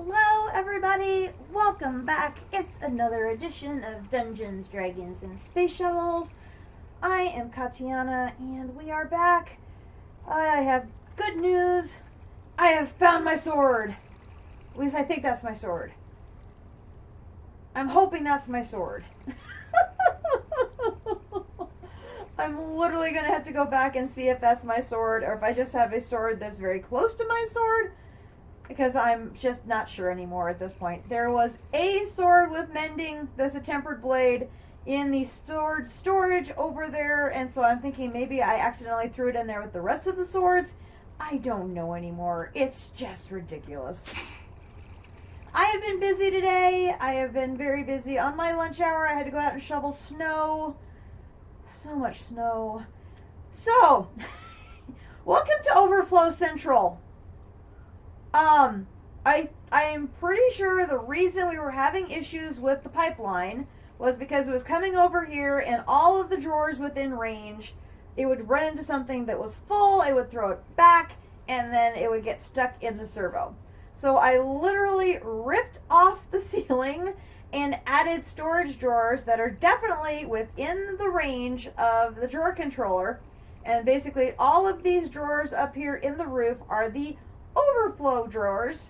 Hello everybody, welcome back. It's another edition of Dungeons, Dragons, and Space Shuttles. I am Katiana and we are back. I have good news. I have found my sword. At least I think that's my sword. I'm hoping that's my sword. I'm literally going to have to go back and see if that's my sword or if I just have a sword that's very close to my sword. Because I'm just not sure anymore at this point. There was a sword with mending. There's a tempered blade in the storage over there. And so I'm thinking maybe I accidentally threw it in there with the rest of the swords. I don't know anymore. It's just ridiculous. I have been busy today. I have been very busy. On my lunch hour, I had to go out and shovel snow. So much snow. So, welcome to Overflow Central. I am pretty sure the reason we were having issues with the pipeline was because it was coming over here and all of the drawers within range, it would run into something that was full, it would throw it back, and then it would get stuck in the servo. So I literally ripped off the ceiling and added storage drawers that are definitely within the range of the drawer controller. And basically all of these drawers up here in the roof are the overflow drawers.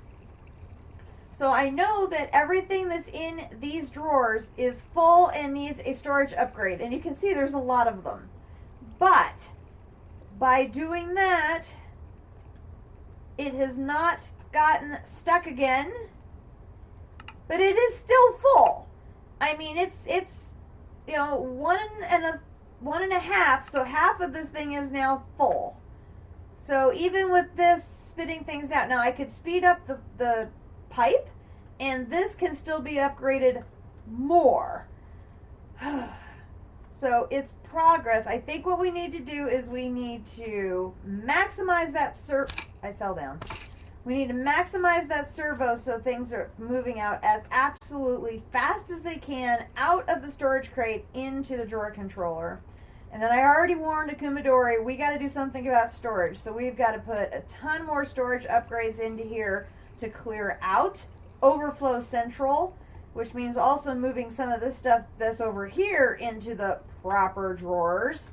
So I know that everything that's in these drawers is full and needs a storage upgrade. And you can see there's a lot of them. But by doing that, it has not gotten stuck again. But it is still full. I mean, it's you know, one and a half, so half of this thing is now full. So even with this spitting things out. Now I could speed up the pipe and this can still be upgraded more. So it's progress. I think what we need to do is we need to maximize that I fell down. We need to maximize that servo so things are moving out as absolutely fast as they can out of the storage crate into the drawer controller. And then I already warned Akumadori, we got to do something about storage. So we've got to put a ton more storage upgrades into here to clear out Overflow Central, which means also moving some of this stuff that's over here into the proper drawers.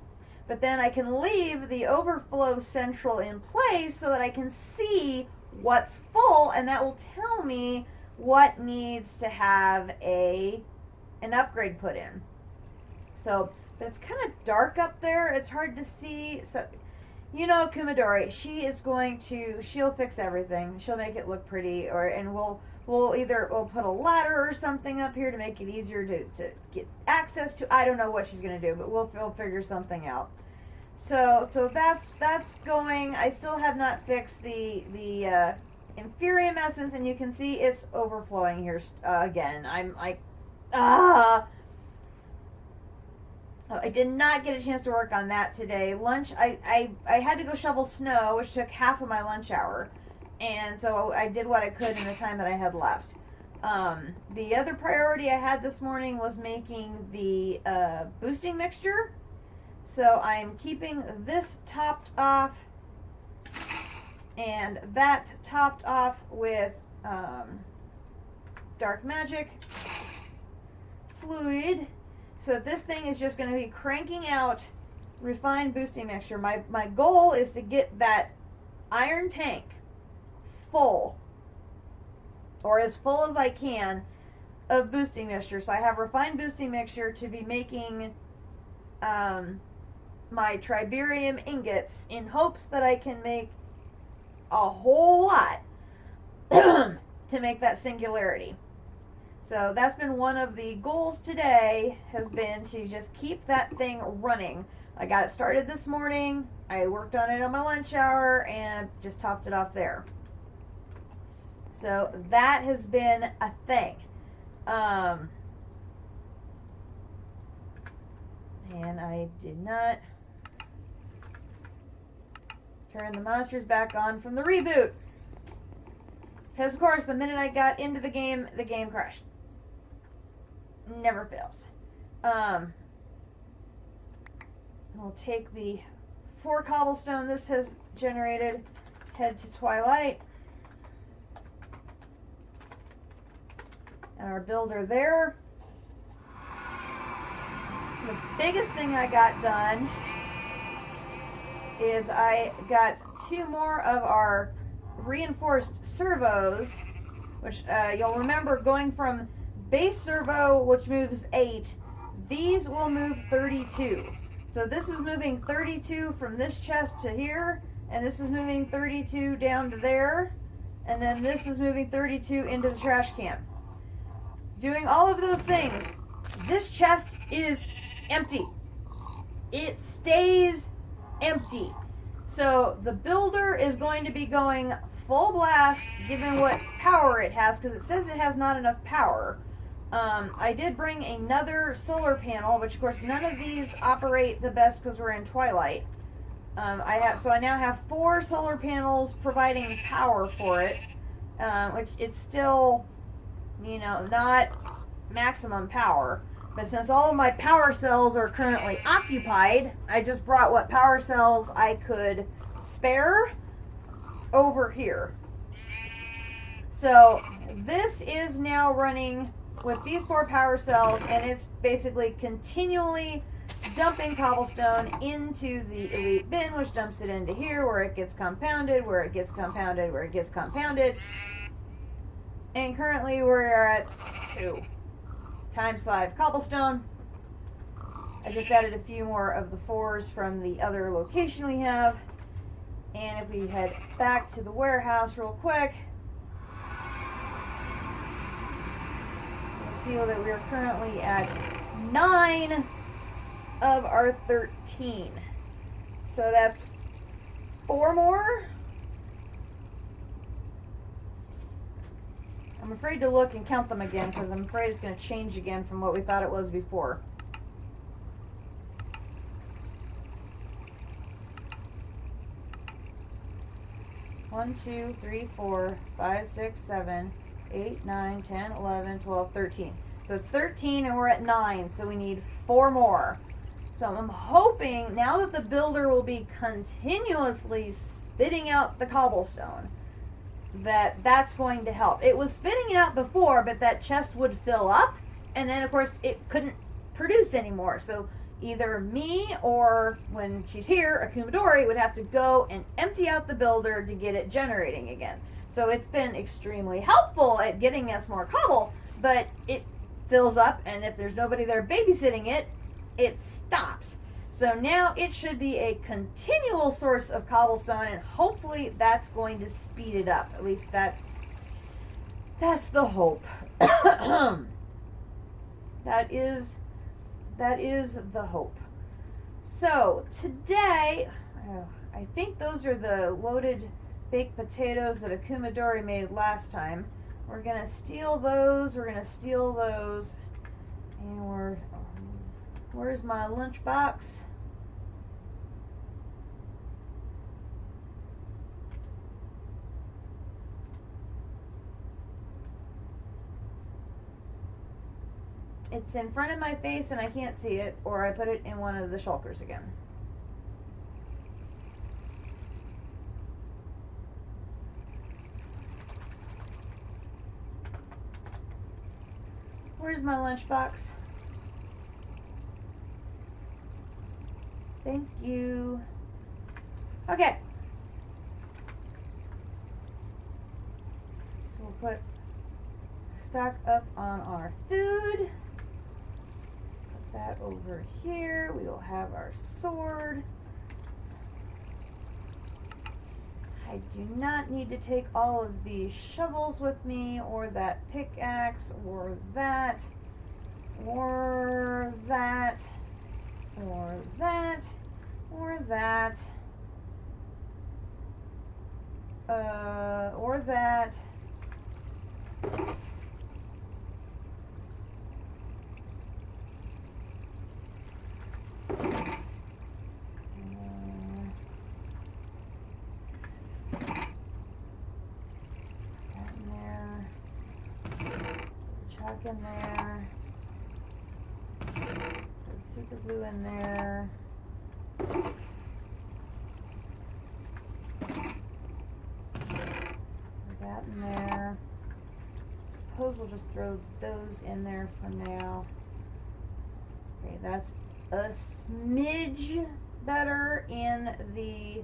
But then I can leave the Overflow Central in place so that I can see what's full, and that will tell me what needs to have an upgrade put in. So, but it's kind of dark up there. It's hard to see. So, you know, Kumadori, she'll fix everything. She'll make it look pretty, and we'll put a ladder or something up here to make it easier to get access to. I don't know what she's going to do, but we'll figure something out. So that's going. I still have not fixed the Inferium Essence, and you can see it's overflowing here again. I'm like, I did not get a chance to work on that today. Lunch, I had to go shovel snow, which took half of my lunch hour. And so I did what I could in the time that I had left. The other priority I had this morning was making the boosting mixture. So I'm keeping this topped off and that topped off with dark magic fluid. So this thing is just going to be cranking out refined boosting mixture. My goal is to get that iron tank full, or as full as I can, of boosting mixture. So I have refined boosting mixture to be making my triberium ingots in hopes that I can make a whole lot to make that singularity. So that's been one of the goals today, has been to just keep that thing running. I got it started this morning, I worked on it on my lunch hour, and just topped it off there. So that has been a thing. And I did not turn the monsters back on from the reboot. Because, of course, the minute I got into the game crashed. Never fails. We'll take the 4 cobblestone this has generated, head to Twilight. our builder there. The biggest thing I got done is I got 2 more of our reinforced servos, which you'll remember going from base servo, which moves 8, these will move 32. So this is moving 32 from this chest to here, and this is moving 32 down to there, and then this is moving 32 into the trash can. Doing all of those things, this chest is empty. It stays empty. So the builder is going to be going full blast given what power it has, because it says it has not enough power. I did bring another solar panel, which of course none of these operate the best because we're in Twilight. I now have 4 solar panels providing power for it, which it's still, not maximum power. But since all of my power cells are currently occupied, I just brought what power cells I could spare over here. So this is now running with these 4 power cells, and it's basically continually dumping cobblestone into the elite bin, which dumps it into here where it gets compounded, where it gets compounded, where it gets compounded. And currently we're at 2 times 5 cobblestone. I just added a few more of the 4s from the other location we have. And if we head back to the warehouse real quick, you'll see that we are currently at 9 of our 13. So that's 4 more. I'm afraid to look and count them again because I'm afraid it's going to change again from what we thought it was before. One, 2, 3, 4, 5, 6, 7, 8, 9, 10, 11, 12, 13. So it's 13 and we're at 9, so we need 4 more. So I'm hoping now that the builder will be continuously spitting out the cobblestone, that's going to help. It was spitting it out before, but that chest would fill up, and then of course it couldn't produce anymore. So either me or, when she's here, Akumadori would have to go and empty out the builder to get it generating again. So it's been extremely helpful at getting us more cobble, but it fills up, and if there's nobody there babysitting it, it stops. So now it should be a continual source of cobblestone, and hopefully that's going to speed it up. At least that's the hope. That is the hope. So today, I think those are the loaded baked potatoes that Akumadori made last time. We're gonna steal those. And where's my lunchbox? It's in front of my face and I can't see it, or I put it in one of the shulkers again. Where's my lunchbox? Thank you. Okay. So we'll stock up on our food. Put that over here. We will have our sword. I do not need to take all of these shovels with me, or that pickaxe, or that, or that, or that, or that, or that. Chalk in there. Put super glue in there. Put that in there. Suppose We'll just throw those in there for now. Okay, that's a smidge better in the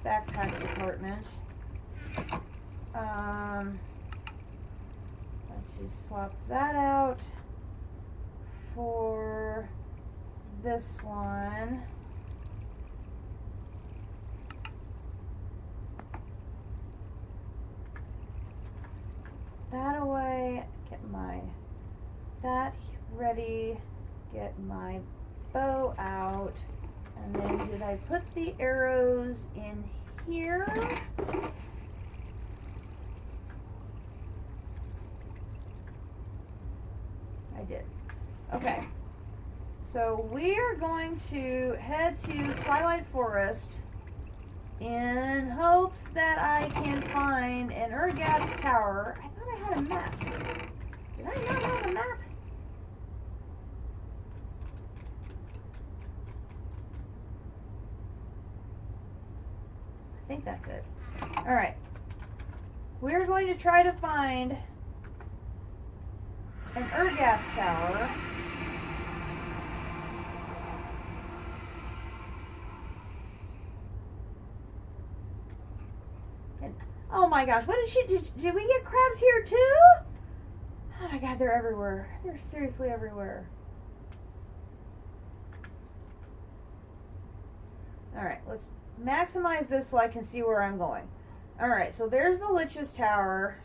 backpack department. Let's just swap that out for this one. That away, get that ready, get my bow out, and then did I put the arrows in here? I did. Okay. So we are going to head to Twilight Forest in hopes that I can find an Urgas tower. I thought I had a map. Did I not have a map? I think that's it. Alright. We're going to try to find an Urgas tower. And, oh my gosh, what did we get crabs here too? Oh my god, they're everywhere. They're seriously everywhere. Alright, let's maximize this so I can see where I'm going. Alright, so there's the Lich's Tower.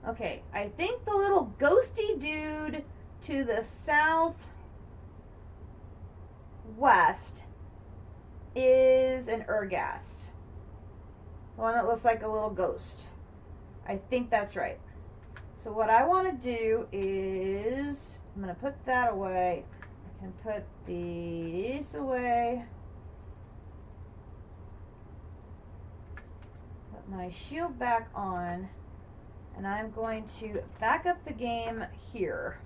Okay, I think the little ghosty dude to the southwest is an Urgast. The one that looks like a little ghost. I think that's right. So what I want to do is, I'm going to put that away. I can put these away. Put my shield back on. And I'm going to back up the game here.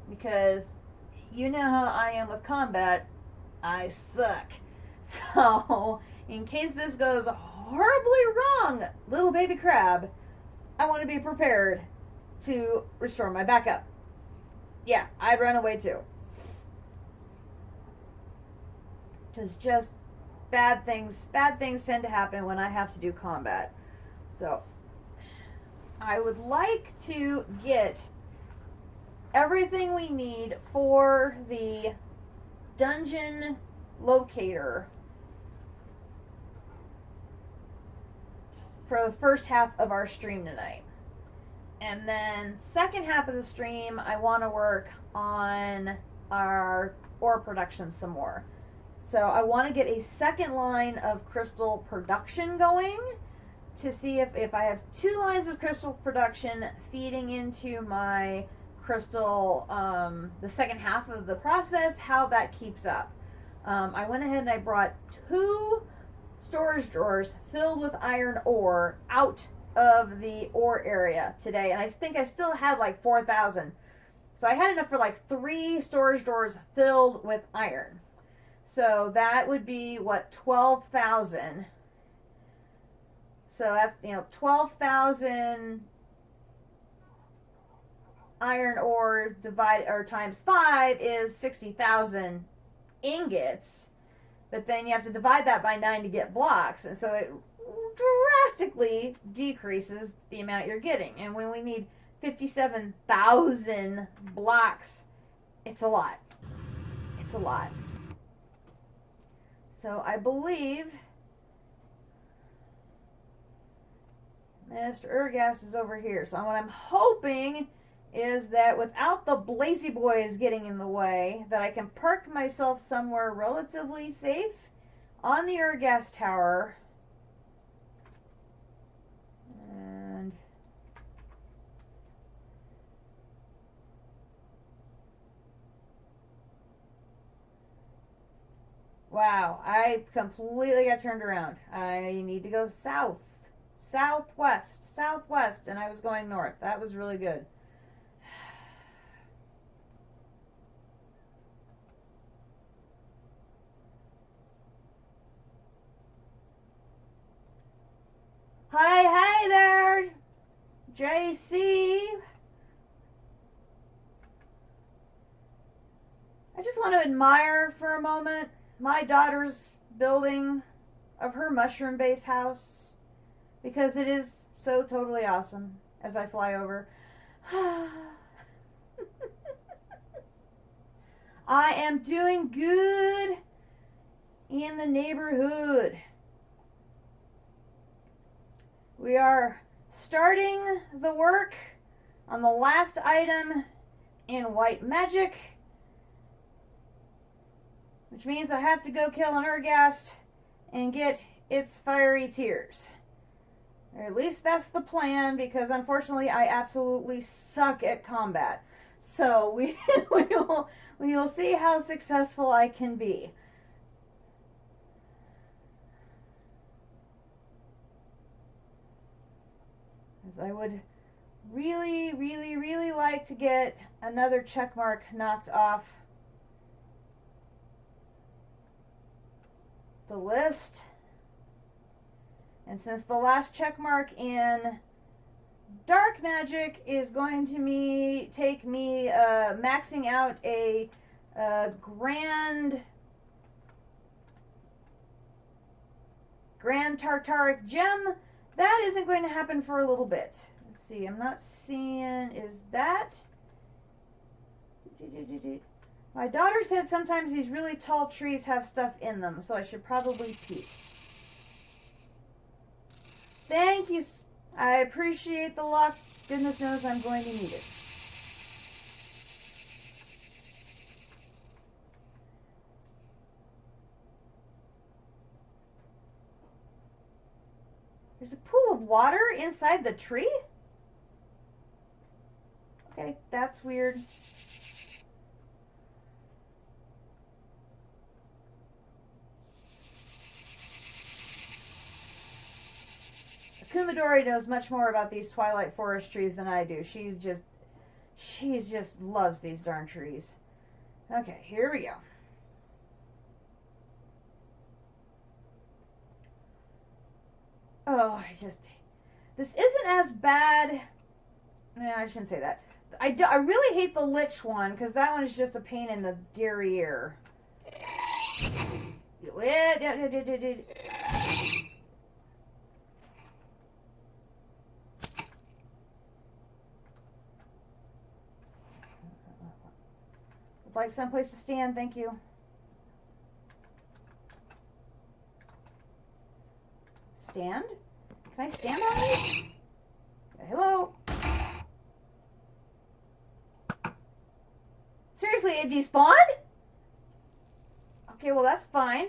Because you know how I am with combat. I suck. So, in case this goes horribly wrong, little baby crab, I want to be prepared to restore my backup. Yeah, I'd run away too. Because just bad things tend to happen when I have to do combat. So, I would like to get everything we need for the dungeon locator for the first half of our stream tonight. And then second half of the stream, I want to work on our ore production some more. So I want to get a second line of crystal production going to see if I have 2 lines of crystal production feeding into my crystal, the second half of the process, how that keeps up. I went ahead and I brought 2 storage drawers filled with iron ore out of the ore area today, and I think I still had like 4,000. So I had enough for like 3 storage drawers filled with iron. So that would be, what, 12,000. So that's, 12,000 iron ore times 5 is 60,000 ingots. But then you have to divide that by 9 to get blocks. And so it drastically decreases the amount you're getting. And when we need 57,000 blocks, it's a lot. It's a lot. So I believe Mr. Urgas is over here. So what I'm hoping is that without the Blazy Boys getting in the way, that I can park myself somewhere relatively safe on the Urgas Tower. And wow, I completely got turned around. I need to go southwest, and I was going north. That was really good. Hi there, JC. I just want to admire for a moment my daughter's building of her mushroom-based house, because it is so totally awesome as I fly over. I am doing good in the neighborhood. We are starting the work on the last item in white magic, which means I have to go kill an Urghast and get its fiery tears. Or at least that's the plan, because unfortunately I absolutely suck at combat. So we will see how successful I can be. As I would really, really, really like to get another check mark knocked off the list. And since the last check mark in dark magic is going to take me maxing out a grand Tartaric gem, that isn't going to happen for a little bit. Let's see, I'm not seeing, is that? My daughter said sometimes these really tall trees have stuff in them, so I should probably peek. Thank you. I appreciate the luck. Goodness knows I'm going to need it. There's a pool of water inside the tree? Okay, that's weird. Kumadori knows much more about these Twilight forest trees than I do. She just loves these darn trees. Okay, here we go. Oh, this isn't as bad. No, I shouldn't say that. I really hate the Lich one, because that one is just a pain in the derriere. Would like someplace to stand, thank you. Stand? Can I stand on these? Hello? Seriously, it despawned? Okay, well that's fine.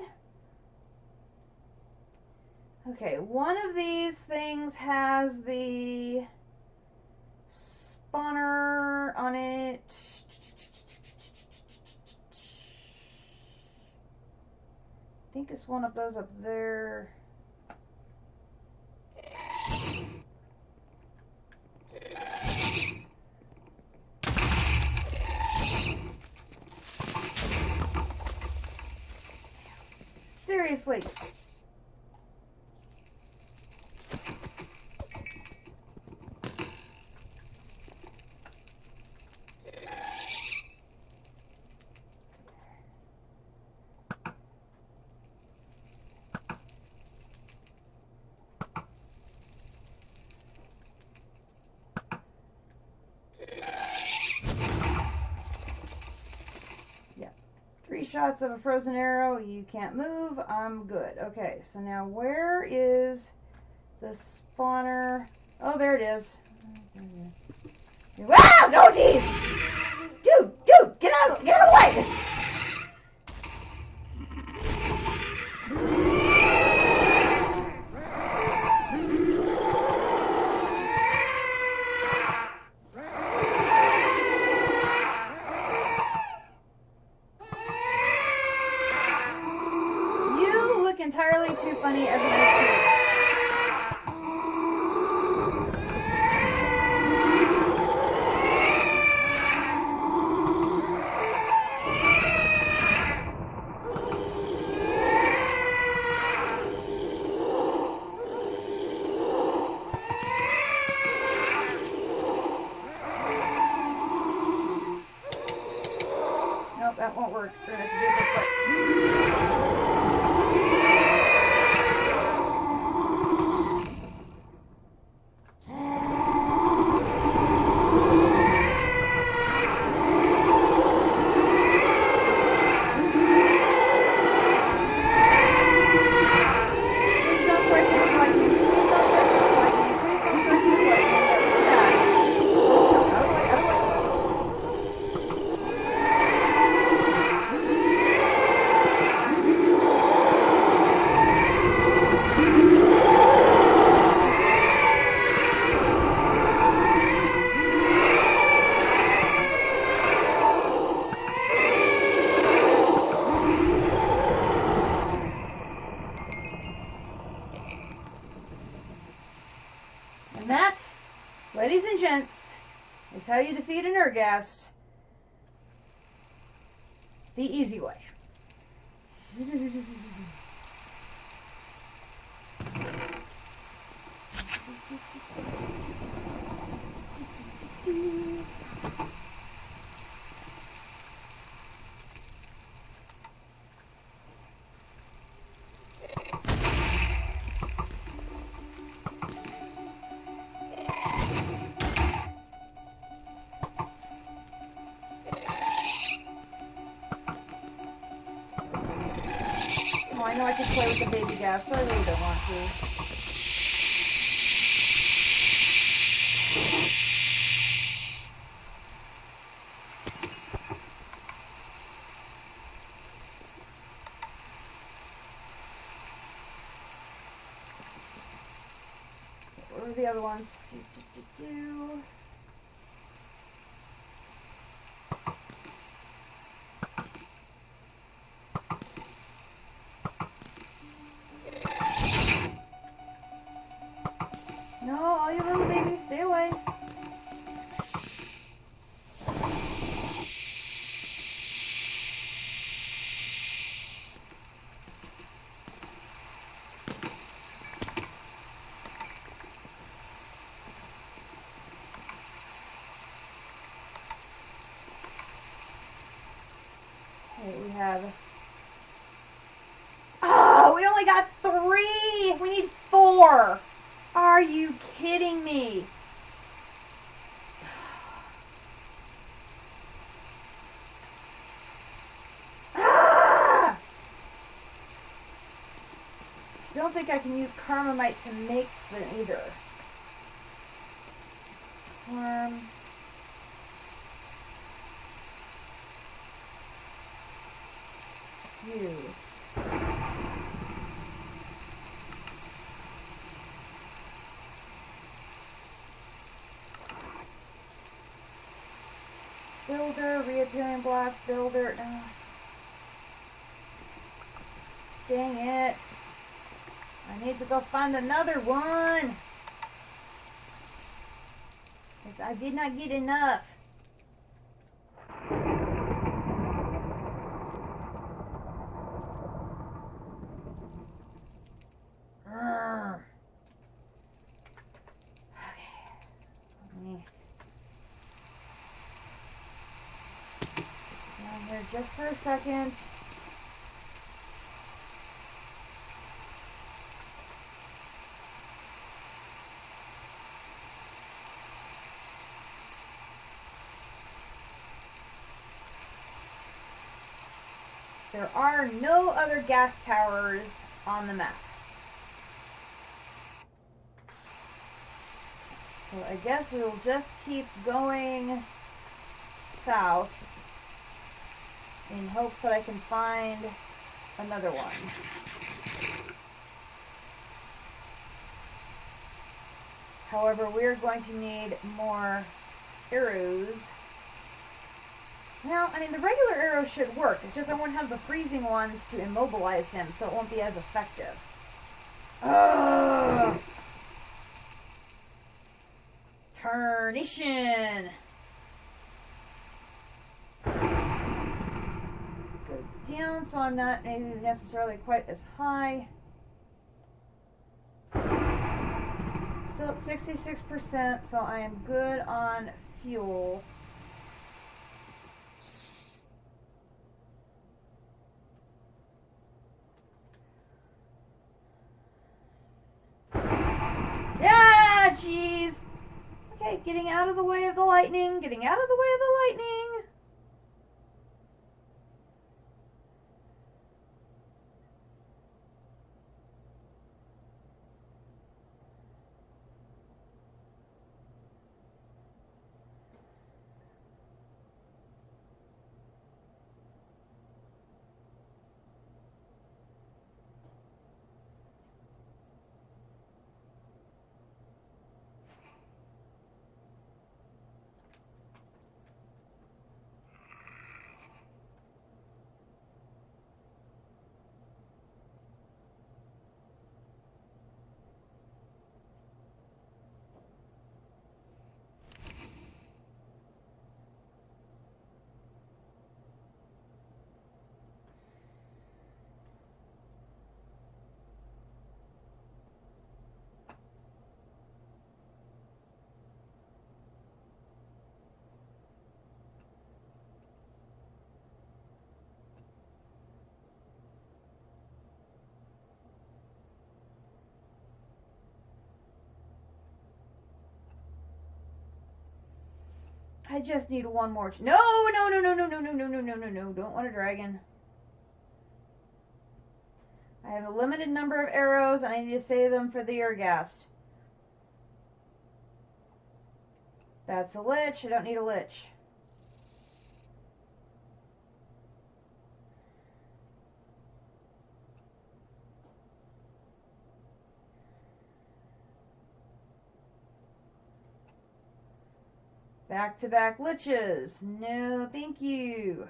Okay, one of these things has the spawner on it. I think it's one of those up there. Seriously. Shots of a frozen arrow. You can't move. I'm good. Okay, so now where is the spawner? Oh, there it is. Wow! No, jeez! Dude! Get out of the way! Entirely too funny as a mystery. that won't work. We're going to have to do it this way. And that, ladies and gents, is how you defeat an Ergast the easy way. Oh, I know I could play with the baby gas, but I really don't want to. What were the other ones? No, all you little babies, stay away. Okay, we have... Oh, we only got 3! We need 4! Are you kidding me? Ah! I don't think I can use Karmamite to make them either. Use. Builder, reappearing blocks, builder. Dang it. I need to go find another one. Because I did not get enough. Just for a second. There are no other gas towers on the map. So I guess we will just keep going south in hopes that I can find another one. However, we're going to need more arrows. Now, I mean, the regular arrows should work. It's just I won't have the freezing ones to immobilize him, so it won't be as effective. Ugh! Tarnation! Down, so I'm not necessarily quite as high. Still at 66%, so I am good on fuel. Okay, getting out of the way of the lightning, getting out of the way of the lightning. I just need one more. No, no, no, no, no, no, no, no, no, no, no, no. Don't want a dragon. I have a limited number of arrows, and I need to save them for the Urghast. That's a lich. I don't need a lich. Back-to-back liches. No, thank you.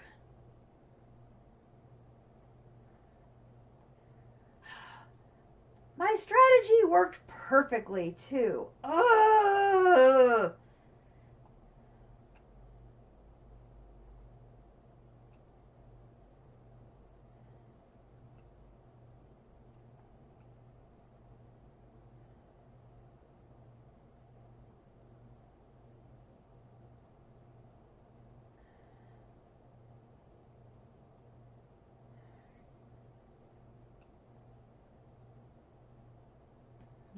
My strategy worked perfectly, too. Ugh.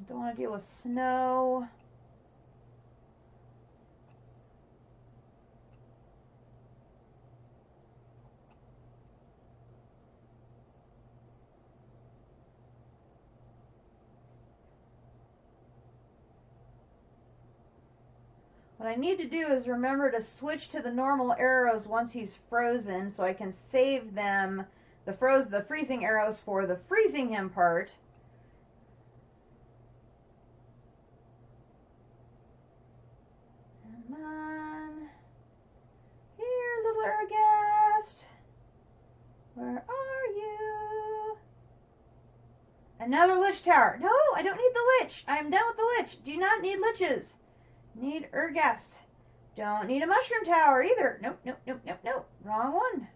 Don't want to deal with snow. What I need to do is remember to switch to the normal arrows once he's frozen, so I can save them, the freezing arrows for the freezing him part. Come on. Here, little Urghast. Where are you? Another lich tower. No, I don't need the lich. I am done with the lich. Do not need liches. Need Urghast. Don't need a mushroom tower either. Nope, nope, nope, nope, nope. Wrong one.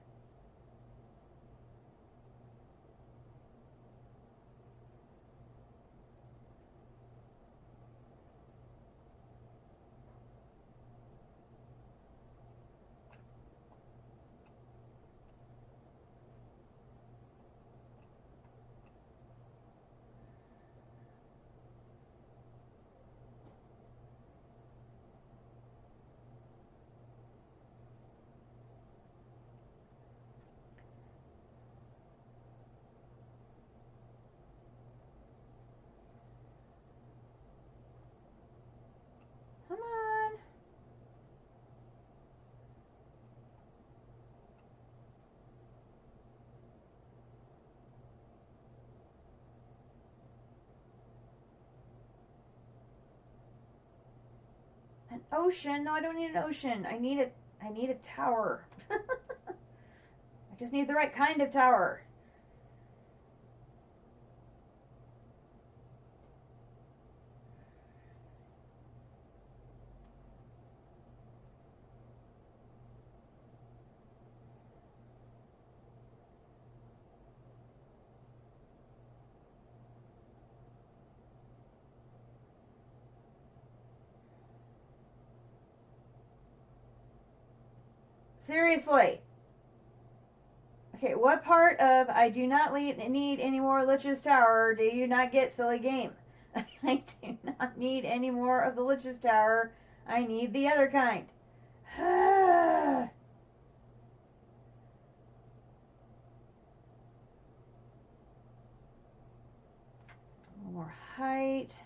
Come on. An ocean? No, I don't need an ocean. I need a tower. I just need the right kind of tower. Seriously. Okay, what part of I do not need any more Lich's Tower do you not get, silly game? I do not need any more of the Lich's Tower. I need the other kind. More height.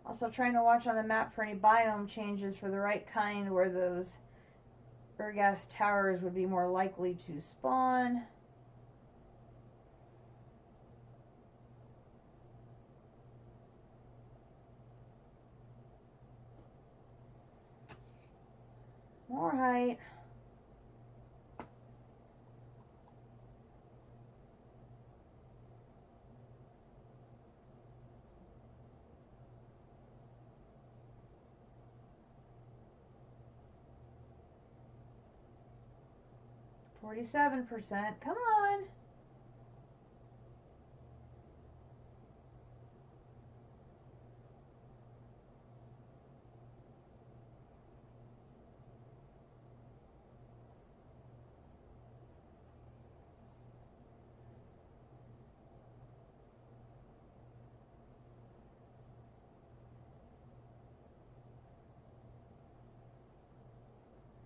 Also trying to watch on the map for any biome changes for the right kind where those Ergas towers would be more likely to spawn. More height. %. Come on.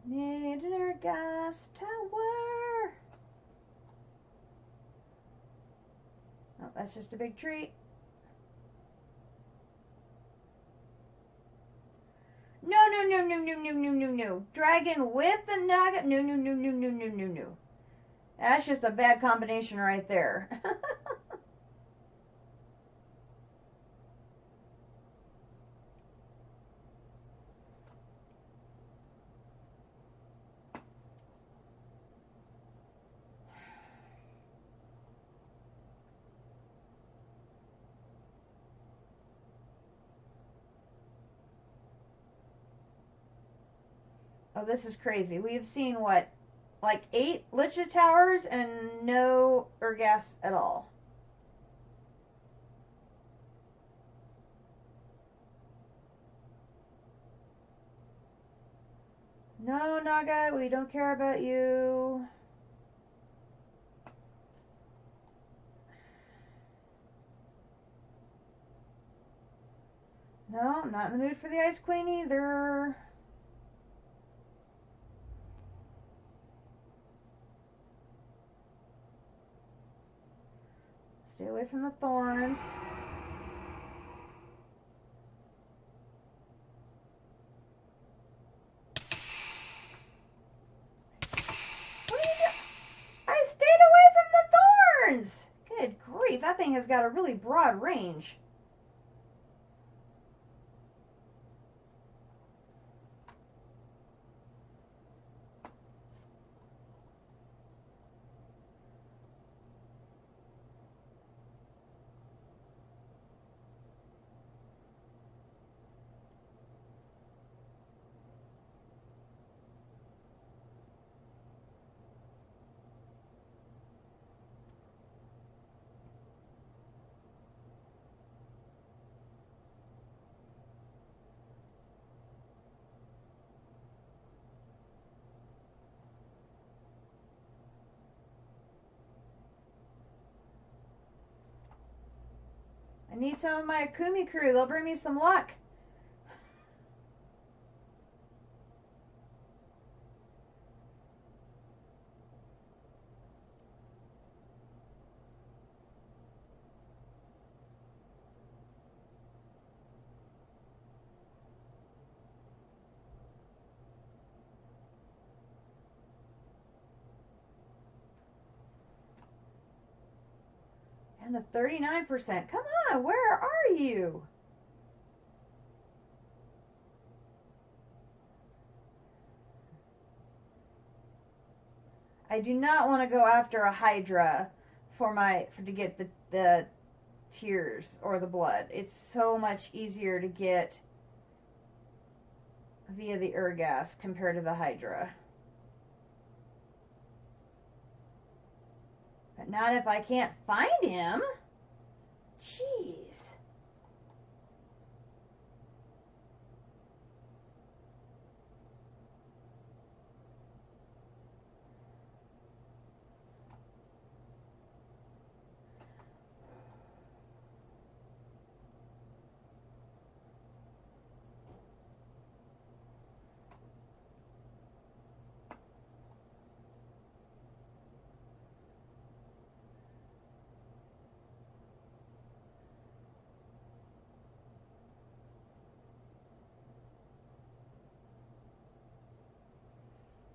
Need an Ergas tower. Oh, that's just a big tree. No. Dragon with the nugget. No. That's just a bad combination right there. Oh, this is crazy. We've seen, what, like 8 Licha towers and no Ergas at all. No, Naga, we don't care about you. No, I'm not in the mood for the Ice Queen either. Stay away from the thorns. What are you doing? I stayed away from the thorns! Good grief, that thing has got a really broad range. I need some of my Akumi crew. They'll bring me some luck. And the 39%. Come on, where are you? I do not want to go after a Hydra to get the tears or the blood. It's so much easier to get via the Ergas compared to the Hydra. But not if I can't find him. Jeez.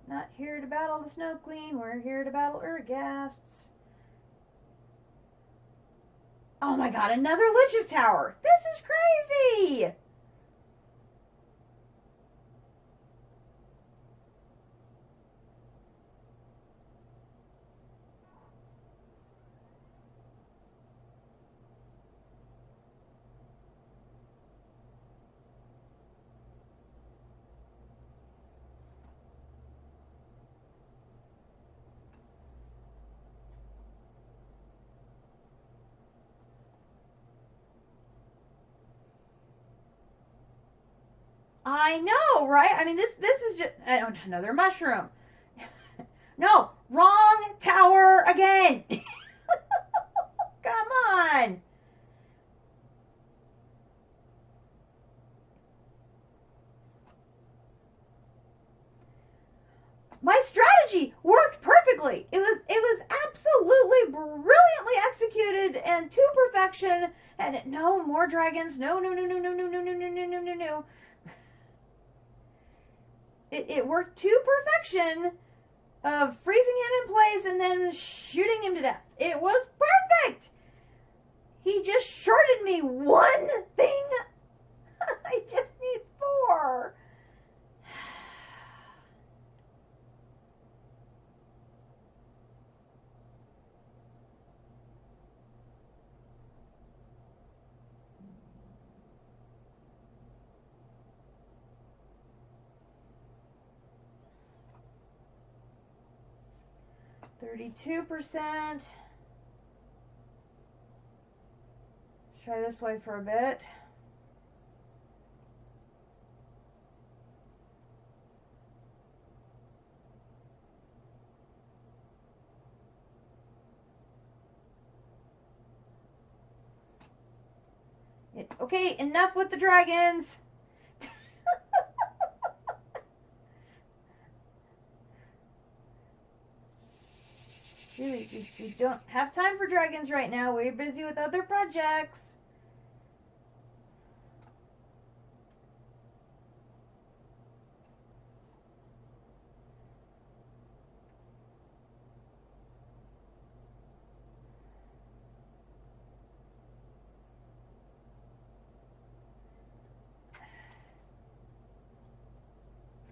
Not here to battle the Snow Queen. We're here to battle Urghasts. Oh my god, another Lich's Tower. This is crazy. I know, right? I mean, this is just another mushroom. No, wrong tower again. Come on. My strategy worked perfectly. It was absolutely brilliantly executed and to perfection. And no more dragons. No. It worked to perfection of freezing him in place and then shooting him to death. It was perfect. He just shorted me one thing. I just need 4. %. Try this way for a bit. Okay, enough with the dragons. Really, we don't have time for dragons right now. We're busy with other projects.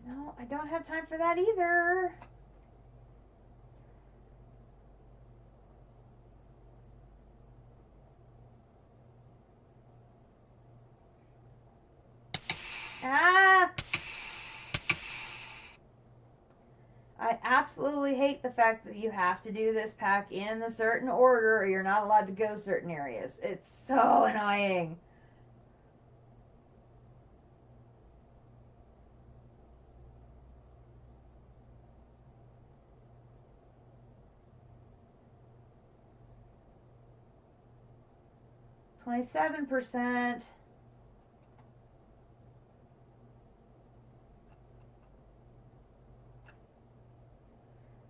No, I don't have time for that either. Ah! I absolutely hate the fact that you have to do this pack in a certain order or you're not allowed to go certain areas. It's so annoying. %.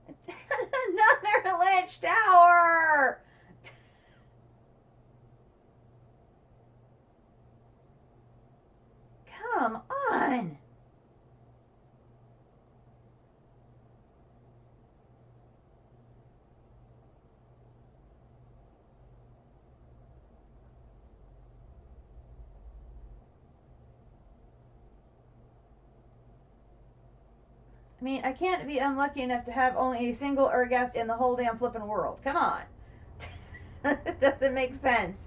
It's another Lich Tower! Come on! I mean, I can't be unlucky enough to have only a single Urghast in the whole damn flippin' world. Come on. It doesn't make sense.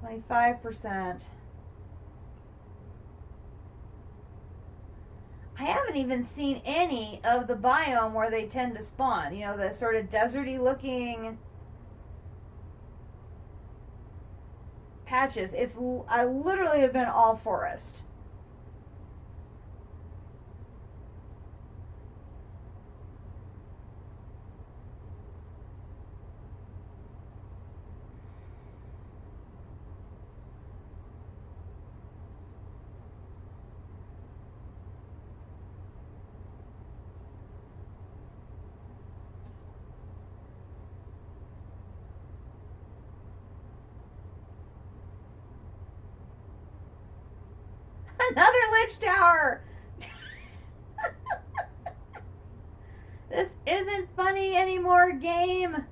25%. I haven't even seen any of the biome where they tend to spawn. You know, the sort of deserty looking patches. I literally have been all forest. Another Lich Tower! This isn't funny anymore, game.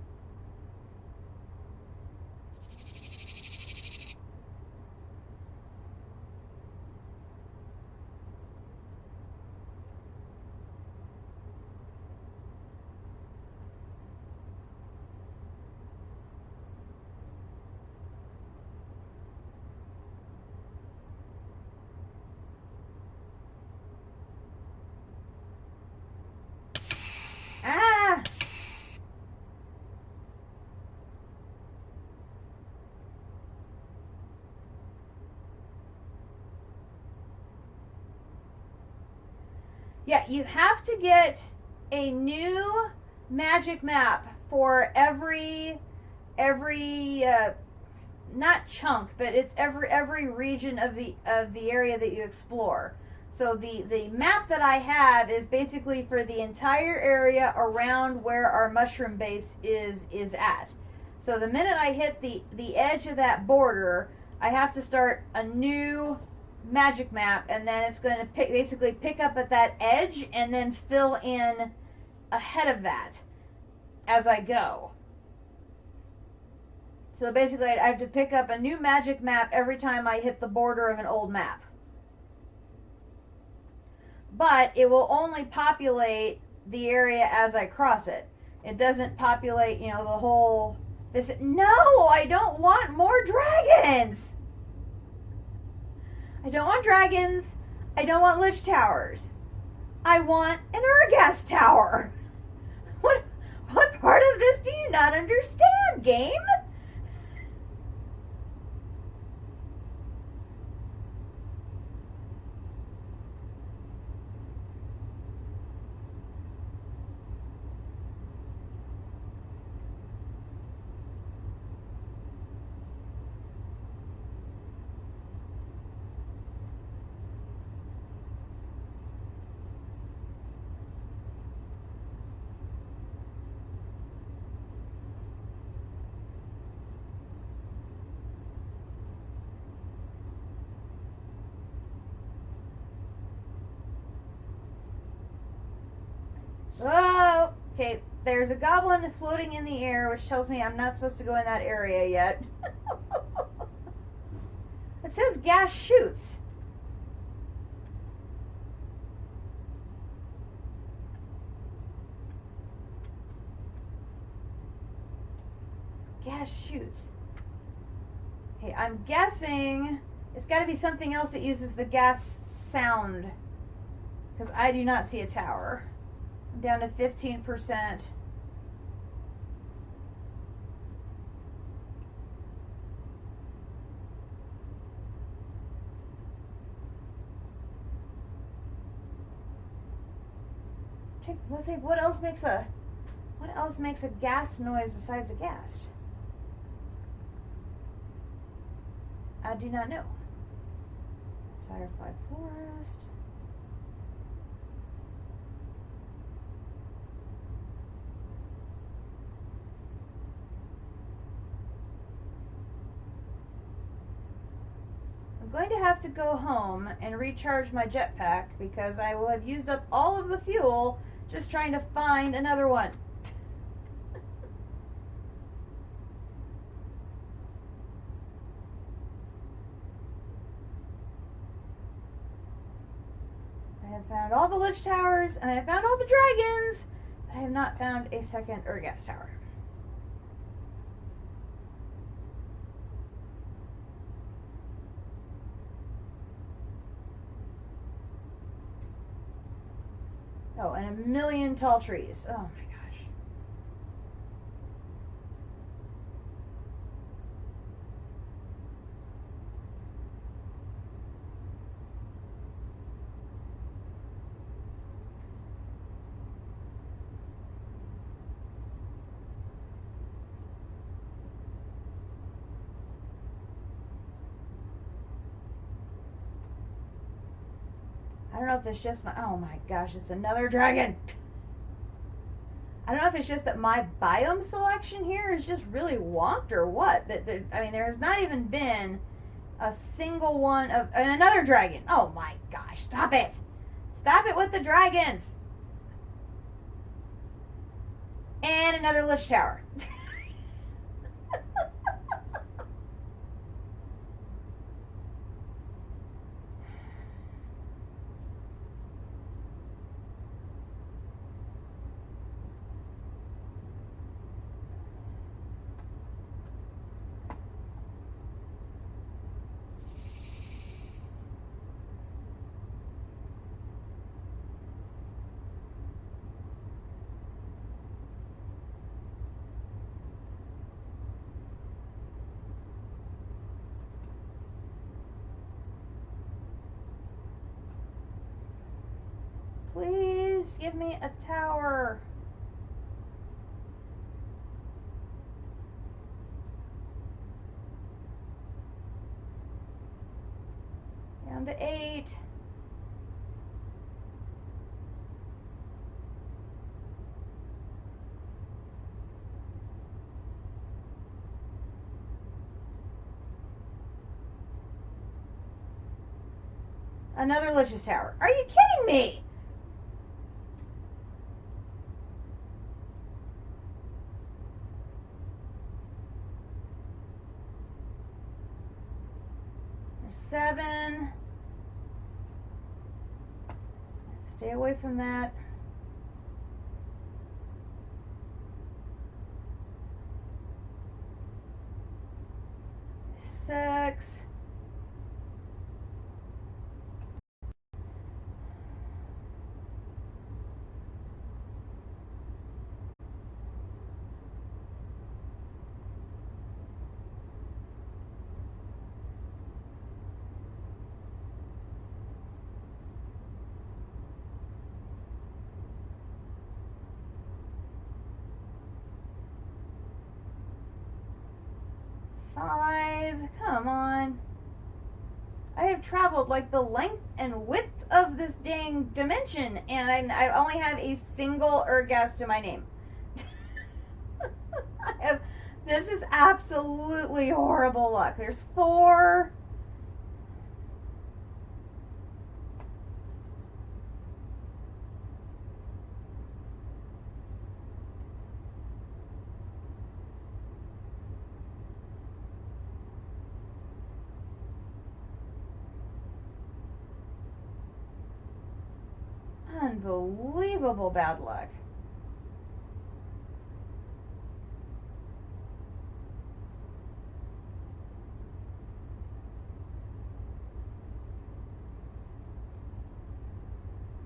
Ah! Yeah, you have to get a new magic map for every not chunk, but it's every region of the area that you explore. So the map that I have is basically for the entire area around where our mushroom base is at. So the minute I hit the edge of that border, I have to start a new magic map, and then it's going to basically pick up at that edge and then fill in ahead of that as I go. So basically I have to pick up a new magic map every time I hit the border of an old map. But it will only populate the area as I cross it. It doesn't populate, you know, the whole... No, I don't want more dragons! I don't want dragons. I don't want Lich Towers. I want an Urghast Tower. What part of this do you not understand, game? Oh, okay. There's a goblin floating in the air, which tells me I'm not supposed to go in that area yet. It says gas shoots. Gas shoots. Okay, I'm guessing it's got to be something else that uses the gas sound, because I do not see a tower. I'm down to 15%. What else makes a gas noise besides a ghast? I do not know. Firefly Forest. I'm going to have to go home and recharge my jetpack because I will have used up all of the fuel just trying to find another one. I have found all the Lich Towers and I have found all the dragons, but I have not found a second Urghast Tower. Oh, and a million tall trees. Oh my gosh. I don't know if it's just my... Oh my gosh, it's another dragon. I don't know if it's just that my biome selection here is just really wonked or what. But I mean, there has not even been a single one of... And another dragon. Oh my gosh, stop it. Stop it with the dragons. And another lich tower. Please give me a tower. Down to 8. Another Lich's Tower. Are you kidding me? There's 7. Stay away from that. 6. Come on. I have traveled like the length and width of this dang dimension, and I only have a single Urghast to my name. This is absolutely horrible luck. There's 4. Unbelievable bad luck.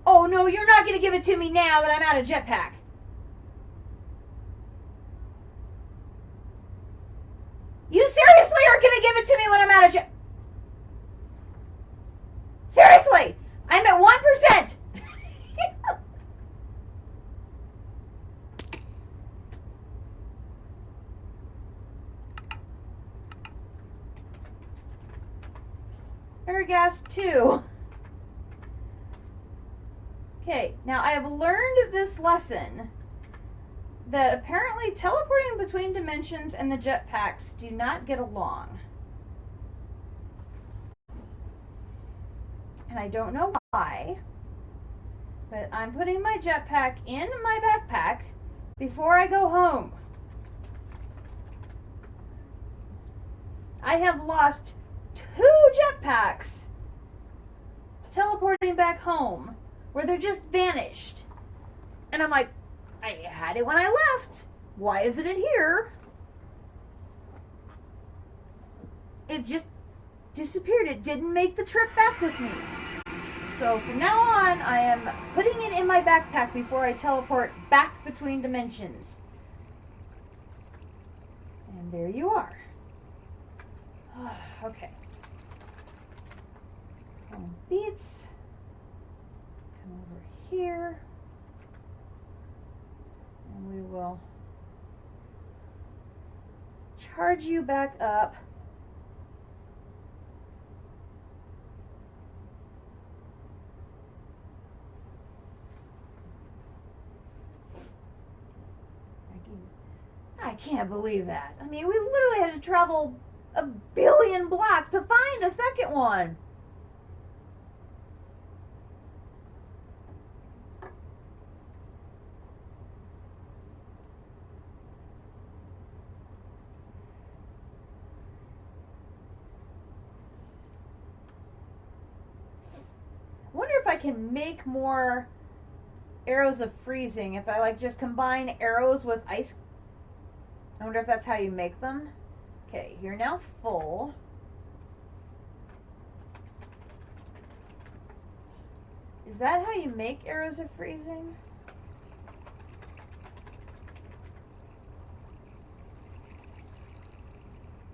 Oh no, you're not going to give it to me now that I'm out of jetpack. You seriously are going to give it to me when I'm out of jet... Seriously! I'm at 1%! Urghast 2. Okay, now I have learned this lesson that apparently teleporting between dimensions and the jetpacks do not get along. And I don't know why, but I'm putting my jetpack in my backpack before I go home. I have lost 2 jetpacks teleporting back home where they're just vanished. And I'm like, I had it when I left. Why isn't it here? It just disappeared. It didn't make the trip back with me. So from now on, I am putting it in my backpack before I teleport back between dimensions. And there you are. Okay. Home beats. Come over here. And we will charge you back up. I can't believe that. I mean, we literally had to travel 1 billion blocks to find a second one. I wonder if I can make more arrows of freezing if I like just combine arrows with ice. I wonder if that's how you make them. Okay, you're now full. Is that how you make arrows of freezing?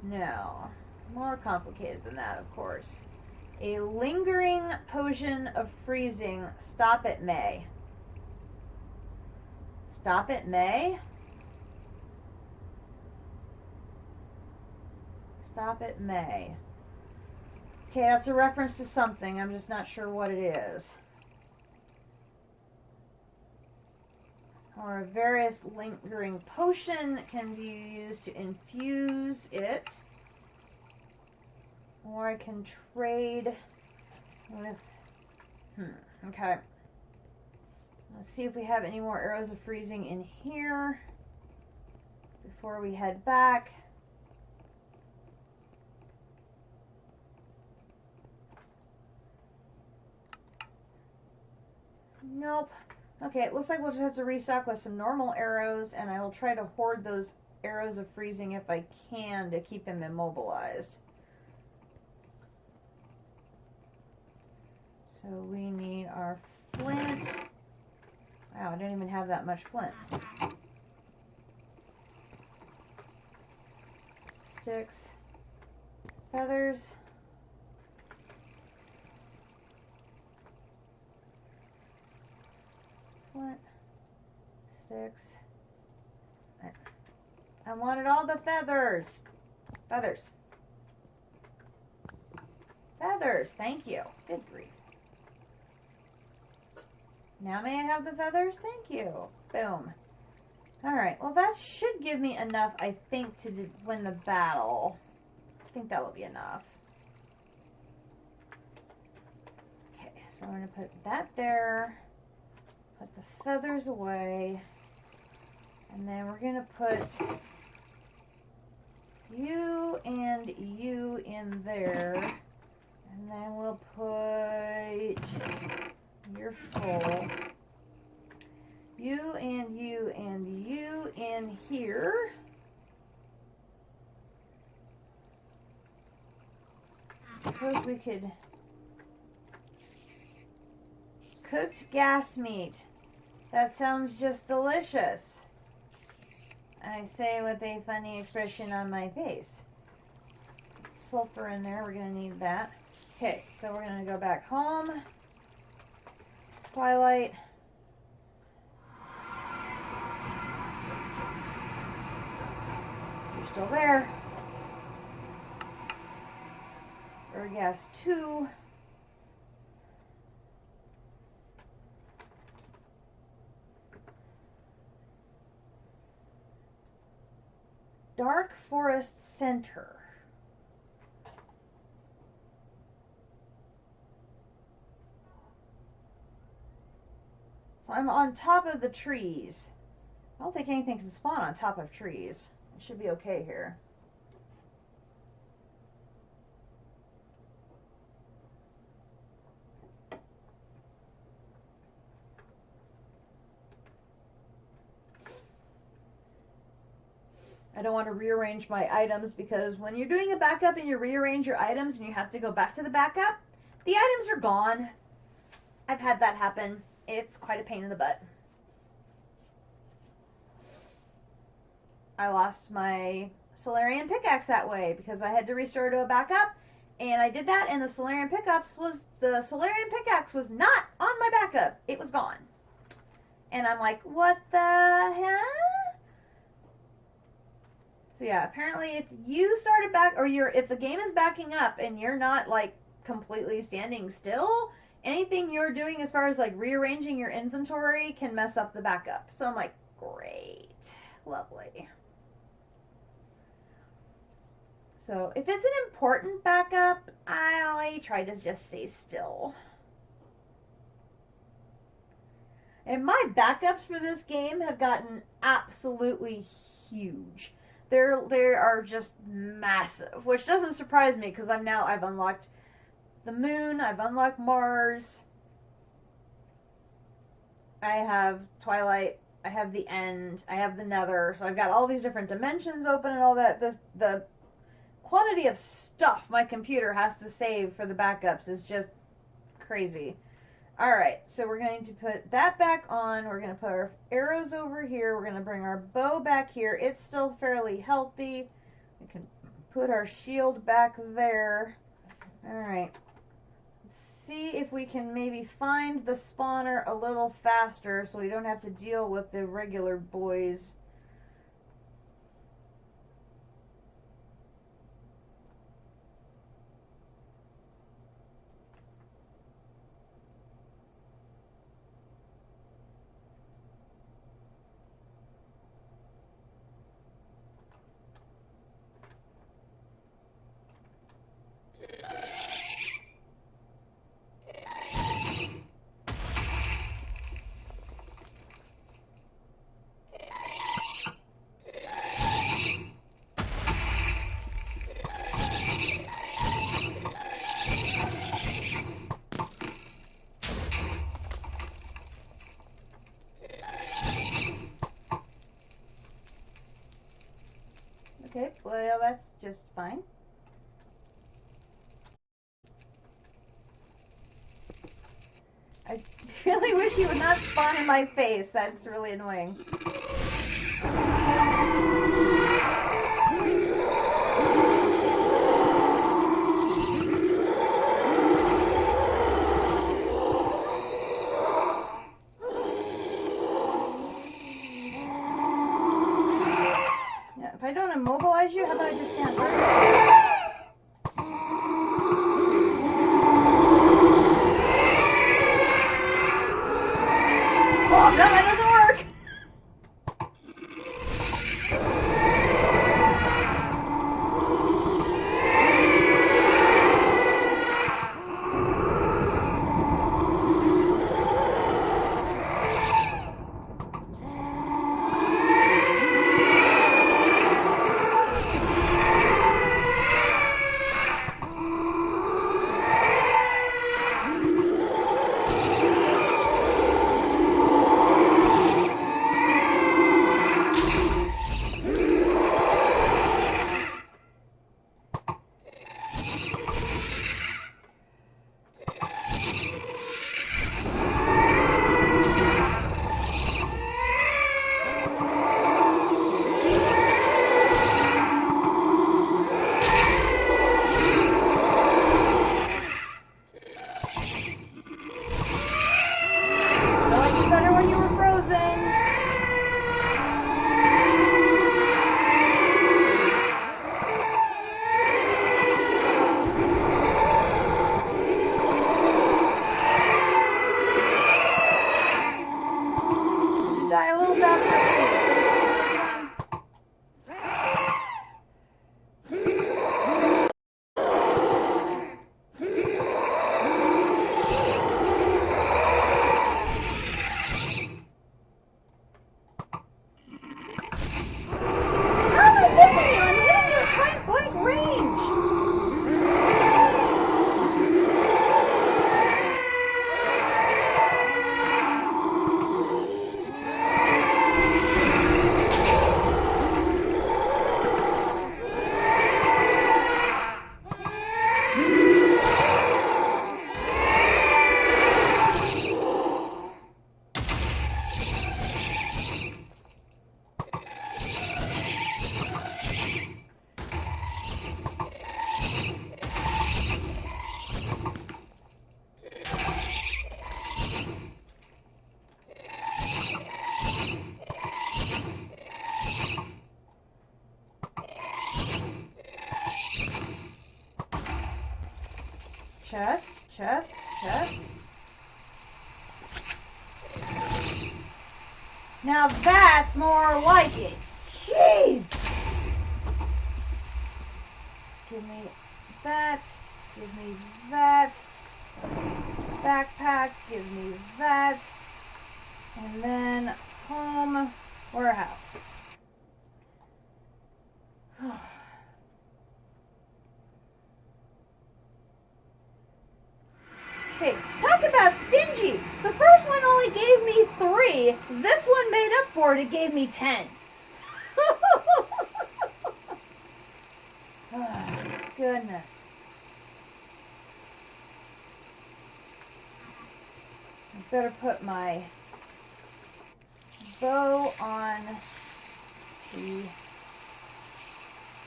No. More complicated than that, of course. A lingering potion of freezing. Stop it, May. Stop it, May? Stop it, May. Okay, that's a reference to something. I'm just not sure what it is. Or a various lingering potion can be used to infuse it. Or I can trade with... okay. Let's see if we have any more arrows of freezing in here before we head back. Nope. Okay, it looks like we'll just have to restock with some normal arrows, and I will try to hoard those arrows of freezing if I can to keep him immobilized. So we need our flint. Wow, I don't even have that much flint. Sticks. Feathers. Flint. Sticks. I wanted all the feathers. Feathers. Feathers, thank you. Good grief. Now may I have the feathers? Thank you. Boom. Alright, well that should give me enough, I think, to win the battle. I think that'll be enough. Okay, so I'm going to put that there. Put the feathers away. And then we're going to put you and you in there. And then we'll put... you're full. You and you and you in here. Suppose we could... cooked gas meat. That sounds just delicious. I say with a funny expression on my face. Sulfur in there, we're going to need that. Okay, so we're going to go back home. Twilight. You're still there. Gas 2. Dark Forest Center. So I'm on top of the trees. I don't think anything can spawn on top of trees. It should be okay here. I don't want to rearrange my items because when you're doing a backup and you rearrange your items and you have to go back to the backup, the items are gone. I've had that happen. It's quite a pain in the butt. I lost my Solarian pickaxe that way because I had to restore to a backup, and I did that, and the Solarian pickaxe was not on my backup. It was gone. And I'm like, what the hell? So yeah, apparently if you started back, or if the game is backing up and you're not like completely standing still, anything you're doing as far as like rearranging your inventory can mess up the backup. So I'm like, great, lovely. So if it's an important backup, I try to just stay still. And my backups for this game have gotten absolutely huge. They are just massive, which doesn't surprise me because I've unlocked the moon, I've unlocked Mars, I have Twilight, I have the end, I have the Nether, so I've got all these different dimensions open and all that. The quantity of stuff my computer has to save for the backups is just crazy. Alright, so we're going to put that back on. We're going to put our arrows over here. We're going to bring our bow back here. It's still fairly healthy. We can put our shield back there. Alright. Let's see if we can maybe find the spawner a little faster so we don't have to deal with the regular boys. Okay, well, that's just fine. I really wish he would not spawn in my face. That's really annoying. If I don't immobilize you, how about I just stand straight? Oh, no, that doesn't work! chest, chest, chest. Now that's more like it. Jeez! Give me that. Give me that. Backpack. Give me that. And then home warehouse. Okay, talk about stingy. The first one only gave me 3. This one made up for it. It gave me 10. Oh, goodness. I better put my bow on the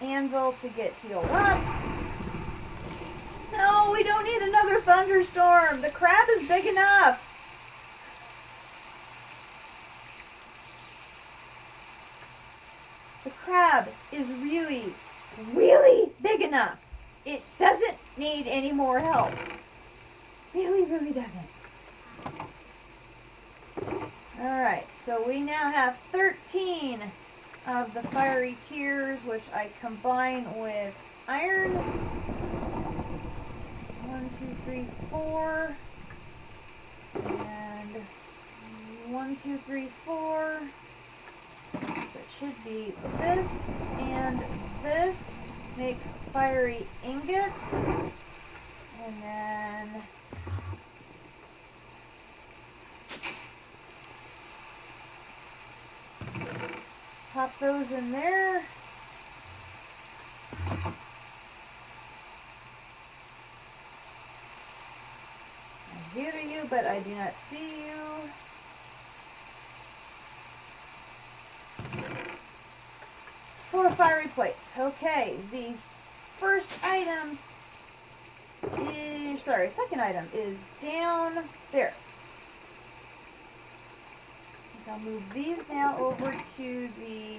anvil to get healed up. No, we don't need another thunderstorm. The crab is big enough. The crab is really, really big enough. It doesn't need any more help. Really, really doesn't. Alright, so we now have 13 of the fiery tears, which I combine with iron. 1, 2, 3, 4. And 1, 2, 3, 4. It should be this and this. Makes fiery ingots. And then pop those in there. I hear you, but I do not see you. 4 fiery plates. Okay, the first item is, second item is down there. I'll move these now over to the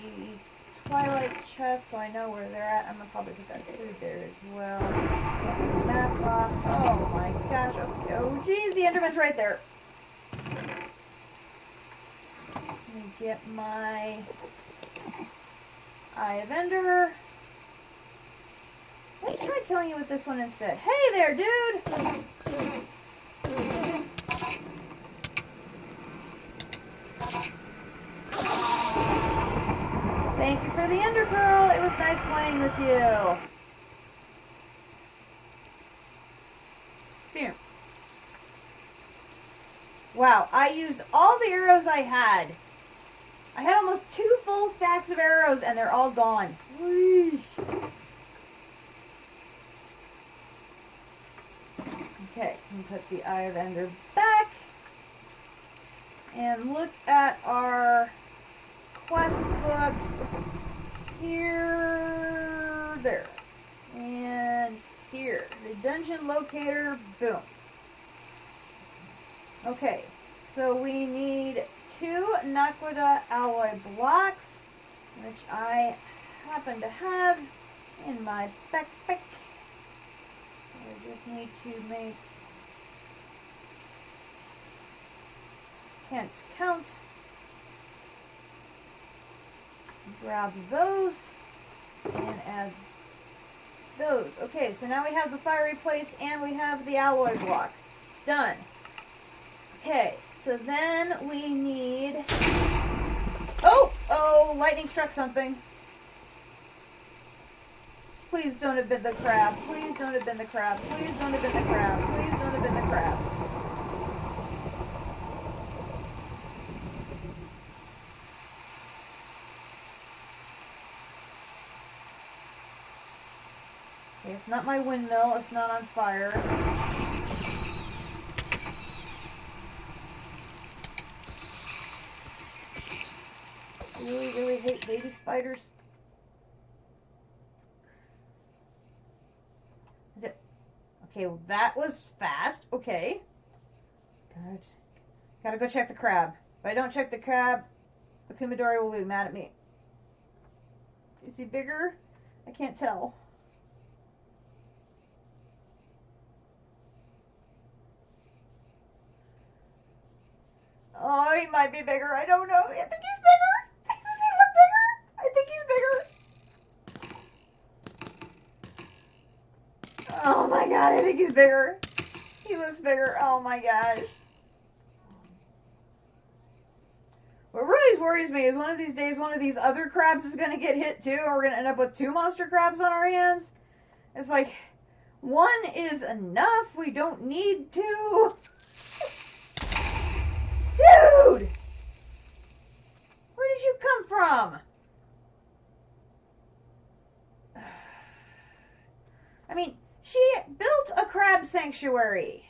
Twilight chest so I know where they're at. I'm going to probably put that food there as well. Get the map off. Oh my gosh. Okay. Oh geez, the Enderman's right there. Let me get my Eye of Ender. Let's try killing you with this one instead. Hey there, dude! Thank you for the Ender Pearl. It was nice playing with you. Here. Wow, I used all the arrows I had. I had almost 2 full stacks of arrows and they're all gone. Whoosh. Okay, let me put the Eye of Ender back. And look at our quest book. Here, there. And here. The dungeon locator, boom. Okay, so we need 2 Naquita alloy blocks, which I happen to have in my backpack. I just need to make, can't count, grab those and add those. Okay, so now we have the fiery plates and we have the alloy block. Done. Okay, so then we need, oh, lightning struck something. Please don't have been the crab. Please don't have been the crab. Please don't have been the crab. Please don't have been the crab. Okay, it's not my windmill. It's not on fire. I really, really hate baby spiders. Okay, well, that was fast. Okay. Good. Gotta go check the crab. If I don't check the crab, the Kumadori will be mad at me. Is he bigger? I can't tell. Oh, he might be bigger. I don't know. I think he's bigger. Does he look bigger? I think he's bigger. Oh my god, I think he's bigger. He looks bigger. Oh my gosh. What really worries me is one of these days, one of these other crabs is going to get hit too, or we're going to end up with 2 monster crabs on our hands. It's like, 1 is enough. We don't need 2. Dude! Where did you come from? I mean, she built a crab sanctuary.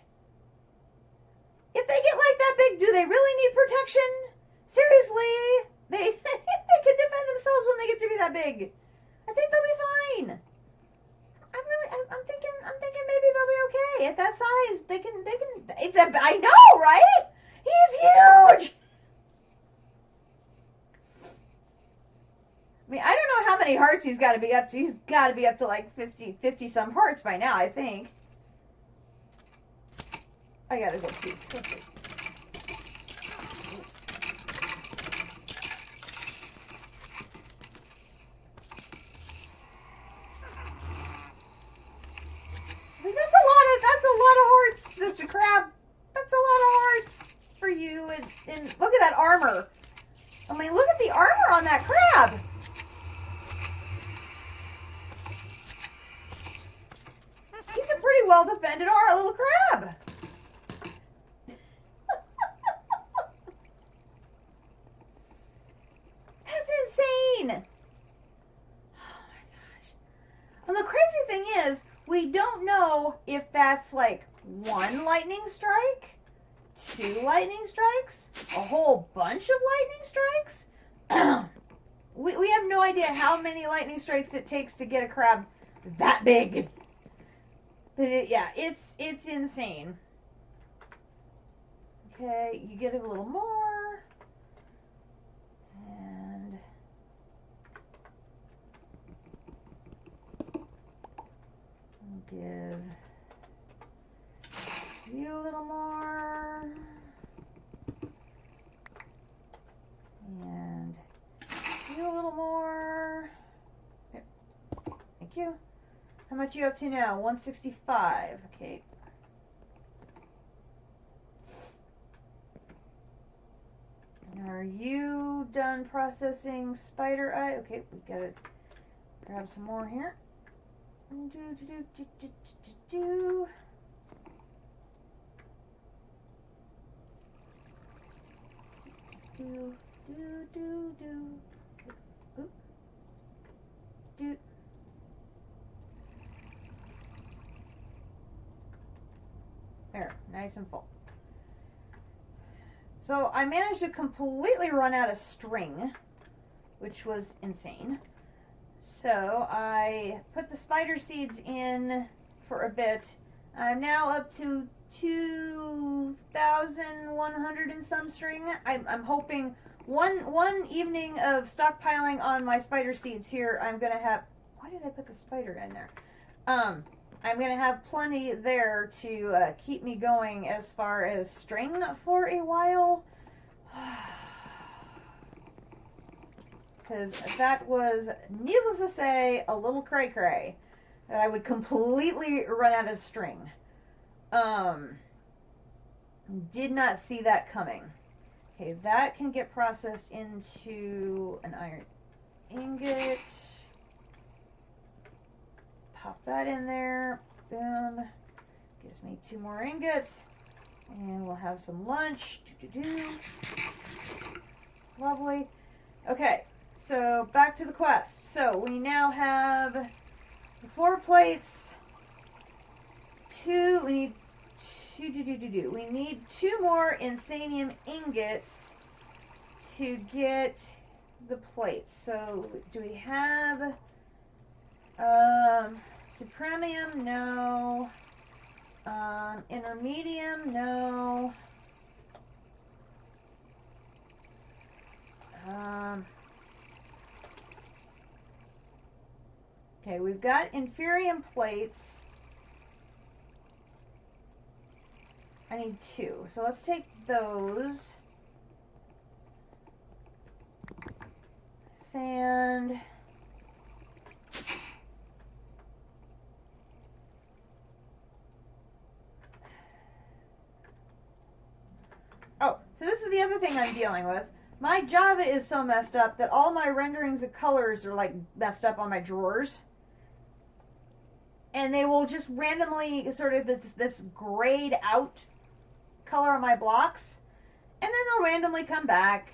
If they get like that big, do they really need protection? Seriously? They can defend themselves when they get to be that big. I think they'll be fine. I'm thinking maybe they'll be okay. At that size, they can, I know, right? He's huge! I mean, I don't know how many hearts he's got to be up to. He's got to be up to like 50 some hearts by now, I think. I gotta go pee. Okay. I mean, that's a lot of hearts, Mr. Crab. That's a lot of hearts for you. And look at that armor. I mean, look at the armor on that crab. He's a pretty well defended little crab. That's insane. Oh my gosh. And the crazy thing is, we don't know if that's like 1 lightning strike, 2 lightning strikes, a whole bunch of lightning strikes. We have no idea how many lightning strikes it takes to get a crab that big. But it's insane. Okay, you get a little more. And I'll give you a little more. And you a little more. Here. Thank you. How much are you up to now? 165. Okay. And are you done processing spider eye? Okay, we've got to grab some more here. Do. There, nice and full. So I managed to completely run out of string, which was insane. So I put the spider seeds in for a bit. I'm now up to 2,100 and some string. I'm hoping one evening of stockpiling on my spider seeds here, I'm gonna have. Why did I put the spider in there? I'm going to have plenty there to keep me going as far as string for a while. Because that was, needless to say, a little cray-cray. That I would completely run out of string. Did not see that coming. Okay, that can get processed into an iron ingot. Pop that in there. Boom. Gives me 2 more ingots. And we'll have some lunch. Lovely. Okay, so back to the quest. So we now have 4 plates. 2. We need 2. We need 2 more insanium ingots to get the plates. So do we have supremium? No. Intermedium? No. Okay, we've got inferium plates. I need 2. So let's take those. sand. Oh, so this is the other thing I'm dealing with. My Java is so messed up that all my renderings of colors are like messed up on my drawers. And they will just randomly sort of this grayed out color on my blocks. And then they'll randomly come back.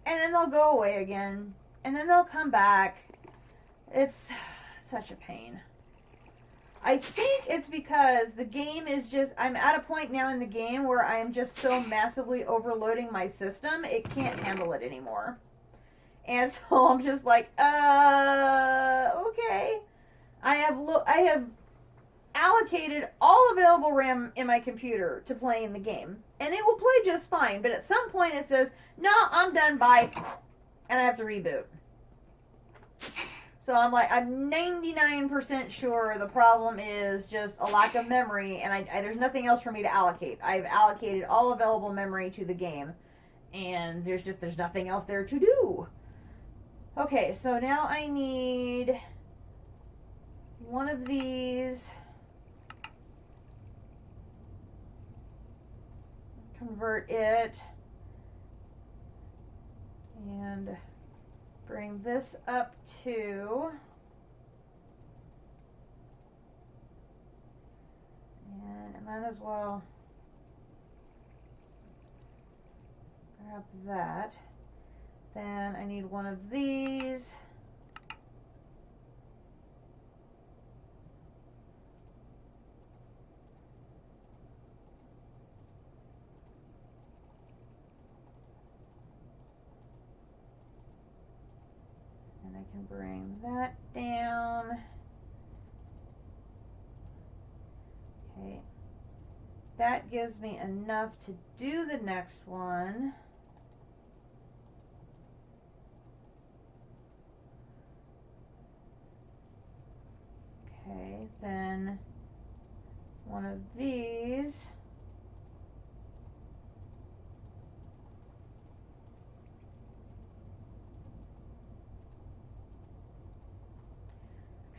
And then they'll go away again. And then they'll come back. It's such a pain. I think it's because the game is just, I'm at a point now in the game where I am just so massively overloading my system, it can't handle it anymore. And so I'm just like, okay. I have allocated all available RAM in my computer to playing the game. And it will play just fine, but at some point it says, no, I'm done, bye. And I have to reboot. So I'm like, I'm 99% sure the problem is just a lack of memory, and there's nothing else for me to allocate. I've allocated all available memory to the game, and there's nothing else there to do. Okay, so now I need one of these. Convert it. And bring this up to, and I might as well grab that. Then I need one of these. I can bring that down. Okay. That gives me enough to do the next one. Okay, then one of these.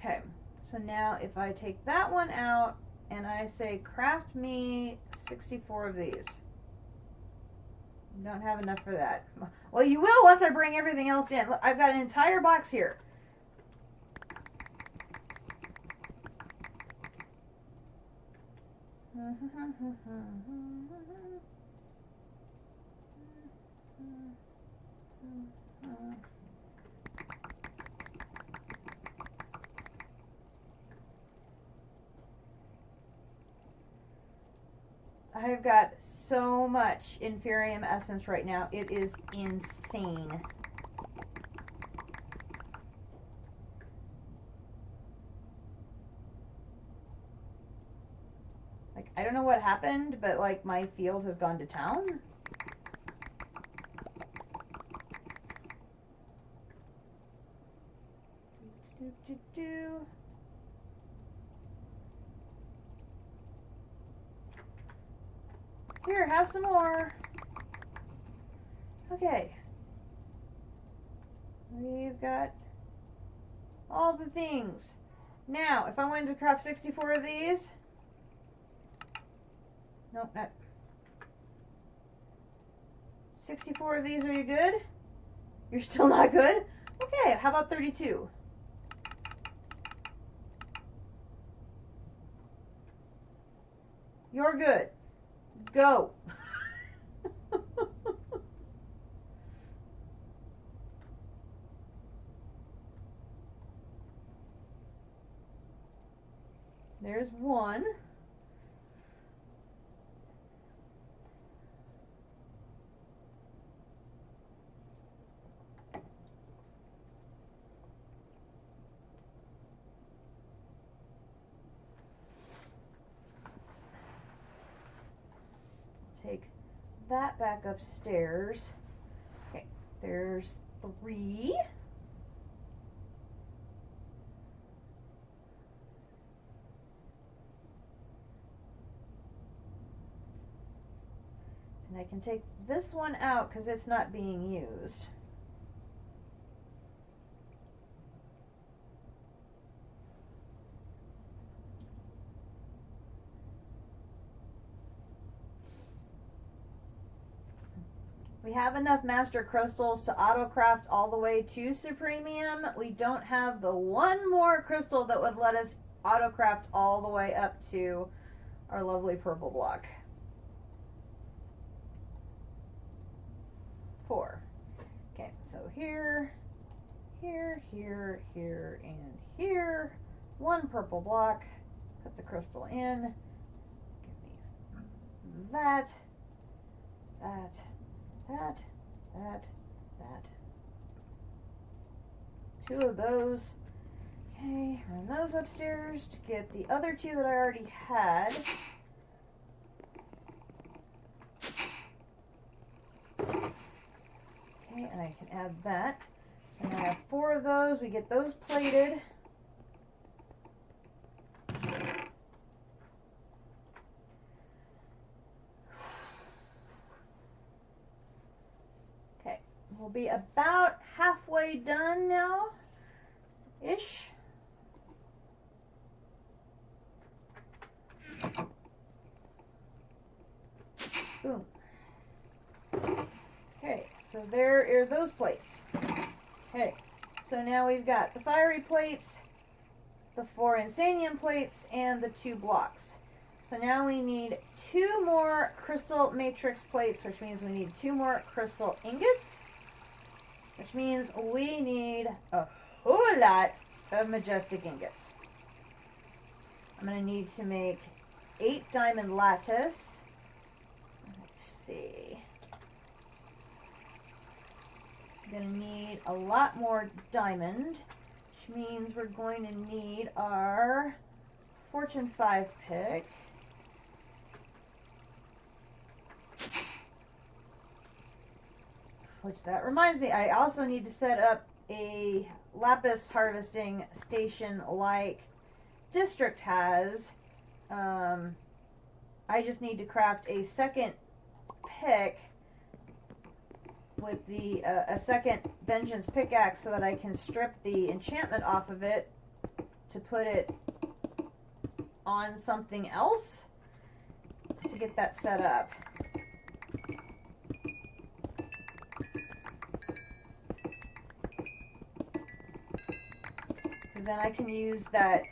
Okay, so now if I take that one out and I say craft me 64 of these. Don't have enough for that. Well, you will once I bring everything else in. Look, I've got an entire box here. I've got so much Inferium Essence right now. It is insane. Like, I don't know what happened, but like my field has gone to town. Here, have some more. Okay. We've got all the things. Now, if I wanted to craft 64 of these. Nope, not. 64 of these, are you good? You're still not good? Okay, how about 32? You're good. Go. There's one. Take that back upstairs. Okay, there's 3. And I can take this one out because it's not being used. We have enough master crystals to auto-craft all the way to Supremium. We don't have the one more crystal that would let us auto-craft all the way up to our lovely purple block. 4. Okay, so here, here, here, here, and here. 1 purple block. Put the crystal in. Give me that, that, that, that, that. 2 of those. Okay, run those upstairs to get the other 2 that I already had. Okay, and I can add that. So now I have 4 of those. We get those plated. Okay, we'll be about halfway done now, ish. Boom. Okay, so there are those plates. Okay, so now we've got the fiery plates, the 4 insanium plates, and the 2 blocks. So now we need 2 more crystal matrix plates, which means we need 2 more crystal ingots, which means we need a whole lot of majestic ingots. I'm going to need to make 8 diamond lattice. Let's see. I'm going to need a lot more diamond, which means we're going to need our Fortune 5 pick. Which that reminds me, I also need to set up a lapis harvesting station like District has. I just need to craft a second pick with the a second vengeance pickaxe so that I can strip the enchantment off of it to put it on something else to get that set up. Because then I can use that.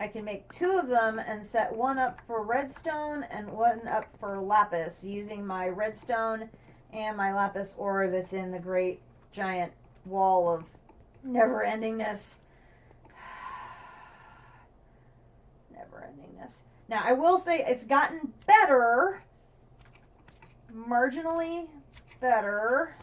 I can make 2 of them and set 1 up for redstone and 1 up for lapis using my redstone and my lapis ore that's in the great giant wall of never-endingness. Never-endingness. Now, I will say it's gotten better. Marginally better.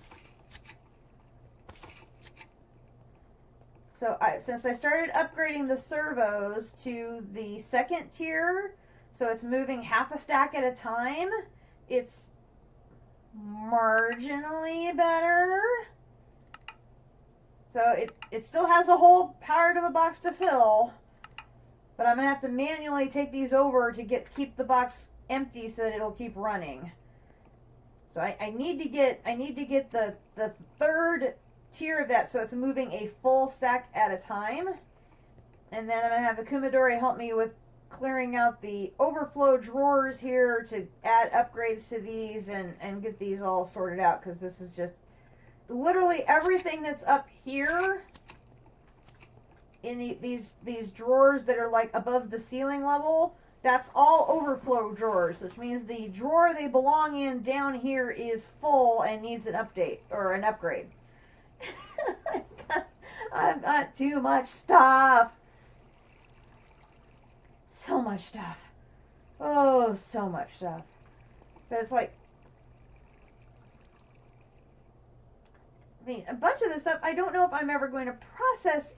So since I started upgrading the servos to the 2nd tier, so it's moving half a stack at a time, it's marginally better. So it still has a whole part of a box to fill, but I'm going to have to manually take these over to keep the box empty so that it'll keep running. So I need to get the 3rd tier of that so it's moving a full stack at a time, and then I'm going to have Akumadori help me with clearing out the overflow drawers here to add upgrades to these and get these all sorted out, because this is just literally everything that's up here in these drawers that are like above the ceiling level. That's all overflow drawers, which means the drawer they belong in down here is full and needs an update or an upgrade. I've got too much stuff. So much stuff. Oh, so much stuff. But it's like, I mean, a bunch of this stuff, I don't know if I'm ever going to process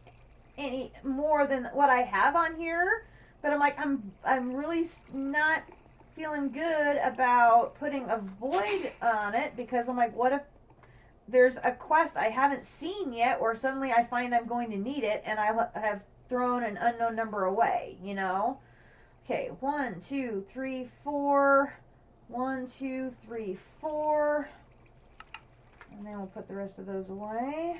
any more than what I have on here. But I'm like, I'm really not feeling good about putting a void on it, because I'm like, what if there's a quest I haven't seen yet, or suddenly I find I'm going to need it, and I have thrown an unknown number away, you know? Okay, 1, 2, 3, 4. 1, 2, 3, 4. And then we'll put the rest of those away.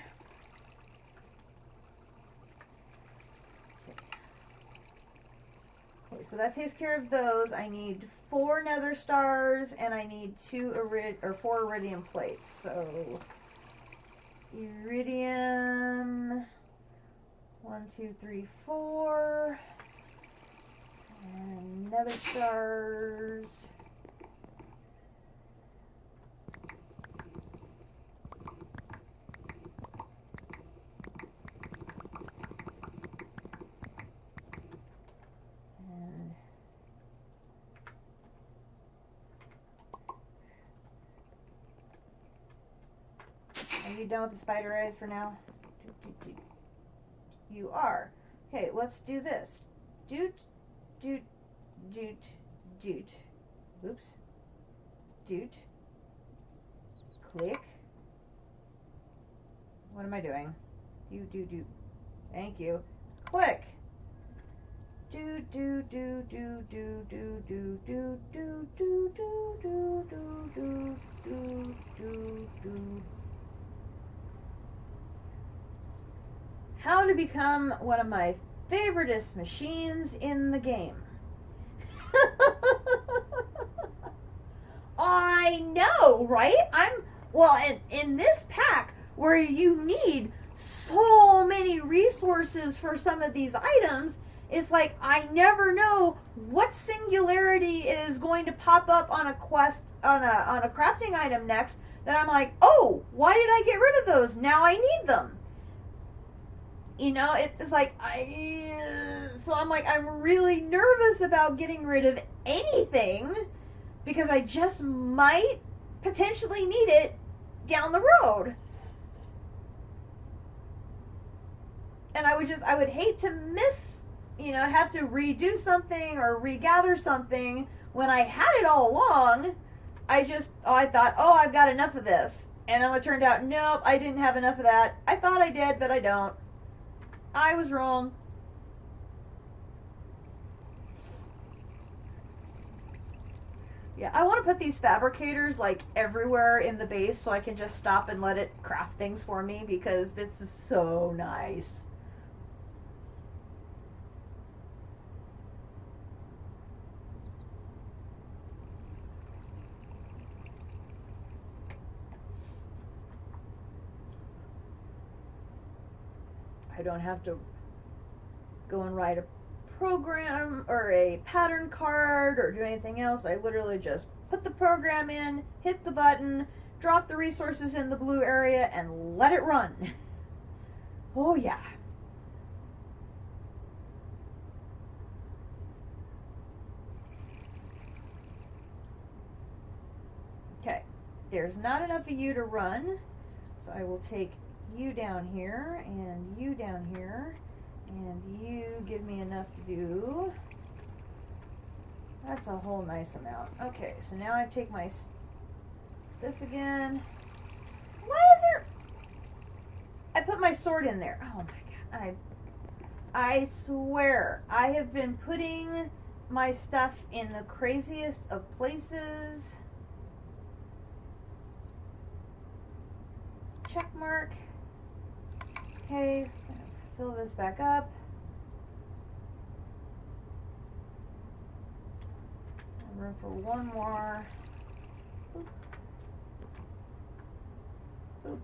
Okay, so that takes care of those. I need 4 nether stars and I need 4 iridium plates. So iridium 1, 2, 3, 4 and nether stars. Are you done with the spider eyes for now? You are. Okay, let's do this. Doot, doot, doot, doot. Oops. Doot. Click. What am I doing? Do. Thank you. Click. Do. How to become one of my favoriteest machines in the game. I know, right? In this pack where you need so many resources for some of these items, it's like I never know what singularity is going to pop up on a quest, on a crafting item next, that I'm like, oh, why did I get rid of those? Now I need them. You know, it's like, so I'm like, I'm really nervous about getting rid of anything because I just might potentially need it down the road. And I would hate to miss, have to redo something or regather something when I had it all along. I thought, I've got enough of this. And then it turned out, nope, I didn't have enough of that. I thought I did, but I don't. I was wrong. Yeah, I want to put these fabricators like everywhere in the base so I can just stop and let it craft things for me because this is so nice. I don't have to go and write a program or a pattern card or do anything else. I literally just put the program in, hit the button, drop the resources in the blue area, and let it run. Oh yeah. Okay, there's not enough of you to run, so I will take you down here, and you down here, and you give me enough to do. That's a whole nice amount. Okay, so now I take this again. Why is there... I put my sword in there. Oh my god. I swear, I have been putting my stuff in the craziest of places. Check mark. Okay, fill this back up. Room for one more. Boop. Boop.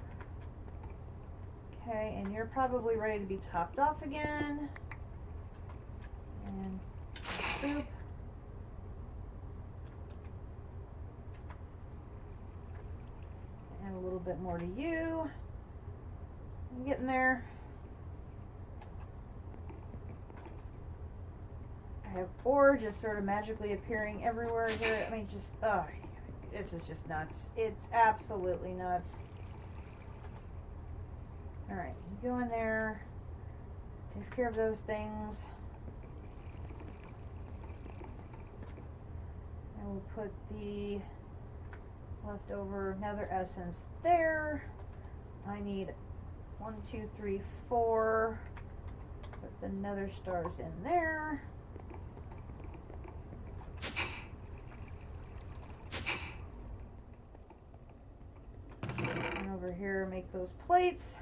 Okay, and you're probably ready to be topped off again. And boop. Add a little bit more to you. I'm getting there. I have ore just sort of magically appearing everywhere here. I mean, just, this is just nuts. It's absolutely nuts. Alright, you go in there. Takes care of those things. I will put the leftover nether essence there. I need 1, 2, 3, 4. Put the nether stars in there. And over here, make those plates.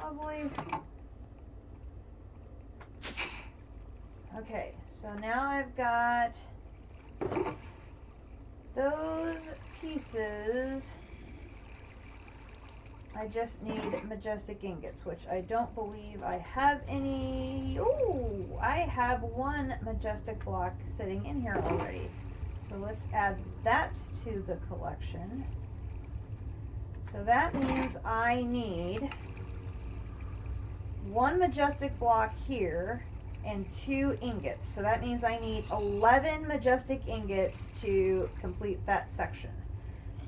probably... Okay, so now I've got those pieces. I just need majestic ingots, which I don't believe I have any. Ooh, I have one majestic block sitting in here already. So let's add that to the collection. So that means I need one majestic block here and 2 ingots. So that means I need 11 majestic ingots to complete that section.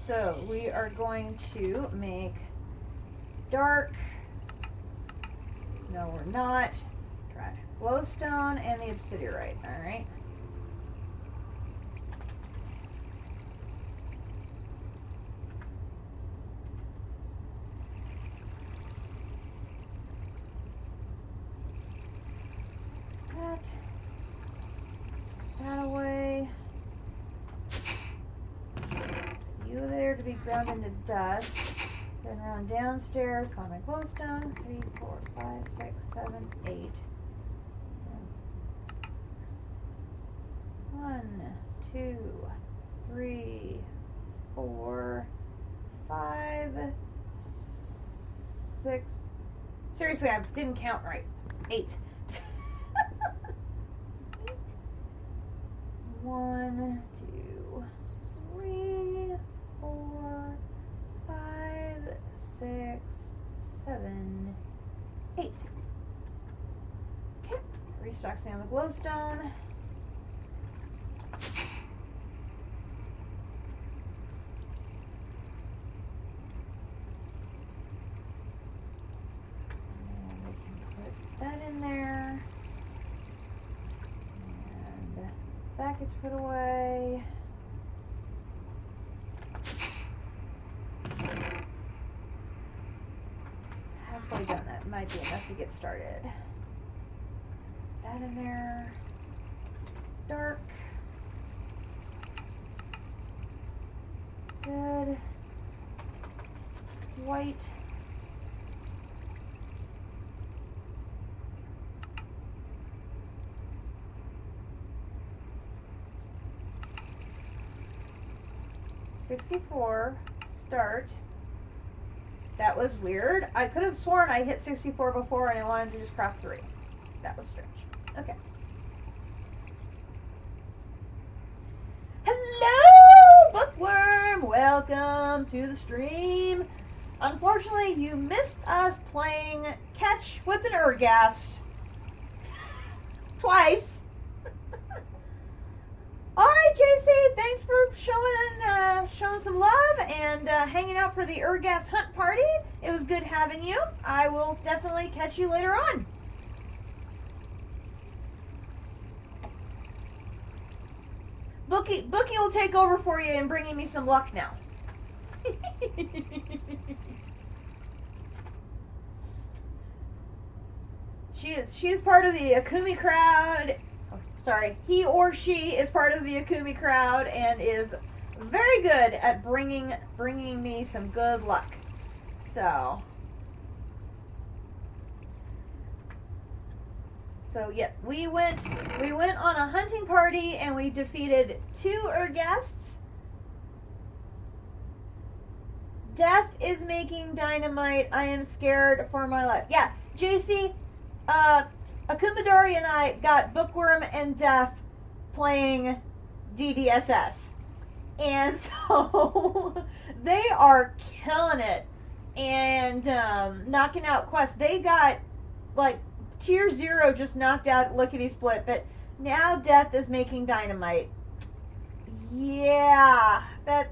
So we are going to make dark, no we're not, try glowstone and the obsidianite, alright. That away. You there to be ground into dust. Then run downstairs, find my glowstone. 3, 4, 5, 6, 7, 8. 1, 2, 3, 4, 5, 6. Seriously, I didn't count right. 8. 1, 2, 3, 4, 5, 6, 7, 8. Okay, restocks me on the glowstone. And we can put that in there. And that gets put away. Halfway done. That might be enough to get started. Put that in there. Dark. Good. White. $64. Start. That was weird. I could have sworn I hit 64 before and I wanted to just craft 3. That was strange. Okay. Hello, Bookworm! Welcome to the stream. Unfortunately, you missed us playing Catch with an Ergast. Twice. Alright, JC, thanks for showing some love and hanging out for the Ergast hunt party. It was good having you. I will definitely catch you later on. Bookie will take over for you and bringing me some luck now. She is part of the Akumi crowd. Sorry, he or she is part of the Akumi crowd and is very good at bringing me some good luck. So yeah, we went on a hunting party and we defeated 2 Ergasts. Death is making dynamite. I am scared for my life. Yeah, JC, Akumadori and I got Bookworm and Death playing DDSS. And so they are killing it and knocking out quests. They got like Tier 0 just knocked out Lickety Split, but now Death is making dynamite. Yeah, that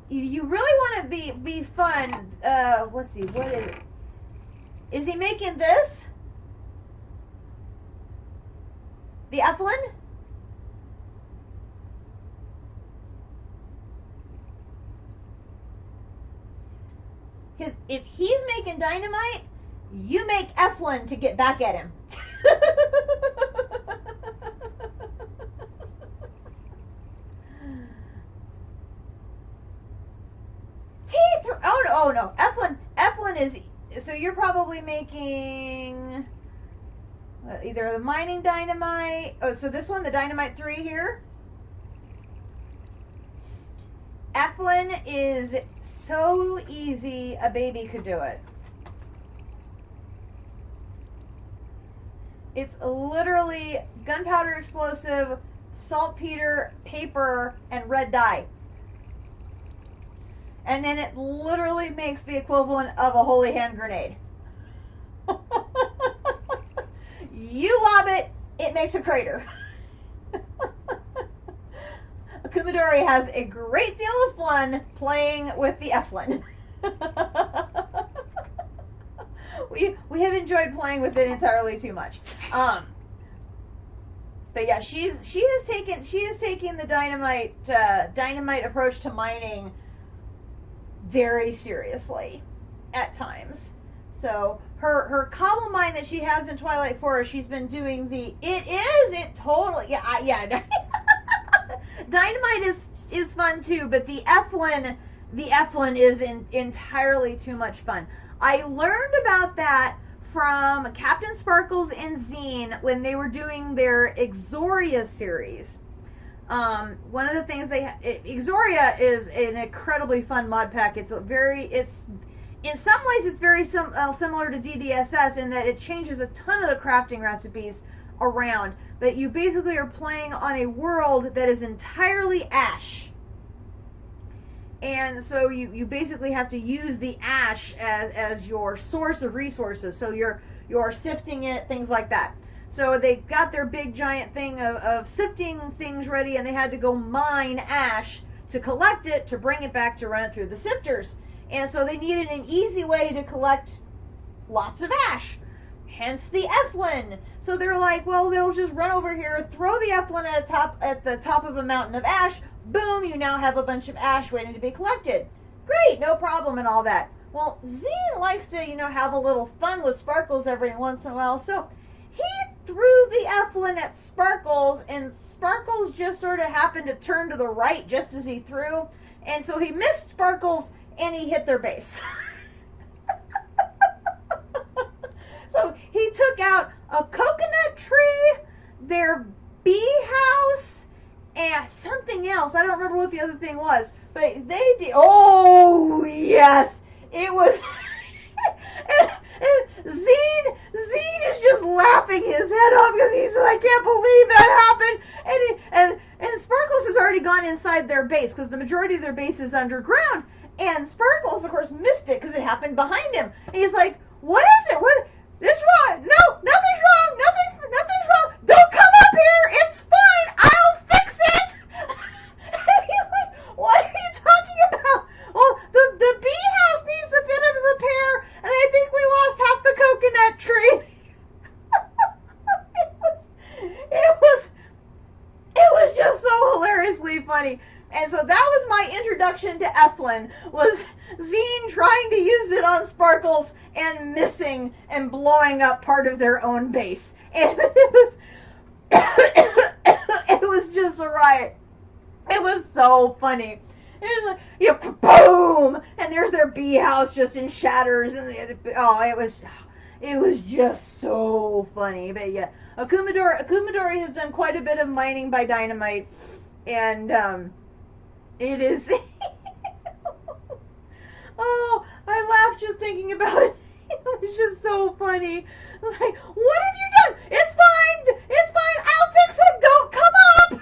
you really want to be fun. Let's see, what is it? Is he making this? The Ethlin? Because if he's making dynamite, you make Ethlin to get back at him. Oh no! Ethlin is. So you're probably making either the mining dynamite. Oh, so this one, the dynamite 3 here. Eflin is so easy, a baby could do it. It's literally gunpowder explosive, saltpeter, paper, and red dye. And then it literally makes the equivalent of a holy hand grenade. You lob it, it makes a crater. Kumadori has a great deal of fun playing with the Eflin. we have enjoyed playing with it entirely too much. But yeah, she has taken the dynamite approach to mining very seriously at times. So her cobble mine that she has in Twilight Forest, she's been doing dynamite is fun too, but the Eflin is entirely too much fun. I learned about that from Captain Sparkles and Zine when they were doing their Exoria series. One of the things Exoria is an incredibly fun mod pack. In some ways it's very similar to DDSS in that it changes a ton of the crafting recipes around, but you basically are playing on a world that is entirely ash. And so you basically have to use the ash as your source of resources. So you're sifting it, things like that. So they got their big giant thing of sifting things ready, and they had to go mine ash to collect it, to bring it back to run it through the sifters. And so they needed an easy way to collect lots of ash. Hence the Eflin. So they're like, well, they'll just run over here, throw the Eflin at the top of a mountain of ash. Boom, you now have a bunch of ash waiting to be collected. Great, no problem and all that. Well, Zine likes to, have a little fun with Sparkles every once in a while. So he threw the Eflin at Sparkles, and Sparkles just sort of happened to turn to the right just as he threw. And so he missed Sparkles, and he hit their base. So he took out a coconut tree, their bee house, and something else. I don't remember what the other thing was, but they did. Oh yes, it was. and Zine is just laughing his head off because he said, "I can't believe that happened." And Sparkles has already gone inside their base because the majority of their base is underground. And Sparkles, of course, missed it because it happened behind him. And he's like, "What is it? What? This wrong? No, nothing's wrong. Nothing's wrong. Don't come up here. It's fine. I'll fix it." And he's like, "What are you talking about?" "Well, the bee house needs a bit of repair, and I think we lost half the coconut tree." It was just so hilariously funny. And so that was my introduction to Eflin, was Zine trying to use it on Sparkles and missing and blowing up part of their own base. And it was just a riot. It was so funny. It was like, boom! And there's their bee house just in shatters. And it was just so funny. But yeah, Akumadori has done quite a bit of mining by dynamite. And, it is. Oh, I laughed just thinking about it. It was just so funny. Like, what have you done? It's fine. It's fine. I'll fix it. Don't come up.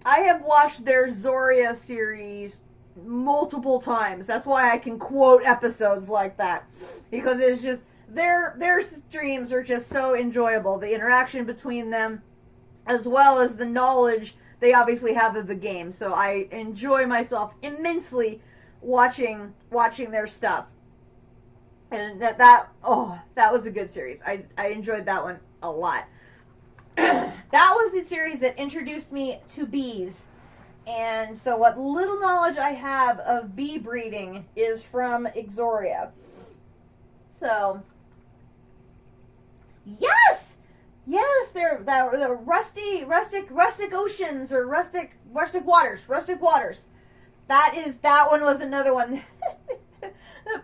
I have watched their Zoria series multiple times. That's why I can quote episodes like that. Because it's just, their streams are just so enjoyable. The interaction between them, as well as the knowledge they obviously have of the game. So I enjoy myself immensely watching their stuff. And that was a good series. I enjoyed that one a lot. That was the series that introduced me to bees. And so what little knowledge I have of bee breeding is from Exoria. So, yes! Yes, they're the rustic oceans or rustic waters. That one was another one. the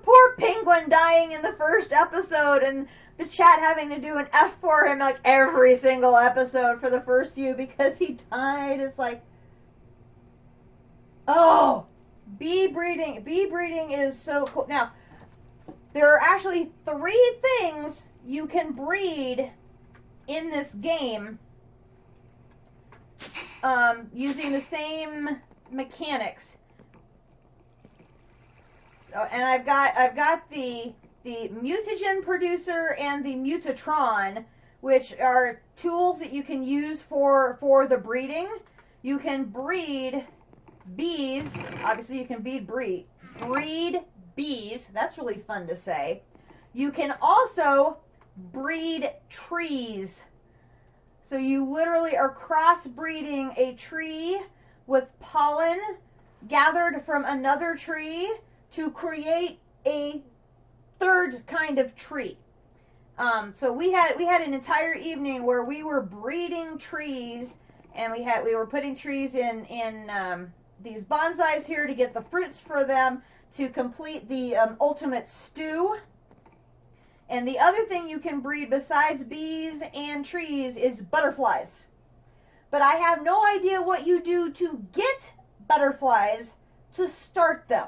poor penguin dying in the first episode, and the chat having to do an F for him like every single episode for the first few because he died. It's like, oh, bee breeding is so cool. Now, there are actually 3 things you can breed in this game using the same mechanics. So, and I've got the mutagen producer and the mutatron, which are tools that you can use for the breeding. You can breed bees. Obviously, you can breed bees. That's really fun to say. You can also breed trees. So you literally are crossbreeding a tree with pollen gathered from another tree to create a third kind of tree. So we had an entire evening where we were breeding trees, and we were putting trees in these bonsais here to get the fruits for them to complete the ultimate stew. And the other thing you can breed besides bees and trees is butterflies. But I have no idea what you do to get butterflies to start them.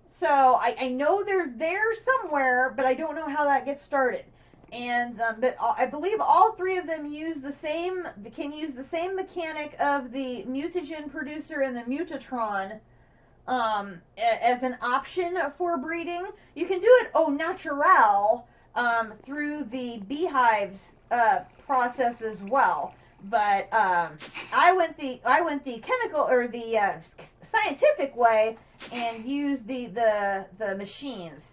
So I know they're there somewhere, but I don't know how that gets started. And but I believe all 3 of them can use the same mechanic of the mutagen producer and the mutatron as an option for breeding. You can do it au naturel through the beehives process as well. But I went the chemical or the scientific way and used the machines,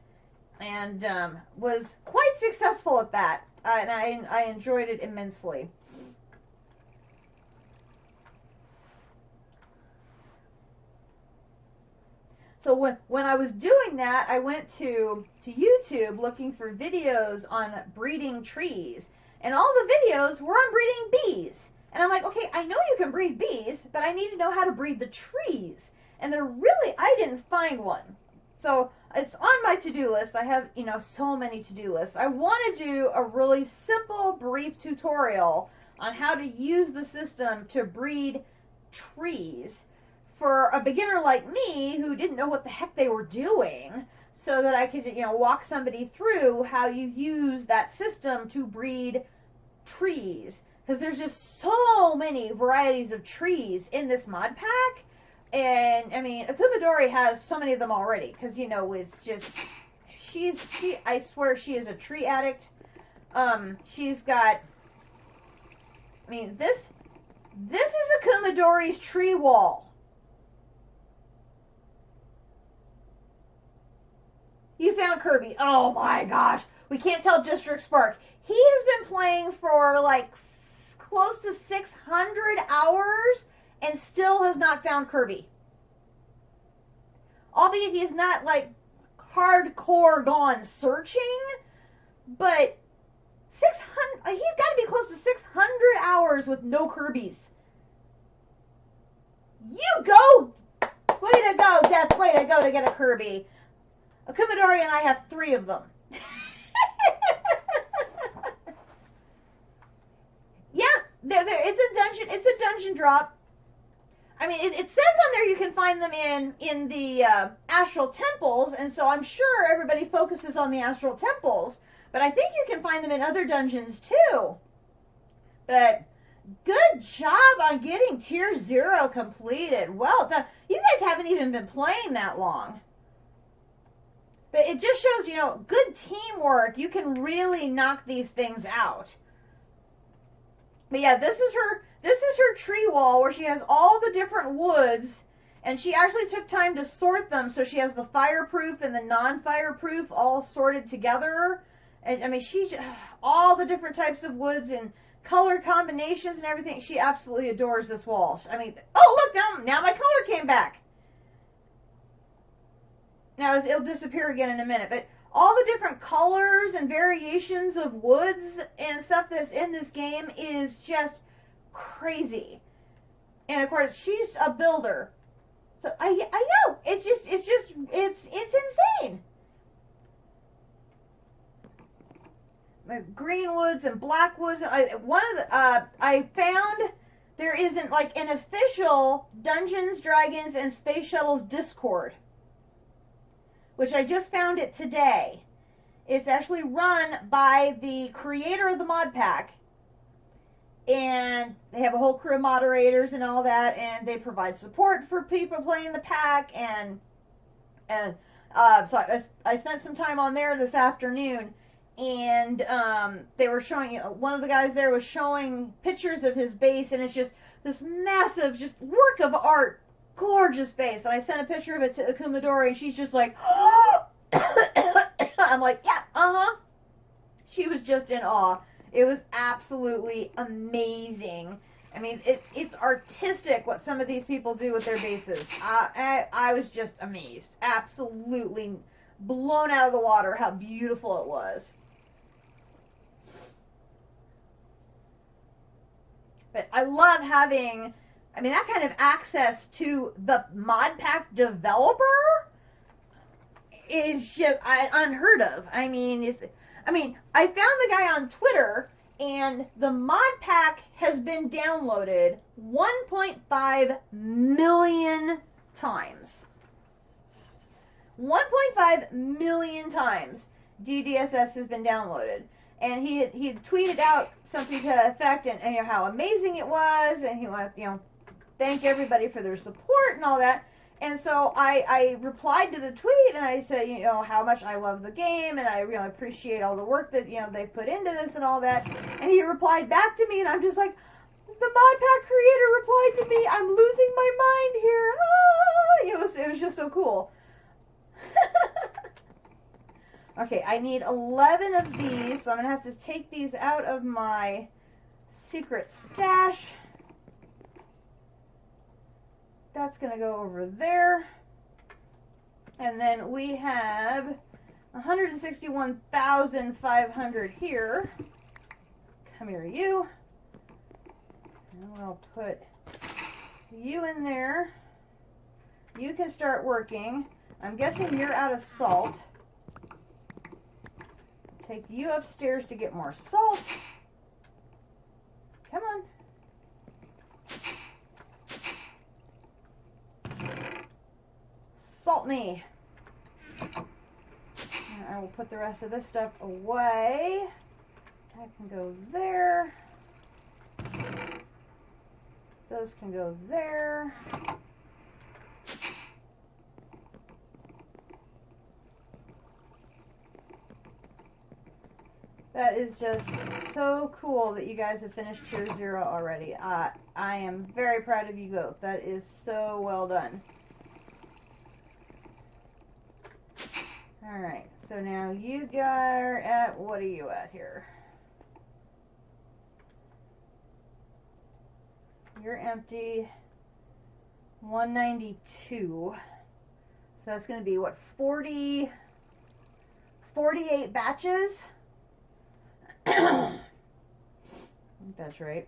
and was quite successful at that. And I enjoyed it immensely. So when I was doing that, I went to YouTube looking for videos on breeding trees. And all the videos were on breeding bees. And I'm like, okay, I know you can breed bees, but I need to know how to breed the trees. And I didn't find one. So it's on my to-do list. I have, so many to-do lists. I want to do a really simple, brief tutorial on how to use the system to breed trees for a beginner like me who didn't know what the heck they were doing, so that I could, walk somebody through how you use that system to breed trees. Because there's just so many varieties of trees in this mod pack. And, Akumadori has so many of them already. Because, it's just, I swear she is a tree addict. She's got, this is Akumadori's tree wall. You found Kirby. Oh my gosh. We can't tell District Spark. He has been playing for like close to 600 hours and still has not found Kirby. Albeit he's not like hardcore gone searching, but 600, he's got to be close to 600 hours with no Kirbys. You go! Way to go, Death. Way to go to get a Kirby. Akumadori and I have 3 of them. Yeah, it's a dungeon drop. It says on there you can find them in the astral temples, and so I'm sure everybody focuses on the astral temples, but I think you can find them in other dungeons too. But good job on getting Tier 0 completed. Well done. You guys haven't even been playing that long. But it just shows, good teamwork. You can really knock these things out. But yeah, this is her tree wall where she has all the different woods, and she actually took time to sort them, so she has the fireproof and the non-fireproof all sorted together. And she all the different types of woods and color combinations and everything. She absolutely adores this wall. Oh look, now my color came back. Now, it'll disappear again in a minute, but all the different colors and variations of woods and stuff that's in this game is just crazy. And of course, she's a builder. So I know, it's insane. Green woods and black woods. I found there isn't like an official Dungeons, Dragons, and Space Shuttles Discord, which I just found it today. It's actually run by the creator of the mod pack, and they have a whole crew of moderators and all that, and they provide support for people playing the pack, and so I spent some time on there this afternoon. And they were showing, one of the guys there was showing pictures of his base, and it's just this massive, just work of art, gorgeous base. And I sent a picture of it to Akumadori, and she's just like, oh! I'm like, yeah, She was just in awe. It was absolutely amazing. I mean, it's artistic what some of these people do with their bases. I was just amazed, absolutely blown out of the water how beautiful it was. But I love having, I mean, that kind of access to the mod pack developer is just unheard of. I mean, I found the guy on Twitter, and the mod pack has been downloaded 1.5 million times. 1.5 million times DDSS has been downloaded. And he had tweeted out something to that effect, and how amazing it was, and he wanted thank everybody for their support and all that. And so I replied to the tweet, and I said, how much I love the game, and I really appreciate all the work that they put into this and all that. And he replied back to me, and I'm just like, the mod pack creator replied to me. I'm losing my mind here. Ah! It was just so cool. Okay, I need 11 of these, so I'm going to have to take these out of my secret stash. That's going to go over there. And then we have 161,500 here. Come here, you. And we'll put you in there. You can start working. I'm guessing you're out of salt. Take you upstairs to get more salt. Come on. Salt me. And I will put the rest of this stuff away. That can go there. Those can go there. That is just so cool that you guys have finished Tier 0 already. I am very proud of you both. That is so well done. Alright, so now you guys are at, what are you at here? You're empty. 192. So that's going to be, what, 48 batches? That's right.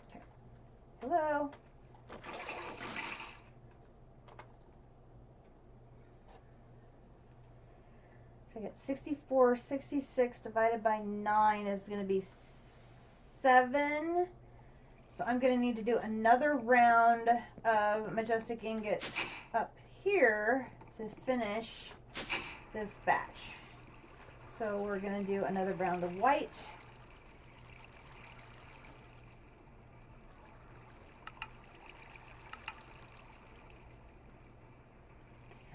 Okay. Hello. So I get 64, 66 divided by 9 is going to be 7. So I'm going to need to do another round of majestic ingots up here to finish this batch. So we're going to do another round of white.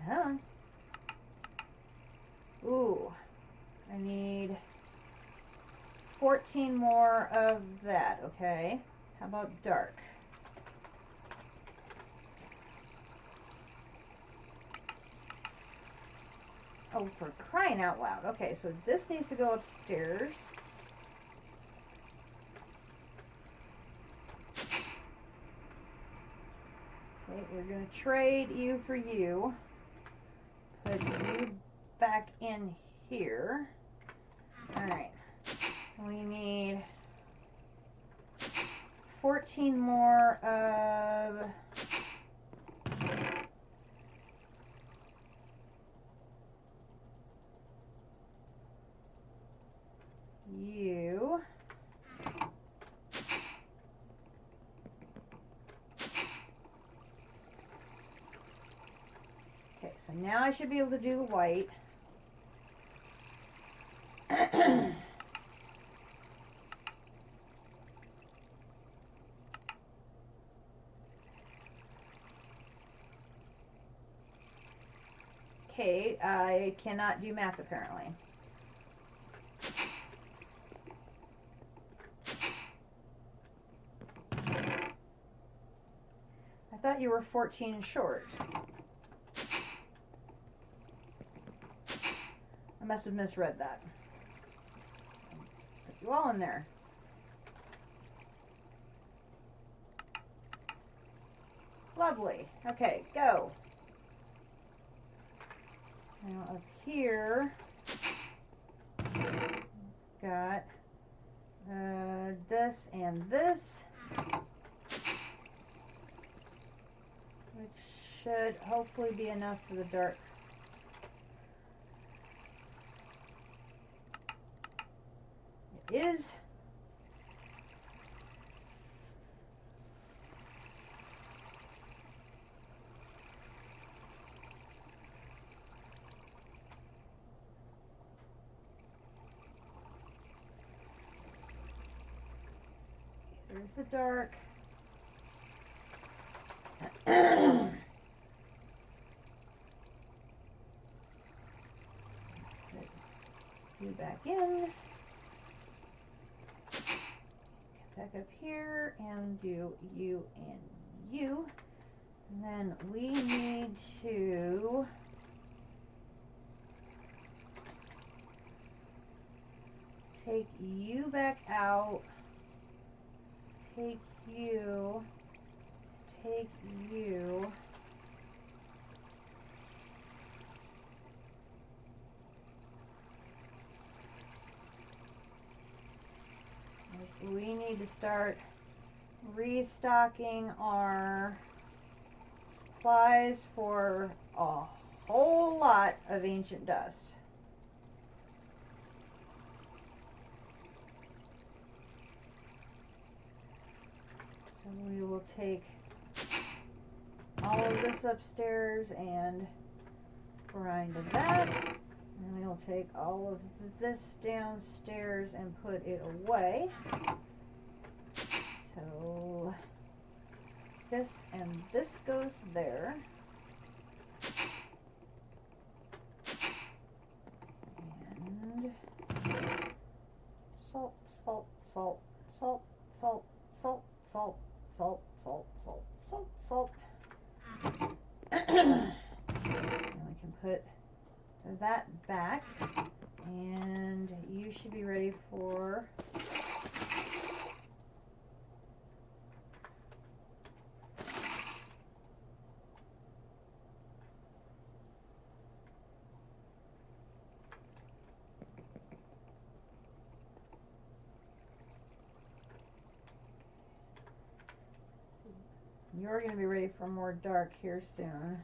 Come on. Ooh, I need 14 more of that, okay? How about dark? Oh, for crying out loud. Okay, so this needs to go upstairs. Okay, we're going to trade you for you. Put you back in here. Alright. We need 14 more of you. Okay, so now I should be able to do the white. Okay, I cannot do math apparently. I thought you were 14 short. I must have misread that. Put you all in there. Lovely. Okay, go. Now up here, got this and this, which should hopefully be enough for the dark. It is. There's the dark. Put you back in. Back up here and do you and you. And then we need to take you back out. Take you, take you, we need to start restocking our supplies for a whole lot of ancient dust. So we will take all of this upstairs and grind that. And we'll take all of this downstairs and put it away. So this and this goes there. And salt, salt, salt, salt, salt, salt, salt, salt, salt, salt, salt, salt. And we can put that back, and you should be ready for you're going to be ready for more dark here soon.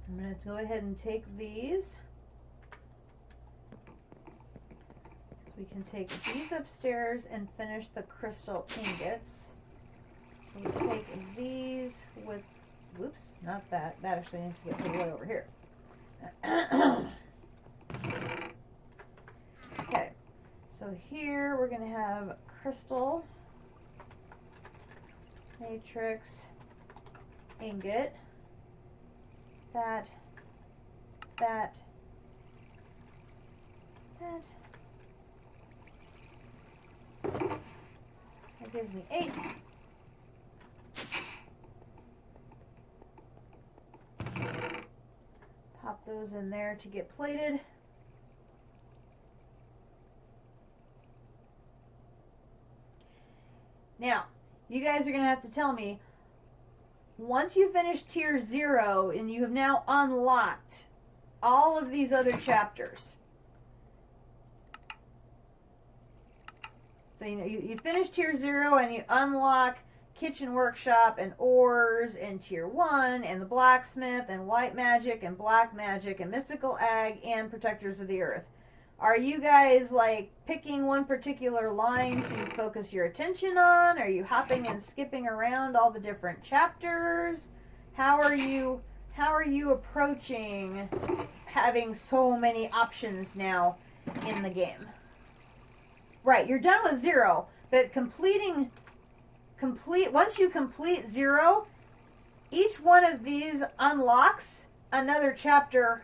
I'm going to go ahead and take these. So we can take these upstairs and finish the crystal ingots. So we take these with, whoops, not that. That actually needs to get put away over here. Okay, so here we're going to have crystal, matrix, ingot. That, That gives me 8. Pop those in there to get plated. Now, you guys are going to have to tell me, once you finish tier 0 and you have now unlocked all of these other chapters. So, you know, you finish tier 0 and you unlock kitchen workshop and ores and tier 1 and the blacksmith and white magic and black magic and mystical ag and protectors of the earth. Are you guys like picking one particular line to focus your attention on? Are you hopping and skipping around all the different chapters? How are you approaching having so many options now in the game? Right, you're done with 0, but once you complete 0, each one of these unlocks another chapter.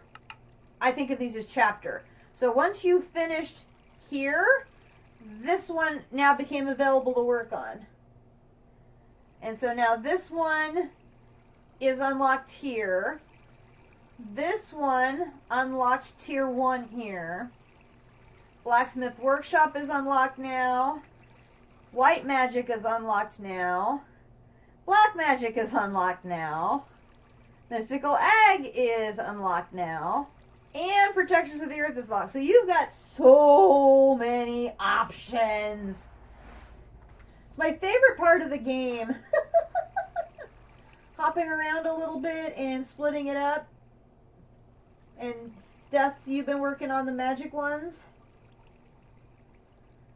I think of these as chapter. So once you finished here, this one now became available to work on. And so now this one is unlocked here. This one unlocked tier 1 here. Blacksmith Workshop is unlocked now. White Magic is unlocked now. Black Magic is unlocked now. Mystical Ag is unlocked now. And Protectors of the Earth is locked. So you've got so many options. It's my favorite part of the game. Hopping around a little bit and splitting it up. And Death, you've been working on the magic ones.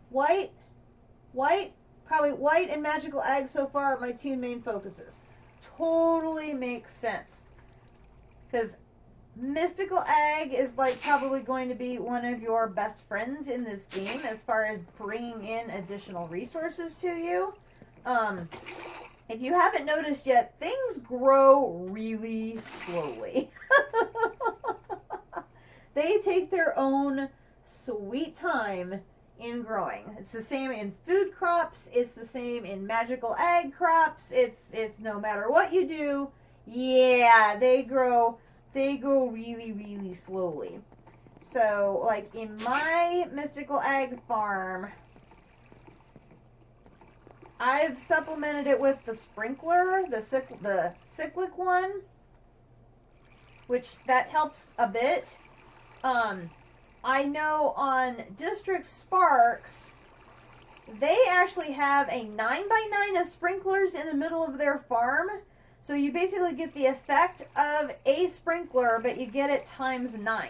White, probably White and Magical Ag so far are my 2 main focuses. Totally makes sense. Because Mystical Ag is like probably going to be one of your best friends in this game as far as bringing in additional resources to you. If you haven't noticed yet, things grow really slowly. They take their own sweet time in growing. It's the same in food crops. It's the same in magical ag crops. It's no matter what you do. Yeah, they grow really, really slowly. So, like in my mystical ag farm, I've supplemented it with the sprinkler, the cyclic one, which that helps a bit. I know on District Sparks, they actually have a 9x9 of sprinklers in the middle of their farm. So you basically get the effect of a sprinkler, but you get it times 9.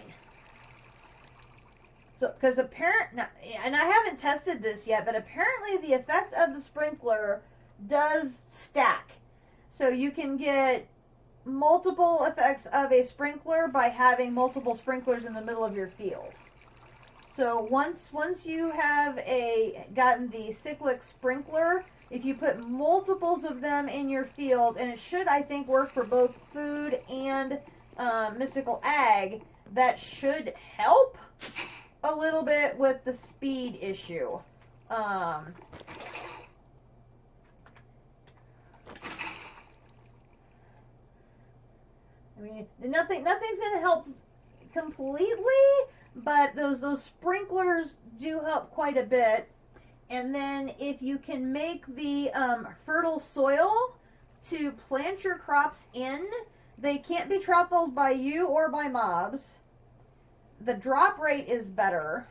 So, because apparently, and I haven't tested this yet, but apparently the effect of the sprinkler does stack. So you can get multiple effects of a sprinkler by having multiple sprinklers in the middle of your field. So once you have gotten the cyclic sprinkler, if you put multiples of them in your field, and it should, I think, work for both food and mystical ag, that should help a little bit with the speed issue. I mean, nothing's going to help completely, but those sprinklers do help quite a bit. And then if you can make the fertile soil to plant your crops in, they can't be trampled by you or by mobs. The drop rate is better.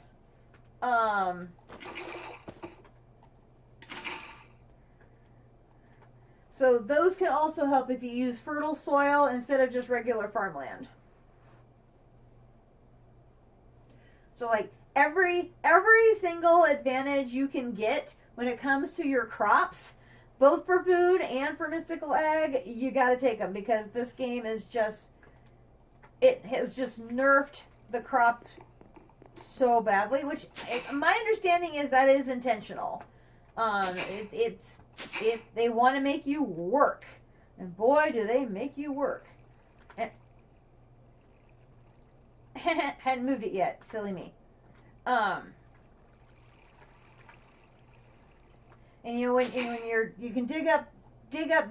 So those can also help if you use fertile soil instead of just regular farmland. So like every single advantage you can get when it comes to your crops, both for food and for mystical ag, you got to take them, because this game is it has just nerfed the crop so badly, which my understanding is that is intentional. They want to make you work, and boy, do they make you work. Hadn't moved it yet, silly me. And you know when you can dig up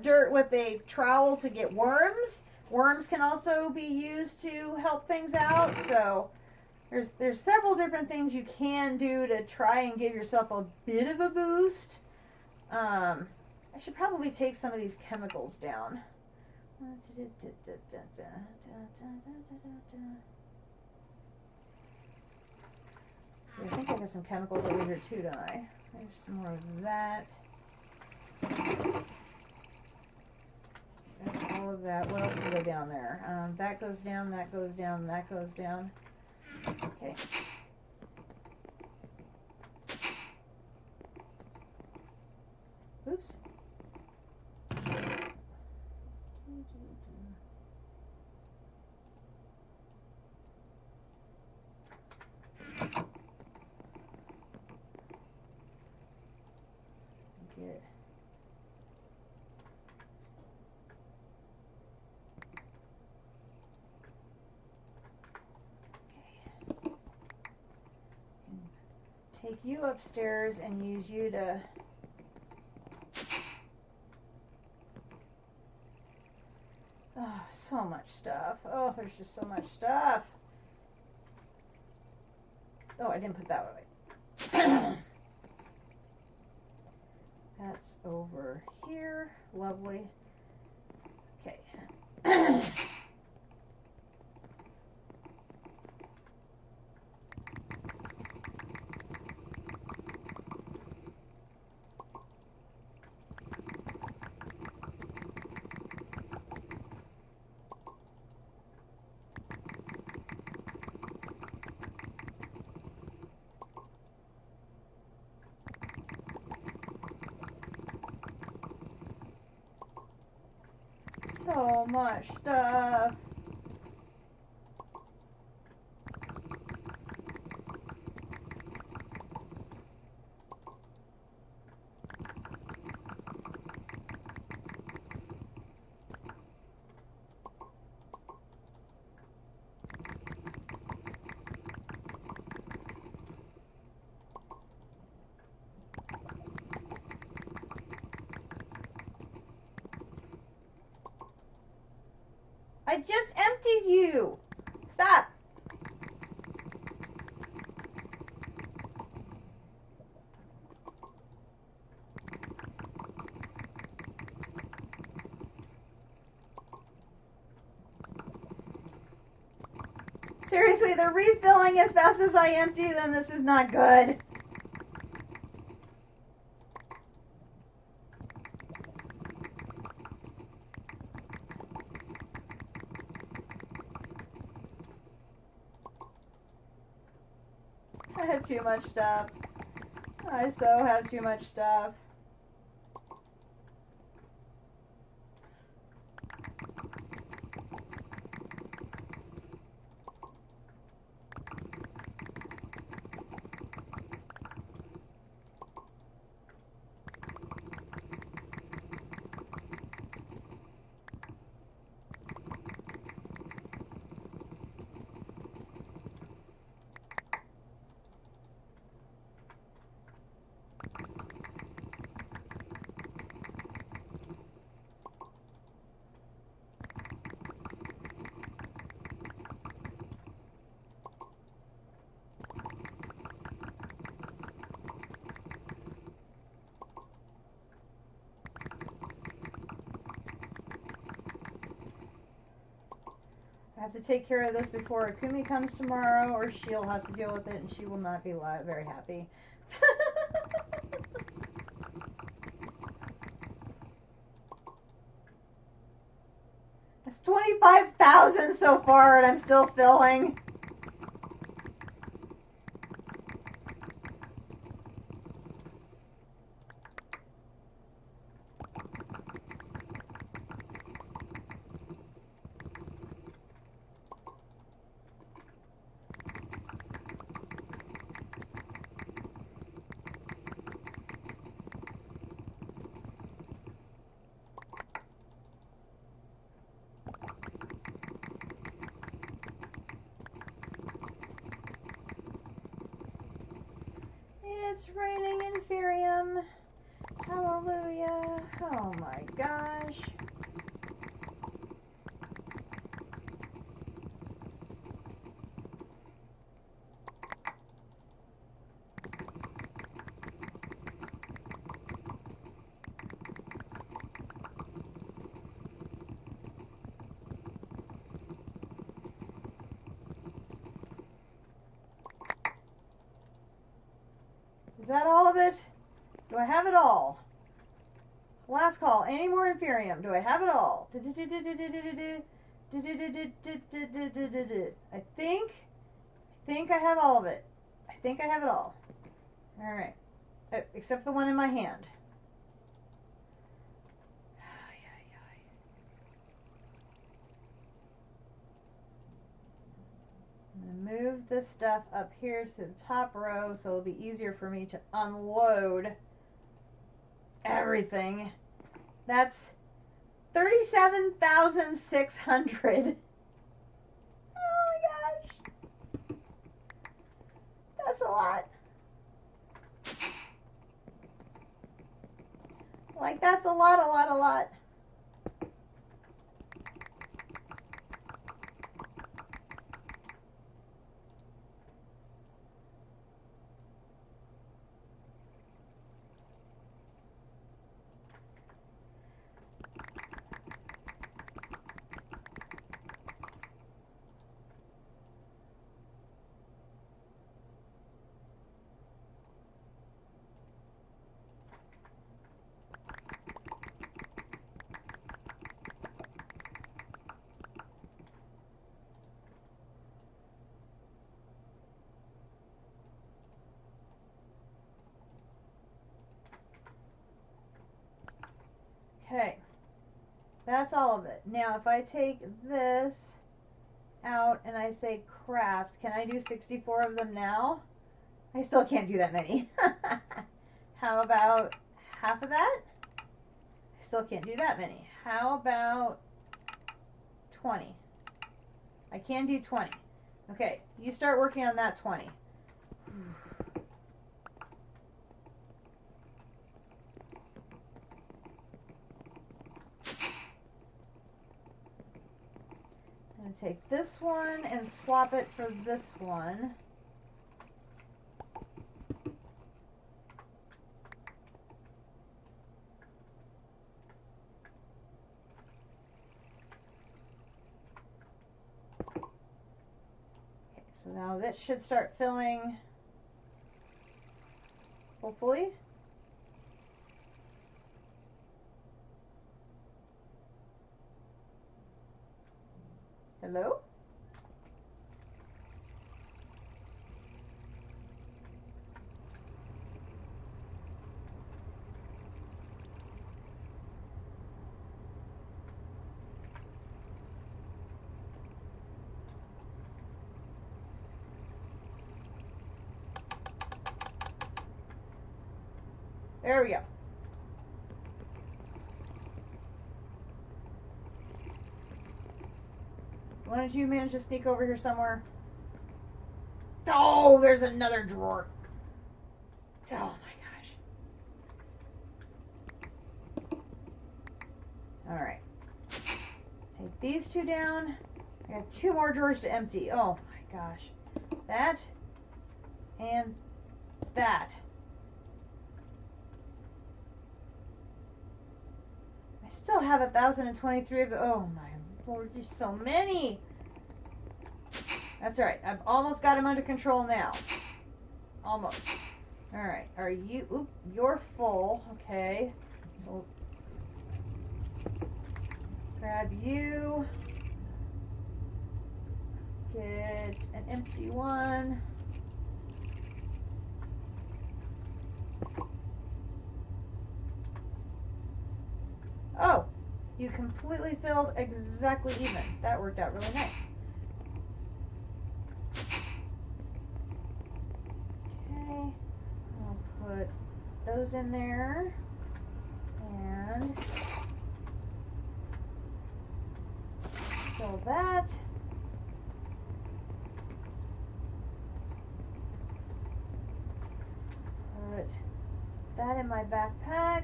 dirt with a trowel to get worms. Worms can also be used to help things out. So there's several different things you can do to try and give yourself a bit of a boost. I should probably take some of these chemicals down. See, I think I got some chemicals over here too, don't I? There's some more of that. That's all of that. What else can go down there? That goes down, that goes down, that goes down. Okay. Oops. Get. Take you upstairs and use you to so much stuff. Oh, there's just so much stuff. Oh, I didn't put that away. That's over here. Lovely. Okay. So much stuff. I just emptied you. Stop. Seriously, they're refilling as fast as I empty them. This is not good. I have too much stuff. I so have too much stuff. I have to take care of this before Akumi comes tomorrow, or she'll have to deal with it, and she will not be very happy. It's 25,000 so far, and I'm still filling. it's raining inferium. Hallelujah. Oh my gosh. Is that all of it? Do I have it all? Last call. Any more inferium? Do I have it all? I think I have all of it. I think I have it all. All right. Except the one in my hand. I'm going to move this stuff up here to the top row so it'll be easier for me to unload everything. That's 37,600. Oh my gosh. That's a lot. Like, that's a lot. Okay, that's all of it. Now, if I take this out and I say craft, can I do 64 of them now? I still can't do that many. How about half of that? I still can't do that many. How about 20? I can do 20. Okay, you start working on that 20. I'm going to take this one and swap it for this one. Okay, so now this should start filling, hopefully. Hello? There we go. Why don't you manage to sneak over here somewhere? Oh, there's another drawer. Oh my gosh. Alright. Take these two down. I got 2 more drawers to empty. Oh my gosh. That and that. I still have 1,023 of the. Oh my Lord, there's so many. That's right. I've almost got him under control now. Almost. All right. Are you? Oop, you're full. Okay. So grab you. Get an empty one. Oh, you completely filled exactly even. That worked out really nice. Okay, I'll put those in there and fill that. that in my backpack.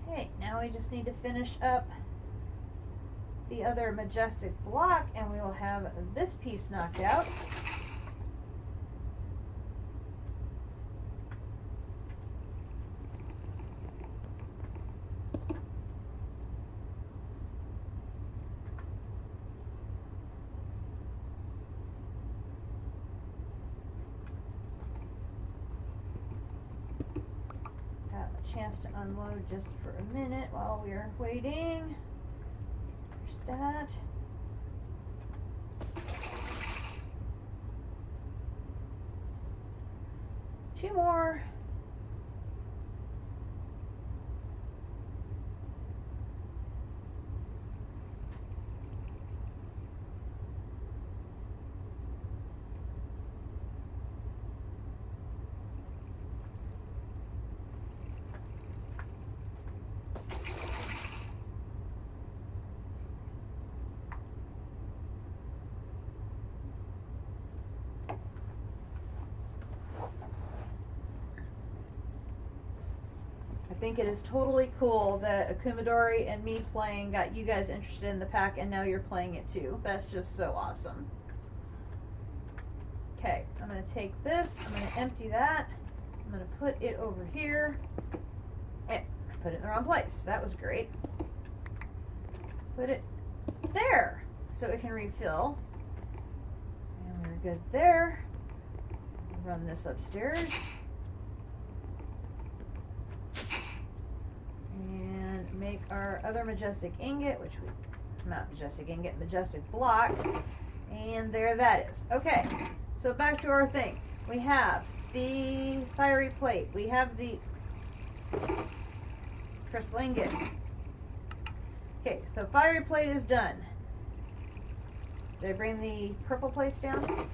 Okay, now we just need to finish up the other majestic block and we will have this piece knocked out. Chance to unload just for a minute while we are waiting. There's that. Two more. I think it is totally cool that Akumadori and me playing got you guys interested in the pack and now you're playing it too. That's just so awesome. Okay, I'm going to take this, I'm going to empty that, I'm going to put it over here, and put it in the wrong place. That was great. Put it there so it can refill. And we're good there. Run this upstairs. And make our other majestic ingot, which we, not majestic ingot, majestic block. And there that is. Okay, so back to our thing. We have the fiery plate. We have the crystal ingots. Okay, so fiery plate is done. Did I bring the purple plates down?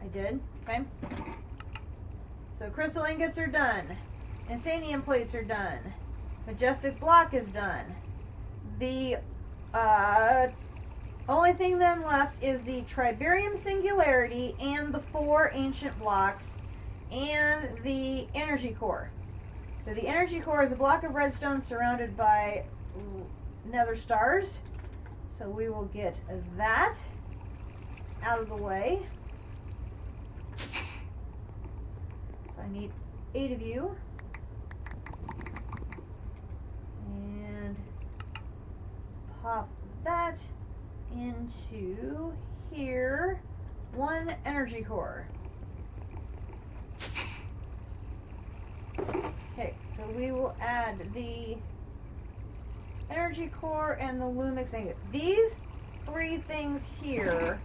I did. Okay. So crystal ingots are done. Insanium plates are done. Majestic block is done. The only thing then left is the Tribarium Singularity and the 4 ancient blocks and the energy core. So the energy core is a block of redstone surrounded by nether stars. So we will get that out of the way. So I need 8 of you. And pop that into here. 1 energy core. Okay, so we will add the energy core and the Lumix ingot. These 3 things here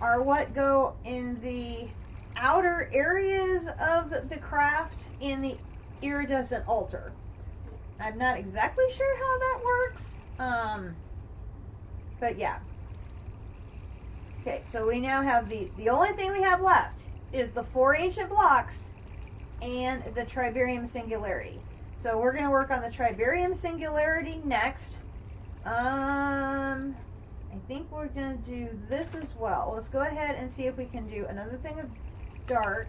are what go in the outer areas of the craft in the iridescent altar. I'm not exactly sure how that works, but yeah. Okay, so we now have the only thing we have left is the 4 ancient blocks and the Tribarium Singularity. So we're going to work on the Tribarium Singularity next. I think we're going to do this as well. Let's go ahead and see if we can do another thing of dark.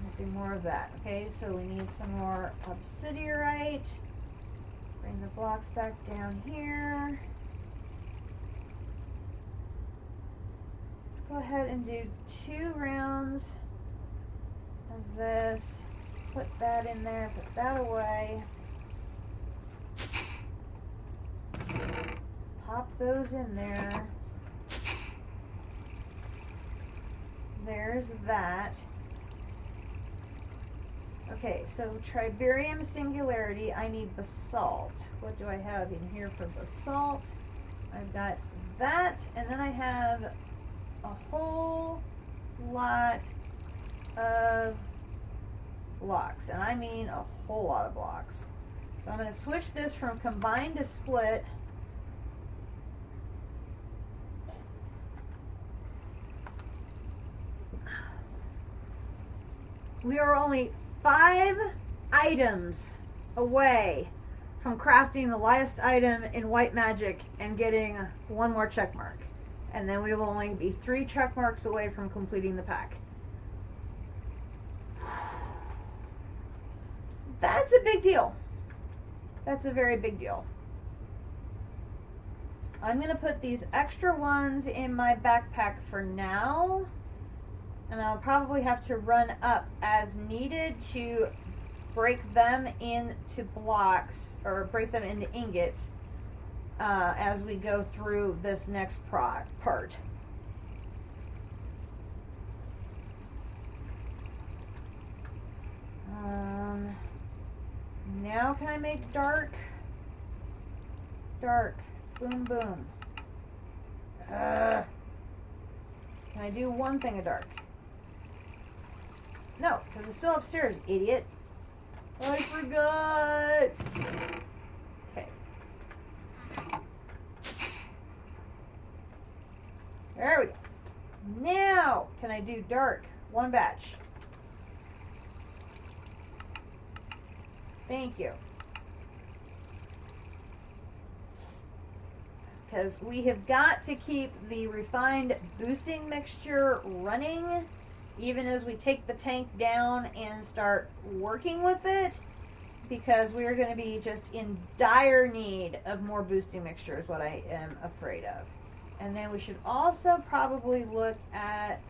Let's do more of that. Okay, so we need some more obsidianite. Bring the blocks back down here. Let's go ahead and do 2 rounds of this. Put that in there, put that away. Pop those in there. There's that. Okay, so Tribarium Singularity, I need basalt. What do I have in here for basalt? I've got that, and then I have a whole lot of blocks, and I mean a whole lot of blocks. So I'm going to switch this from combined to split. We are only 5 items away from crafting the last item in white magic and getting 1 more check mark. And then we will only be 3 check marks away from completing the pack. That's a big deal. That's a very big deal. I'm going to put these extra ones in my backpack for now. And I'll probably have to run up as needed to break them into blocks, or break them into ingots, as we go through this next part. Now can I make dark? Dark. Boom, boom. Can I do one thing of dark? No, because it's still upstairs, idiot. I forgot. Okay. There we go. Now, can I do dark? One batch. Thank you. Because we have got to keep the refined boosting mixture running even as we take the tank down and start working with it, because we are going to be just in dire need of more boosting mixture is what I am afraid of. And then we should also probably look at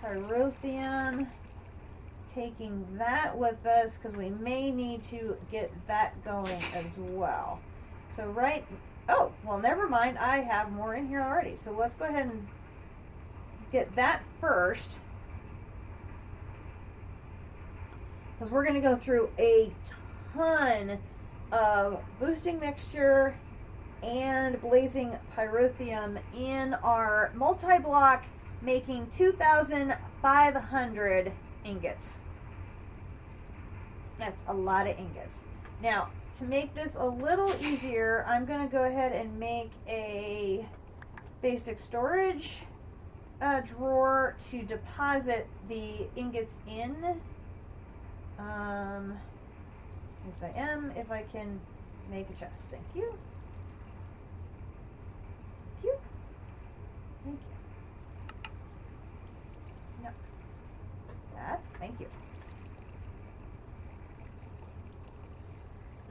pyrotheum, taking that with us because we may need to get that going as well. So oh, well, never mind. I have more in here already. So let's go ahead and get that first, because we're going to go through a ton of boosting mixture and blazing pyrotheum in our multi-block, making 2,500 ingots. That's a lot of ingots. Now, to make this a little easier, I'm going to go ahead and make a basic storage drawer to deposit the ingots in. Yes, I am. If I can make a chest. Thank you. Thank you. Thank you. No. That. Thank you.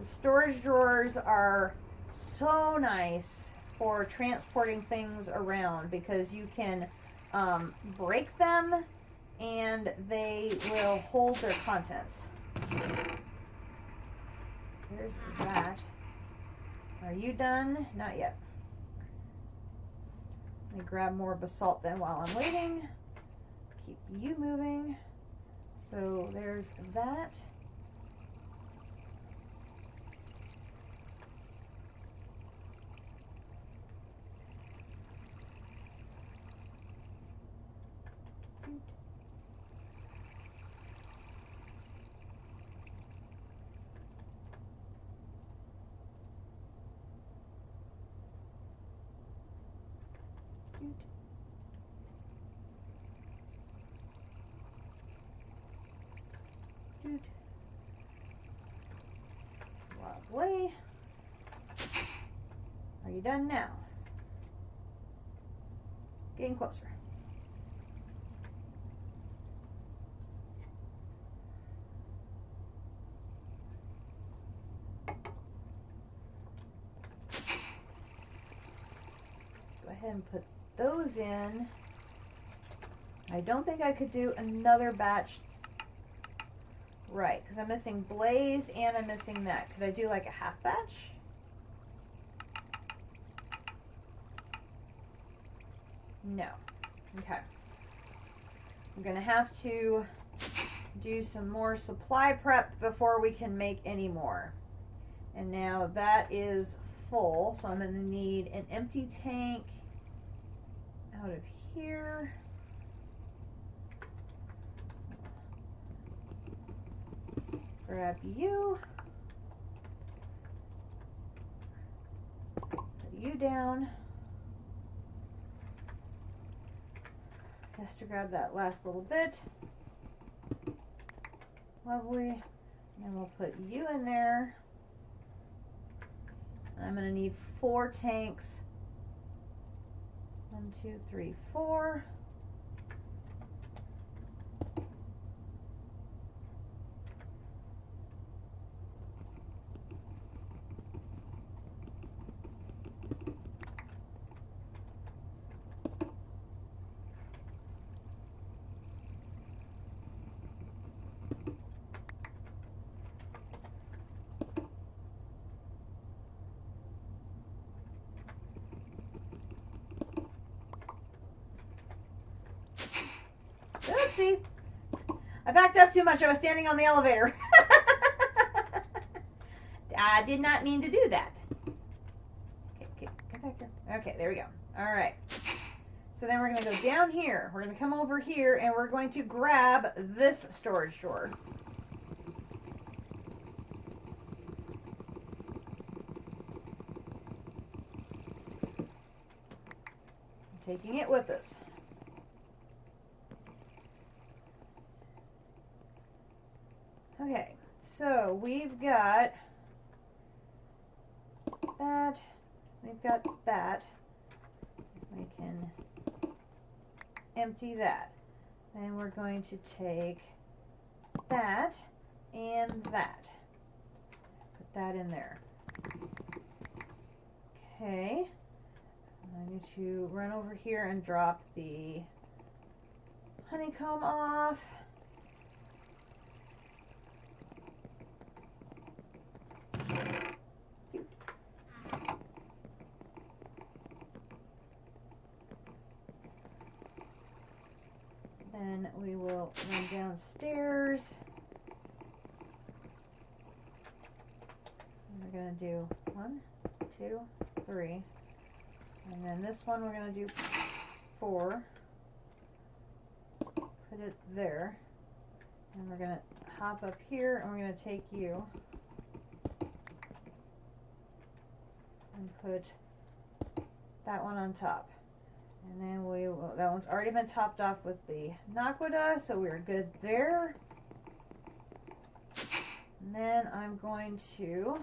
The storage drawers are so nice for transporting things around, because you can break them and they will hold their contents. Here's that. Are you done? Not yet. Let me grab more basalt then while I'm waiting. Keep you moving. So there's that. Lovely. Are you done now? Getting closer. Go ahead and put those in. I don't think I could do another batch. Right, because I'm missing blaze and I'm missing that. Could I do like a half batch? No. Okay. I'm going to have to do some more supply prep before we can make any more. And now that is full, so I'm going to need an empty tank out of here. Grab you. Put you down. Just to grab that last little bit. Lovely. And we'll put you in there. I'm going to need 4 tanks 1, 2, 3, 4. Oopsie. I backed up too much. I was standing on the elevator. I did not mean to do that. Okay, come back here. Okay, there we go. All right. So then we're going to go down here. We're going to come over here and we're going to grab this storage drawer. Taking it with us. Okay, so we've got that, we've got that. We can empty that. And we're going to take that and that. Put that in there. Okay. I need to run over here and drop the honeycomb off. Then we will run downstairs. And we're going to do 1, 2, 3. And then this one we're going to do 4. Put it there. And we're going to hop up here and we're going to take you and put that one on top. And then we will, that one's already been topped off with the naquadah, so we're good there. And then I'm going to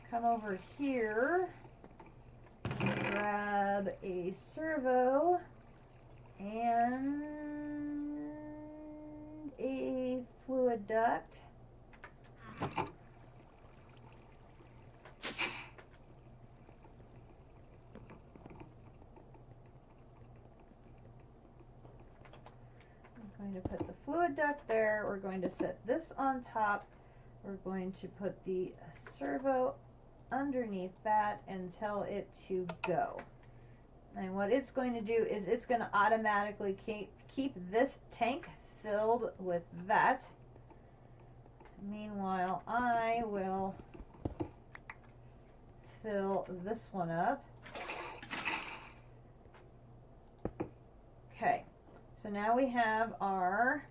come over here and grab a servo and a fluid duct. I'm going to put the fluid duct there. We're going to set this on top. We're going to put the servo underneath that and tell it to go. And what it's going to do is it's going to automatically keep this tank filled with that. Meanwhile, I will fill this one up. Okay. So now we have our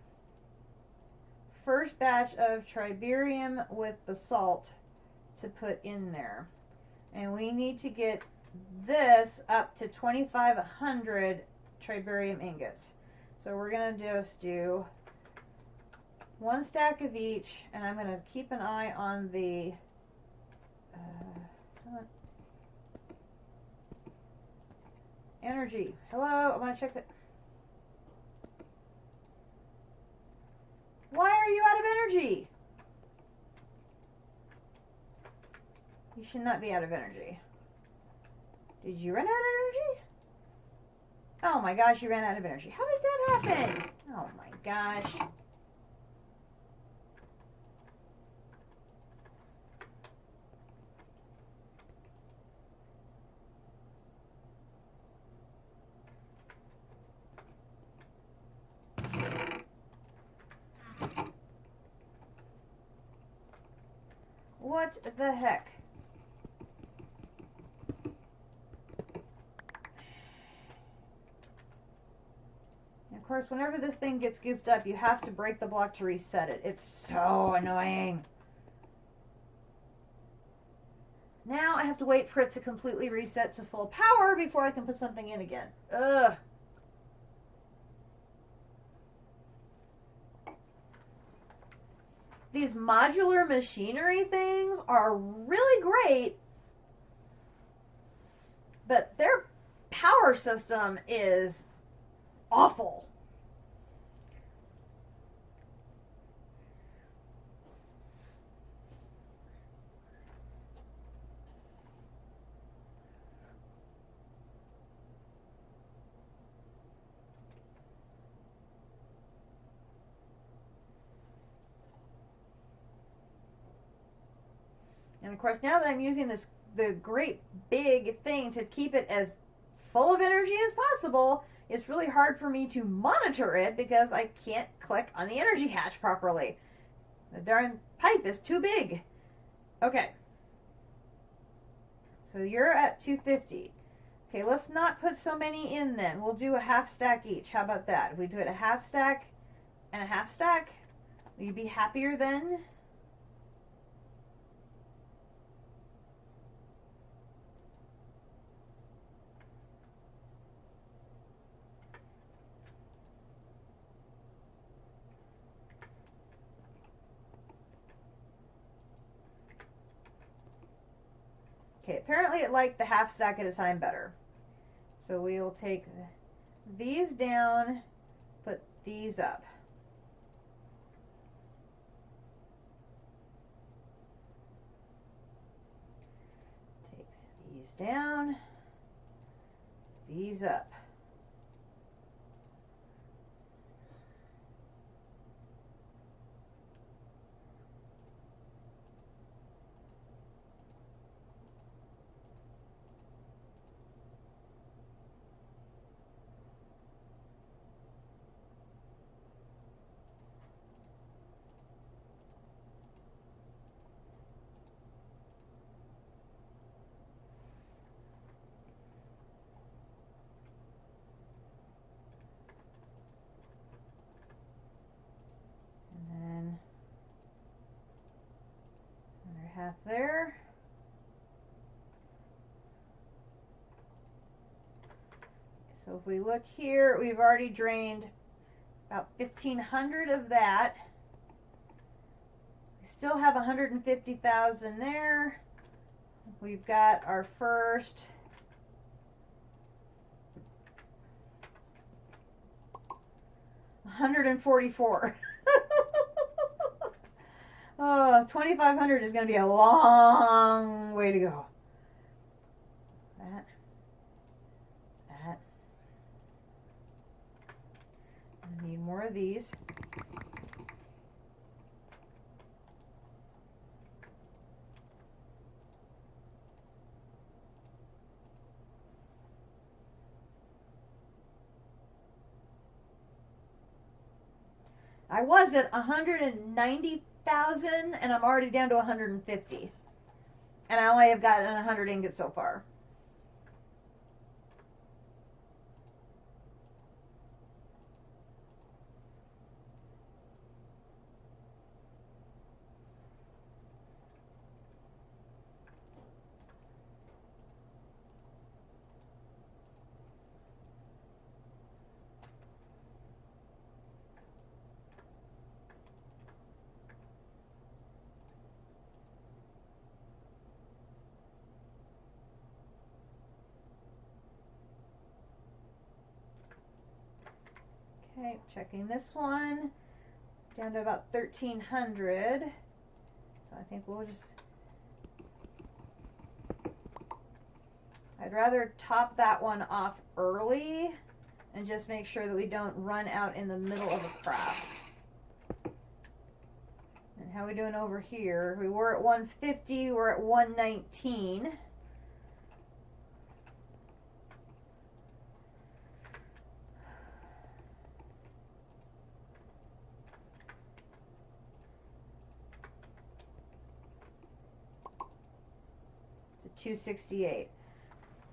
first batch of tribarium with basalt to put in there. And we need to get this up to 2,500 tribarium ingots. So we're going to just do 1 stack of each, and I'm going to keep an eye on the energy. Hello, I want to check that. Why are you out of energy? You should not be out of energy. Did you run out of energy? Oh my gosh, you ran out of energy. How did that happen? Oh my gosh. What the heck? And of course, whenever this thing gets goofed up, you have to break the block to reset it. It's so annoying. Now I have to wait for it to completely reset to full power before I can put something in again. Ugh. These modular machinery things are really great, but they're power system is awful. And of course, now that I'm using the great big thing to keep it as full of energy as possible, it's really hard for me to monitor it because I can't click on the energy hatch properly. The darn pipe is too big. Okay. So you're at 250. Okay, let's not put so many in then. We'll do a half stack each. How about that? If we do it a half stack and a half stack, will you be happier then? Okay, apparently it liked the half stack at a time better. So we will take these down, put these up. Take these down, these up. Half there. So if we look here, we've already drained about 1,500 of that. We still have 150,000 there. We've got our first $144. Oh, 2,500 is going to be a long way to go. That. I need more of these. I was at 190,000 and I'm already down to 150. And I only have gotten 100 ingots so far. Okay, checking this one. Down to about 1,300. So I think we'll just... I'd rather top that one off early and just make sure that we don't run out in the middle of a craft. And how are we doing over here? We were at 150, we're at 119. To 268.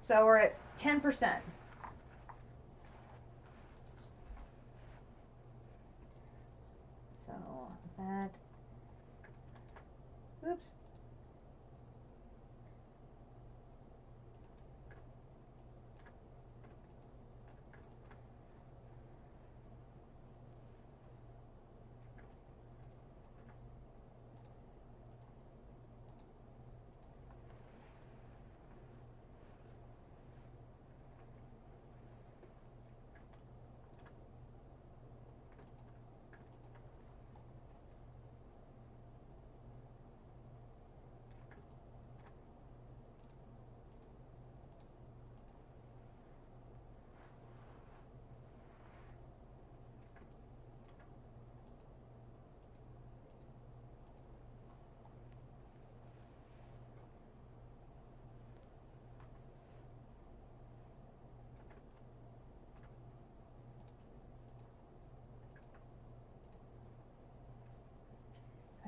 So we're at 10%. So that, oops.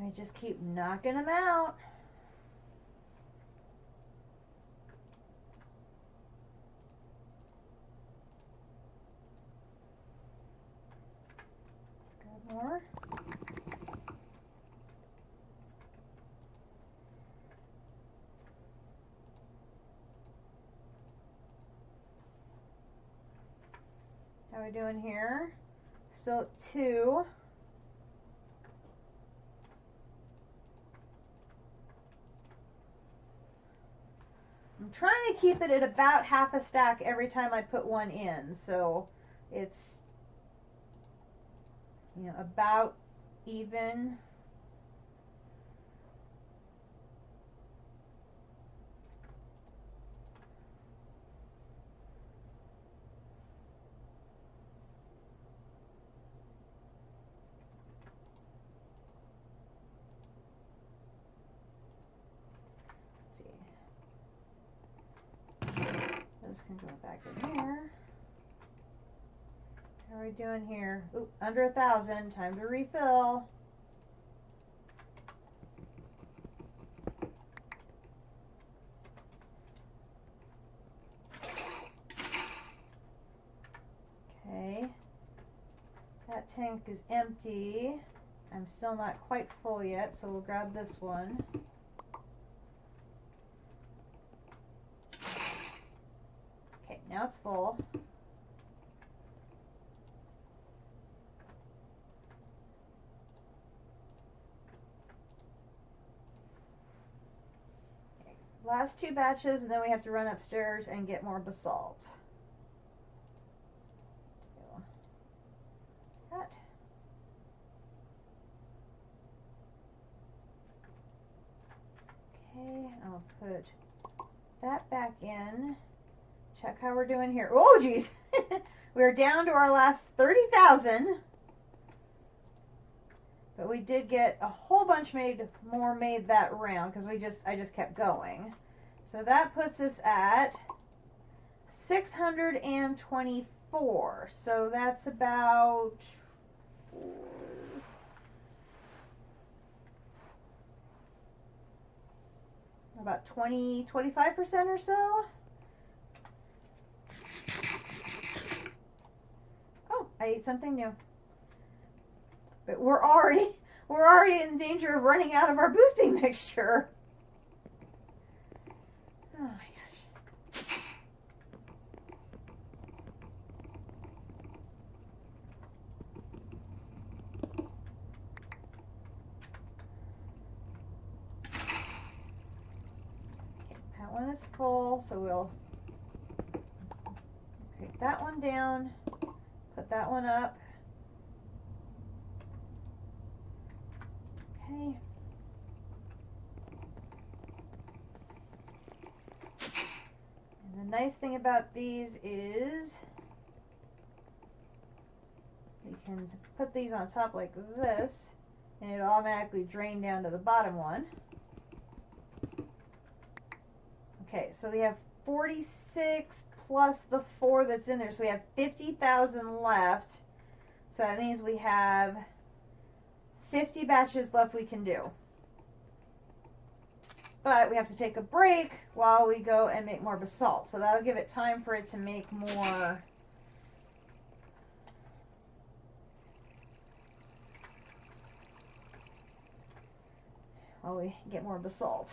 I just keep knocking them out. Grab more. How are we doing here? Still at 2. I'm trying to keep it at about half a stack every time I put one in, so it's, you know, about even. Those can go back in here. How are we doing here? Oop, under 1,000. Time to refill. Okay. That tank is empty. I'm still not quite full yet, so we'll grab this one. Okay, now it's full. Okay, last 2 batches, and then we have to run upstairs and get more basalt. That. Okay, I'll put that back in. Check how we're doing here. Oh, geez. We're down to our last 30,000. But we did get a whole bunch more made that round because I just kept going. So that puts us at 624. So that's about 25% or so. Oh, I ate something new. But we're already in danger of running out of our boosting mixture. Oh my gosh. Okay, that one is full, so we'll take that one down, put that one up. Okay. And the nice thing about these is you can put these on top like this, and it'll automatically drain down to the bottom one. Okay, so we have 46 plus the 4 that's in there, so we have 50,000 left. So that means we have 50 batches left we can do. But we have to take a break while we go and make more basalt. So that'll give it time for it to make more. While we get more basalt.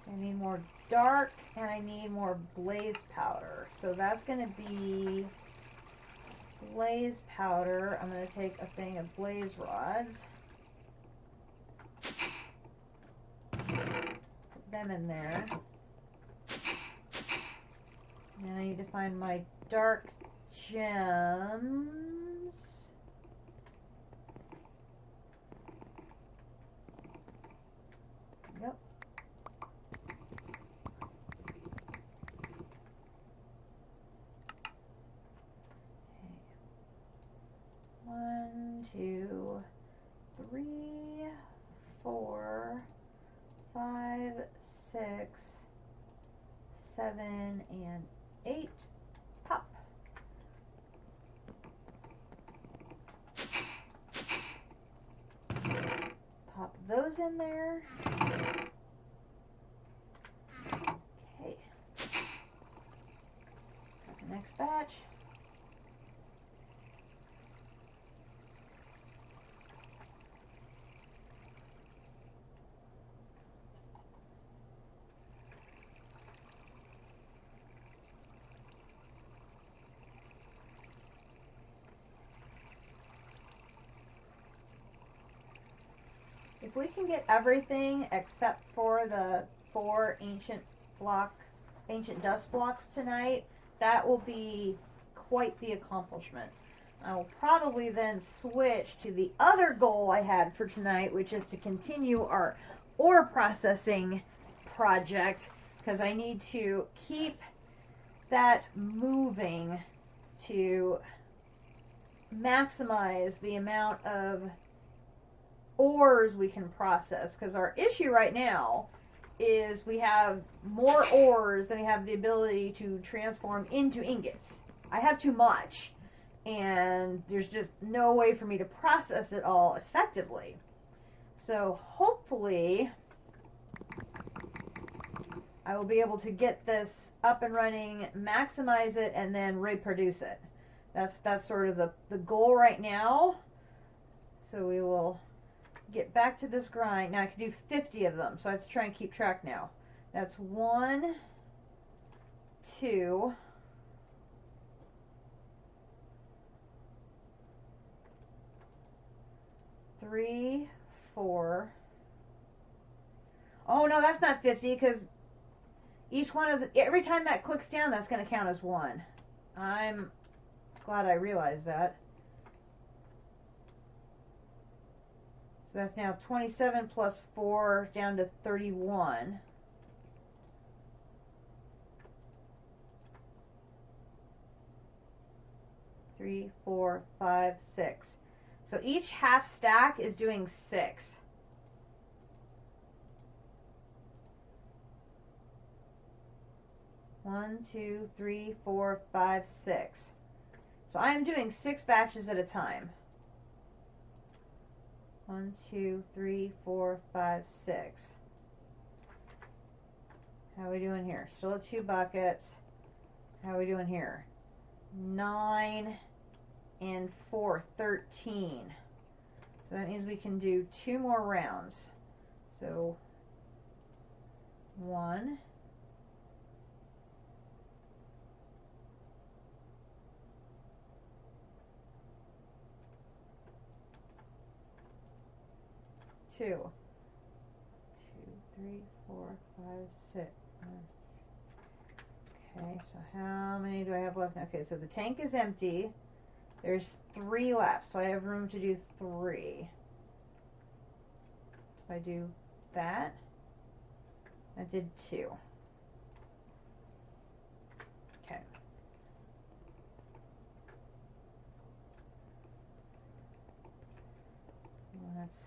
I need more dark, and I need more blaze powder. So that's going to be blaze powder. I'm going to take a thing of blaze rods. Put them in there. And I need to find my dark gems. Yep. Okay. 1, 2, 7 and 8. Pop. Pop those in there. Okay. Got the next batch. If we can get everything except for the 4 ancient dust blocks tonight, that will be quite the accomplishment. I will probably then switch to the other goal I had for tonight, which is to continue our ore processing project, because I need to keep that moving to maximize the amount of ores we can process, because our issue right now is we have more ores than we have the ability to transform into ingots. I have too much, and there's just no way for me to process it all effectively. So hopefully I will be able to get this up and running, maximize it, and then reproduce it. That's sort of the goal right now. So we will get back to this grind. Now I can do 50 of them, so I have to try and keep track now. That's 1, 2, 3, 4. Oh no, that's not 50, because each one of the, every time that clicks down, that's going to count as 1. I'm glad I realized that. So that's now 27 plus 4 down to 31. Three, 4, 5, 6. So each half stack is doing 6. One, 2, 3, 4, 5, 6. So I am doing 6 batches at a time. 1, 2, 3, 4, 5, 6. How are we doing here? Still at 2 buckets. How are we doing here? 9 and 4, 13. So that means we can do 2 more rounds. So 1, 2, 2, 3, 4, 5, 6. Okay, so how many do I have left? Okay, so the tank is empty. There's 3 left, so I have room to do 3. If I do that, I did 2. Okay. Well, that's...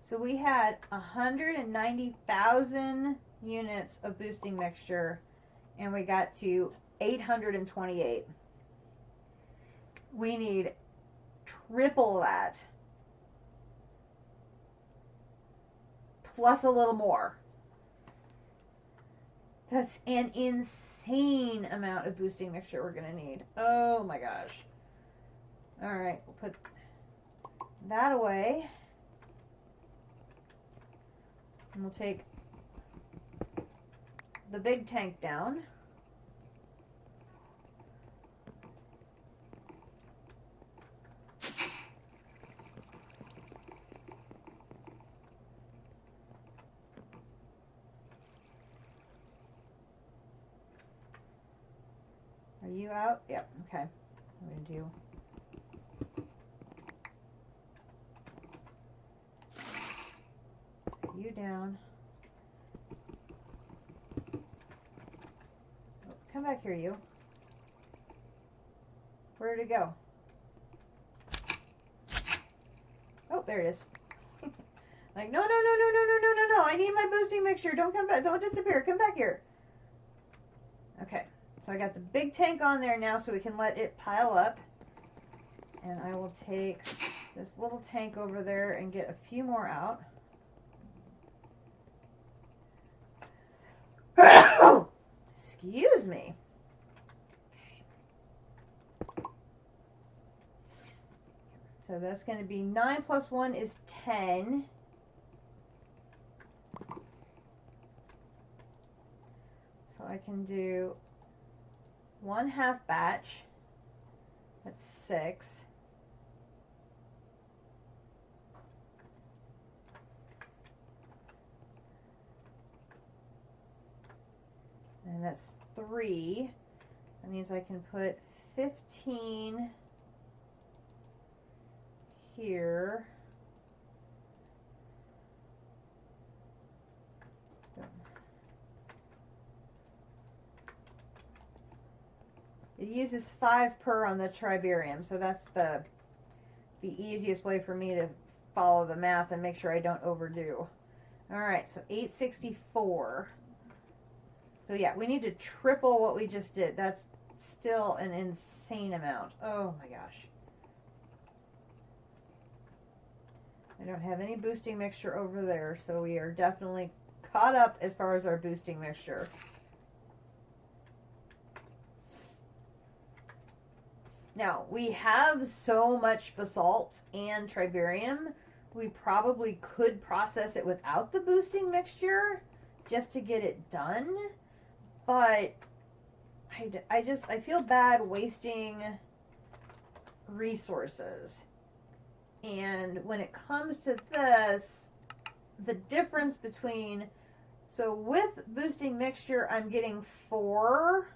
So we had 190,000 units of boosting mixture, and we got to 828. We need triple that, plus a little more. That's an insane amount of boosting mixture we're going to need. Oh my gosh. All right, we'll put that away. And we'll take the big tank down. Are you out? Yep, okay. I'm going to do you down. Oh, come back here, you. Where did it go? Oh, there it is. Like, no, no, no, no, no, no, no, no, no. I need my boosting mixture. Don't come back. Don't disappear. Come back here. Okay. So I got the big tank on there now so we can let it pile up. And I will take this little tank over there and get a few more out. Excuse me. So that's going to be 9 plus 1 is 10. So I can do 1/2 batch. That's 6. And that's 3. That means I can put 15 here. It uses 5 per on the tribarium, so that's the easiest way for me to follow the math and make sure I don't overdo. Alright, so 864. So yeah, we need to triple what we just did. That's still an insane amount. Oh my gosh. I don't have any boosting mixture over there, so we are definitely caught up as far as our boosting mixture. Now, we have so much basalt and tribarium, we probably could process it without the boosting mixture just to get it done, but I feel bad wasting resources. And when it comes to this, the difference between, so with boosting mixture, I'm getting 4.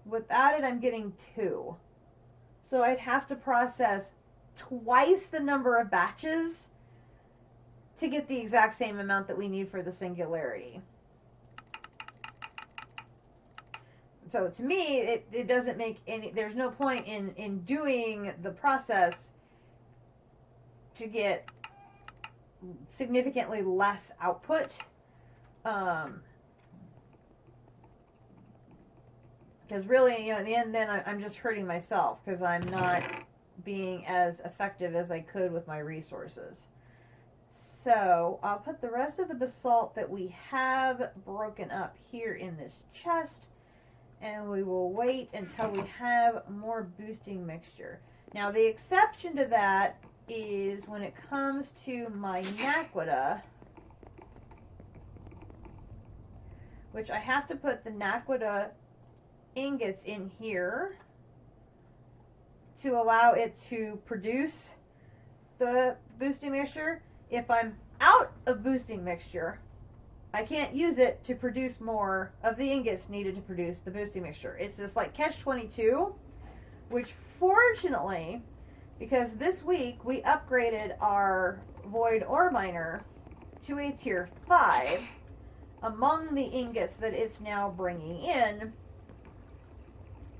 Without it, I'm getting 2. So I'd have to process twice the number of batches to get the exact same amount that we need for the singularity. So to me, it doesn't make any, there's no point in doing the process to get significantly less output. Because really, in the end, then I'm just hurting myself because I'm not being as effective as I could with my resources. So I'll put the rest of the basalt that we have broken up here in this chest, and we will wait until we have more boosting mixture. Now, the exception to that is when it comes to my naquita, which I have to put the naquita ingots in here to allow it to produce the boosting mixture. If I'm out of boosting mixture, I can't use it to produce more of the ingots needed to produce the boosting mixture. It's this like catch-22, which fortunately, because this week we upgraded our void ore miner to a tier 5, among the ingots that it's now bringing in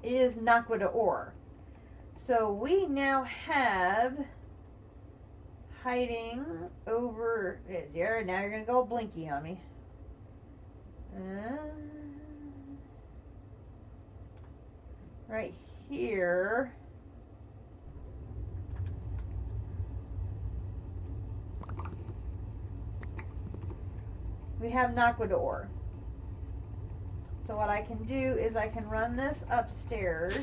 is naquita ore. So we now have hiding over there. Now you're gonna go blinky on me. Right here. We have naquita ore. So what I can do is I can run this upstairs,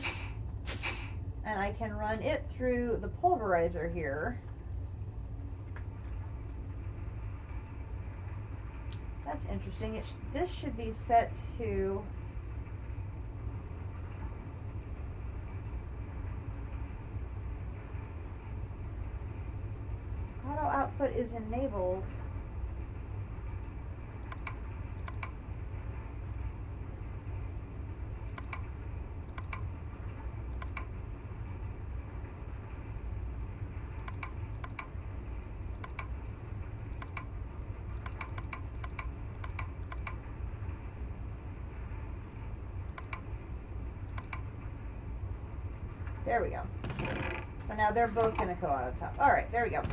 and I can run it through the pulverizer here. That's interesting. This should be set to auto output is enabled. There we go. So now they're both going to go out on top. All right, there we go.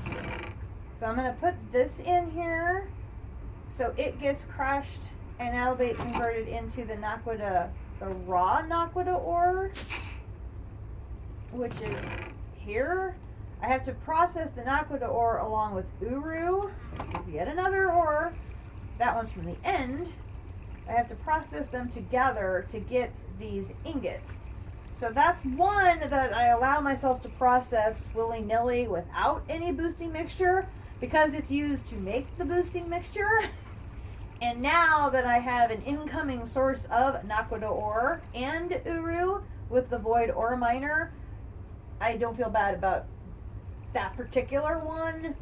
So I'm going to put this in here so it gets crushed and that'll be converted into the Naquadah, the raw Naquadah ore, which is here. I have to process the Naquadah ore along with Uru, which is yet another ore. That one's from the end. I have to process them together to get these ingots. So that's one that I allow myself to process willy-nilly without any boosting mixture because it's used to make the boosting mixture. And now that I have an incoming source of Naquadah ore and Uru with the Void Ore Miner, I don't feel bad about that particular one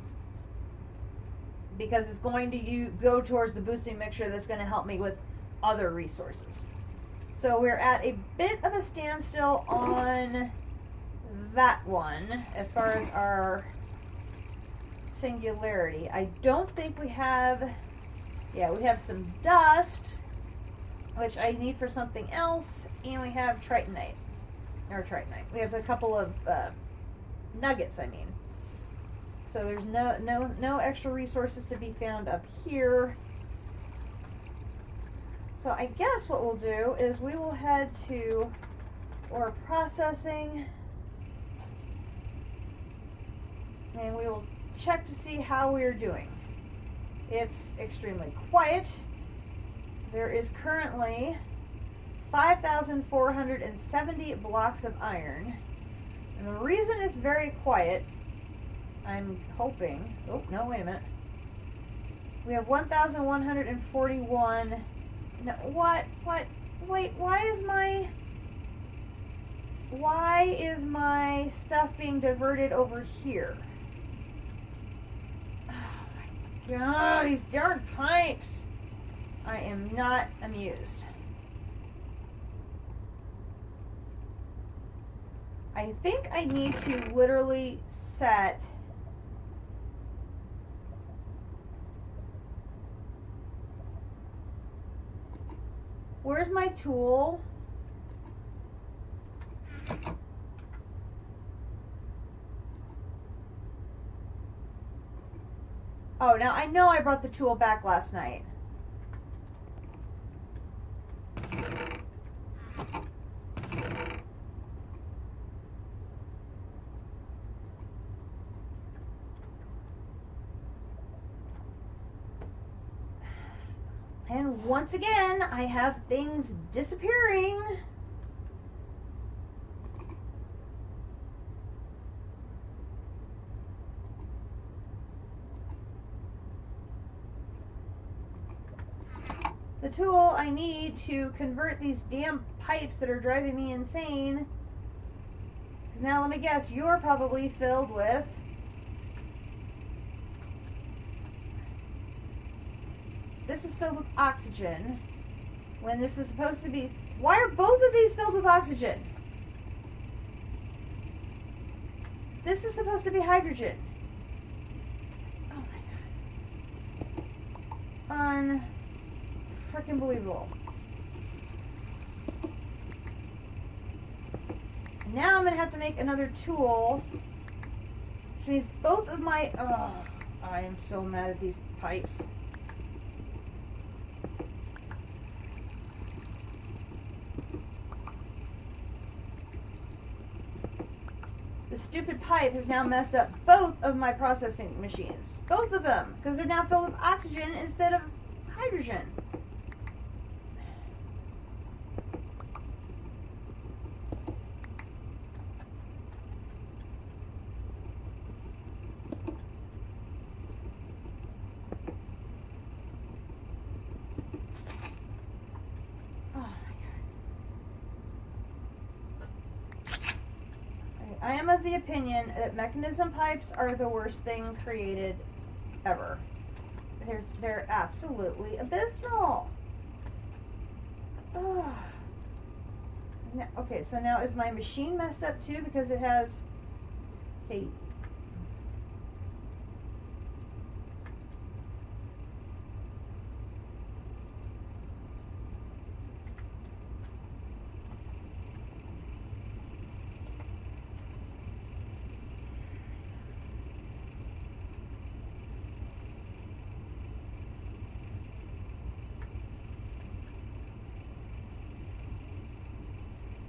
because it's going to go towards the boosting mixture that's going to help me with other resources. So we're at a bit of a standstill on that one as far as our singularity. I don't think we have, yeah, we have some dust, which I need for something else, and we have tritonite. We have a couple of nuggets, I mean. So there's no extra resources to be found up here. So I guess what we'll do is we will head to ore processing and we will check to see how we're doing. It's extremely quiet. There is currently 5,470 blocks of iron. And the reason it's very quiet, I'm hoping, oh no, wait a minute. We have 1,141. No, what, wait, why is my stuff being diverted over here? Oh my god, these darn pipes! I am not amused. I think I need to literally set where's my tool? Oh, now I know I brought the tool back last night. And once again, I have things disappearing. The tool I need to convert these damn pipes that are driving me insane. Now let me guess, you're probably filled with this is filled with oxygen when this is supposed to be... Why are both of these filled with oxygen? This is supposed to be hydrogen. Oh my god. Unfreaking believable. Now I'm going to have to make another tool, which means both of my... Oh, I am so mad at these pipes. The stupid pipe has now messed up both of my processing machines. Both of them, because they're now filled with oxygen instead of hydrogen. I am of the opinion that mechanism pipes are the worst thing created ever. They're absolutely abysmal. Ugh. Now, okay, so now is my machine messed up too because it has a...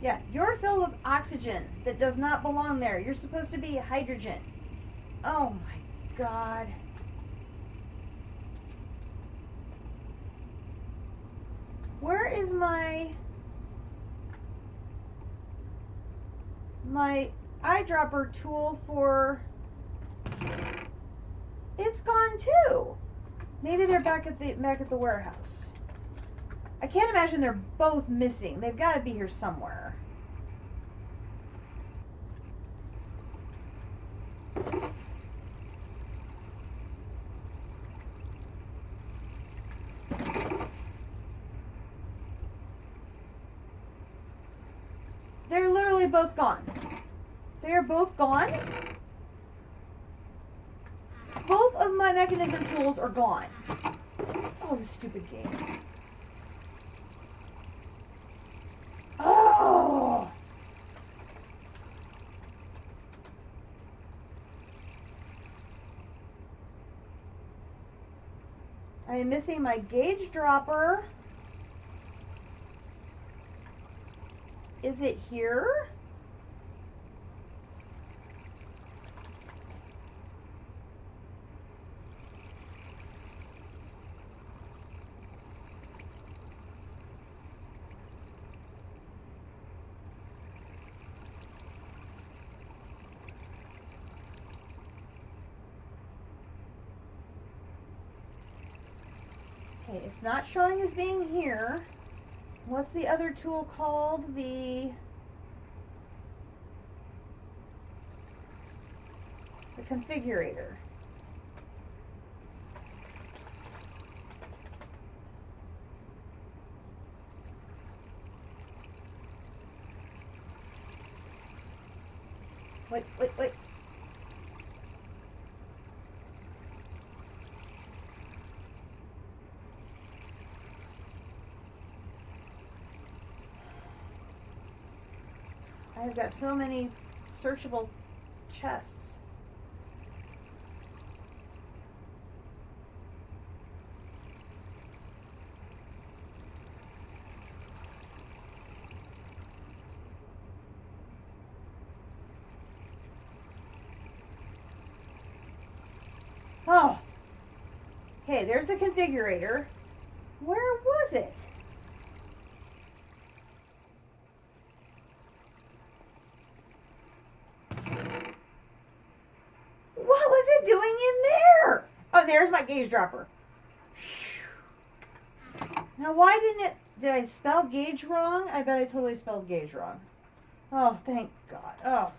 Yeah, you're filled with oxygen that does not belong there. You're supposed to be hydrogen. Oh my god. Where is my eyedropper tool for... It's gone too. Maybe they're back at the warehouse. I can't imagine they're both missing. They've got to be here somewhere. They're literally both gone. They are both gone. Both of my mechanism tools are gone. Oh, this stupid game. Oh! I am missing my gauge dropper. Is it here? Okay, it's not showing as being here. What's the other tool called? The configurator. Wait. I've got so many searchable chests. Oh. Okay, there's the configurator. Where was it? What was it doing in there? Oh, there's my gauge dropper. Now, why didn't it... Did I spell gauge wrong? I bet I totally spelled gauge wrong. Oh, thank God. Oh.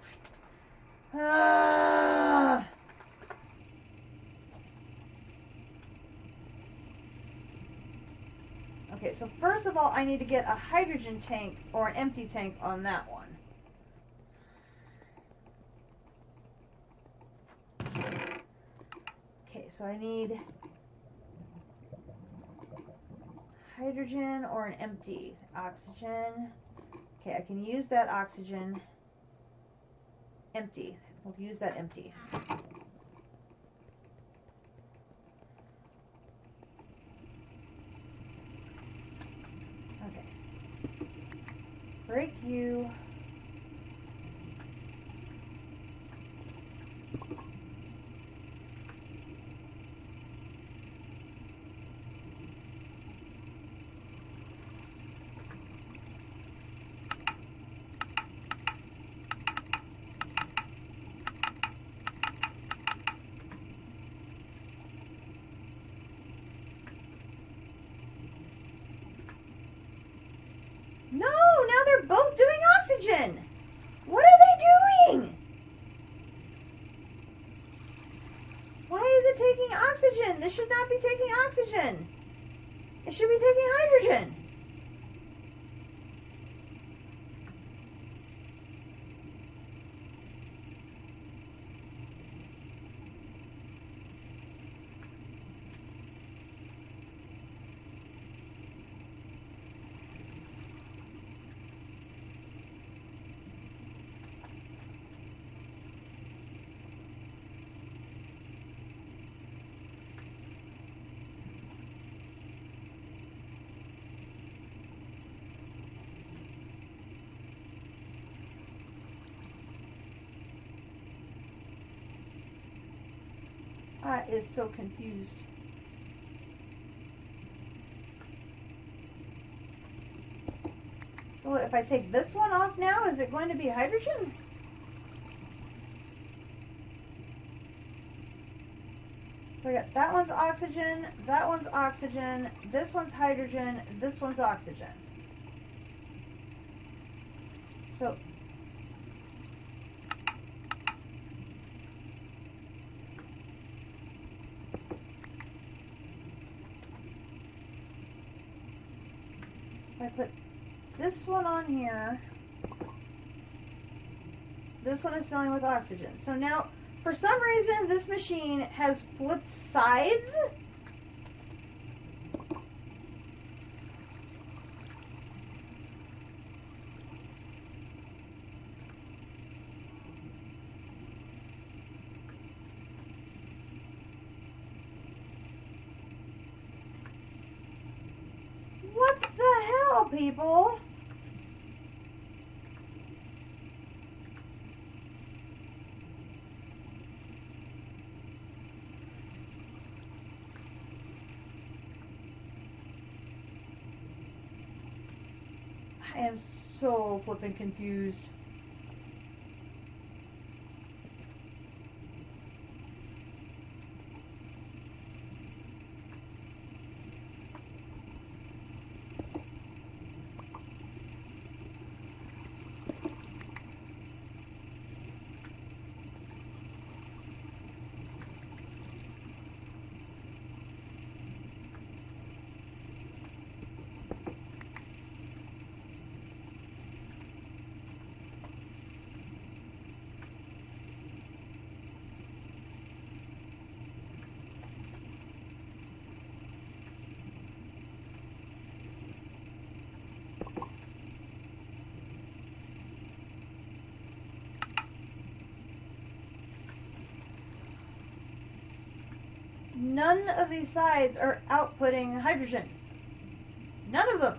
Okay, so first of all, I need to get a hydrogen tank or an empty tank on that one. Okay, so I need hydrogen or an empty. Oxygen. Okay, I can use that oxygen. Empty. We'll use that empty. Okay. Break you. No, now they're both doing oxygen. What are they doing? Why is it taking oxygen? This should not be taking oxygen. It should be taking hydrogen. I is so confused. So if I take this one off now, is it going to be hydrogen? So I got that one's oxygen, this one's hydrogen, this one's oxygen. So if I put this one on here, this one is filling with oxygen. So now, for some reason, this machine has flipped sides. What the hell, people? I am so flippin' confused. None of these sides are outputting hydrogen. None of them.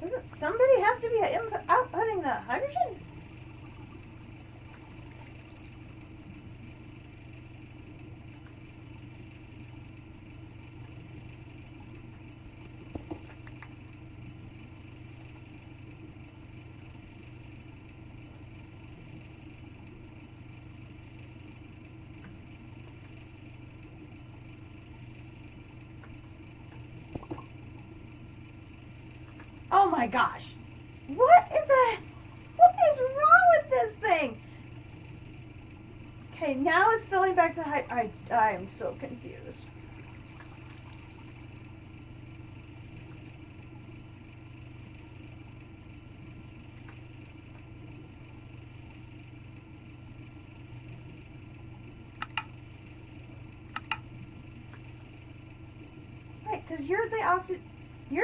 Doesn't somebody have to be outputting the hydrogen? Oh my gosh. What is wrong with this thing? Okay, now it's filling back to I am so confused. Right, because you're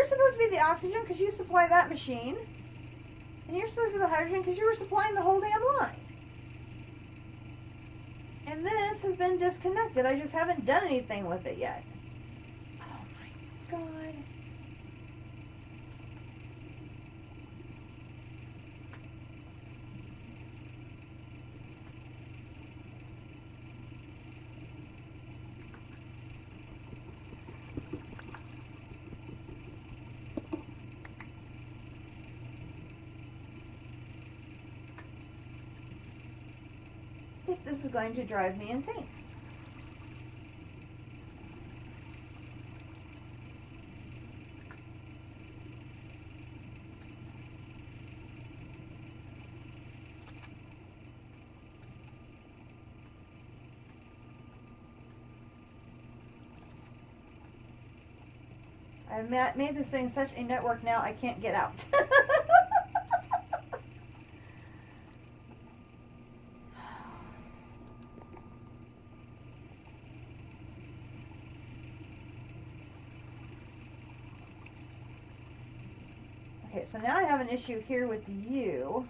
supposed to be the oxygen because you supply that machine. And you're supposed to be the hydrogen because you were supplying the whole damn line. And this has been disconnected. I just haven't done anything with it yet. Oh my god. This is going to drive me insane. I've made this thing such a network now I can't get out. Okay, so now I have an issue here with you.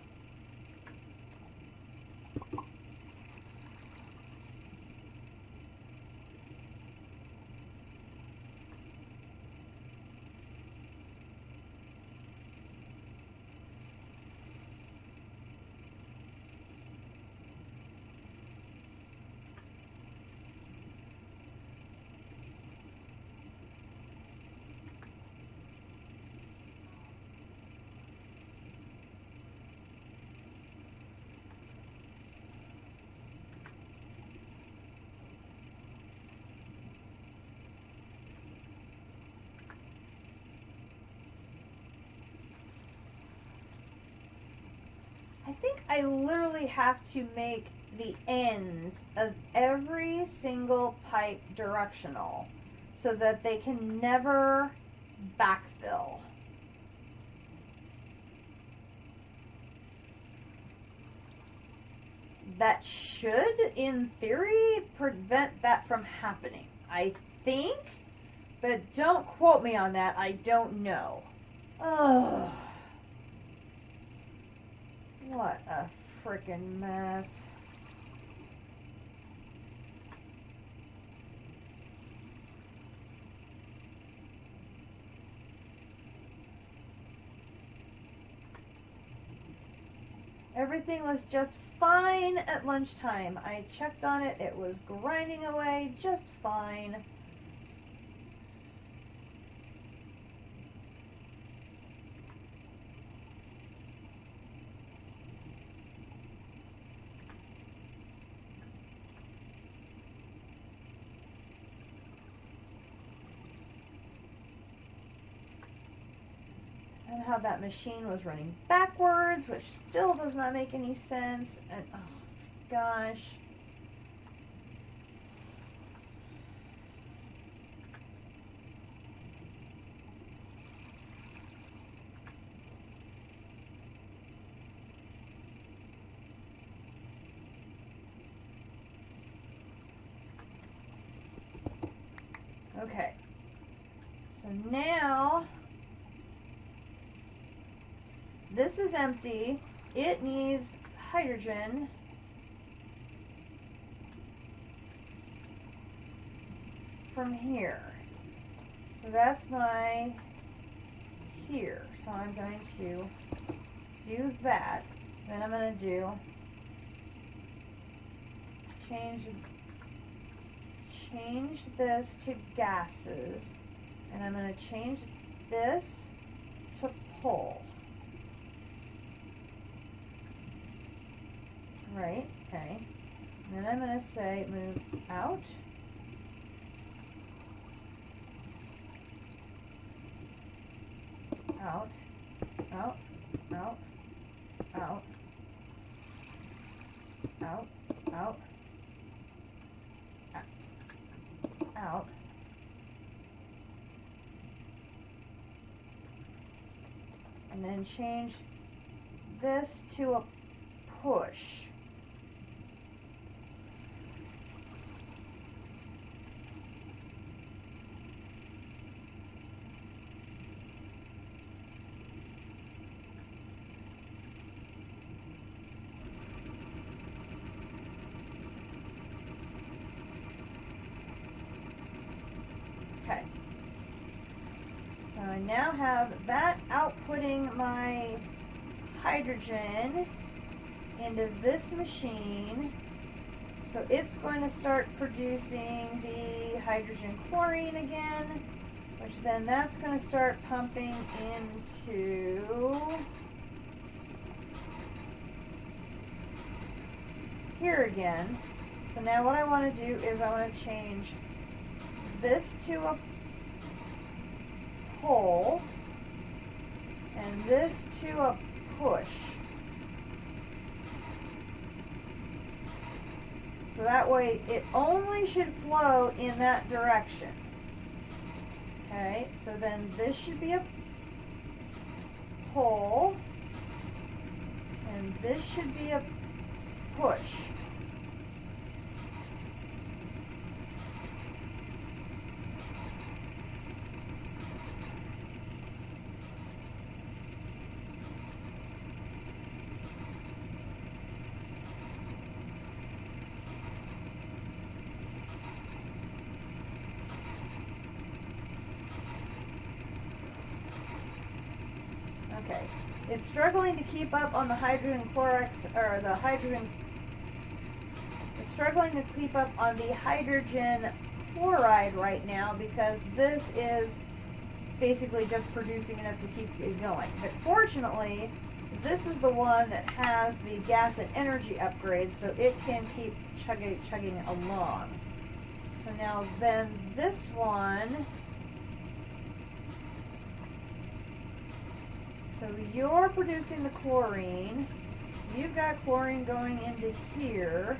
I think I literally have to make the ends of every single pipe directional so that they can never backfill. That should, in theory, prevent that from happening. I think, but don't quote me on that. I don't know. Oh. What a frickin' mess. Everything was just fine at lunchtime. I checked on it. It was grinding away just fine. Somehow that machine was running backwards, which still does not make any sense. And oh gosh. Okay. So now this is empty. It needs hydrogen. From here. So that's my here. So I'm going to do that. Then I'm going to do change this to gases. And I'm going to change this to pull. Right, okay. And then I'm going to say move out. Out, out, out, out, out, out, out. And then change this to a push. Okay. So I now have that outputting my hydrogen into this machine. So it's going to start producing the hydrogen chlorine again, which then that's going to start pumping into here again. So now what I want to do is I want to change this to a pull and this to a push. So that way it only should flow in that direction. Okay, so then this should be a pull and this should be a push. Okay. It's struggling to keep up on the hydrogen chloride, or the hydrogen. It's struggling to keep up on the hydrogen chloride right now because this is basically just producing enough to keep it going. But fortunately, this is the one that has the gas and energy upgrades, so it can keep chugging along. So now then this one, so you're producing the chlorine. You've got chlorine going into here.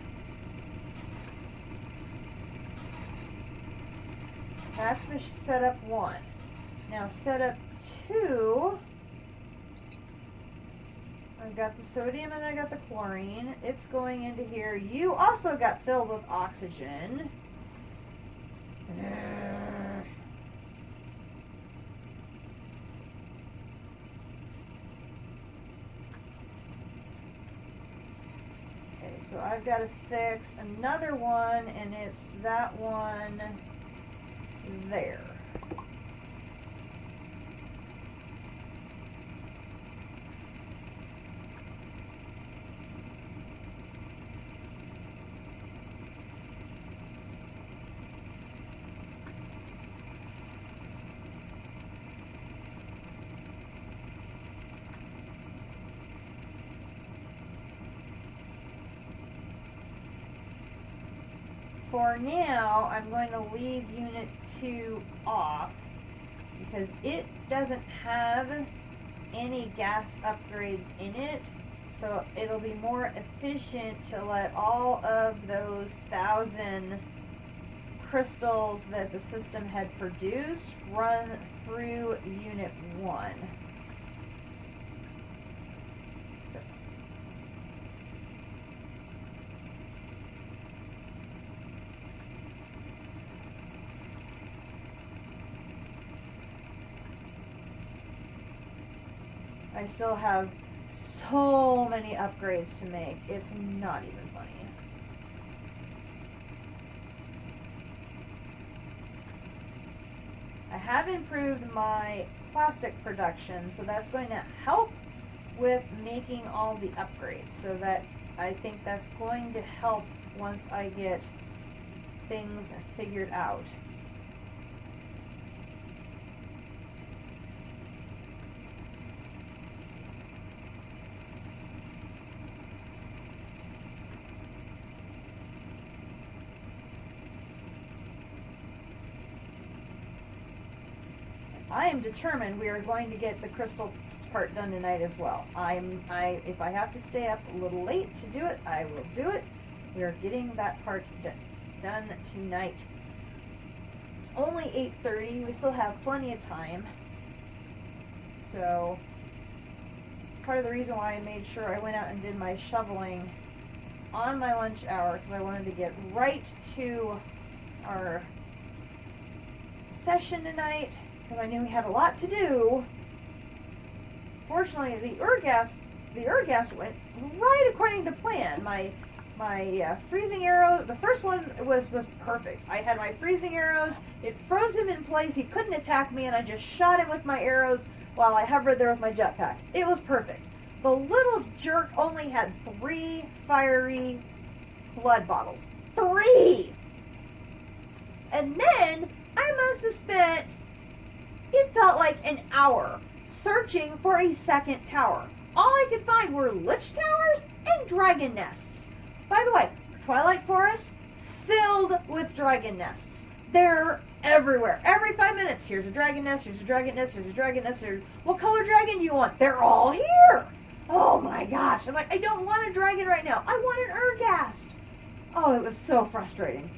That's setup 1. Now setup 2, I've got the sodium and I got the chlorine. It's going into here. You also got filled with oxygen. Okay, so I've got to fix another one, and it's that one there. For now, I'm going to leave Unit 2 off because it doesn't have any gas upgrades in it, so it'll be more efficient to let all of those 1,000 crystals that the system had produced run through Unit 1. I still have so many upgrades to make. It's not even funny. I have improved my plastic production, so that's going to help with making all the upgrades. So that I think that's going to help once I get things figured out. I am determined we are going to get the crystal part done tonight as well. If I have to stay up a little late to do it, I will do it. We are getting that part done tonight. It's only 8:30. We still have plenty of time. So, part of the reason why I made sure I went out and did my shoveling on my lunch hour, because I wanted to get right to our session tonight, because I knew we had a lot to do. Fortunately, the Urgas went right according to plan. My freezing arrow, the first one was perfect. I had my freezing arrows. It froze him in place. He couldn't attack me, and I just shot him with my arrows while I hovered there with my jetpack. It was perfect. The little jerk only had 3 fiery blood bottles. 3! And then I must have spent, it felt like an hour, searching for a second tower. All I could find were lich towers and dragon nests. By the way, Twilight Forest filled with dragon nests. They're everywhere. Every 5 minutes, here's a dragon nest, here's a dragon nest, here's a dragon nest. What color dragon do you want? They're all here. Oh my gosh. I'm like, I don't want a dragon right now. I want an Urgast. Oh, it was so frustrating.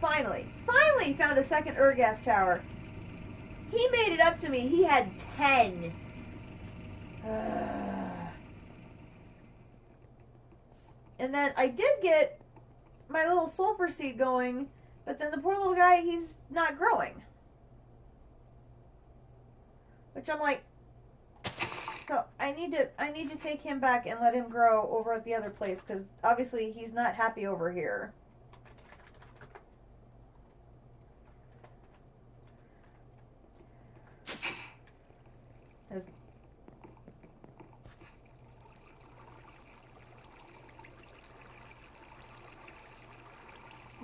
Finally found a second Urgast tower. He made it up to me. He had 10. And then I did get my little sulfur seed going, but then the poor little guy, he's not growing. Which I'm like, so I need to take him back and let him grow over at the other place, because obviously he's not happy over here.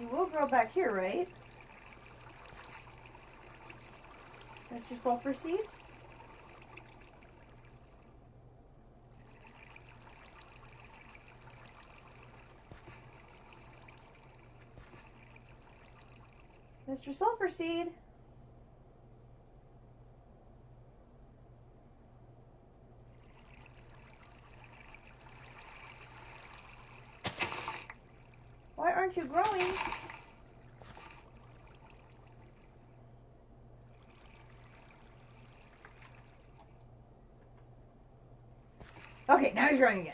You will grow back here, right? That's your sulfur seed? Mr. Sulfur Seed. Why aren't you growing? Okay, now he's growing again.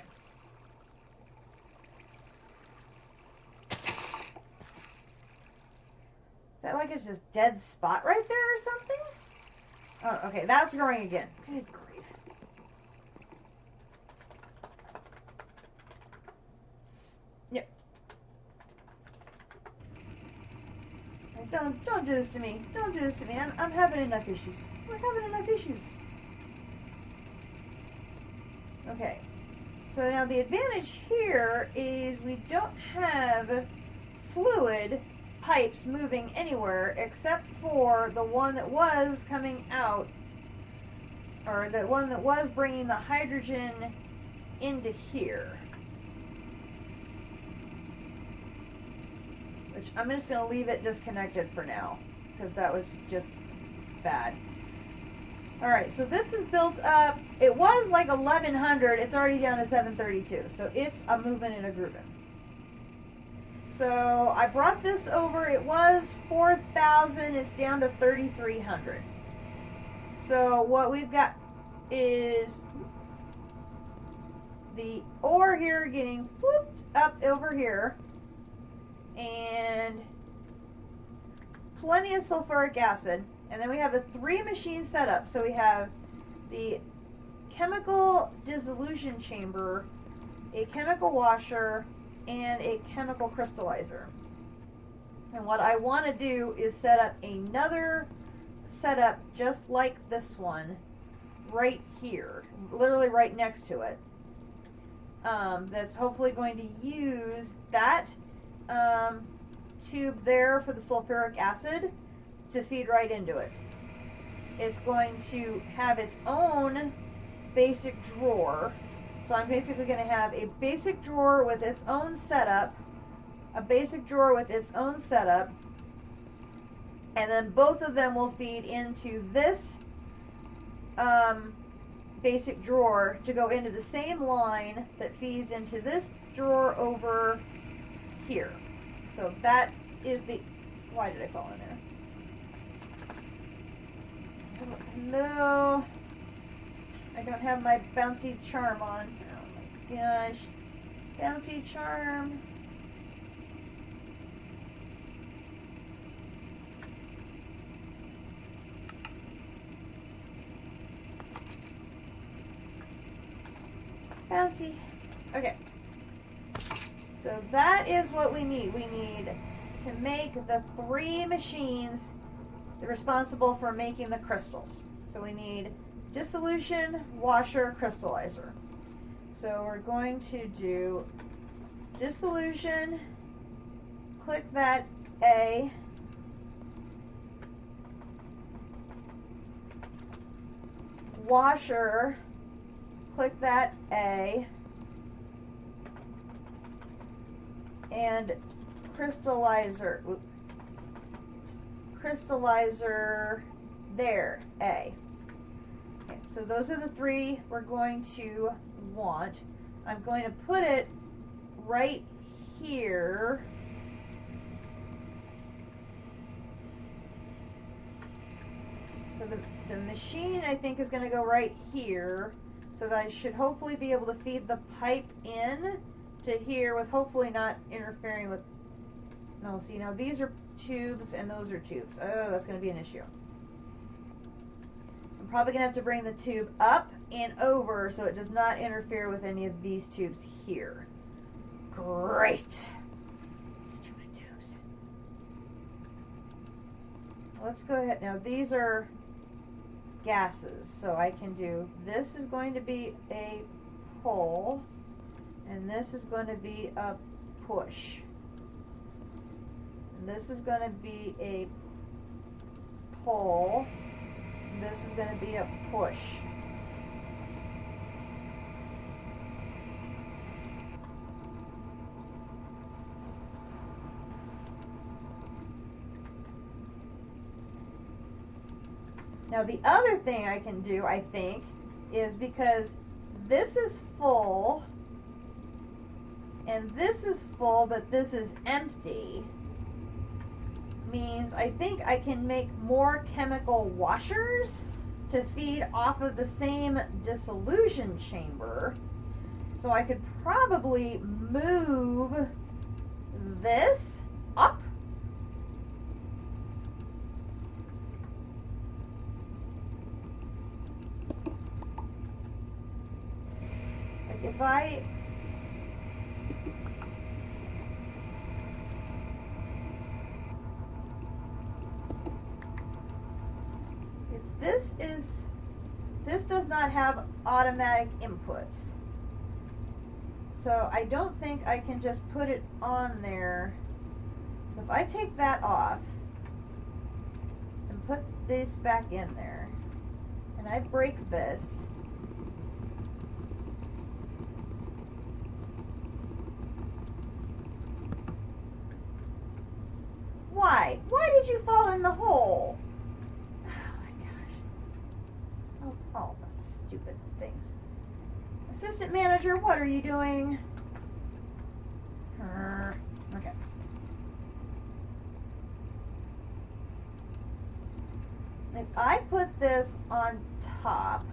Is that like it's this dead spot right there or something? Oh, okay, that's growing again. Good grief. Yep. Don't do this to me. Don't do this to me. I'm having enough issues. We're having enough issues. Okay. So now the advantage here is we don't have fluid pipes moving anywhere except for the one that was coming out, or the one that was bringing the hydrogen into here. Which I'm just going to leave it disconnected for now, because that was just bad. Alright, so this is built up. It was like 1100. It's already down to 732. So it's a movement and a grooving. So I brought this over. It was 4,000. It's down to 3,300. So what we've got is the ore here getting whooped up over here. And plenty of sulfuric acid. And then we have a 3-machine setup. So we have the chemical dissolution chamber, a chemical washer, and a chemical crystallizer. And what I want to do is set up another setup just like this one right here, literally right next to it. That's hopefully going to use that tube there for the sulfuric acid to feed right into it. It's going to have its own basic drawer. So I'm basically going to have a basic drawer with its own setup, a basic drawer with its own setup, and then both of them will feed into this basic drawer to go into the same line that feeds into this drawer over here. So that is the... Why did I fall in there? No, I don't have my bouncy charm on. Oh my gosh. Bouncy charm. Bouncy. Okay. So that is what we need. We need to make the 3 machines responsible for making the crystals. So we need dissolution, washer, crystallizer. So we're going to do dissolution, click that A, washer, click that A, and crystallizer, crystallizer there, A. Okay, so those are the 3 we're going to want. I'm going to put it right here. So the machine, I think, is going to go right here, so that I should hopefully be able to feed the pipe in to here with hopefully not interfering with... No, see, now these are tubes and those are tubes. Oh, that's going to be an issue. I'm probably going to have to bring the tube up and over so it does not interfere with any of these tubes here. Great. Stupid tubes. Let's go ahead. Now, these are gases, so I can do... This is going to be a pull, and this is going to be a push. This is going to be a pull. This is going to be a push. Now the other thing I can do, I think, is because this is full and this is full but this is empty, means I think I can make more chemical washers to feed off of the same dissolution chamber. So I could probably move this up. If this does not have automatic inputs, so I don't think I can just put it on there. So if I take that off and put this back in there, and I break this, Why? Why did you fall in the hole? Oh my gosh. Oh, all the stupid things. Assistant manager, what are you doing? Okay. If I put this on top,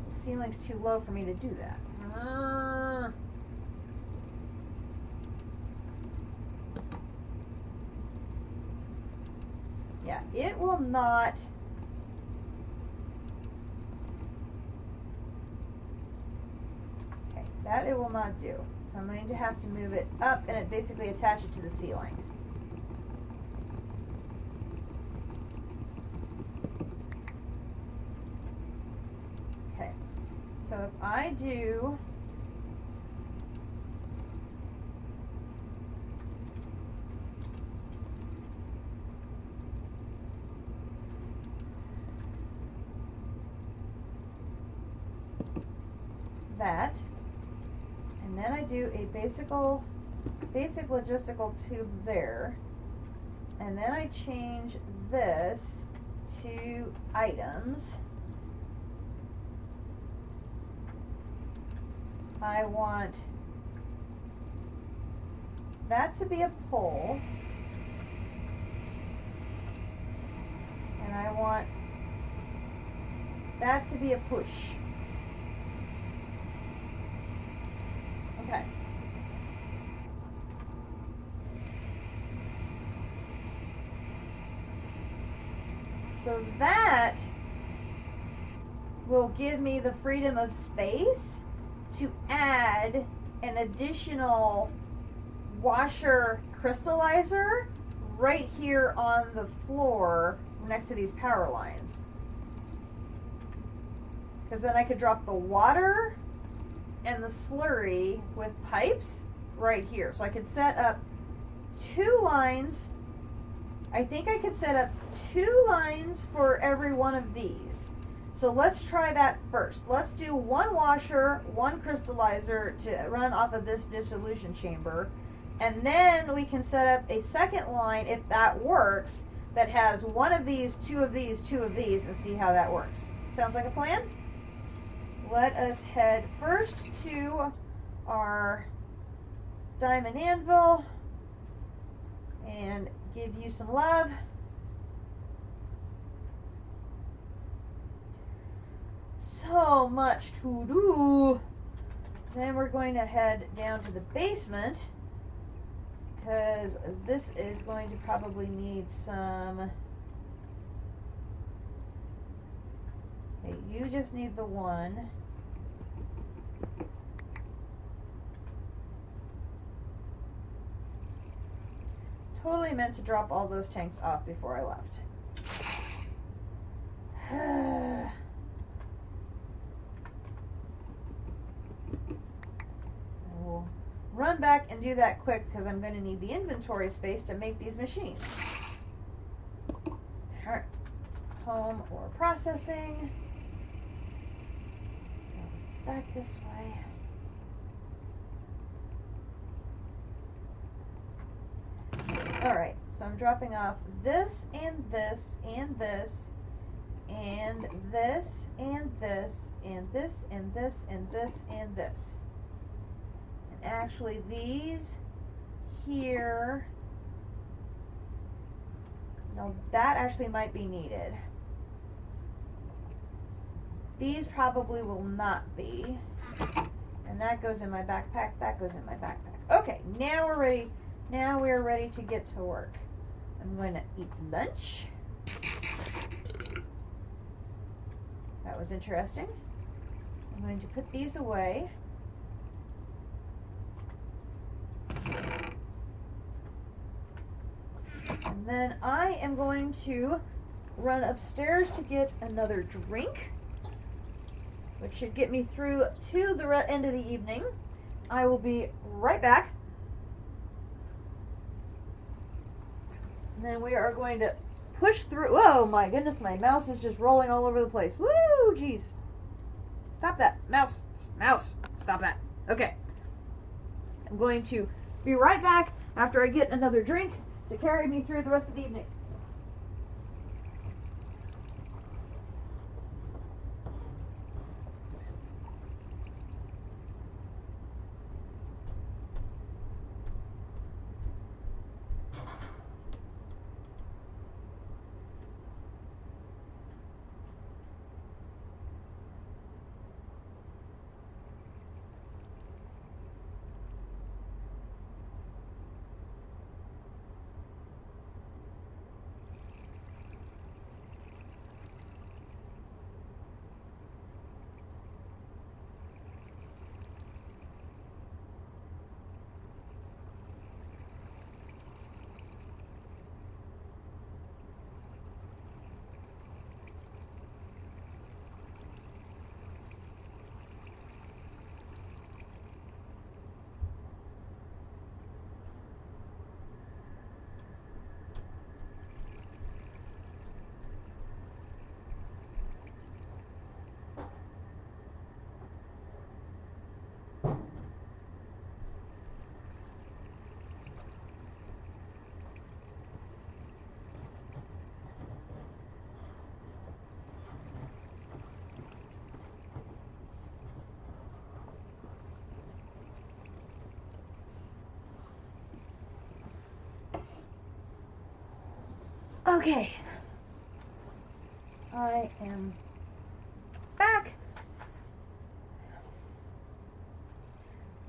ceiling's too low for me to do that. Yeah, it will not. Okay, that it will not do. So I'm going to have to move it up and it basically attach it to the ceiling. So if I do that, and then I do a basic logistical tube there, and then I change this to items, I want that to be a pull, and I want that to be a push. Okay. So that will give me the freedom of space to add an additional washer crystallizer right here on the floor next to these power lines. Because then I could drop the water and the slurry with pipes right here. So I could set up 2 lines. I think I could set up 2 lines for every one of these. So let's try that first. Let's do 1 washer, 1 crystallizer to run off of this dissolution chamber. And then we can set up a second line, if that works, that has 1 of these, 2 of these, 2 of these, and see how that works. Sounds like a plan? Let us head first to our diamond anvil and give you some love. So much to do. Then we're going to head down to the basement because this is going to probably need some. Okay, you just need the 1. Totally meant to drop all those tanks off before I left. run back and do that quick because I'm going to need the inventory space to make these machines. Alright. Home or processing. Go back this way. Alright, so I'm dropping off this and this and this and this and this and this and this and this and this. And actually these here, no, that actually might be needed. These probably will not be. And that goes in my backpack, that goes in my backpack. Okay, now we're ready. Now we're ready to get to work. I'm going to eat lunch. That was interesting. I'm going to put these away. And then I am going to run upstairs to get another drink, which should get me through to the end of the evening. I will be right back. And then we are going to push through. Oh my goodness, my mouse is just rolling all over the place. Woo, jeez. Stop that. Mouse. Mouse. Stop that. Okay. I'm going to be right back after I get another drink to carry me through the rest of the evening. Okay, I am back.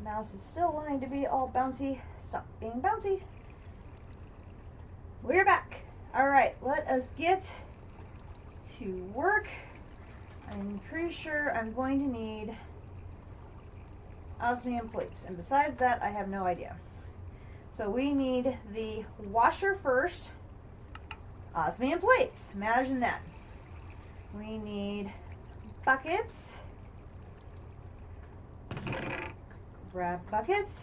Mouse is still wanting to be all bouncy. Stop being bouncy. We're back. All right, let us get to work. I'm pretty sure I'm going to need osmium plates, and besides that, I have no idea. So we need the washer first. Osmium plates. Imagine that. We need buckets. Grab buckets.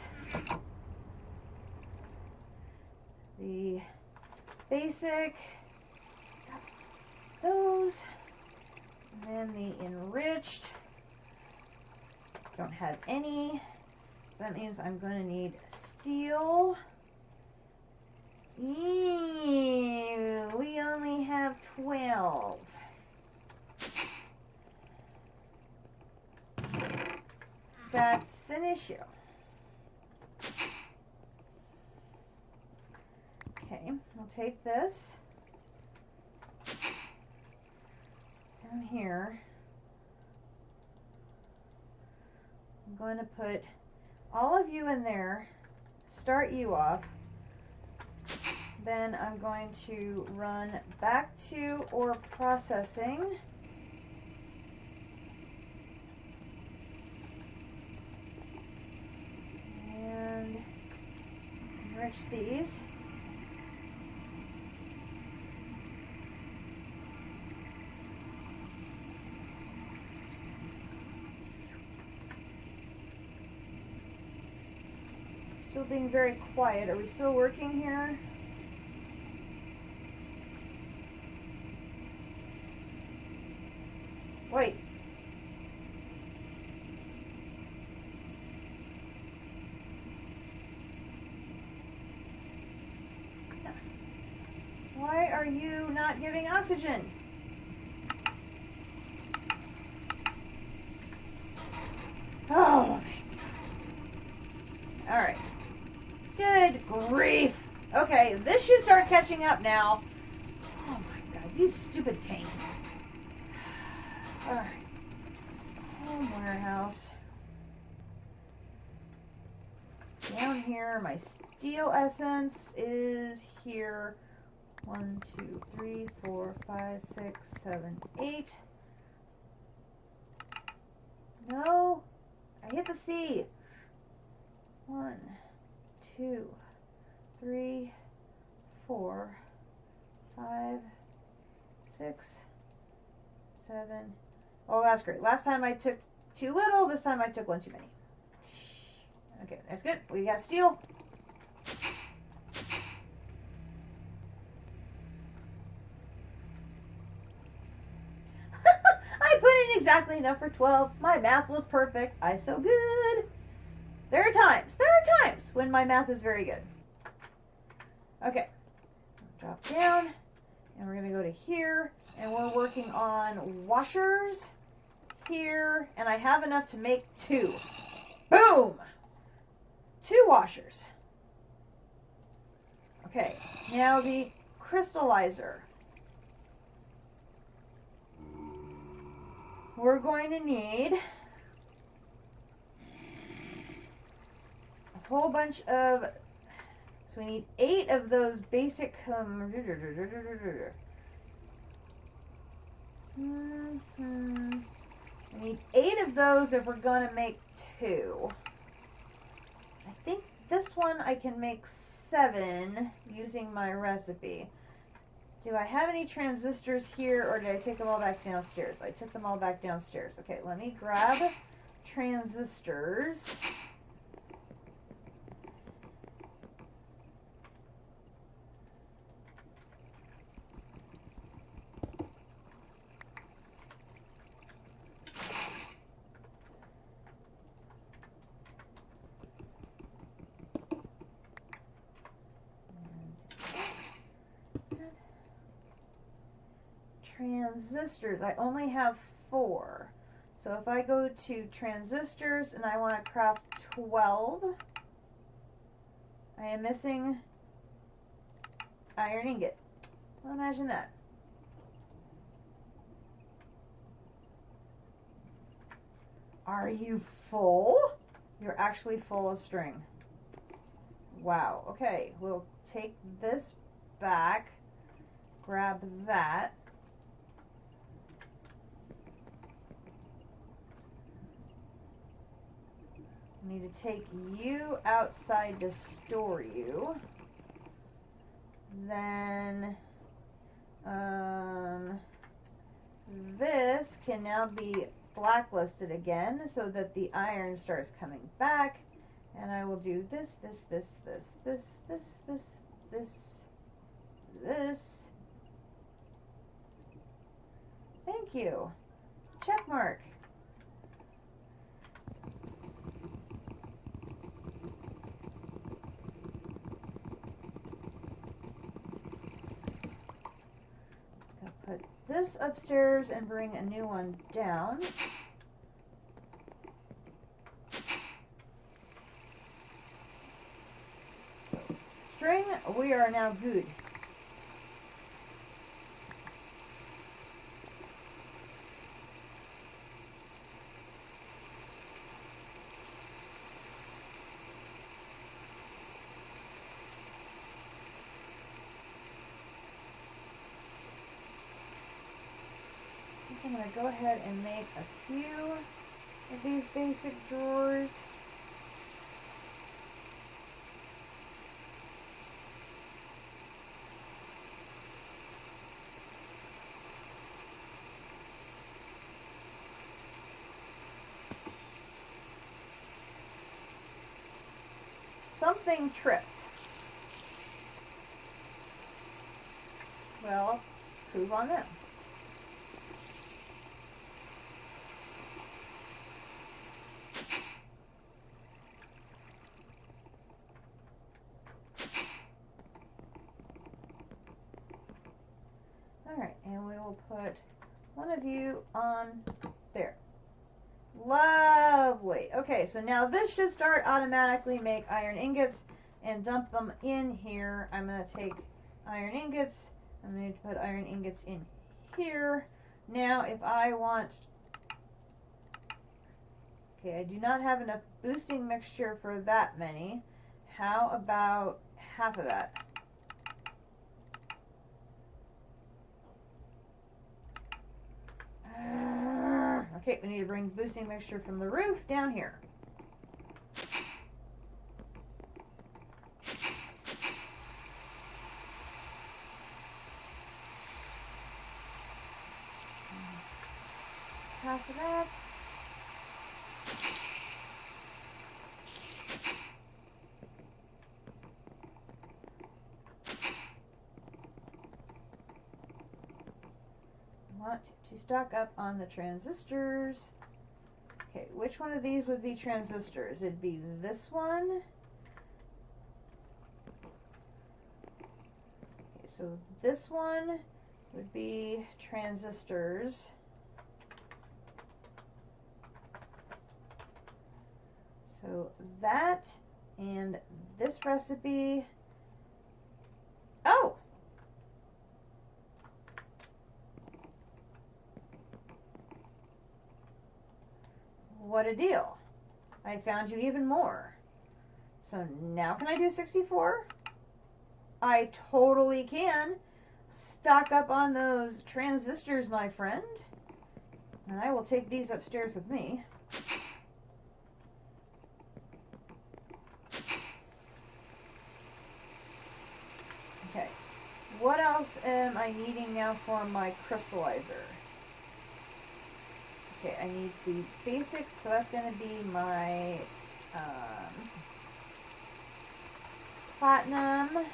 The basic. Those. And then the enriched. Don't have any. So that means I'm going to need steel. Ew, we only have 12. That's an issue. Okay, we'll take this down here. I'm going to put all of you in there, start you off. Then I'm going to run back to ore processing. And enrich these. Still being very quiet. Are we still working here? Wait. Why are you not giving oxygen? Oh. Alright. Good grief. Okay, this should start catching up now. Oh my god, you stupid tanks. Alright. Home warehouse. Down here, my steel essence is here. 1, 2, 3, 4, 5, 6, 7, 8. No, I hit the C. 1, 2, 3, 4, 5, 6, 7. Oh, that's great. Last time I took too little. This time I took one too many. Okay, that's good. We got steel. I put in exactly enough for 12. My math was perfect. I so good. There are times when my math is very good. Okay. Drop down. And we're going to go to here. And we're working on washers here. And I have enough to make 2. Boom! 2 washers. Okay. Now the crystallizer. We're going to need a whole bunch of, so we need 8 of those basic, we need 8 of those if we're going to make 2. I think this one I can make 7 using my recipe. Do I have any transistors here, or did I take them all back downstairs? I took them all back downstairs. Okay, let me grab transistors. Transistors, I only have 4. So if I go to transistors and I want to craft 12, I am missing iron ingot. Well, imagine that. Are you full? You're actually full of string. Wow. Okay, we'll take this back, grab that. I need to take you outside to store you. Then this can now be blacklisted again so that the iron starts coming back. And I will do this. Thank you. Check mark. Put this upstairs and bring a new one down. So, string, we are now good. I'm going to go ahead and make a few of these basic drawers. something tripped. Well, prove on them. Alright, and we will put one of you on there. Lovely. Okay, so now this should start automatically make iron ingots and dump them in here. I'm going to take iron ingots. I'm going to put iron ingots in here. Now, if I want... Okay, I do not have enough boosting mixture for that many. How about half of that? Okay, we need to bring boosting mixture from the roof down here. Half of that. Want to stock up on the transistors. Okay, which one of these would be transistors? It'd be this one. Okay, so this one would be transistors. So that and this recipe. Oh! What a deal. I found you even more. So now can I do 64? I totally can. Stock up on those transistors, my friend. And I will take these upstairs with me. Okay. What else am I needing now for my crystallizer? Okay, I need the basic, so that's going to be my platinum.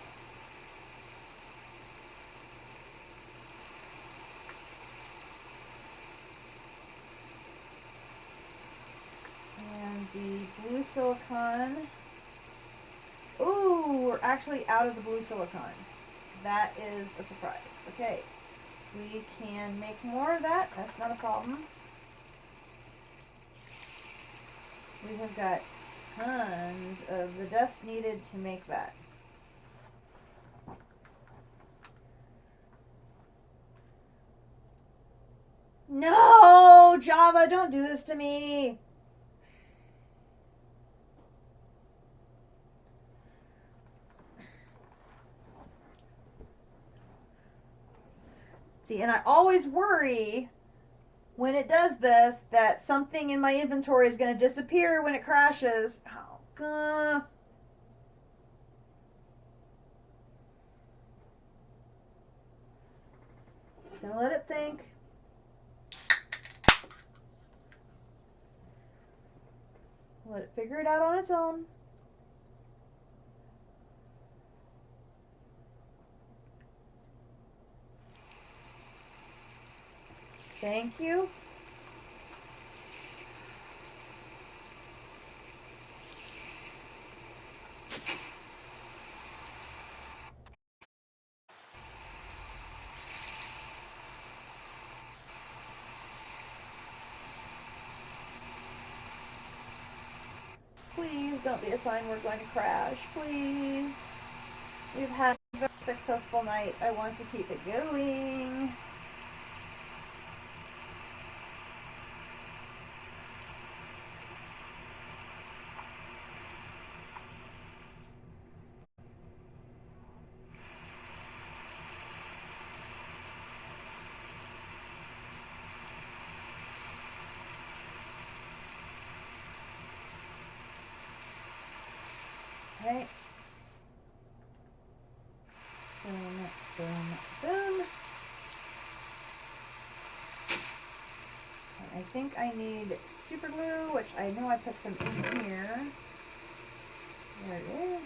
And the blue silicon. Ooh, we're actually out of the blue silicon. That is a surprise. Okay, we can make more of that. That's not a problem. We have got tons of the dust needed to make that. No, Java, don't do this to me. See, and I always worry when it does this, that something in my inventory is going to disappear when it crashes. Oh, God. Just going to let it think. Let it figure it out on its own. Thank you. Please don't be a sign we're going to crash. Please. We've had a very successful night. I want to keep it going. Okay. Boom, boom, boom. And I think I need super glue, which I know I put some in here. There it is.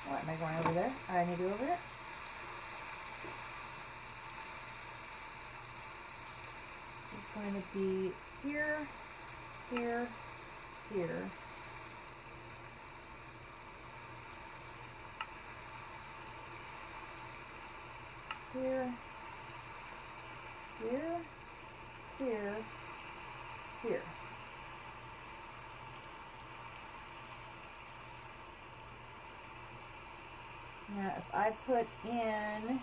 What am I going over there? I need to go over it. It's going to be here, here, here. Here, here, here, here. Now if I put in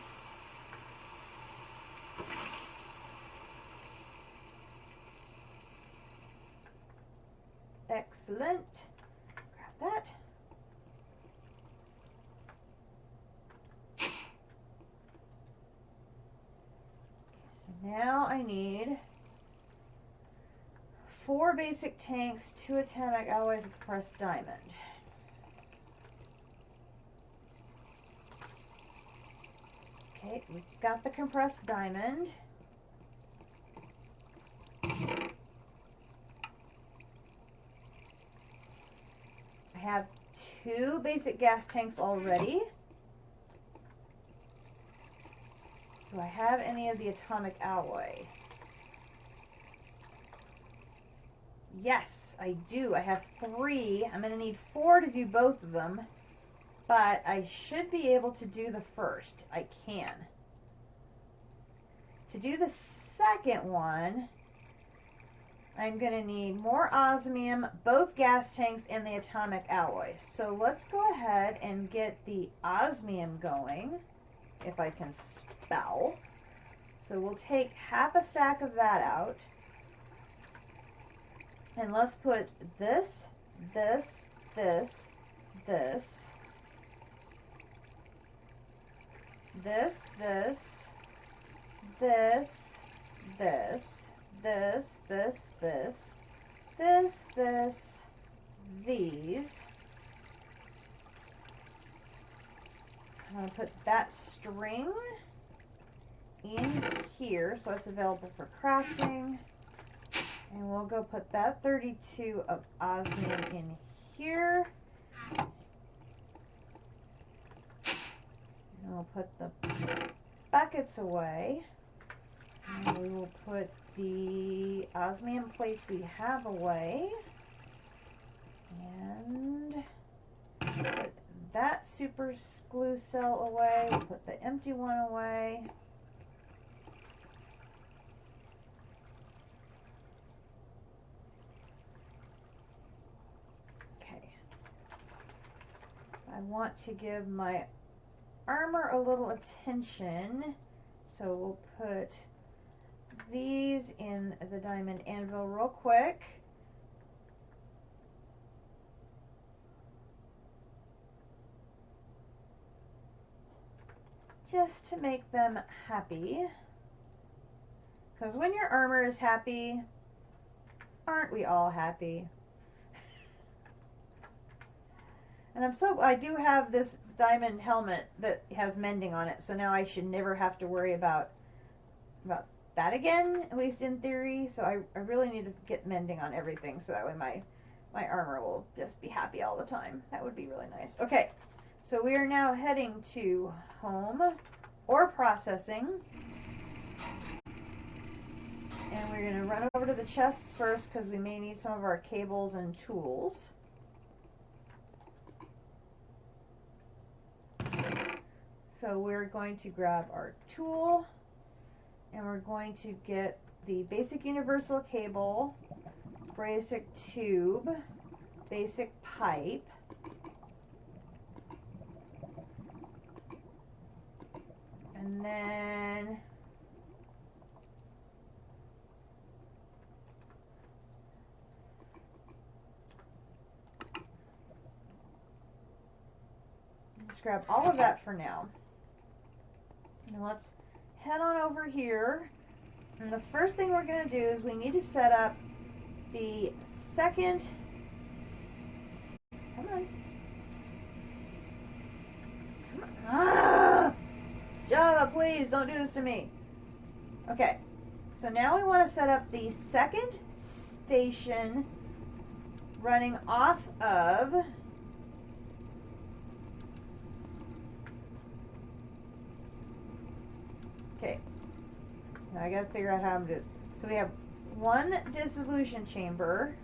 excellent, grab that. Now I need 4 basic tanks, 2 atomic alloys, and compressed diamond. Okay, we've got the compressed diamond. I have 2 basic gas tanks already. Do I have any of the atomic alloy? Yes, I do. I have 3. I'm going to need 4 to do both of them, but I should be able to do the first. I can. To do the second one, I'm going to need more osmium, both gas tanks, and the atomic alloy. So let's go ahead and get the osmium going, if I can spell. So we'll take half a stack of that out. And let's put this, this, this, this, this, this, this, this, this, this, this, this, these. I'm going to put that string in here so it's available for crafting. And we'll go put that 32 of osmium in here. And we'll put the buckets away. And we will put the osmium plates we have away. And put that super glue cell away. We'll put the empty one away. I want to give my armor a little attention, so we'll put these in the diamond anvil real quick. Just to make them happy. Because when your armor is happy, aren't we all happy? And I do have this diamond helmet that has mending on it, so now I should never have to worry about that again, at least in theory. So I really need to get mending on everything, so that way my armor will just be happy all the time. That would be really nice. Okay, so we are now heading to home or processing. And we're going to run over to the chests first because we may need some of our cables and tools. So we're going to grab our tool and we're going to get the basic universal cable, basic tube, basic pipe, and then let's grab all of that for now. And let's head on over here. And the first thing we're going to do is we need to set up the second. Come on. Come on. Ah! Joe! please, don't do this to me. Okay, so now we want to set up the second station running off of okay, now I gotta figure out how I'm doing this. So we have one dissolution chamber.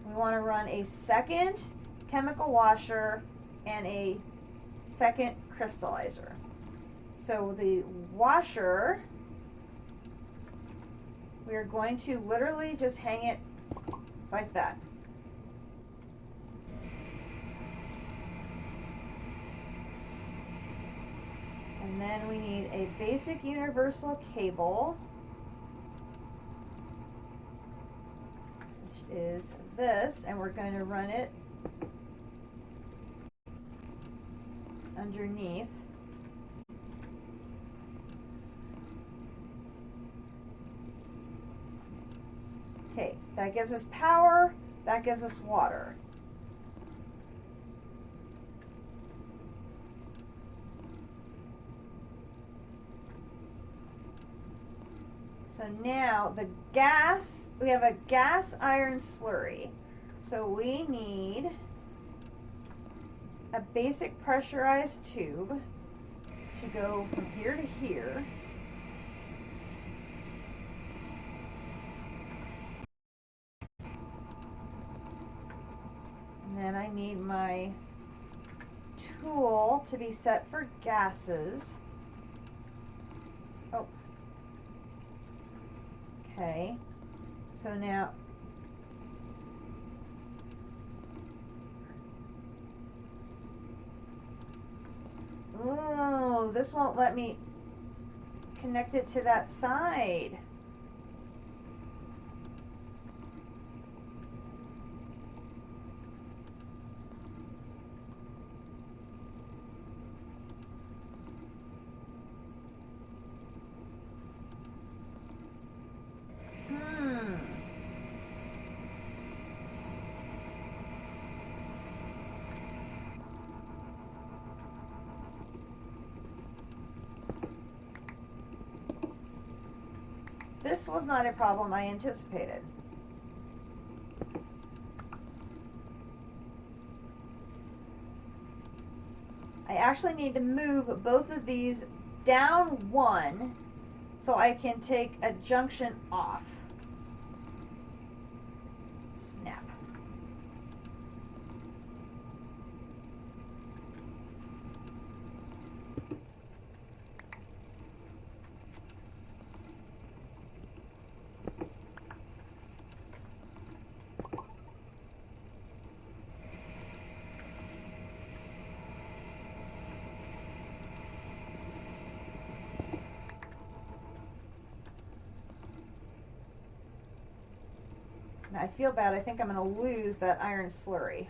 We want to run a second chemical washer and a second crystallizer. So the washer, we are going to literally just hang it like that. And then we need a basic universal cable, which is this, and we're going to run it underneath. Okay, that gives us power, that gives us water. So now the gas, we have a gas iron slurry. So we need a basic pressurized tube to go from here to here. And then I need my tool to be set for gases. Oh. Okay. So now oh, this won't let me connect it to that side. This was not a problem I anticipated. I actually need to move both of these down one so I can take a junction off. Snap. I feel bad. I think I'm going to lose that iron slurry.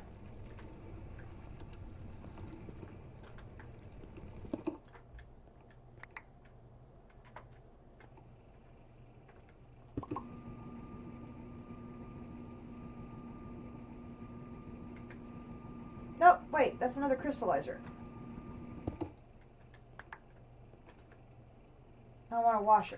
Nope, wait, that's another crystallizer. I want a washer.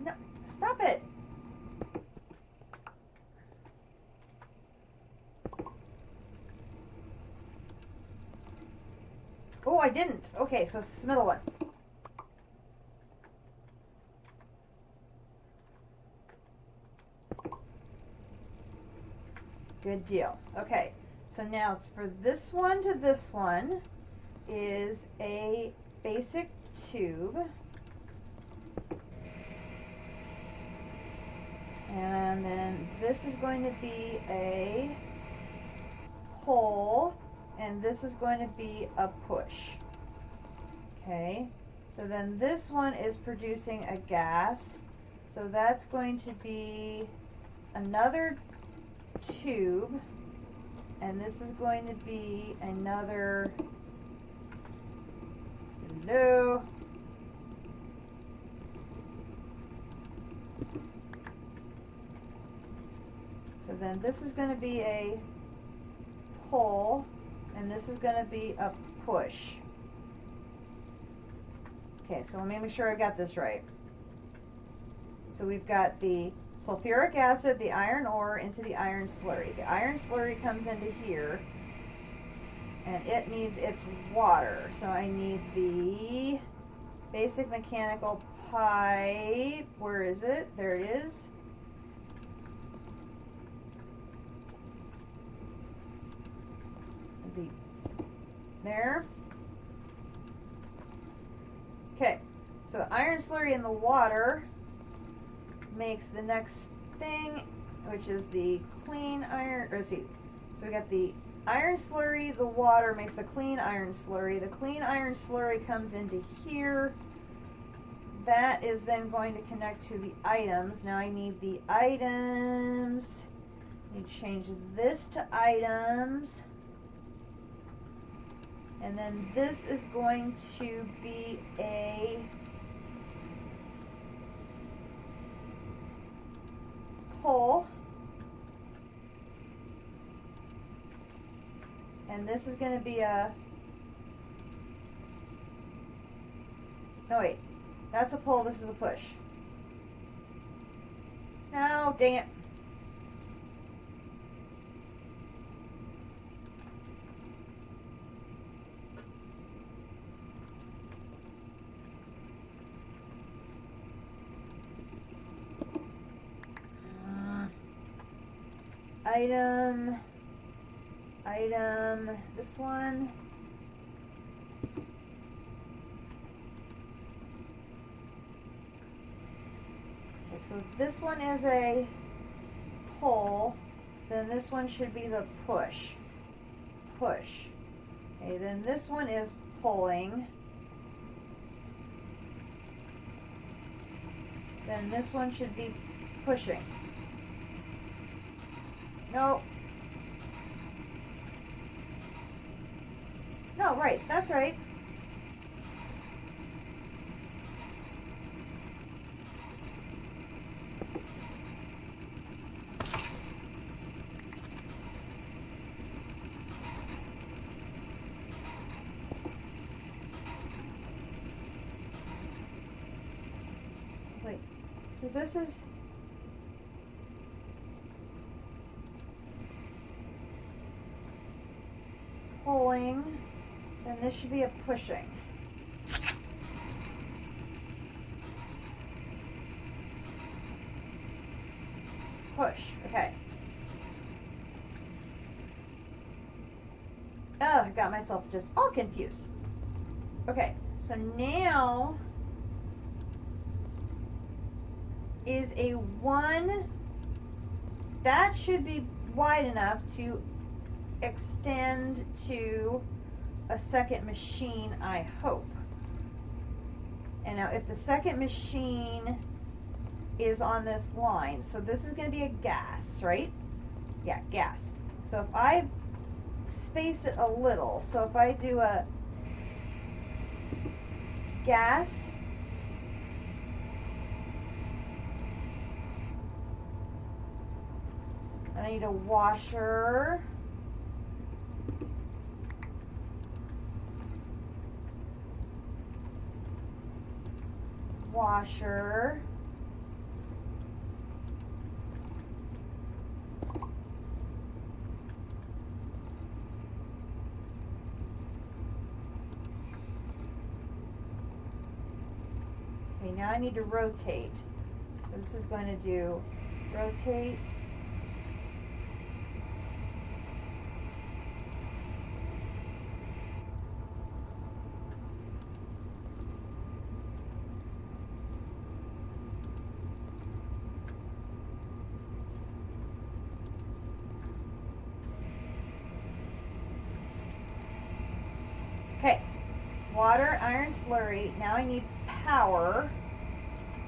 No, stop it. Oh, I didn't. Okay, so it's the middle one. Good deal. Okay, so now for this one to this one is a basic tube. And then this is going to be a pull, and this is going to be a push. Okay, so then this one is producing a gas, so that's going to be another tube, And this is going to be another, hello. So then this is going to be a pull, and this is going to be a push. Okay, so let me make sure I got this right. So we've got the sulfuric acid, the iron ore, into the iron slurry. The iron slurry comes into here, and it needs its water. So I need the basic mechanical pipe. Where is it? There it is. There. Okay, so iron slurry in the water makes the next thing, which is the clean iron, or let's see, so we got the iron slurry, the water makes the clean iron slurry. The clean iron slurry comes into here. That is then going to connect to the items. Now I need the items. I need to change this to items. And then this is going to be a pull. And this is going to be a, no wait, that's a pull, this is a push. No, dang it. Item, this one. Okay, so this one is a pull, then this one should be the push. Push. Okay, then this one is pulling. Then this one should be pushing. No. No, right, that's right. Wait, so this is pulling, then this should be a pushing. Push, okay. Oh, I got myself just all confused. Okay, so now is a 1, that should be wide enough to extend to a second machine, I hope. And now if the second machine is on this line, so this is going to be a gas, right? Yeah, gas. So if I space it a little, so if I do a gas, I need a washer. Washer. Okay, now I need to rotate. So this is going to do rotate. Okay, water, iron slurry. Now I need power.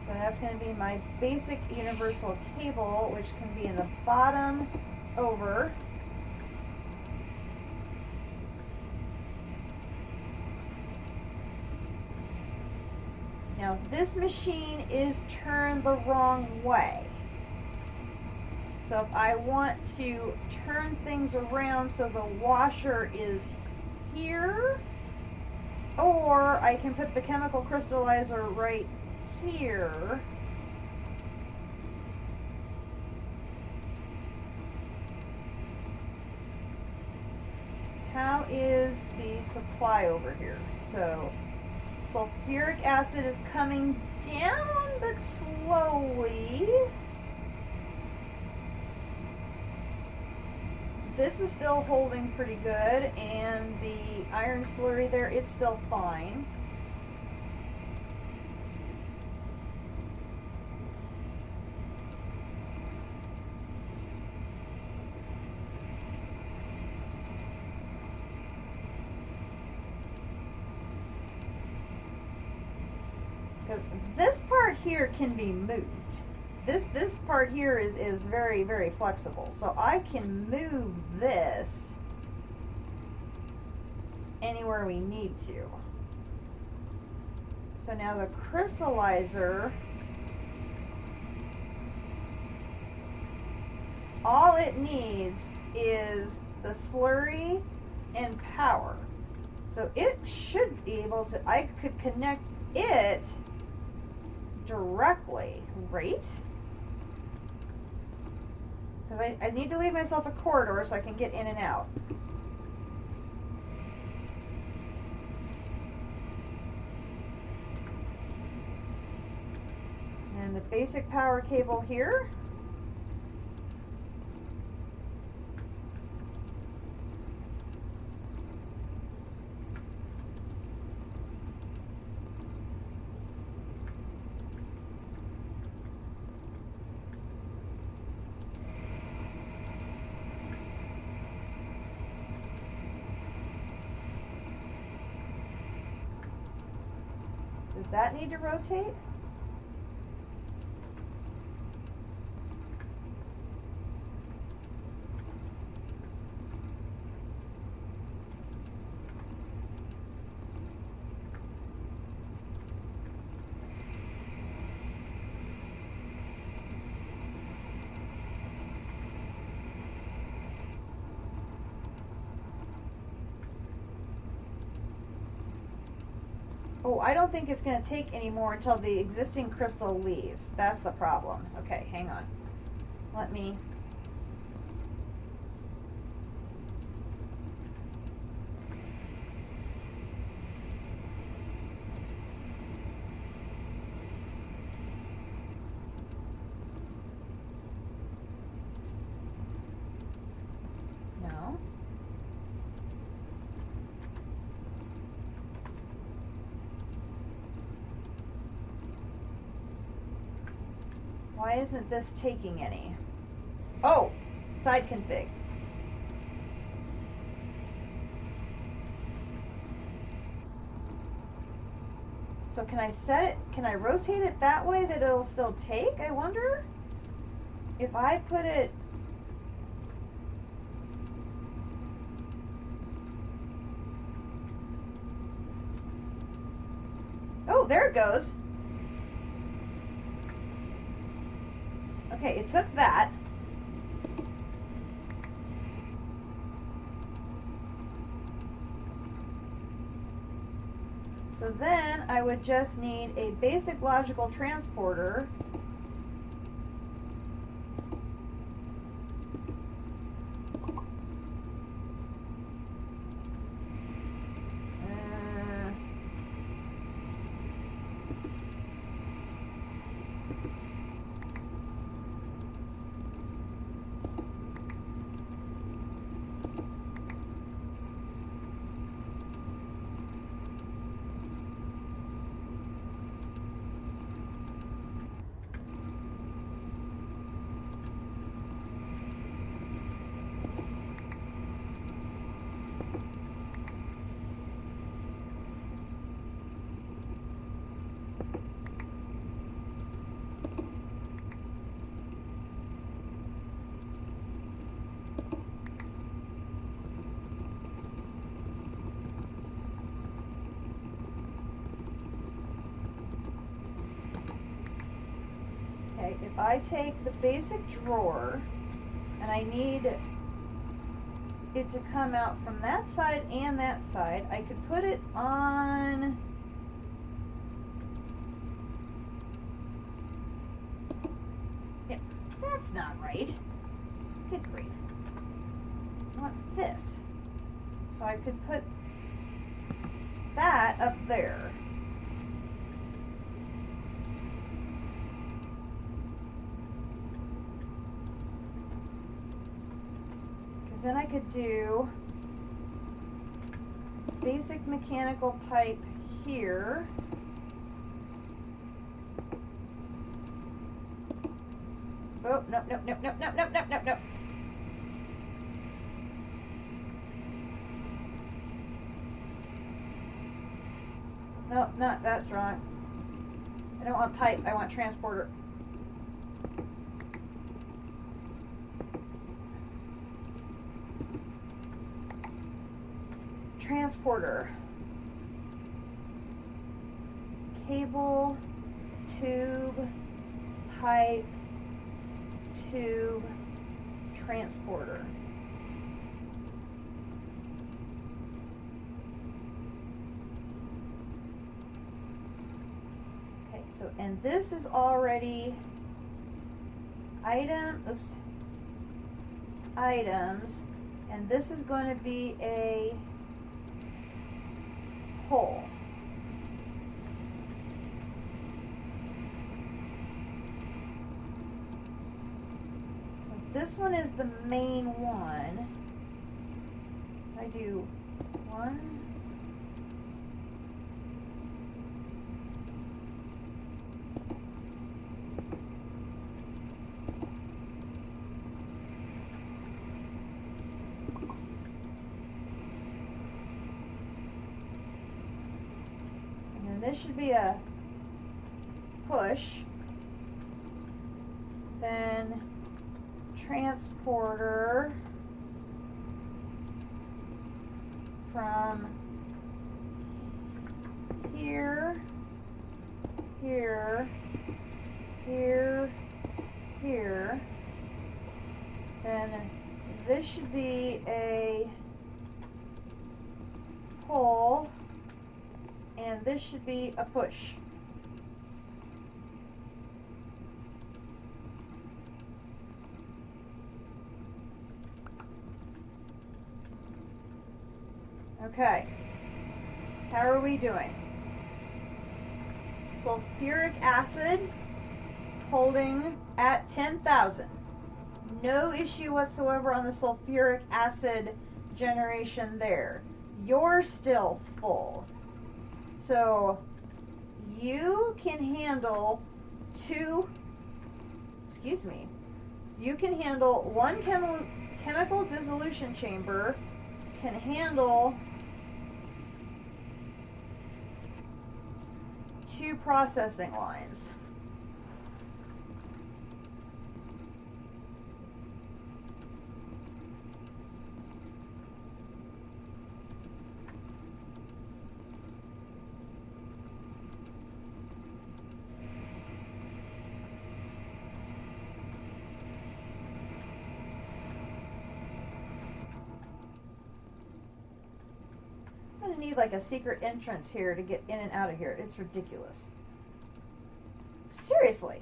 So that's going to be my basic universal cable, which can be in the bottom over. Now this machine is turned the wrong way. So if I want to turn things around so the washer is here, or I can put the chemical crystallizer right here. How is the supply over here? So sulfuric acid is coming down, but slowly. This is still holding pretty good, and the iron slurry there, it's still fine. Because this part here can be moved. This part here is very, very flexible. So I can move this anywhere we need to. So now the crystallizer, all it needs is the slurry and power. So it should be able to, I could connect it directly, right? Because I need to leave myself a corridor so I can get in and out. And the basic power cable here. Does that need to rotate? Oh, I don't think it's going to take anymore until the existing crystal leaves. That's the problem. Okay, hang on. Let me... No. Why isn't this taking any? Oh, side config. So can I set it, can I rotate it that way that it'll still take, I wonder? If I put it... Oh, there it goes. Okay, it took that. So then I would just need a basic logical transporter. I take the basic drawer, and I need it to come out from that side and that side. I could put it on... Yeah, that's not right. Good grief. I want this. So I could put that up there. Because then I could do basic mechanical pipe here. Oh, no, no, no, no, no, no, no, no, no. No, not, that's wrong. I don't want pipe, I want transporter. Transporter. Cable, tube, pipe, tube, transporter. Okay, so, and this is already items, and this is going to be a hole. This one is the main one. I do one, and then this should be a push, then transporter from here, here, here, here. Then this should be a pull, and this should be a push. Okay, how are we doing? Sulfuric acid holding at 10,000. No issue whatsoever on the sulfuric acid generation there. You're still full. So you can handle you can handle one chemical dissolution chamber, can handle 2 processing lines. I'm gonna need like a secret entrance here to get in and out of here. It's ridiculous. Seriously.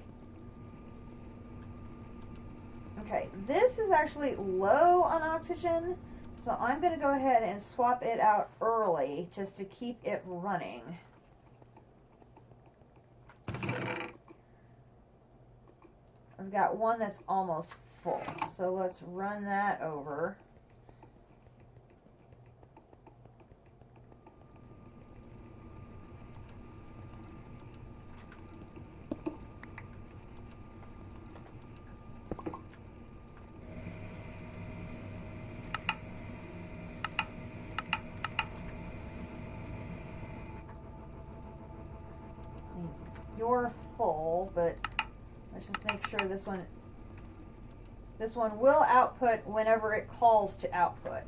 Okay, this is actually low on oxygen, so I'm going to go ahead and swap it out early just to keep it running. I've got one that's almost full, so let's run that over. You're full, but let's just make sure this one will output whenever it calls to output.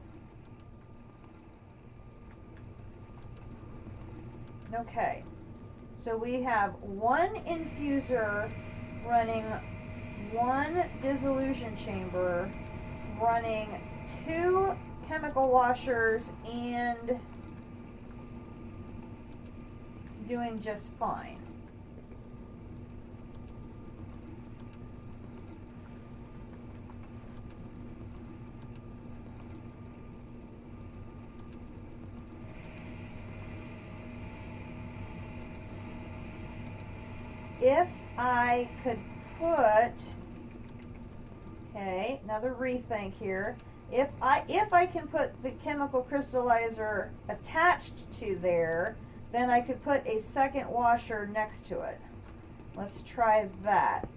Okay, so we have one infuser running one dissolution chamber running 2 chemical washers and doing just fine. If I could put, okay, another rethink here. If I can put the chemical crystallizer attached to there, then I could put a second washer next to it. Let's try that.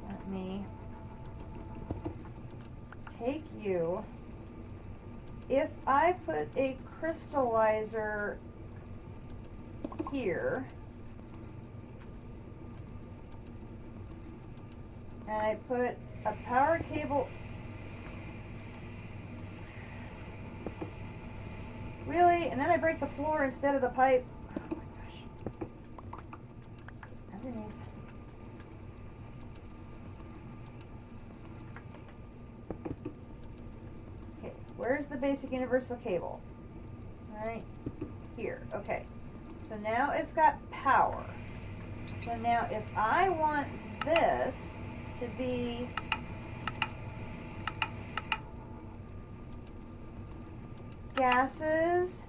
Let me take you. If I put a crystallizer here, and I put a power cable, really? And then I break the floor instead of the pipe? Oh my gosh. Underneath. Okay, where's the basic universal cable? Right here. Okay. So now it's got power. So now if I want this to be gases,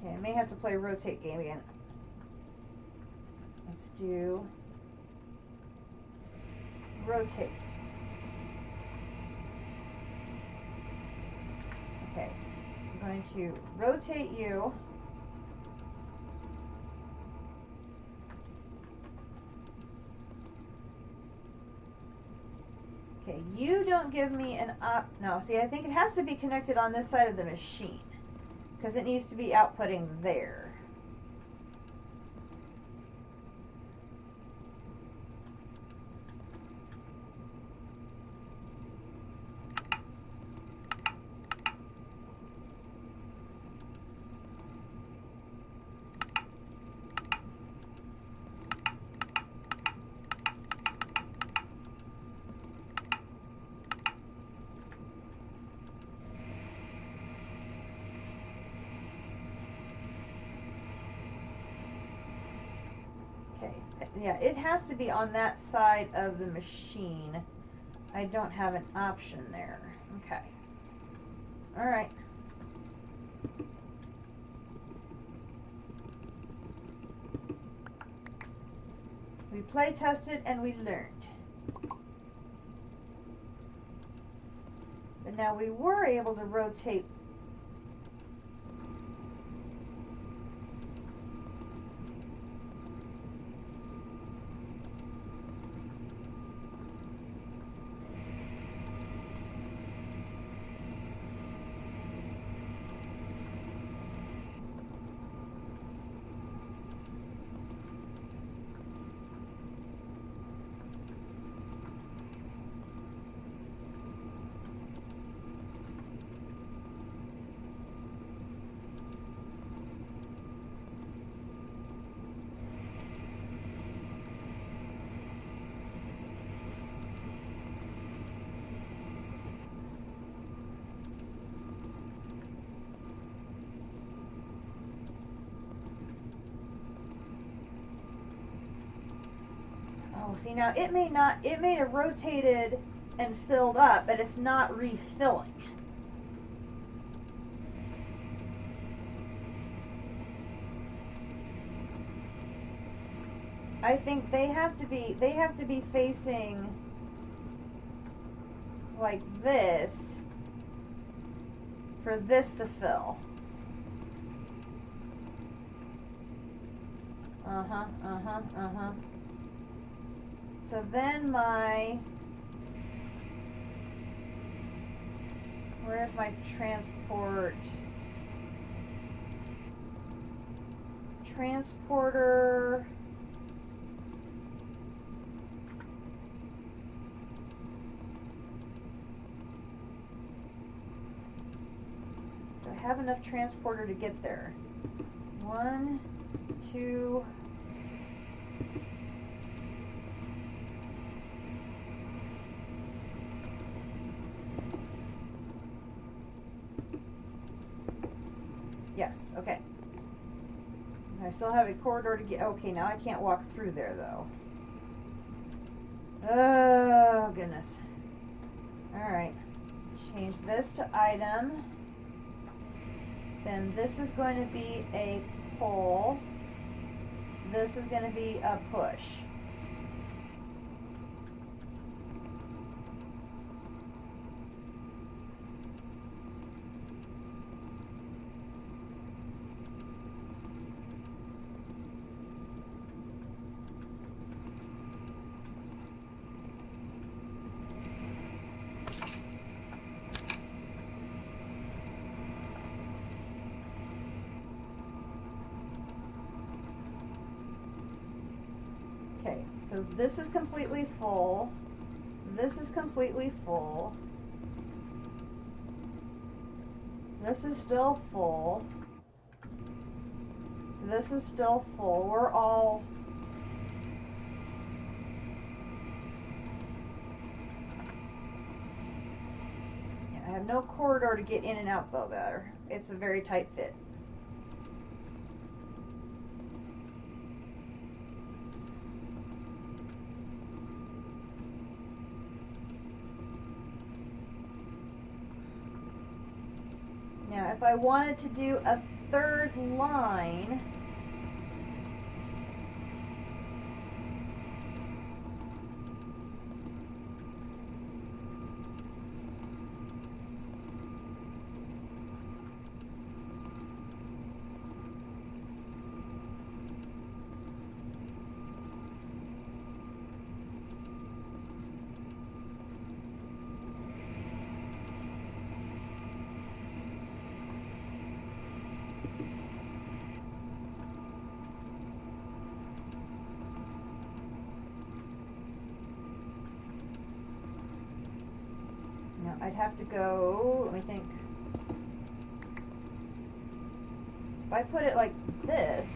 okay, I may have to play rotate game again. Let's do rotate. Okay, I'm going to rotate you. Okay, you don't give me an no, see, I think it has to be connected on this side of the machine because it needs to be outputting there. Yeah, it has to be on that side of the machine. I don't have an option there. Okay. All right. We play tested and we learned. But now we were able to rotate . Oh, see, now it may have rotated and filled up, but it's not refilling. I think they have to be facing like this for this to fill. So then Where's my transport? Transporter. Do I have enough transporter to get there? 1, 2. Yes, okay. I still have a corridor to get. Okay, now I can't walk through there though. Oh, goodness. Alright. Change this to item. Then this is going to be a pull. This is going to be a push. Okay, so this is completely full. This is completely full. This is still full. This is still full. We're all... I have no corridor to get in and out though there. It's a very tight fit. Now, if I wanted to do a third line, I'd have to go, let me think. If I put it like this,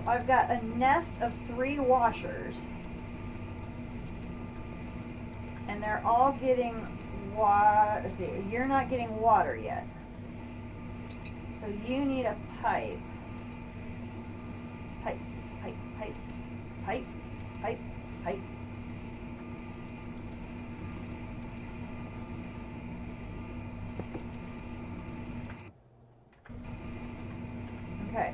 I've got a nest of 3 washers, and they're all getting water. Let's see, you're not getting water yet. So you need a pipe. Pipe, pipe, pipe, pipe, pipe, pipe. Okay,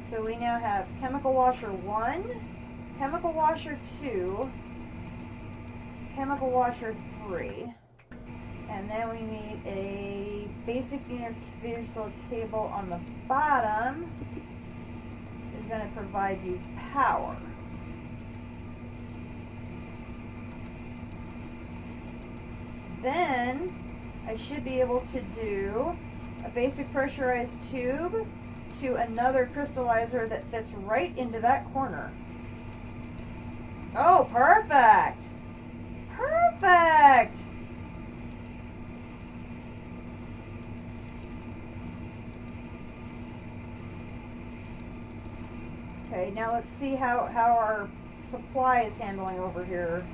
so we now have chemical washer 1, chemical washer 2, chemical washer 3. And then we need a basic universal cable on the bottom. Is going to provide you power. Then I should be able to do a basic pressurized tube to another crystallizer that fits right into that corner. Oh, perfect! Perfect! Okay, now let's see how our supply is handling over here.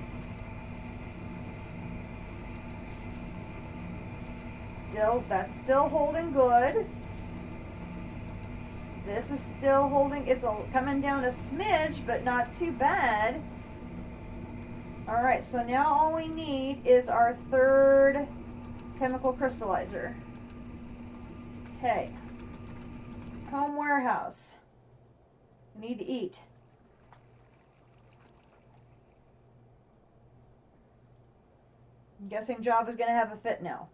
That's still holding good. This is still holding, it's coming down a smidge, but not too bad. Alright, so now all we need is our 3rd chemical crystallizer. Okay. Home warehouse. We need to eat. I'm guessing Java's going to have a fit now.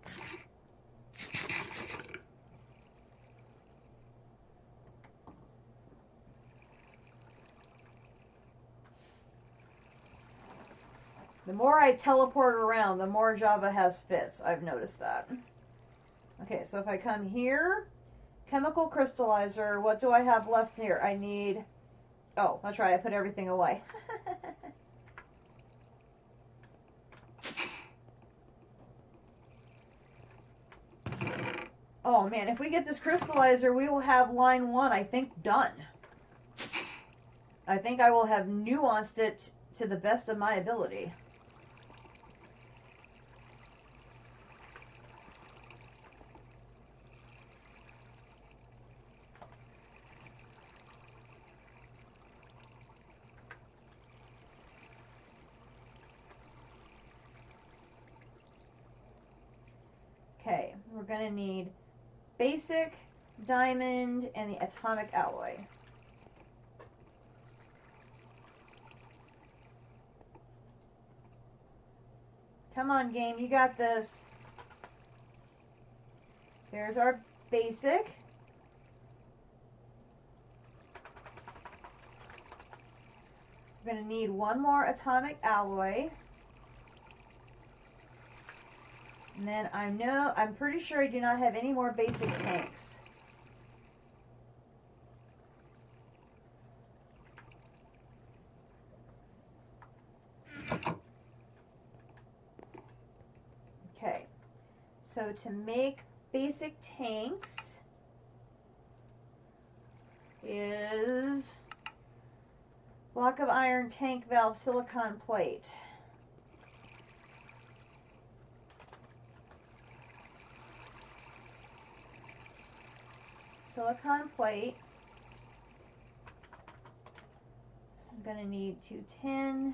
The more I teleport around, the more Java has fits. I've noticed that. Okay, so if I come here, chemical crystallizer, what do I have left here? I need... Oh, that's right, I put everything away. Oh man, if we get this crystallizer, we will have line 1, I think, done. I think I will have nuanced it to the best of my ability. Okay, we're going to need basic, diamond, and the atomic alloy. Come on, game, you got this. There's our basic. We're going to need one more atomic alloy. And then I'm pretty sure I do not have any more basic tanks. Okay, so to make basic tanks is block of iron, tank valve, silicon plate. Silicon plate. I'm going to need 210.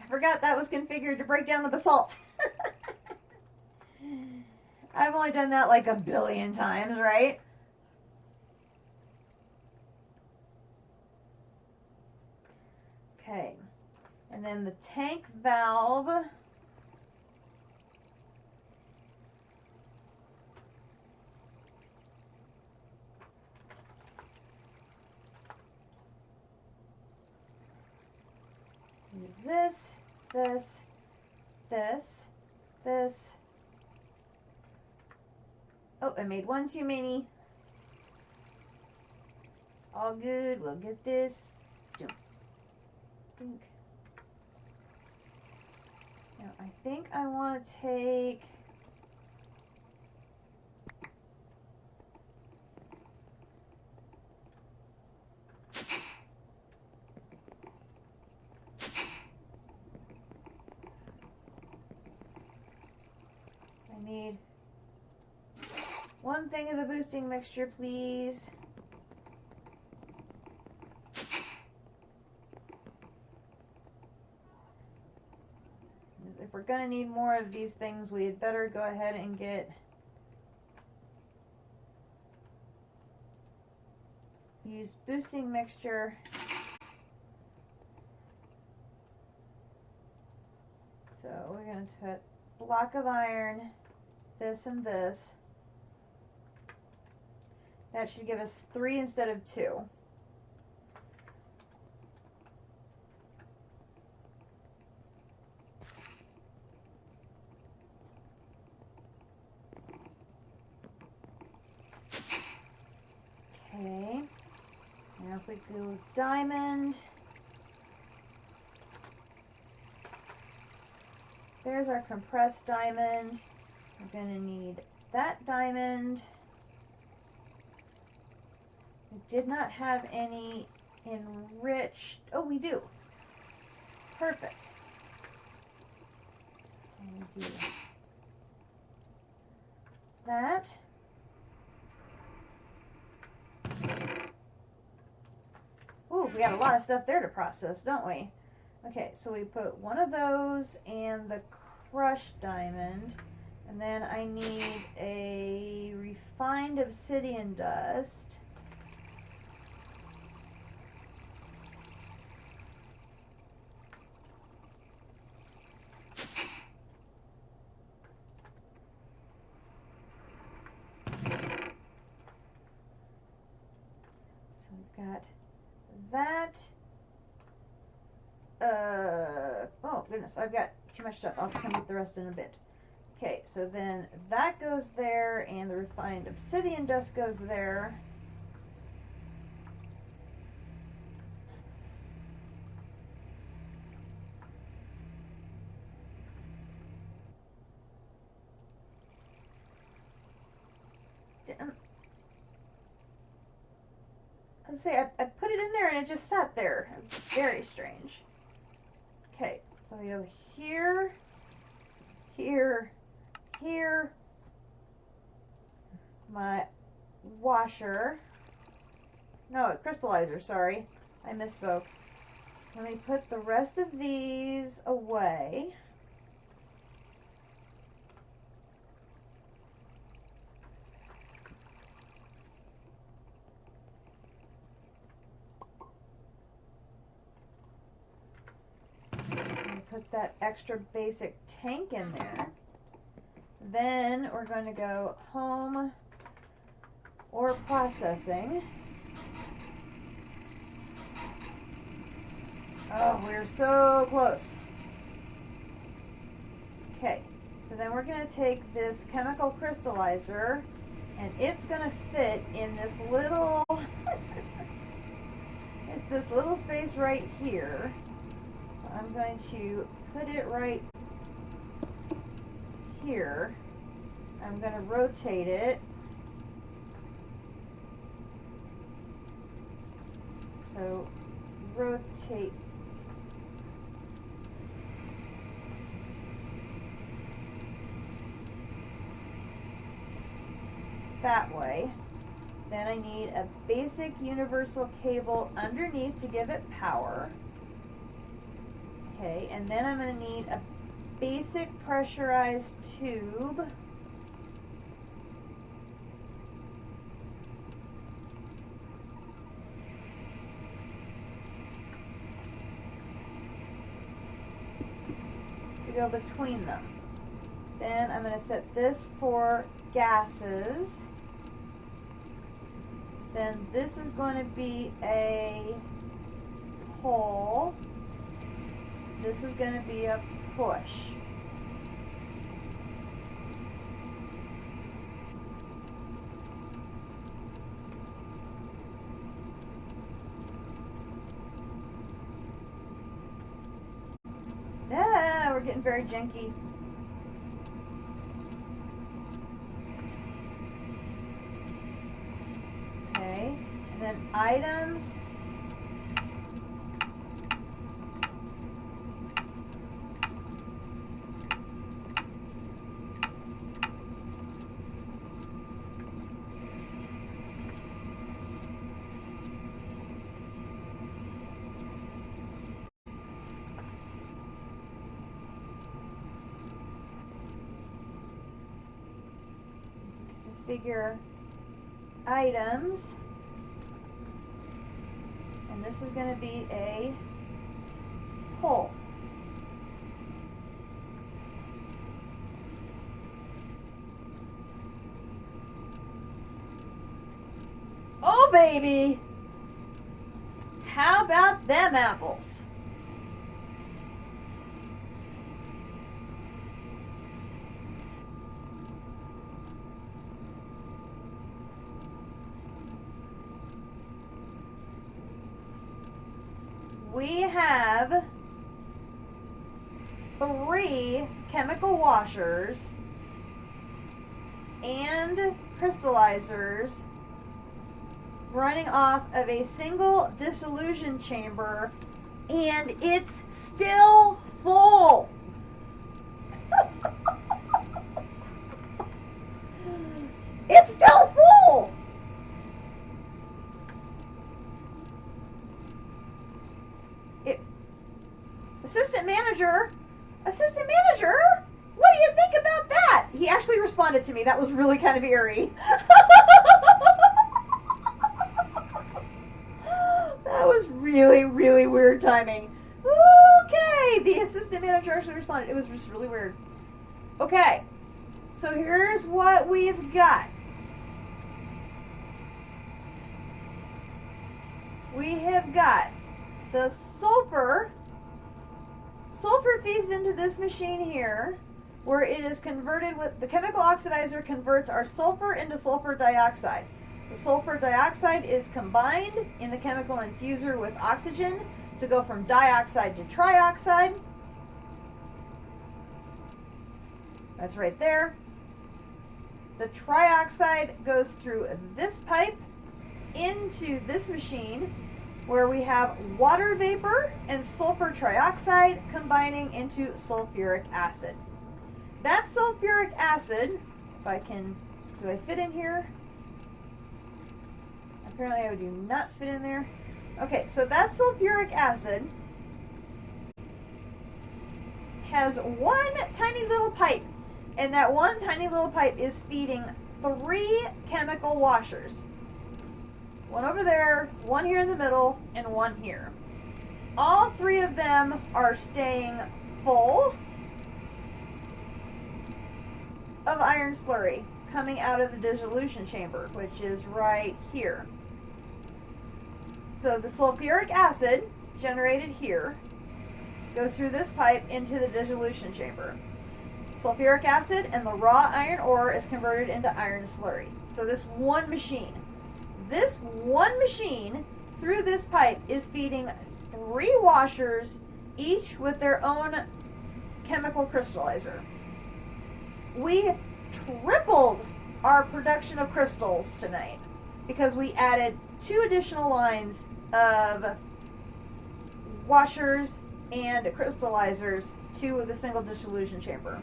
I forgot that was configured to break down the basalt. I've only done that like a billion times, right? Okay. And then the tank valve. This. Oh, I made one too many. All good. We'll get this. Now, I think I want to take... I need one thing of the boosting mixture, please. If we're going to need more of these things, we had better go ahead and use boosting mixture. So we're going to put block of iron, this and this. That should give us 3 instead of 2. Okay. Now if we go diamond. There's our compressed diamond. We're going to need that diamond. We did not have any enriched. Oh, we do. Perfect. And do that. Ooh, we got a lot of stuff there to process, don't we? Okay, so we put one of those and the crushed diamond, And then I need a refined obsidian dust. So we've got that. Oh goodness, I've got too much stuff. I'll come with the rest in a bit. Okay, so then that goes there, and the refined obsidian dust goes there. I was say I put it in there and it just sat there. It's very strange. Okay, so we go here, here, here. My washer. No, crystallizer, sorry. I misspoke. Let me put the rest of these away. Put that extra basic tank in there. Then we're going to go home or processing. Oh, we're so close. Okay, so then we're going to take this chemical crystallizer, and it's going to fit in this little it's this little space right here. So I'm going to put it right here. I'm going to rotate it. So rotate that way. Then I need a basic universal cable underneath to give it power. Okay, and then I'm going to need a basic pressurized tube. To go between them. Then I'm going to set this for gases. Then this is going to be a pull. This is going to be a push. Ah, we're getting very janky. Okay, and then items. Configure items, and this is going to be a pull. Oh baby, how about them apples? We have 3 chemical washers and crystallizers running off of a single dissolution chamber, and it's still full. It's still full. Assistant manager, what do you think about that? he actually responded to me. That was really kind of eerie. That was really, really weird timing. Okay, the assistant manager actually responded. It was just really weird. Okay, so here's what we've got. We have got the sulfur. Sulfur feeds into this machine here, where it is converted with the chemical oxidizer converts our sulfur into sulfur dioxide. The sulfur dioxide is combined in the chemical infuser with oxygen to go from dioxide to trioxide. That's right there. The trioxide goes through this pipe into this machine where we have water vapor and sulfur trioxide combining into sulfuric acid. That sulfuric acid, if I can, do I fit in here? Apparently I do not fit in there. Okay, so that sulfuric acid has one tiny little pipe, and that one tiny little pipe is feeding 3 chemical washers. One over there, one here in the middle, and one here. All 3 of them are staying full of iron slurry coming out of the dissolution chamber, which is right here. So the sulfuric acid generated here goes through this pipe into the dissolution chamber. Sulfuric acid and the raw iron ore is converted into iron slurry. So this one machine through this pipe is feeding 3 washers, each with their own chemical crystallizer. We tripled our production of crystals tonight because we added 2 additional lines of washers and crystallizers to the single dissolution chamber.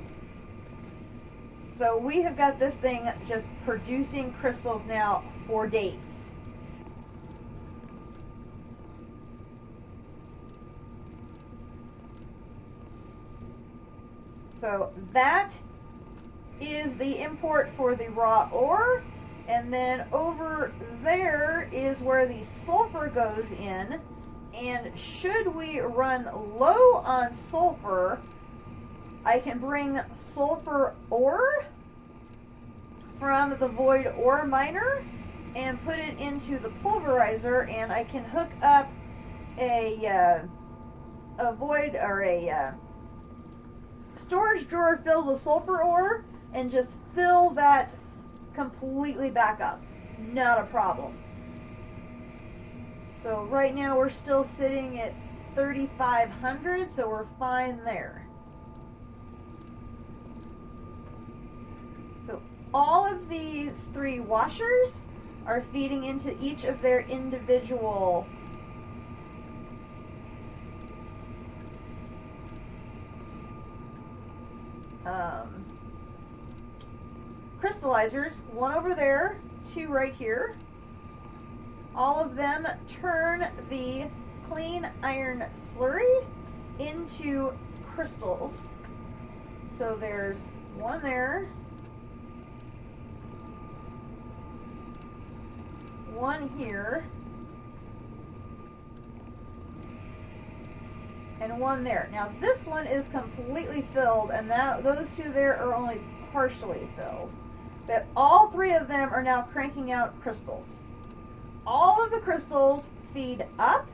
So we have got this thing just producing crystals now for days. So that is the import for the raw ore, and then over there is where the sulfur goes in, and should we run low on sulfur, I can bring sulfur ore from the void ore miner and put it into the pulverizer, and I can hook up a void or a storage drawer filled with sulfur ore and just fill that completely back up. Not a problem. So right now we're still sitting at 3,500, so we're fine there. So all of these 3 washers are feeding into each of their individual crystallizers, 1 over there, 2 right here. All of them turn the clean iron slurry into crystals. So there's 1 there, 1 here, and 1 there. Now this one is completely filled, and those 2 there are only partially filled. But all 3 of them are now cranking out crystals. All of the crystals feed up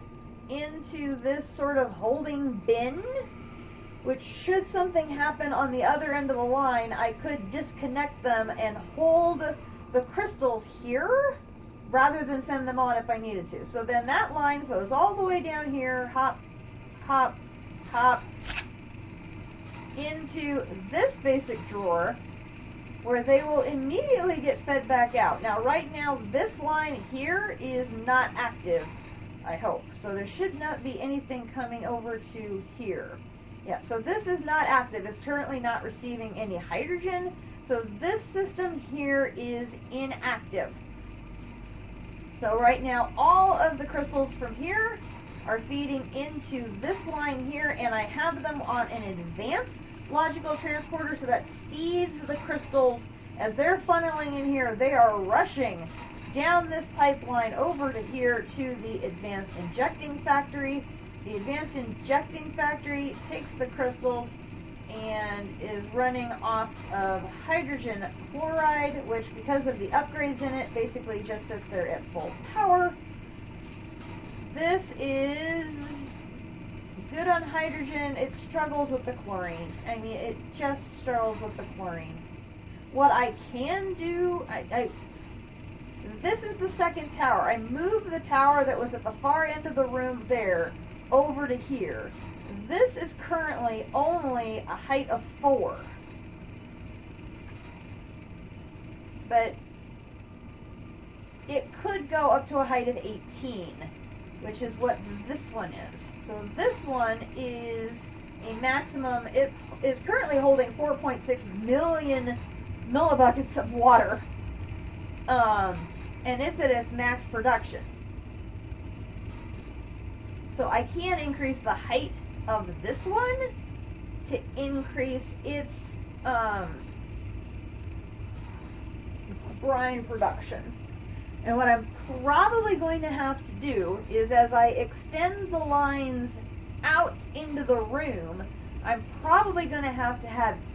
into this sort of holding bin, which should something happen on the other end of the line, I could disconnect them and hold the crystals here rather than send them on if I needed to. So then that line goes all the way down here, hop, hop, hop, into this basic drawer, where they will immediately get fed back out. Now right now this line here is not active, I hope. So there should not be anything coming over to here. Yeah, so this is not active. It's currently not receiving any hydrogen. So this system here is inactive. So right now all of the crystals from here are feeding into this line here, and I have them on an advance logical transporter, so that speeds the crystals. As they're funneling in here, they are rushing down this pipeline over to here to the advanced injecting factory. The advanced injecting factory takes the crystals and is running off of hydrogen chloride, which, because of the upgrades in it, basically just sits there at full power. This is good on hydrogen. It struggles with the chlorine. I mean, it just struggles with the chlorine. What I can do, this is the second tower. I moved the tower that was at the far end of the room there over to here. This is currently only a height of 4. But it could go up to a height of 18, which is what this one is. So this one is a maximum, it is currently holding 4.6 million millibuckets of water. And it's at its max production. So I can increase the height of this one to increase its brine production. And what I'm probably going to have to do is, as I extend the lines out into the room, I'm probably going to have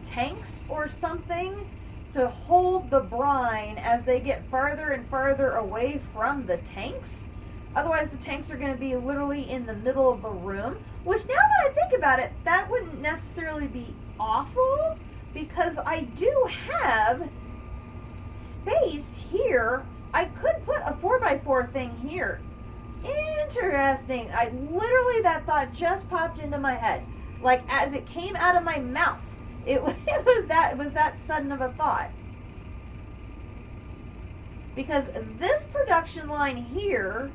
tanks or something to hold the brine as they get farther and farther away from the tanks. Otherwise, the tanks are going to be literally in the middle of the room, which, now that I think about it, that wouldn't necessarily be awful, because I do have space here. I could put a 4x4 thing here. Interesting. That thought just popped into my head. Like, as it came out of my mouth. It was that sudden of a thought. Because this production line here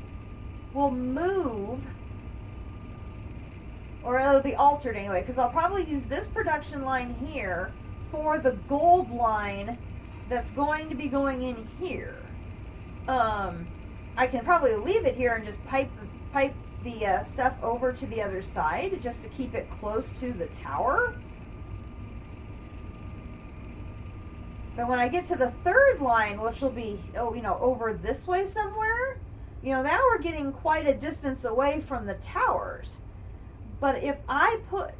will move, or it'll be altered anyway, because I'll probably use this production line here for the gold line that's going to be going in here. I can probably leave it here and just pipe the stuff over to the other side just to keep it close to the tower. But when I get to the third line, which will be, over this way somewhere, now we're getting quite a distance away from the towers. But if I put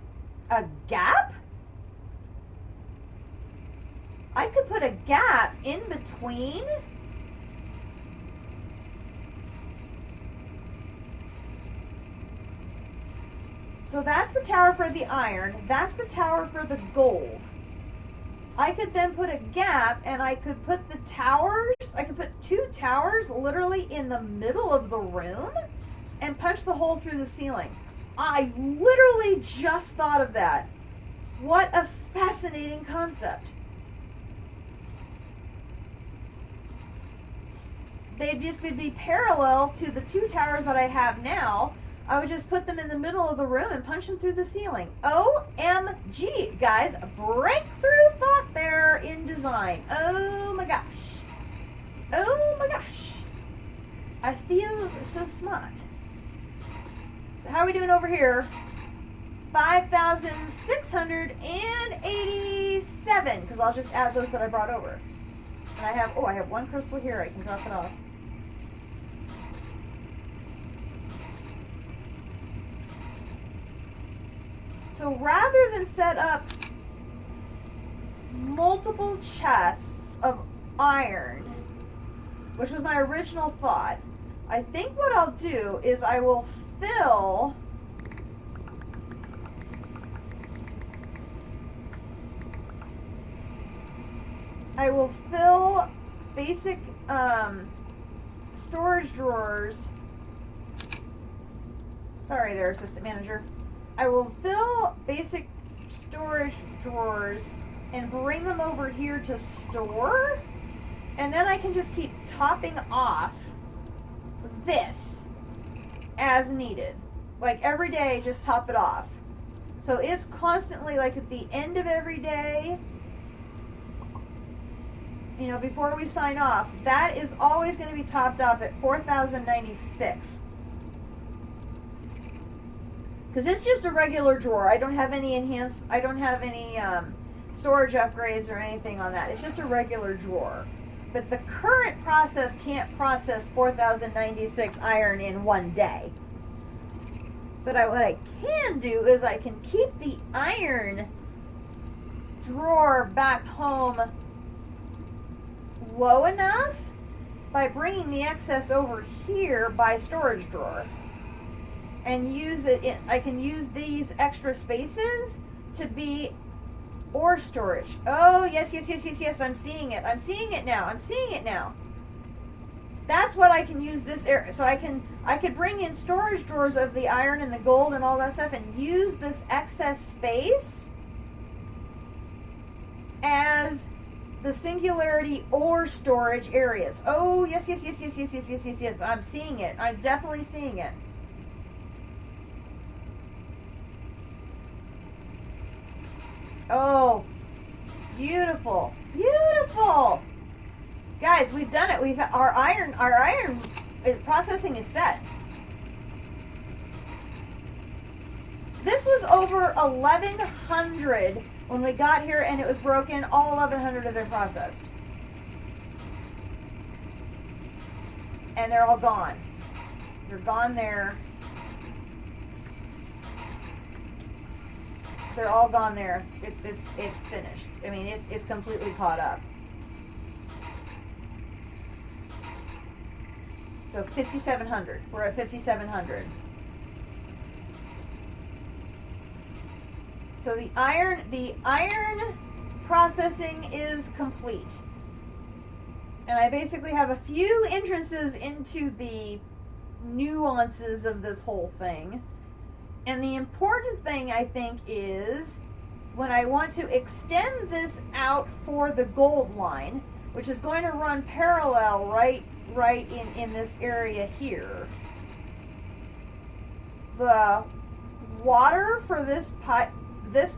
a gap, I could put a gap in between. So that's the tower for the iron. That's the tower for the gold. I could then put a gap, and I could put the towers, I could put 2 towers literally in the middle of the room and punch the hole through the ceiling. I literally just thought of that. What a fascinating concept. They'd just be parallel to the 2 towers that I have now. I would just put them in the middle of the room and punch them through the ceiling. OMG, guys, breakthrough thought there in design. Oh my gosh. Oh my gosh. I feel so smart. So how are we doing over here? 5,687, because I'll just add those that I brought over. And I have 1 crystal here. I can drop it off. So rather than set up multiple chests of iron, which was my original thought, I think what I'll do is I will fill basic storage drawers. Sorry there, assistant manager. I will fill basic storage drawers and bring them over here to store, and then I can just keep topping off this as needed. Like every day, just top it off. So it's constantly, like at the end of every day, before we sign off, that is always going to be topped off at 4,096. Because it's just a regular drawer. I don't have any storage upgrades or anything on that. It's just a regular drawer. But the current process can't process 4,096 iron in one day. But what I can do is I can keep the iron drawer back home low enough by bringing the excess over here by storage drawer. And use it, I can use these extra spaces to be ore storage. Oh, yes, I'm seeing it. I'm seeing it now. That's what I can use this area. So I could bring in storage drawers of the iron and the gold and all that stuff and use this excess space as the singularity ore storage areas. Oh, yes. I'm seeing it. I'm definitely seeing it. Oh, beautiful. Guys, we've done it. Our iron processing is set. This was over 1,100 when we got here, and it was broken. All 1,100 have been processed. And they're all gone. They're gone there. They're all gone there. It's finished. I mean, it's completely caught up. So 5,700. We're at 5,700. So the iron processing is complete. And I basically have a few entrances into the nuances of this whole thing. And the important thing, I think, is when I want to extend this out for the gold line, which is going to run parallel right in this area here. The water for this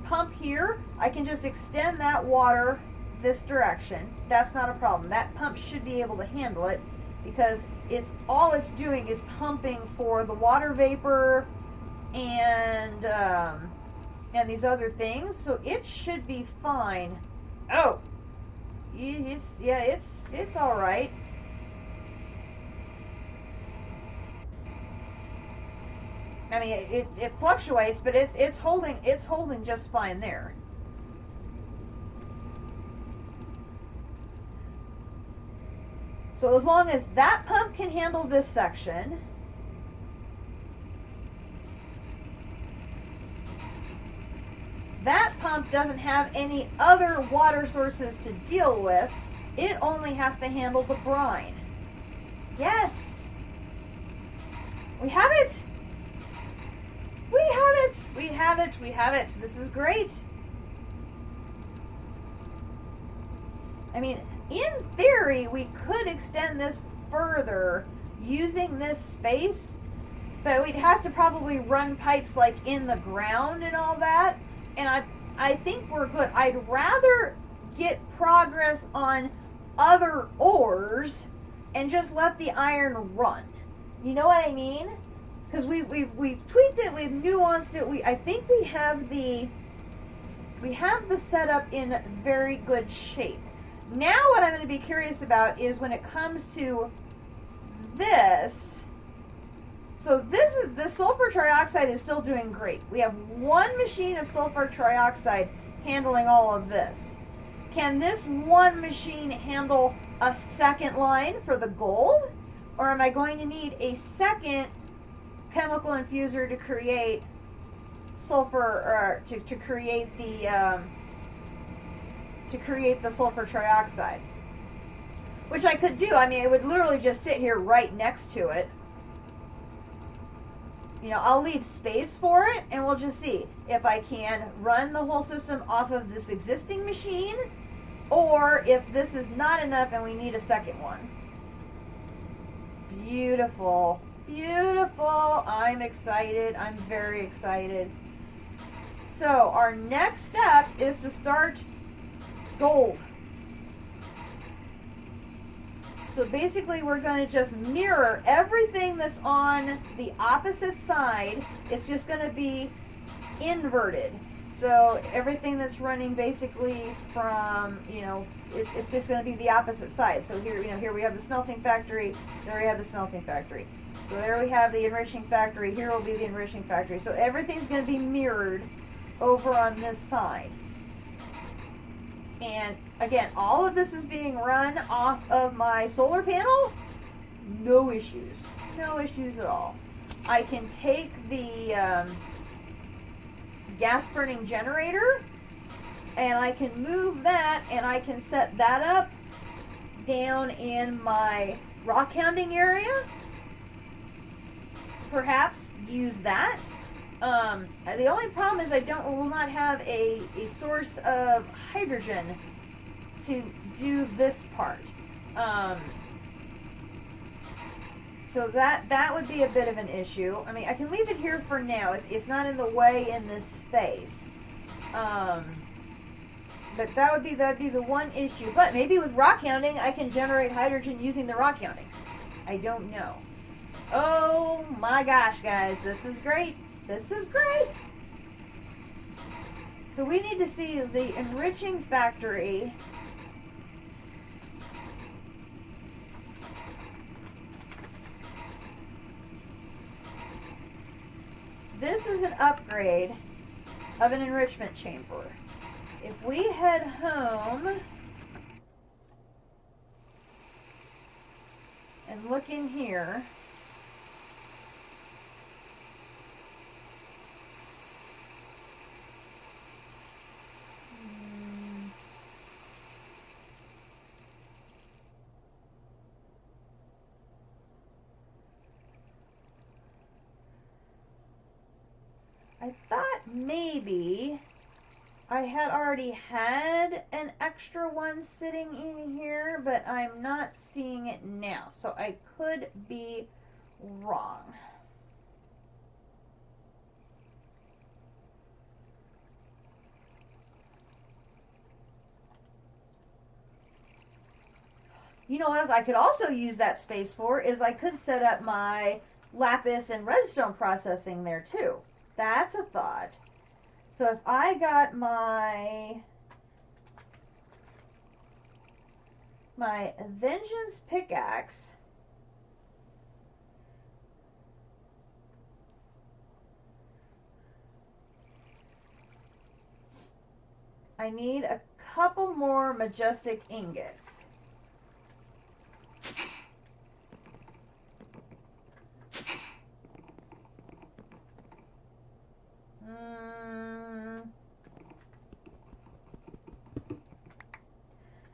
pump here, I can just extend that water this direction. That's not a problem. That pump should be able to handle it because all it's doing is pumping for the water vapor and these other things, so it should be fine. Oh, it's all right. I mean, it fluctuates, but it's holding just fine there. So as long as that pump can handle this section, that pump doesn't have any other water sources to deal with. It only has to handle the brine. Yes! We have it! We have it. This is great. I mean, in theory, we could extend this further using this space, but we'd have to probably run pipes like in the ground and all that. And I think we're good. I'd rather get progress on other ores and just let the iron run. You know what I mean? Because we've tweaked it, we've nuanced it. I think we have the setup in very good shape. Now what I'm going to be curious about is when it comes to this. So the sulfur trioxide is still doing great. We have one machine of sulfur trioxide handling all of this. Can this one machine handle a second line for the gold? Or am I going to need a second chemical infuser to create sulfur, or to create the sulfur trioxide? Which I could do. I mean, it would literally just sit here right next to it. You know, I'll leave space for it, and we'll just see if I can run the whole system off of this existing machine, or if this is not enough and we need a second one. Beautiful. Beautiful. I'm excited. I'm very excited. So, our next step is to start gold. So basically we're going to just mirror everything that's on the opposite side. It's just going to be inverted. So everything that's running basically from, it's just going to be the opposite side. So here, here we have the smelting factory, there we have the smelting factory. So there we have the enriching factory, here will be the enriching factory. So everything's going to be mirrored over on this side. And again, all of this is being run off of my solar panel. No issues. No issues at all. I can take the gas burning generator and I can move that and I can set that up down in my rock hounding area. Perhaps use that. The only problem is I will not have a source of hydrogen to do this part. So that would be a bit of an issue. I mean, I can leave it here for now. It's not in the way in this space. But that would be the one issue. But maybe with rock hounding, I can generate hydrogen using the rock hounding. I don't know. Oh my gosh, guys, this is great. This is great. So we need to see the enriching factory. This is an upgrade of an enrichment chamber. If we head home and look in here, I thought maybe I had already had an extra one sitting in here, but I'm not seeing it now, so I could be wrong. You know what I could also use that space for is I could set up my lapis and redstone processing there too. That's a thought. So if I got my Vengeance pickaxe, I need a couple more majestic ingots.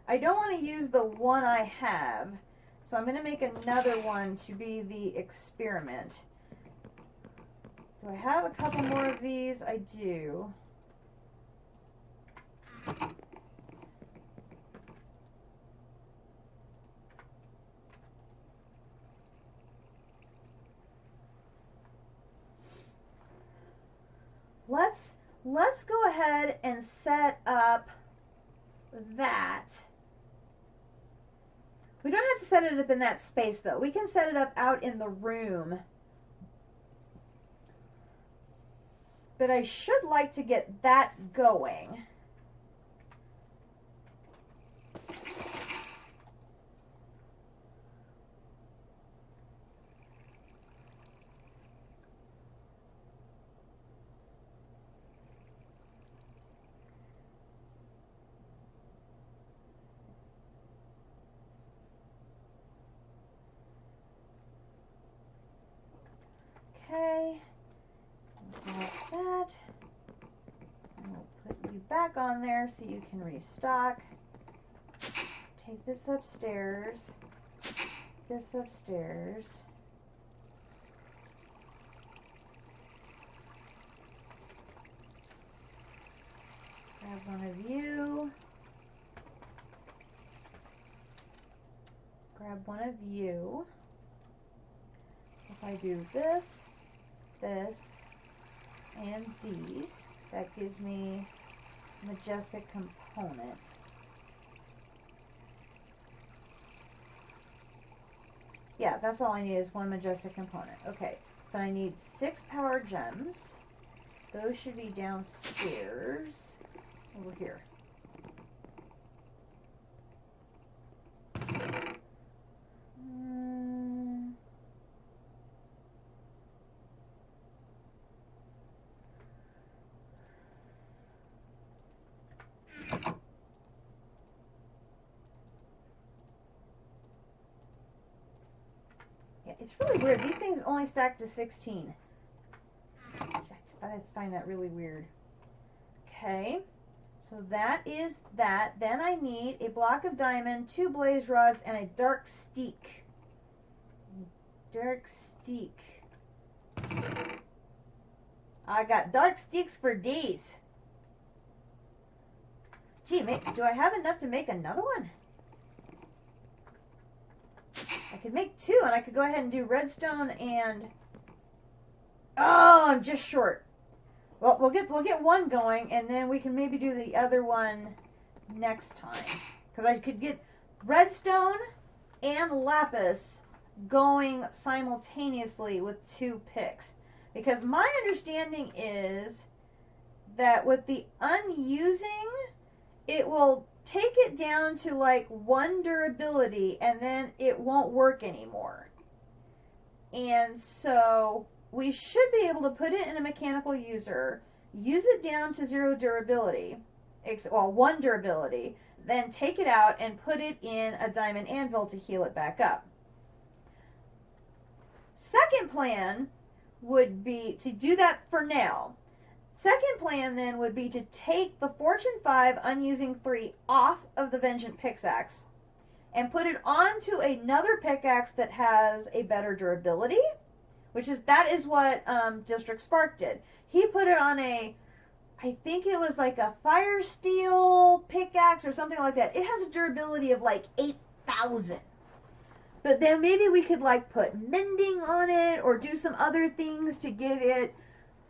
I don't want to use the one I have, so I'm going to make another one to be the experiment. Do I have a couple more of these? I do. Let's go ahead and set up that. We don't have to set it up in that space though. We can set it up out in the room. But I should like to get that going. Okay, like that. And we'll put you back on there so you can restock. Take this upstairs. This upstairs. Grab one of you. Grab one of you. If I do this, this, and these, that gives me majestic component. Yeah, that's all I need is one majestic component. Okay, so I need 6 power gems. Those should be downstairs. Over here. Yeah, it's really weird. These things only stack to 16. I just find that really weird. Okay, so that is that. Then I need a block of diamond, 2 blaze rods, and a dark steak. Dark steak. I got dark steaks for days. Gee, do I have enough to make another one? I could make 2, and I could go ahead and do redstone and... Oh, I'm just short. Well, we'll get one going, and then we can maybe do the other one next time. Because I could get redstone and lapis going simultaneously with 2 picks. Because my understanding is that with the unusing, it will take it down to like 1 durability, and then it won't work anymore. And so we should be able to put it in a mechanical user, use it down to 0 durability, well, 1 durability, then take it out and put it in a diamond anvil to heal it back up. Second plan would be to do that for now. Second plan then would be to take the Fortune 5 unusing 3 off of the Vengeance pickaxe and put it onto another pickaxe that has a better durability, that is what District Spark did. He put it on I think it was like a fire steel pickaxe or something like that. It has a durability of like 8,000. But then maybe we could like put mending on it or do some other things to give it,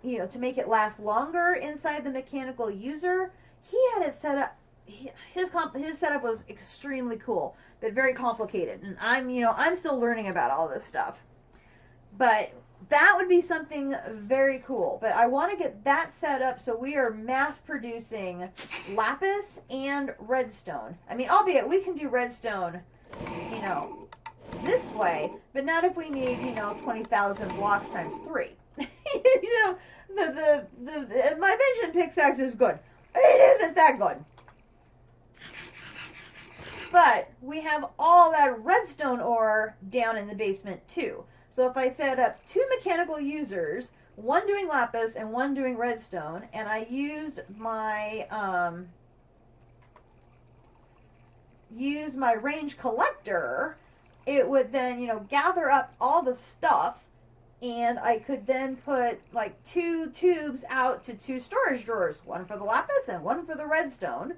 to make it last longer inside the mechanical user. He had it set up. His setup was extremely cool, but very complicated. And I'm still learning about all this stuff. But that would be something very cool. But I want to get that set up so we are mass producing lapis and redstone. I mean, albeit we can do redstone, this way, but not if we need, 20,000 blocks times 3. My Vengeance pickaxe is good. It isn't that good. But we have all that redstone ore down in the basement too. So if I set up 2 mechanical users, one doing lapis and one doing redstone, and I used my range collector, it would then, gather up all the stuff, and I could then put like 2 tubes out to 2 storage drawers, one for the lapis and one for the redstone.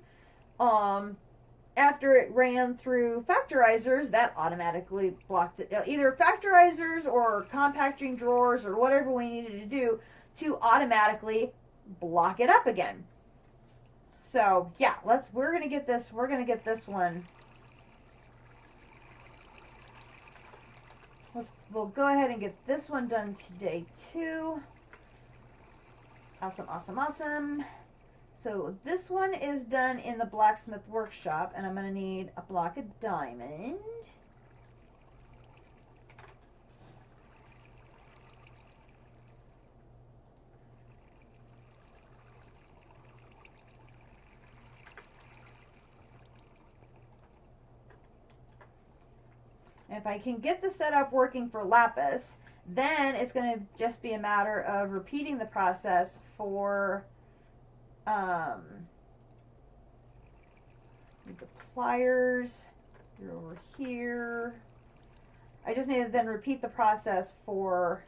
After it ran through factorizers, that automatically blocked it. Either factorizers or compacting drawers or whatever we needed to do to automatically block it up again. So yeah, we're gonna get this one. We'll go ahead and get this one done today too. Awesome. So this one is done in the blacksmith workshop, and I'm going to need a block of diamond. And if I can get the setup working for lapis, then it's going to just be a matter of repeating the process for the pliers. You're over here. I just need to then repeat the process for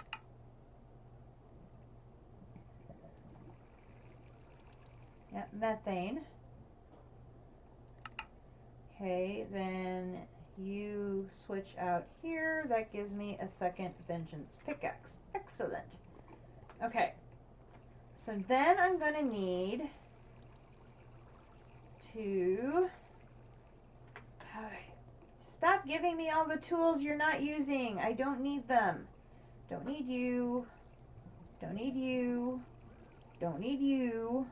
methane. Okay, then you switch out here. That gives me a second Vengeance pickaxe. Excellent. Okay. So then I'm going to need to stop giving me all the tools you're not using. I don't need them. Don't need you. Don't need you. Don't need you.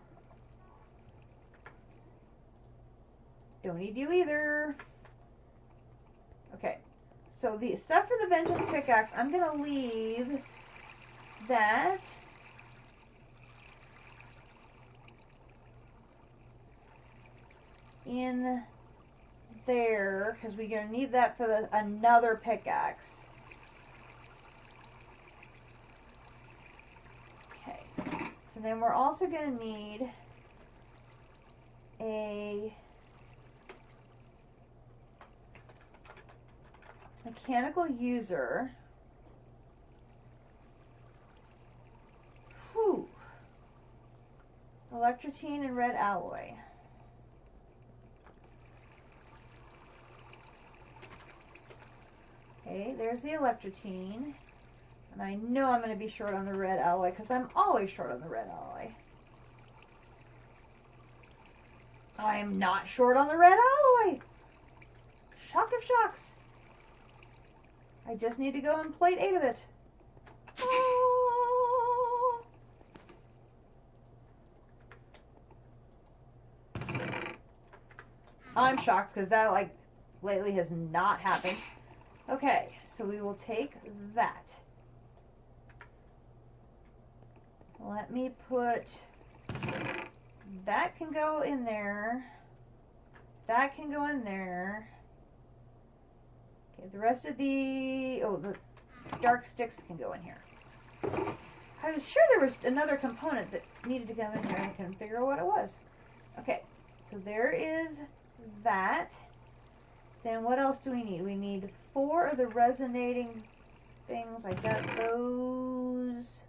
Don't need you either. Okay. So the stuff for the Vengeance Pickaxe, I'm going to leave that. In there, because we're going to need that for another pickaxe. Okay. So then we're also going to need a mechanical user. Whew. Electrotine and red alloy. Okay, there's the electrotine. And I know I'm going to be short on the red alloy because I'm always short on the red alloy. I am not short on the red alloy. Shock of shocks. I just need to go and plate 8 of it. Oh. I'm shocked because that, like, lately has not happened. Okay, so we will take that. Let me put, that can go in there. That can go in there. Okay, the rest of the dark sticks can go in here. I was sure there was another component that needed to go in here and I couldn't figure out what it was. Okay, so there is that. Then what else do we need? We need 4 of the resonating things. I got those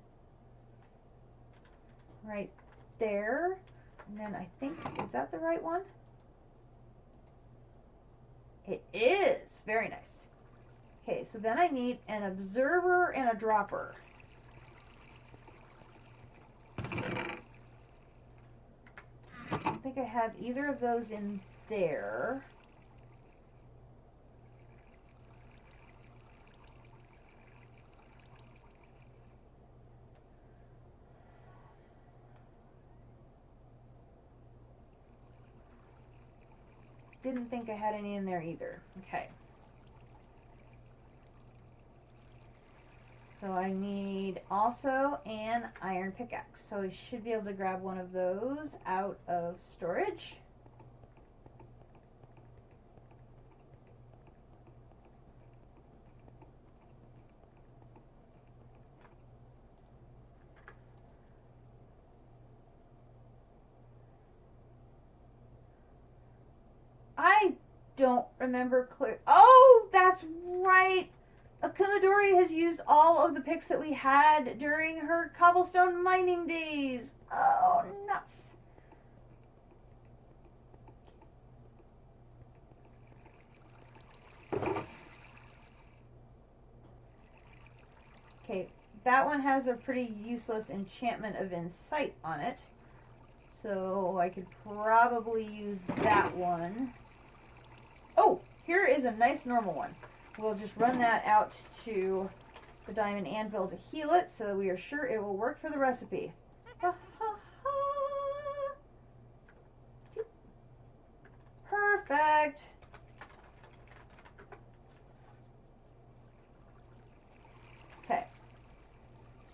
right there. And then I think, is that the right one? It is. Very nice. Okay, so then I need an observer and a dropper. I don't think I have either of those in there. Didn't think I had any in there either. Okay. So I need also an iron pickaxe. So I should be able to grab one of those out of storage. I don't remember clear. Oh, that's right. Akumadori has used all of the picks that we had during her cobblestone mining days. Oh, nuts. Okay, that one has a pretty useless enchantment of Insight on it. So I could probably use that one. Oh, here is a nice normal one. We'll just run that out to the diamond anvil to heal it so that we are sure it will work for the recipe. Perfect. Okay.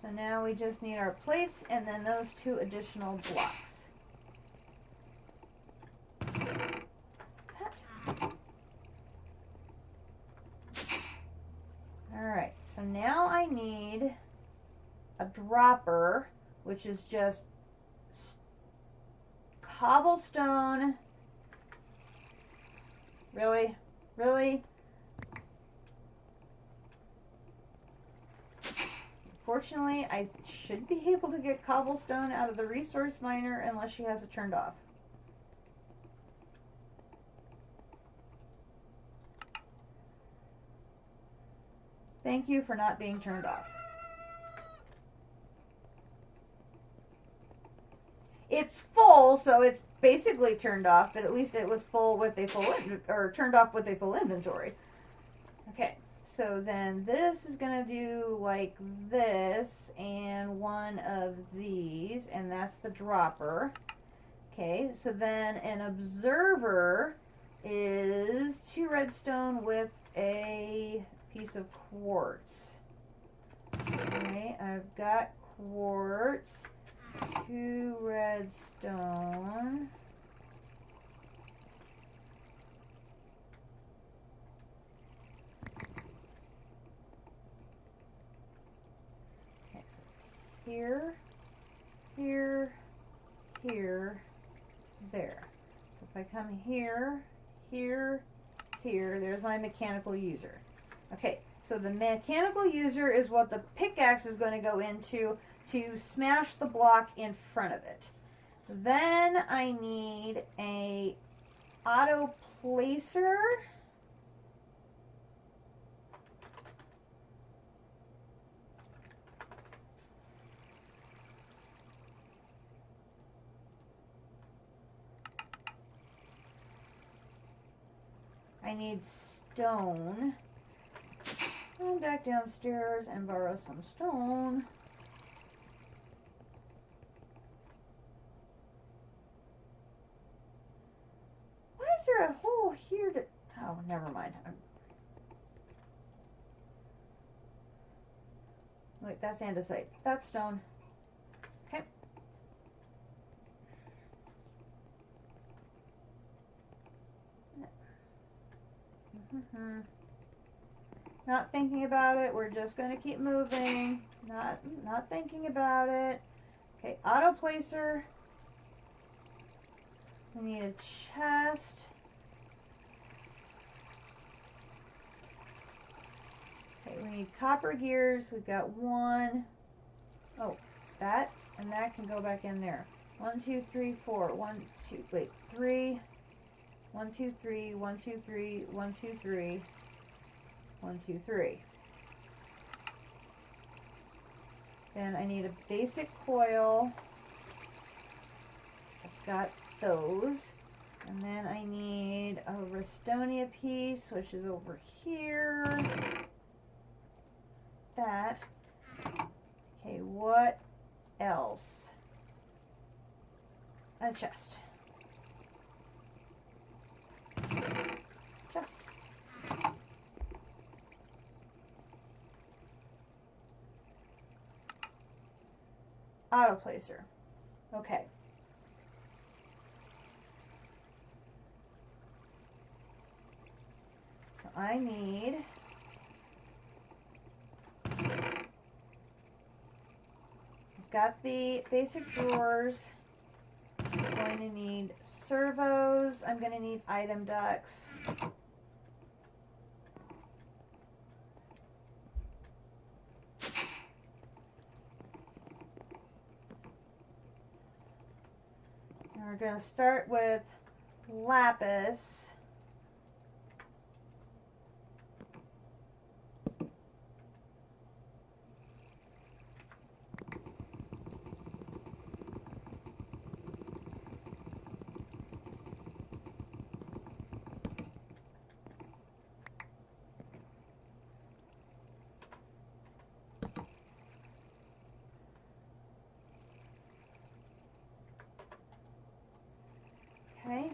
So now we just need our plates and then those 2 additional blocks. Alright, so now I need a dropper, which is just cobblestone. Really? Really? Fortunately, I should be able to get cobblestone out of the resource miner unless she has it turned off. Thank you for not being turned off. It's full, so it's basically turned off, but at least it was full with a full, or turned off with a full inventory. Okay, so then this is going to do like this and one of these, and that's the dropper. Okay, so then an observer is 2 redstone with a piece of quartz. Okay, I've got quartz, 2 redstone. Okay, so here, here, here, there. So if I come here, here, here, there's my mechanical user. Okay, so the mechanical user is what the pickaxe is going to go into to smash the block in front of it. Then I need a auto placer. I need stone. Come back downstairs and borrow some stone. Why is there a hole here to... Oh, never mind. Wait, that's andesite. That's stone. Okay. Not thinking about it. We're just going to keep moving. Not thinking about it. Okay, auto placer. We need a chest. Okay, we need copper gears. We've got 1. Oh, that and that can go back in there. 1, 2, 3, 4. 1, 2. Wait, 3. 1, 2, 3. 1, 2, 3. 1, 2, 3. 1, 2, 3. Then I need a basic coil. I've got those. And then I need a Restonia piece, which is over here. That. Okay, what else? A chest. Chest. Auto placer. Okay. So I need got the basic drawers. I'm going to need servos. I'm going to need item ducts. And we're going to start with lapis. Okay.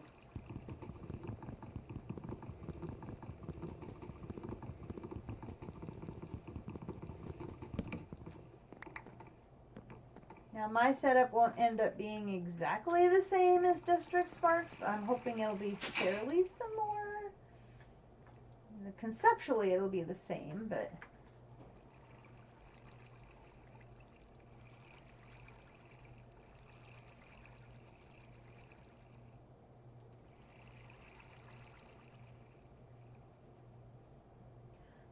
Now my setup won't end up being exactly the same as District Sparks, but I'm hoping it'll be fairly similar. Conceptually it'll be the same, but...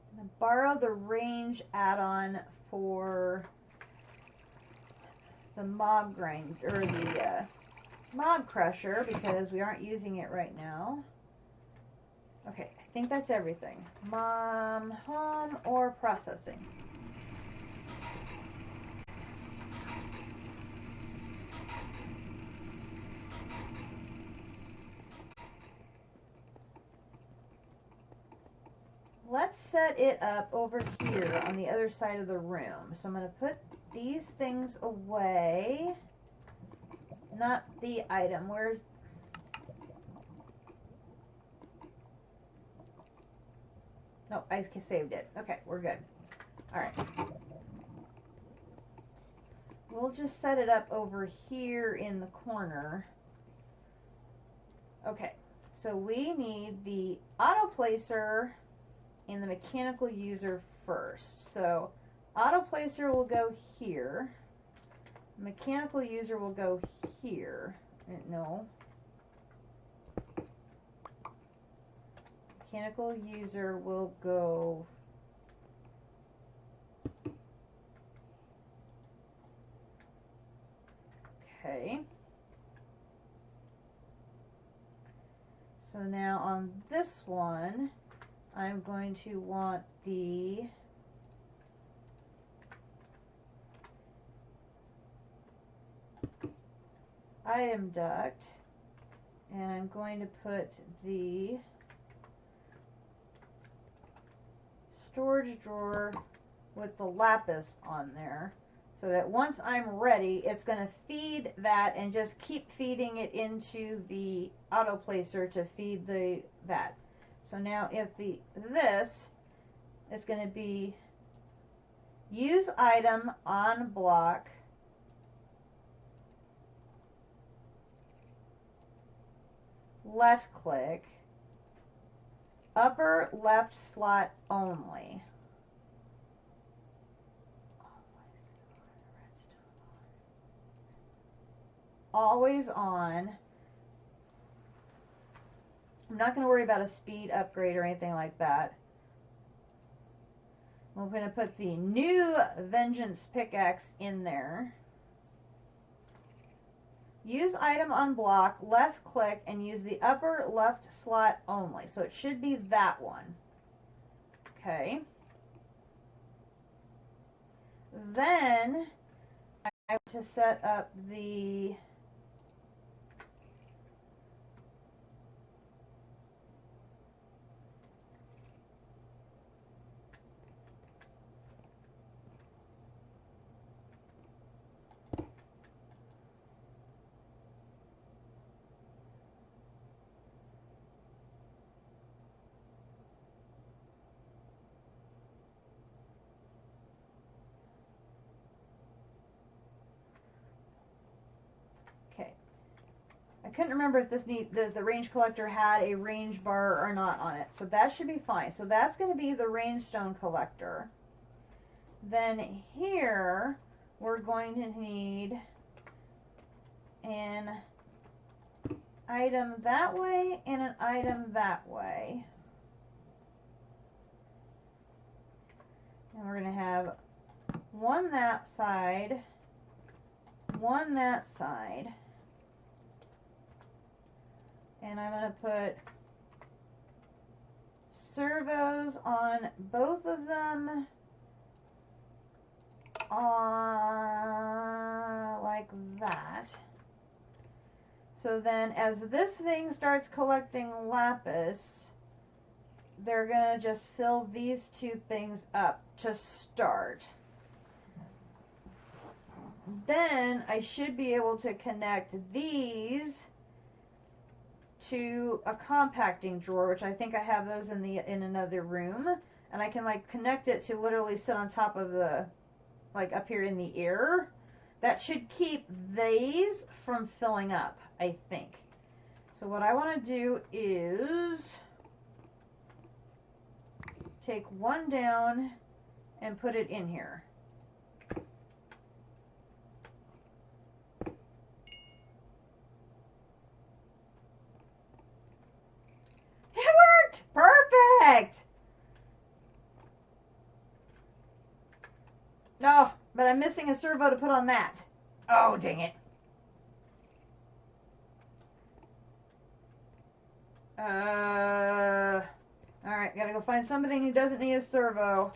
I'm going to borrow the range add-on for the mob grind, or the mob crusher, because we aren't using it right now. Okay, I think that's everything. Home, or processing. let's set it up over here on the other side of the room. So I'm going to put these things away. Not the item. Where's... No, I saved it. Okay, we're good. Alright. We'll just set it up over here in the corner. Okay, so we need the auto placer and the mechanical user first. So auto placer will go here. Mechanical user will go here. No. Mechanical user will go... Okay. So now on this one, I'm going to want the item duct, and I'm going to put the storage drawer with the lapis on there, so that once I'm ready, it's going to feed that and just keep feeding it into the auto placer to feed that. So now if this is going to be use item on block, left click, upper left slot only. Always on. I'm not going to worry about a speed upgrade or anything like that. We're going to put the new Vengeance pickaxe in there. Use item on block, left click, and use the upper left slot only. So it should be that one. Okay. Then I have to set up the I couldn't remember if the range collector had a range bar or not on it. So that should be fine. So that's going to be the range stone collector. Then here we're going to need an item that way and an item that way. And we're going to have one that side, one that side. And I'm going to put servos on both of them like that. So then as this thing starts collecting lapis, they're going to just fill these two things up to start. Then I should be able to connect these to a compacting drawer, which I think I have those in another room, and I can like connect it to literally sit on top of the, like up here in the air. That should keep these from filling up, I think. So what I want to do is take one down and put it in here. Perfect! No, but I'm missing a servo to put on that. Oh, dang it. Alright, gotta go find somebody who doesn't need a servo.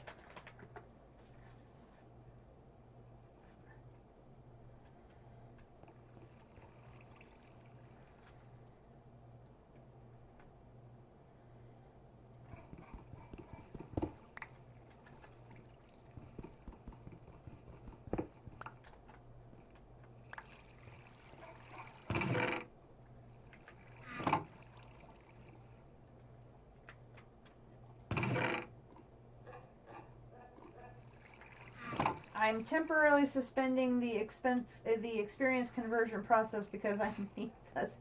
I'm temporarily suspending the experience conversion process because I need this.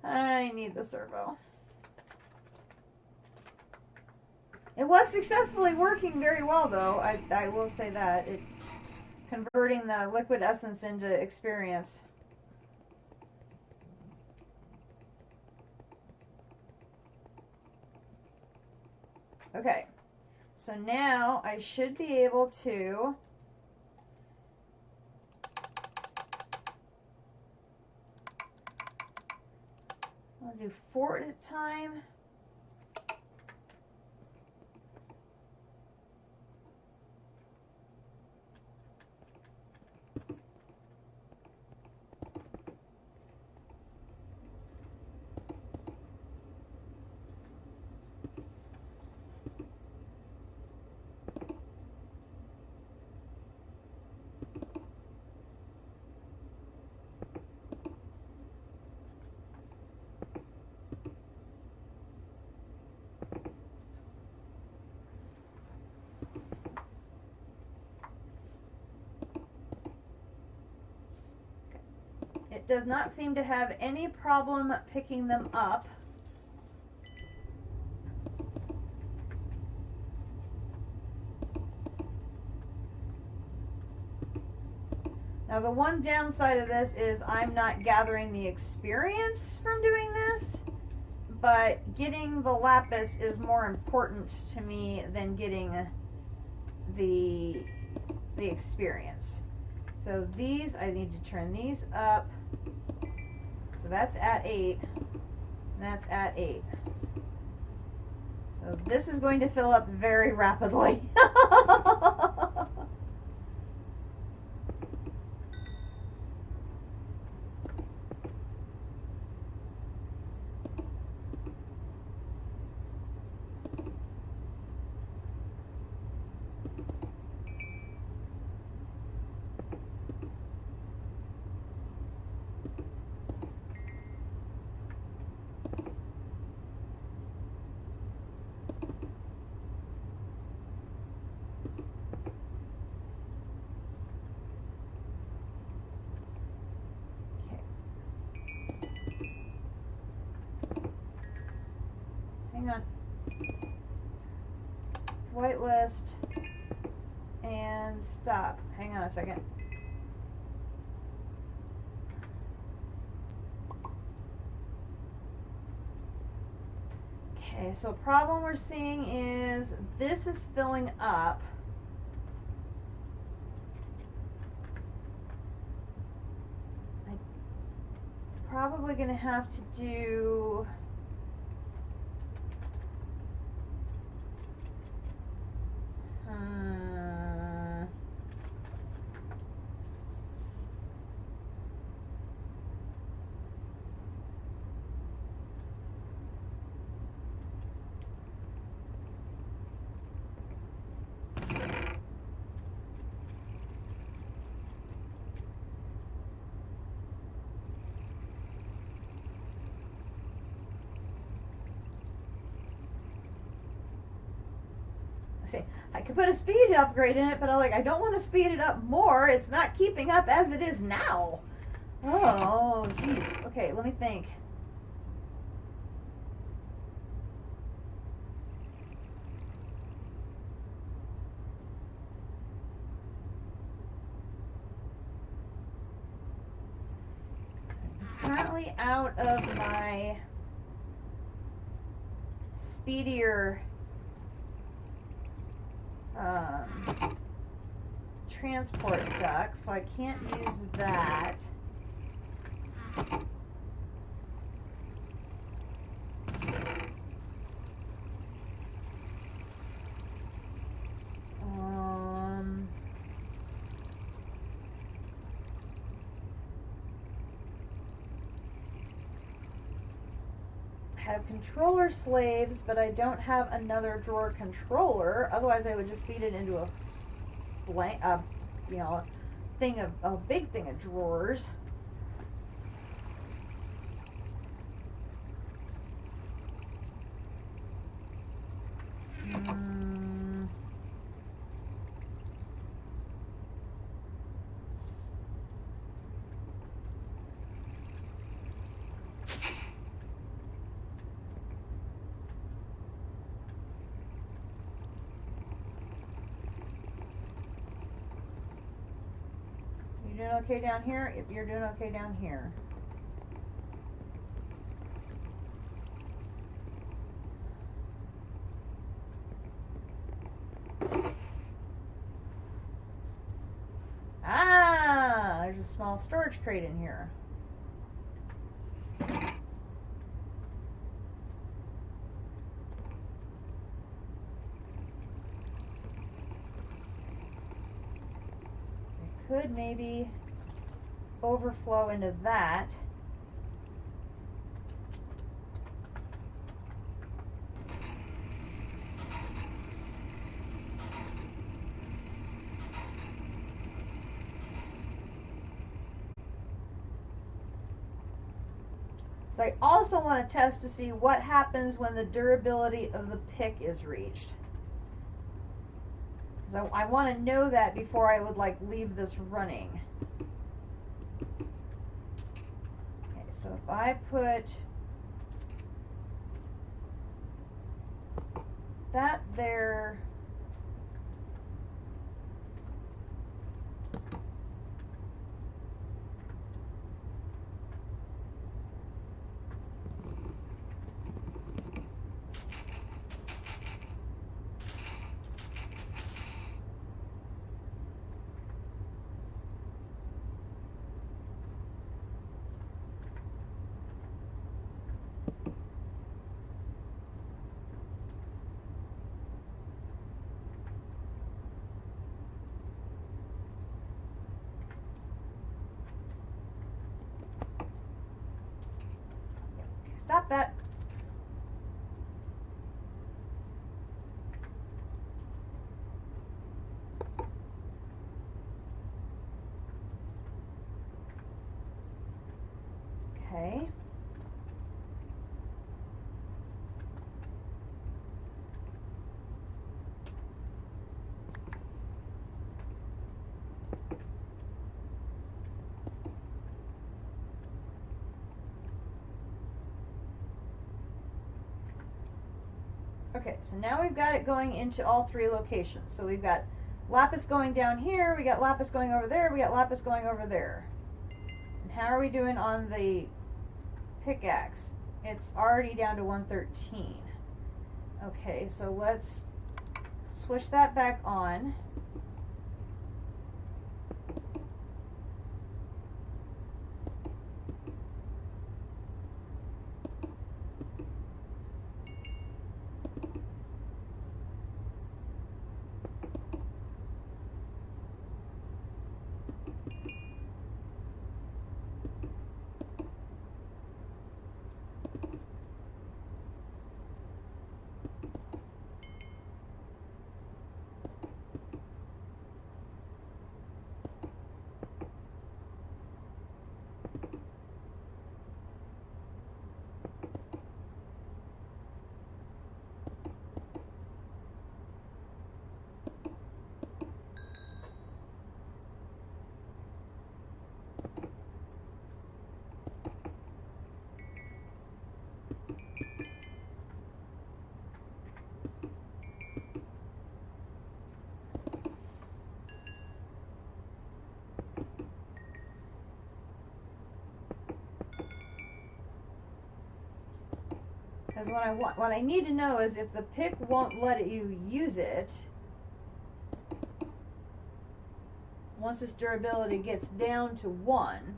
I need the servo. It was successfully working very well, though. I will say that. Converting the liquid essence into experience. Okay. So now I should be able to I'll do 4 at a time. It does not seem to have any problem picking them up. Now the one downside of this is I'm not gathering the experience from doing this, but getting the lapis is more important to me than getting the experience. So these, I need to turn these up. So that's at 8. And that's at 8. So this is going to fill up very rapidly. Hang on. Whitelist and stop. Hang on a second. Okay, so problem we're seeing is this is filling up. I'm probably going to have to do see, I could put a speed upgrade in it, but I don't want to speed it up more. It's not keeping up as it is now. Oh, jeez. Okay, let me think. I'm currently out of my speedier transport duct, so I can't use that. I have controller slaves, but I don't have another drawer controller. Otherwise, I would just feed it into a blank, you know, a big thing of drawers. You doing okay down here? If you're doing okay down here. Ah, there's a small storage crate in here. Could maybe overflow into that. So I also want to test to see what happens when the durability of the pick is reached. So I want to know that before I would like leave this running. Okay, so if I put that there, stop that. Okay. Okay, so now we've got it going into all three locations. So we've got lapis going down here, we got lapis going over there, we got lapis going over there. And how are we doing on the pickaxe? It's already down to 113. Okay, so let's switch that back on. Because what I need to know is if the pick won't let you use it, once its durability gets down to 1,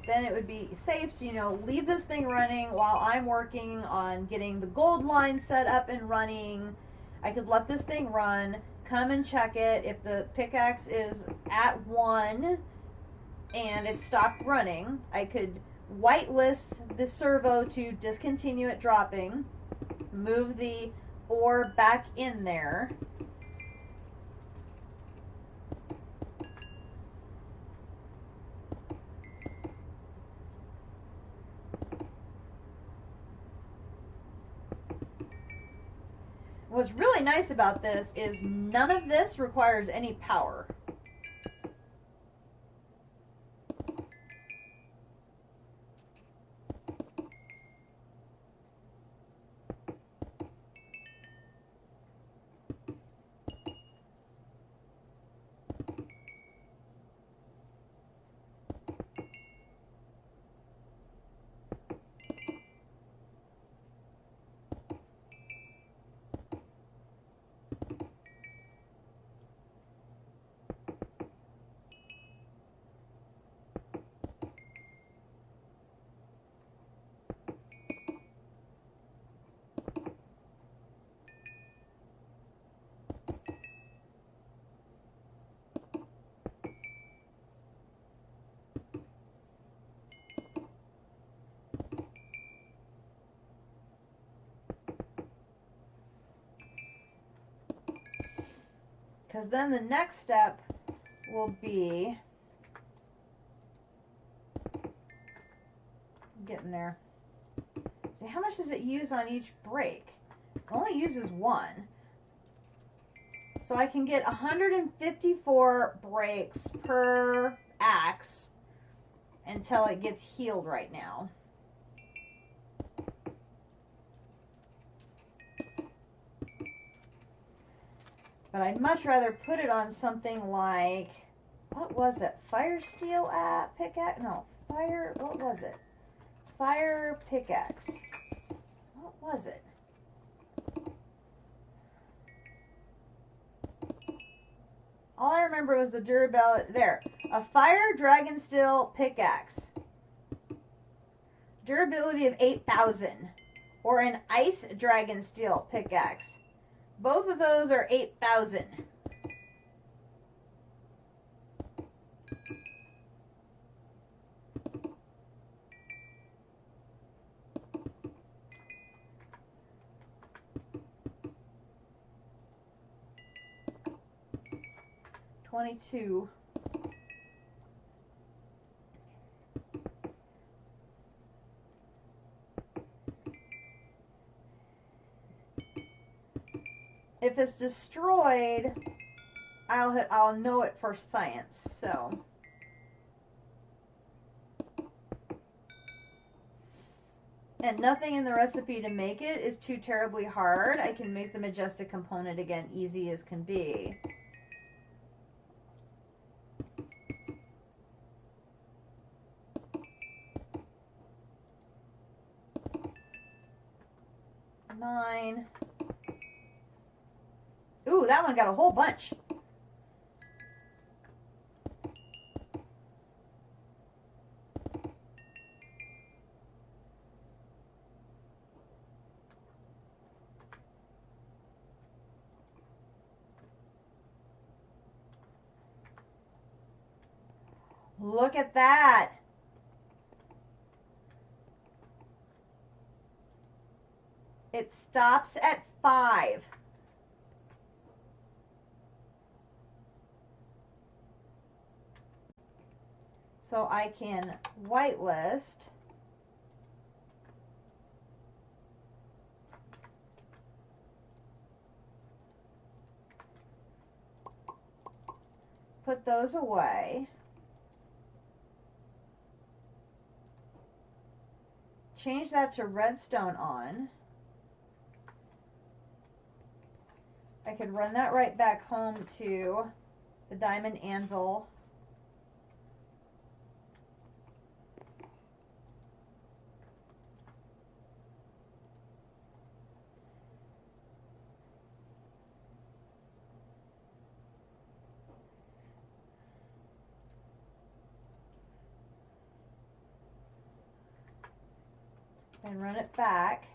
then it would be safe to, you know, leave this thing running while I'm working on getting the gold line set up and running. I could let this thing run, come and check it. If the pickaxe is at 1 and it stopped running, I could whitelist the servo to discontinue it dropping, move the ore back in there. What's really nice about this is none of this requires any power. Because then the next step will be getting there. See, how much does it use on each break? It only uses one. So I can get 154 breaks per axe until it gets healed right now. But I'd much rather put it on something like, what was it? Fire steel pickaxe? No, what was it? Fire pickaxe. What was it? All I remember was the durability. There. A fire dragon steel pickaxe. Durability of 8,000. Or an ice dragon steel pickaxe. Both of those are 8,000. $22. If it's destroyed, I'll know it for science. So, and nothing in the recipe to make it is too terribly hard. I can make the majestic component again easy as can be. Nine. Ooh, that one got a whole bunch. Look at that. It stops at 5. So I can whitelist. Put those away. Change that to redstone on. I could run that right back home to the diamond anvil. And run it back.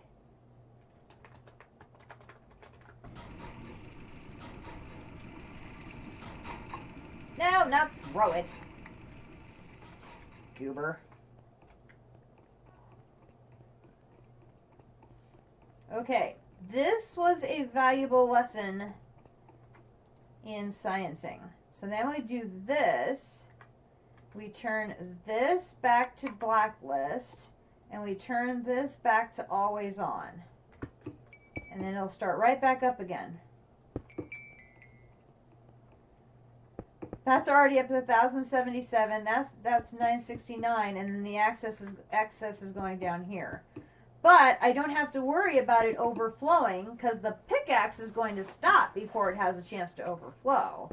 No, not throw it. Goober. Okay, this was a valuable lesson in sciencing. So then we do this. We turn this back to blacklist. And we turn this back to always on. And then it'll start right back up again. That's already up to 1,077. That's 969, and then the excess is going down here. But I don't have to worry about it overflowing because the pickaxe is going to stop before it has a chance to overflow.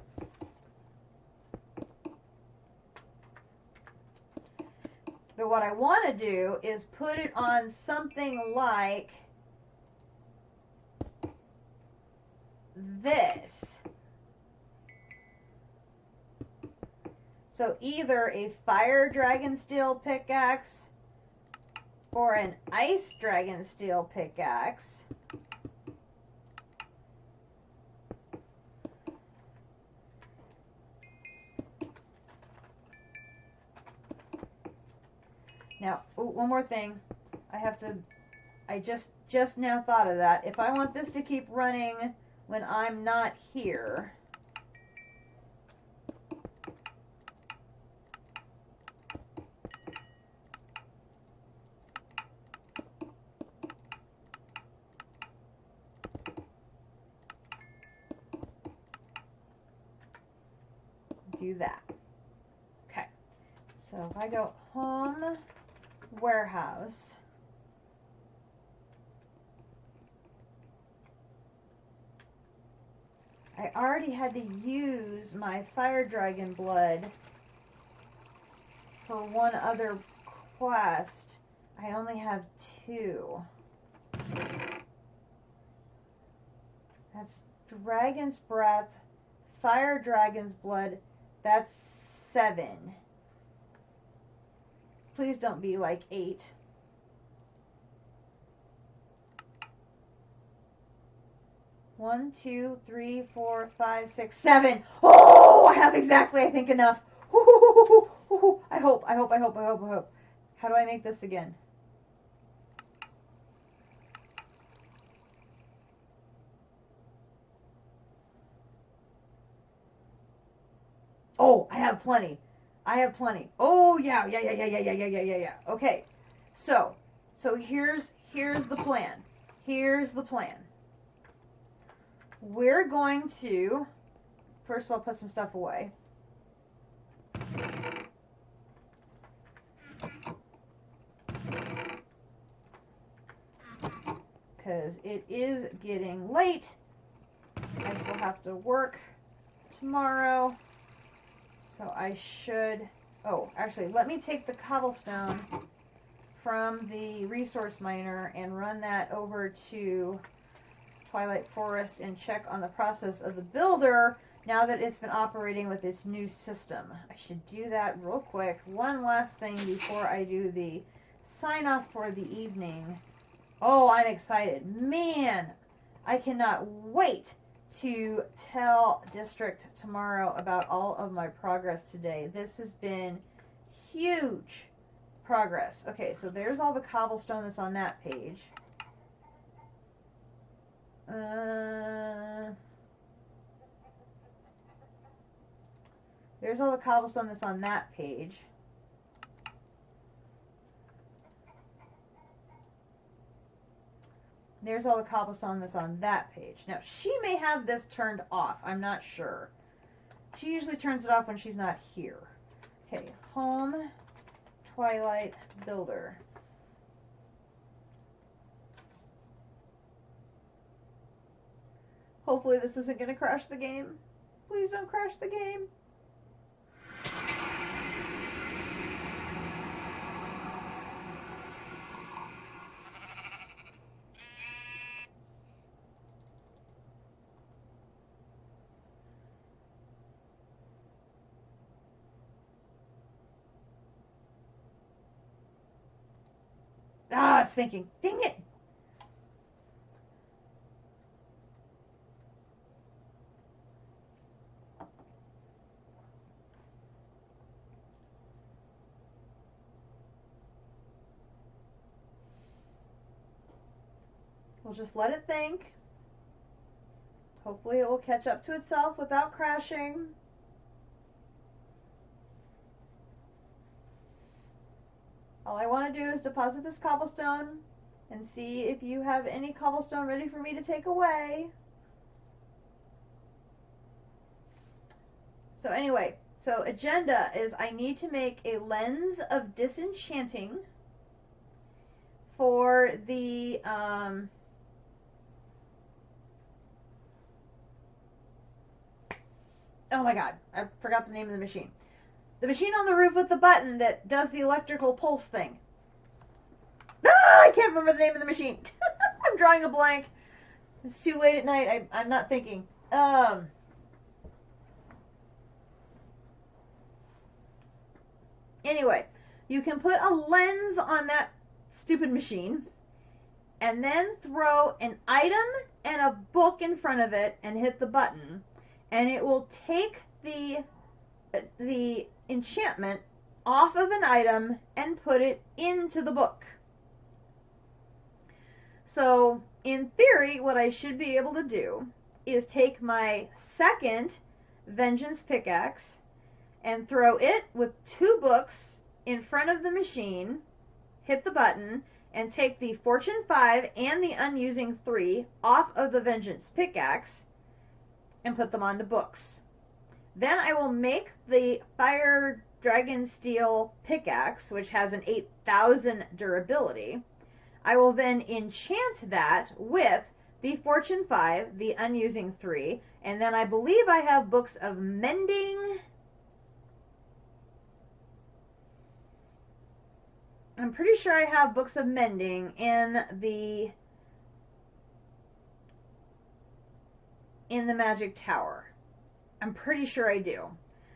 But what I want to do is put it on something like this. So either a fire dragon steel pickaxe or an ice dragon steel pickaxe. Now, one more thing. I just now thought of that. If I want this to keep running when I'm not here, do that. Okay. So if I go home, warehouse, I already had to use my fire dragon blood for one other quest. I only have 2. That's dragon's breath, fire dragon's blood. That's 7. Please don't be like 8. One, 2, 3, 4, 5, 6, 7. Oh, I have exactly, I think, enough. I hope. How do I make this again? Oh, I have plenty. Oh, yeah. Okay. So here's the plan. We're going to, first of all, put some stuff away. Because it is getting late. I still have to work tomorrow. So I should, oh, actually, let me take the cobblestone from the resource miner and run that over to Twilight Forest and check on the process of the builder now that it's been operating with its new system. I should do that real quick. One last thing before I do the sign off for the evening. Oh, I'm excited. Man, I cannot wait to tell District tomorrow about all of my progress today. This has been huge progress. Okay, so there's all the cobblestone that's on that page. There's all the cobblestone that's on that page. There's all the cobblestone that's on that page. Now, she may have this turned off. I'm not sure. She usually turns it off when she's not here. Okay, home, Twilight, builder. Hopefully this isn't going to crash the game. Please don't crash the game. Ah, it's thinking. Dang it. We'll just let it think. Hopefully it will catch up to itself without crashing. All I want to do is deposit this cobblestone and see if you have any cobblestone ready for me to take away. So anyway, so agenda is I need to make a lens of disenchanting for the oh my god, I forgot the name of the machine. The machine on the roof with the button that does the electrical pulse thing. Ah, I can't remember the name of the machine. I'm drawing a blank. It's too late at night. I'm not thinking. Anyway, you can put a lens on that stupid machine and then throw an item and a book in front of it and hit the button, and it will take the enchantment off of an item and put it into the book. So in theory, what I should be able to do is take my second vengeance pickaxe and throw it with 2 books in front of the machine, hit the button, and take the fortune 5 and the unusing 3 off of the vengeance pickaxe and put them onto books. Then I will make the fire dragon steel pickaxe, which has an 8,000 durability. I will then enchant that with the fortune 5, the unusing 3, and then I believe I have books of mending. I'm pretty sure I have books of mending in the magic tower. I'm pretty sure I do.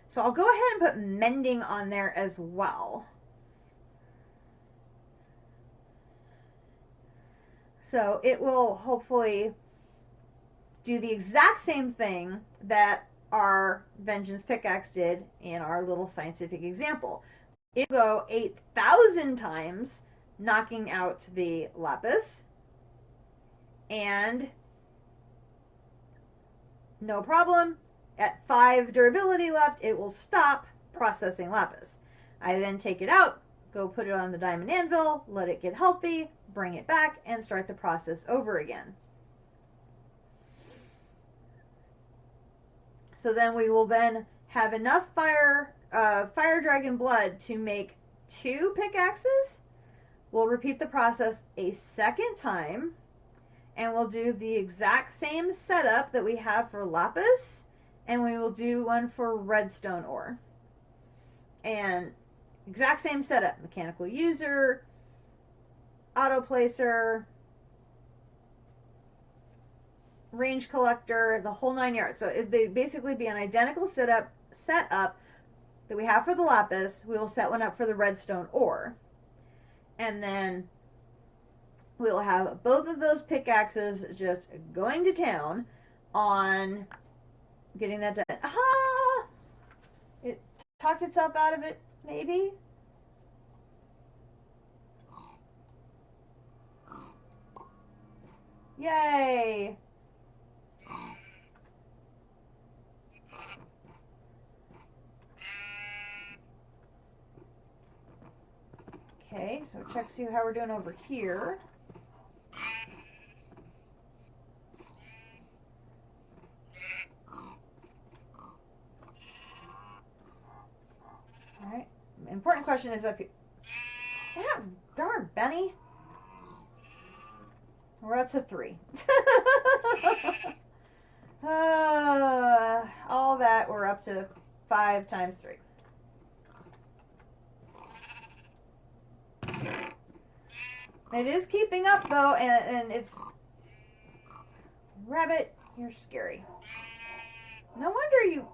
So I'll go ahead and put mending on there as well. So it will hopefully do the exact same thing that our vengeance pickaxe did in our little scientific example. It will go 8,000 times, knocking out the lapis, and no problem. At 5 durability left, it will stop processing lapis. I then take it out, go put it on the diamond anvil, let it get healthy, bring it back, and start the process over again. So then we will then have enough fire dragon blood to make 2 pickaxes. We'll repeat the process a second time, and we'll do the exact same setup that we have for lapis, and we will do one for redstone ore. And exact same setup: mechanical user, auto placer, range collector, the whole 9 yards. So they'd basically be an identical setup that we have for the lapis. We will set one up for the redstone ore. And then we'll have both of those pickaxes just going to town on getting that done. Aha! It talked itself out of it, maybe? Yay! Okay, so check see how we're doing over here. Alright, important question is up here. Yeah, darn, Benny. We're up to 3. All that, we're up to 5 times 3. It is keeping up though, and it's... Rabbit, you're scary. No wonder you...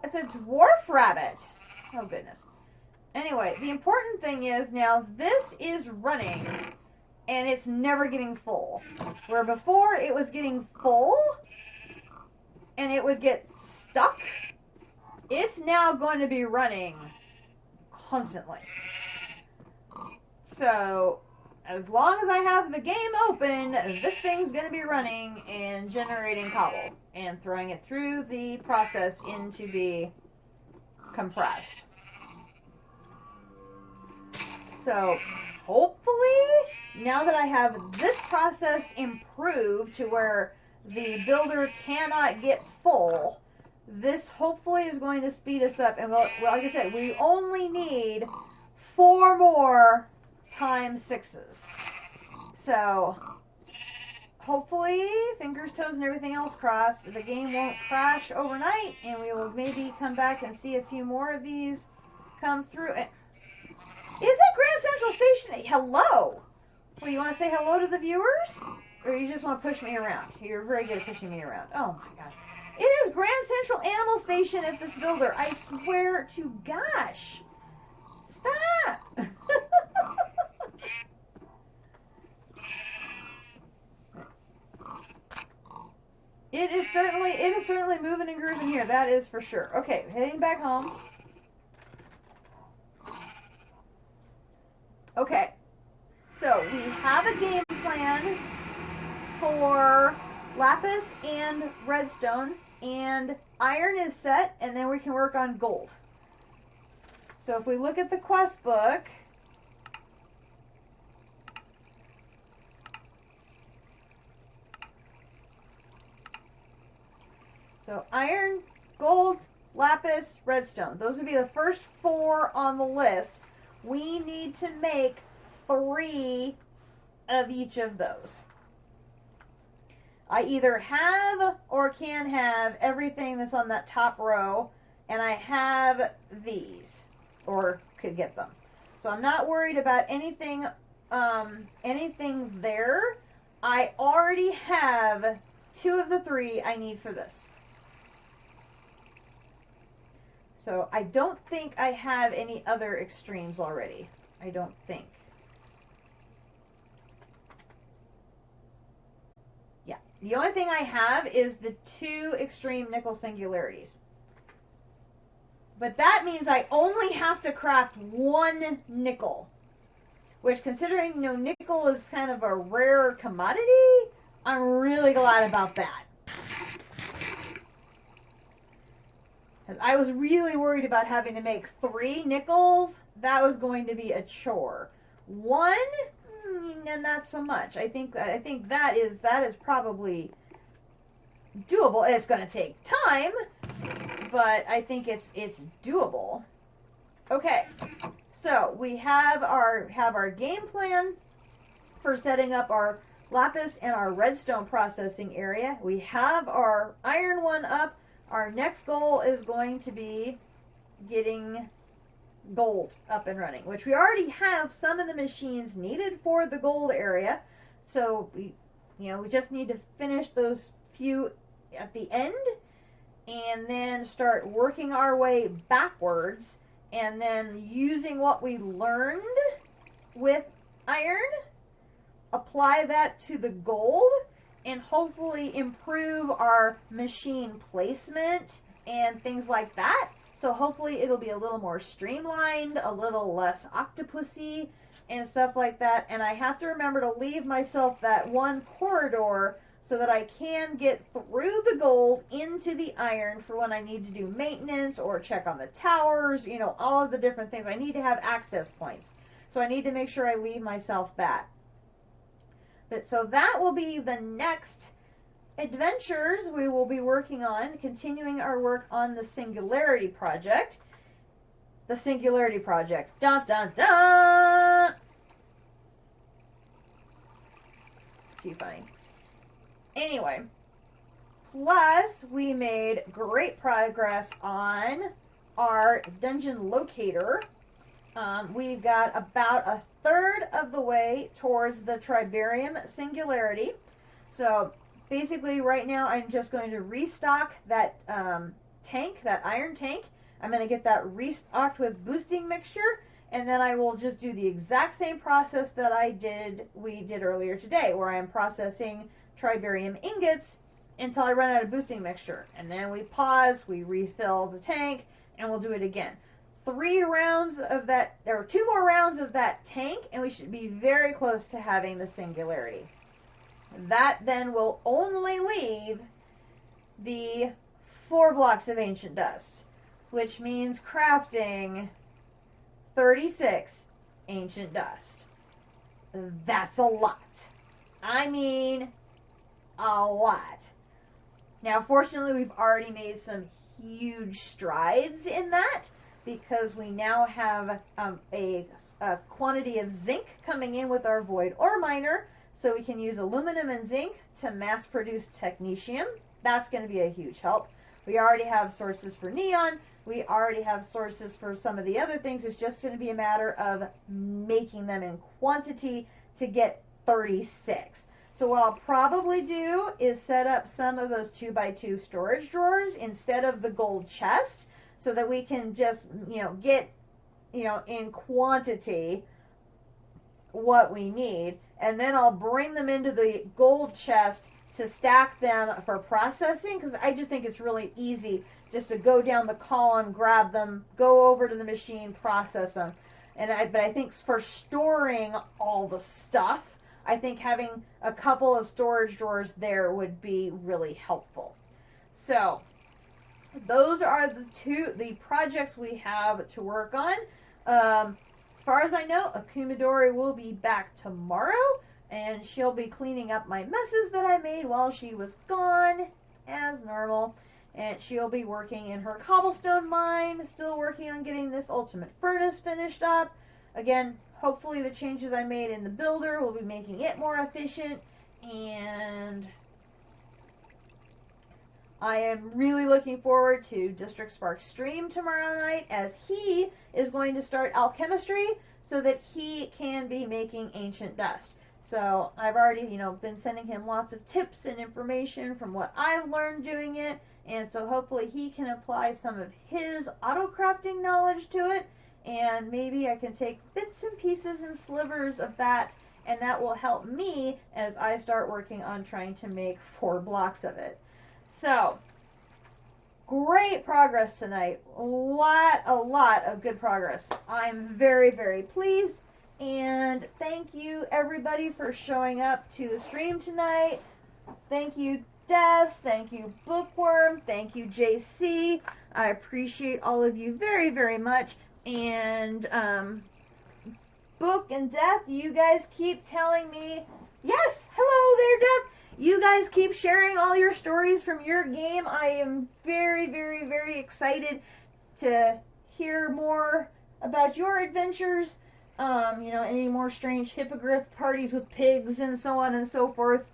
It's a dwarf rabbit. Oh goodness. Anyway, the important thing is now this is running and it's never getting full. Where before it was getting full and it would get stuck, it's now going to be running constantly. So as long as I have the game open, this thing's going to be running and generating cobble and throwing it through the process into be compressed. So hopefully now that I have this process improved to where the builder cannot get full, this hopefully is going to speed us up. And well, like I said, we only need 4 more times 6s. So hopefully, fingers, toes, and everything else crossed, the game won't crash overnight, and we will maybe come back and see a few more of these come through. Is it Grand Central Station? Hello! Well, you want to say hello to the viewers? Or you just want to push me around? You're very good at pushing me around. Oh my gosh. It is Grand Central Animal Station at this builder. I swear to gosh. Stop! It is certainly moving and grooving here. That is for sure. Okay, heading back home. Okay, so we have a game plan for lapis and redstone, and iron is set, and then we can work on gold. So if we look at the quest book, so iron, gold, lapis, redstone. Those would be the first 4 on the list. We need to make 3 of each of those. I either have or can have everything that's on that top row, and I have these, or could get them. So I'm not worried about anything there. I already have 2 of the 3 I need for this. So I don't think I have any other extremes already. I don't think. Yeah. The only thing I have is the 2 extreme nickel singularities. But that means I only have to craft 1 nickel. Which, considering nickel is kind of a rare commodity, I'm really glad about that. I was really worried about having to make 3 nickels. That was going to be a chore. 1, not so much. I think that is probably doable. It's going to take time, but I think it's doable. Okay, so we have our game plan for setting up our lapis and our redstone processing area. We have our iron one up. Our next goal is going to be getting gold up and running, which we already have some of the machines needed for the gold area. So we just need to finish those few at the end and then start working our way backwards, and then using what we learned with iron, apply that to the gold, and hopefully improve our machine placement and things like that. So hopefully it'll be a little more streamlined, a little less octopusy and stuff like that. And I have to remember to leave myself that 1 corridor so that I can get through the gold into the iron for when I need to do maintenance or check on the towers, all of the different things. I need to have access points. So I need to make sure I leave myself that. But so that will be the next adventures we will be working on, continuing our work on the Singularity Project. The Singularity Project. Dun, dun, dun! Too funny. Anyway, plus we made great progress on our dungeon locator. We've got about a third of the way towards the Tribarium Singularity. So basically right now I'm just going to restock that tank, that iron tank. I'm going to get that restocked with boosting mixture, and then I will just do the exact same process that we did earlier today, where I am processing Tribarium ingots until I run out of boosting mixture. And then we pause, we refill the tank, and we'll do it again. 3 rounds of that, or 2 more rounds of that tank, and we should be very close to having the Singularity. That then will only leave the 4 blocks of Ancient Dust, which means crafting 36 Ancient Dust. that's a lot. I mean, a lot. Now, fortunately, we've already made some huge strides in that because we now have a quantity of zinc coming in with our void ore miner, so we can use aluminum and zinc to mass produce technetium. That's going to be a huge help. We already have sources for neon. We already have sources for some of the other things. It's just going to be a matter of making them in quantity to get 36. So what I'll probably do is set up some of those 2x2 storage drawers instead of the gold chest so that we can just, get, in quantity what we need. And then I'll bring them into the gold chest to stack them for processing, because I just think it's really easy just to go down the column, grab them, go over to the machine, process them. But I think for storing all the stuff, I think having a couple of storage drawers there would be really helpful. So those are the projects we have to work on. As far as I know, Akumadori will be back tomorrow, and she'll be cleaning up my messes that I made while she was gone, as normal. And she'll be working in her cobblestone mine, still working on getting this ultimate furnace finished up. Again, hopefully the changes I made in the builder will be making it more efficient, and I am really looking forward to District Spark's stream tomorrow night, as he is going to start alchemistry so that he can be making ancient dust. So I've already, been sending him lots of tips and information from what I've learned doing it, and so hopefully he can apply some of his auto-crafting knowledge to it, and maybe I can take bits and pieces and slivers of that, and that will help me as I start working on trying to make 4 blocks of it. So, great progress tonight. A lot of good progress. I'm very, very pleased. And thank you, everybody, for showing up to the stream tonight. Thank you, Des. Thank you, Bookworm. Thank you, JC. I appreciate all of you very, very much. And Book and Death, you guys keep telling me, yes, hello there, Death. You guys keep sharing all your stories from your game. I am very, very, very excited to hear more about your adventures. Any more strange hippogriff parties with pigs and so on and so forth.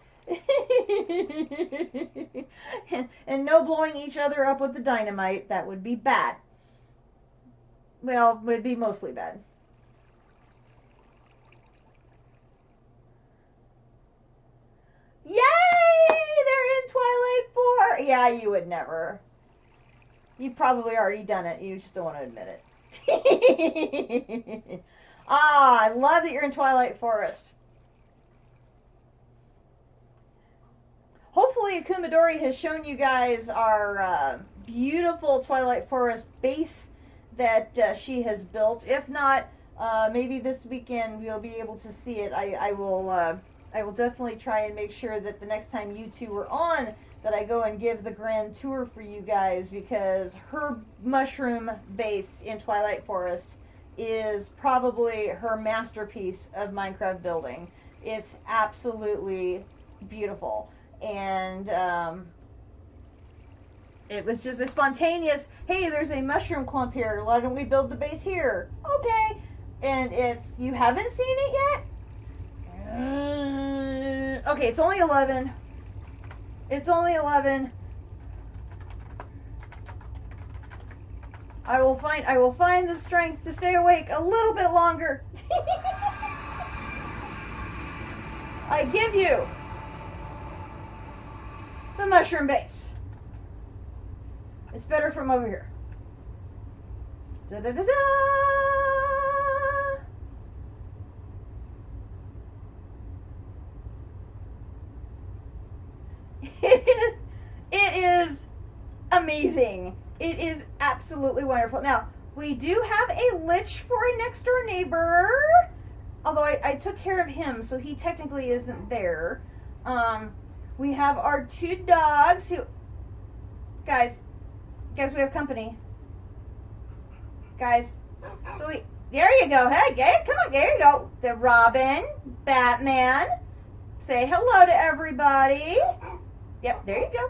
and no blowing each other up with the dynamite. That would be bad. Well, would be mostly bad. Yay! They're in Twilight 4! Yeah, you would never. You've probably already done it. You just don't want to admit it. I love that you're in Twilight Forest. Hopefully Akumadori has shown you guys our beautiful Twilight Forest base that she has built. If not, maybe this weekend we'll be able to see it. I will definitely try and make sure that the next time you two are on, that I go and give the grand tour for you guys, because her mushroom base in Twilight Forest is probably her masterpiece of Minecraft building. It's absolutely beautiful. And it was just a spontaneous, hey, there's a mushroom clump here, why don't we build the base here? Okay. And you haven't seen it yet? Okay, it's only 11. It's only 11. I will find the strength to stay awake a little bit longer. I give you the mushroom base. It's better from over here. Da da da da. It is amazing. It is absolutely wonderful. Now, we do have a lich for a next door neighbor. Although I took care of him, so he technically isn't there. We have our 2 dogs who... Guys, we have company. Guys, so There you go. Hey, come on, there you go. The Robin, Batman. Say hello to everybody. Yep, there you go.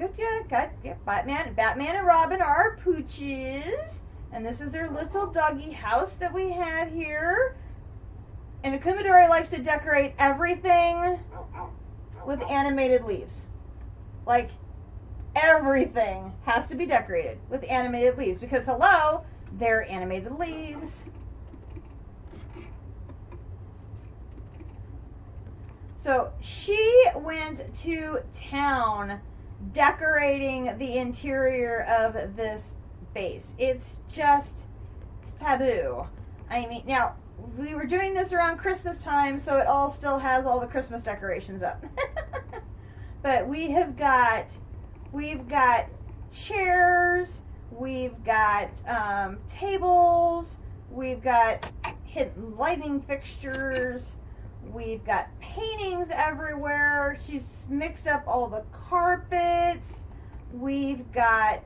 Good. Yep, Batman and Robin are our pooches. And this is their little doggy house that we had here. And Akumadori likes to decorate everything with animated leaves. Like, everything has to be decorated with animated leaves. Because, hello, they're animated leaves. So she went to town decorating the interior of this base. It's just taboo. I mean, now, we were doing this around Christmas time, so it all still has all the Christmas decorations up. But we've got chairs, we've got tables, we've got hidden lighting fixtures, we've got paintings everywhere. She's mixed up all the carpets. We've got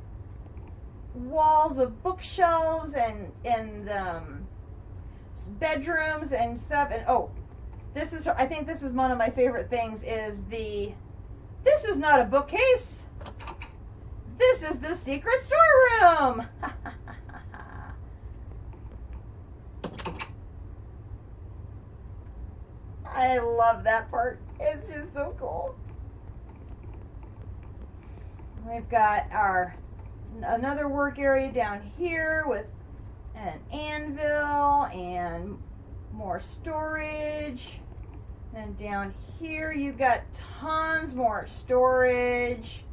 walls of bookshelves and bedrooms and stuff. And I think this is one of my favorite things is this is not a bookcase. This is the secret storeroom. I love that part. It's just so cool. We've got another work area down here with an anvil and more storage. And down here you've got tons more storage.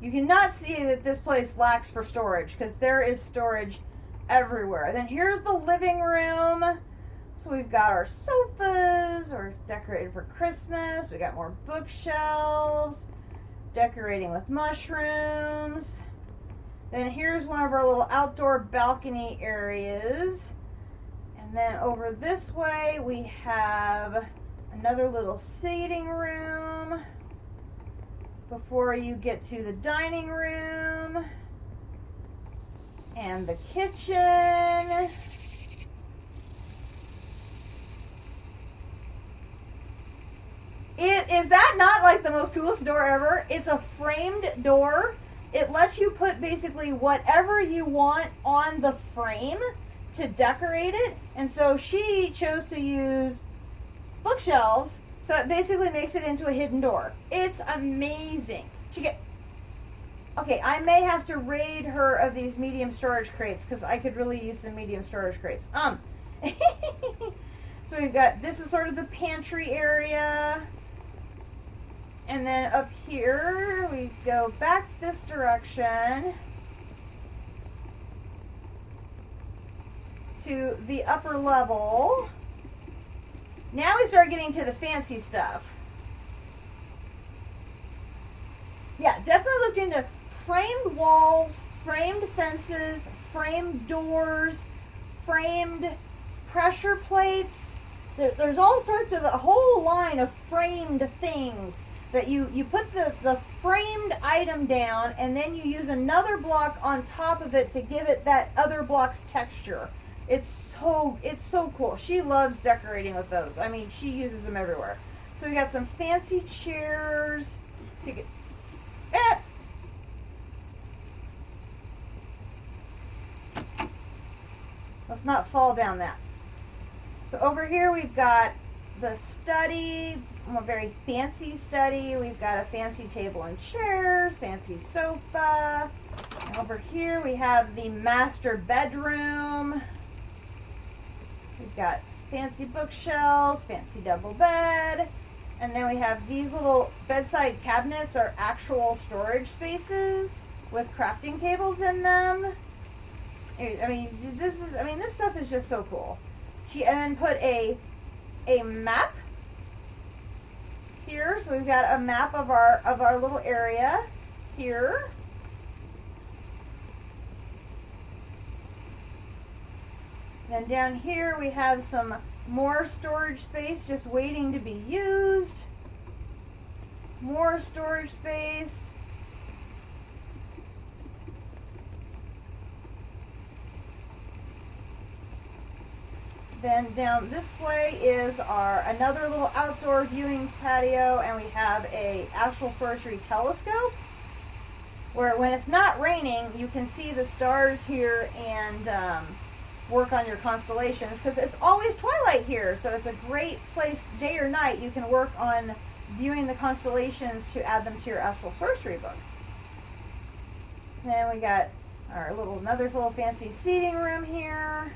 You cannot see that this place lacks for storage because there is storage everywhere. Then here's the living room. So we've got our sofas, or decorated for Christmas. We got more bookshelves, decorating with mushrooms. Then here's one of our little outdoor balcony areas. And then over this way we have another little seating room before you get to the dining room and the kitchen. Is that not like the most coolest door ever? It's a framed door. It lets you put basically whatever you want on the frame to decorate it. And so she chose to use bookshelves, so it basically makes it into a hidden door. It's amazing. Okay, I may have to raid her of these medium storage crates because I could really use some medium storage crates. So we've got, this is sort of the pantry area. And then up here, we go back this direction to the upper level. Now we start getting to the fancy stuff. Yeah, definitely looked into framed walls, framed fences, framed doors, framed pressure plates. There's all sorts of, a whole line of framed things that you put the framed item down, and then you use another block on top of it to give it that other block's texture. It's so cool. She loves decorating with those. I mean, she uses them everywhere. So we got some fancy chairs. Let's not fall down that. So over here we've got the study, a very fancy study. We've got a fancy table and chairs, fancy sofa. And over here we have the master bedroom. We've got fancy bookshelves, fancy double bed. And then we have these little bedside cabinets are actual storage spaces with crafting tables in them. I mean, this stuff is just so cool. She then put a map here, so we've got a map of our little area here. Then down here we have some more storage space just waiting to be used. More storage space. Then down this way is our another little outdoor viewing patio, and we have a astral sorcery telescope where when it's not raining you can see the stars here and work on your constellations, because it's always twilight here, so it's a great place day or night. You can work on viewing the constellations to add them to your astral sorcery book. Then we got our another little fancy seating room here.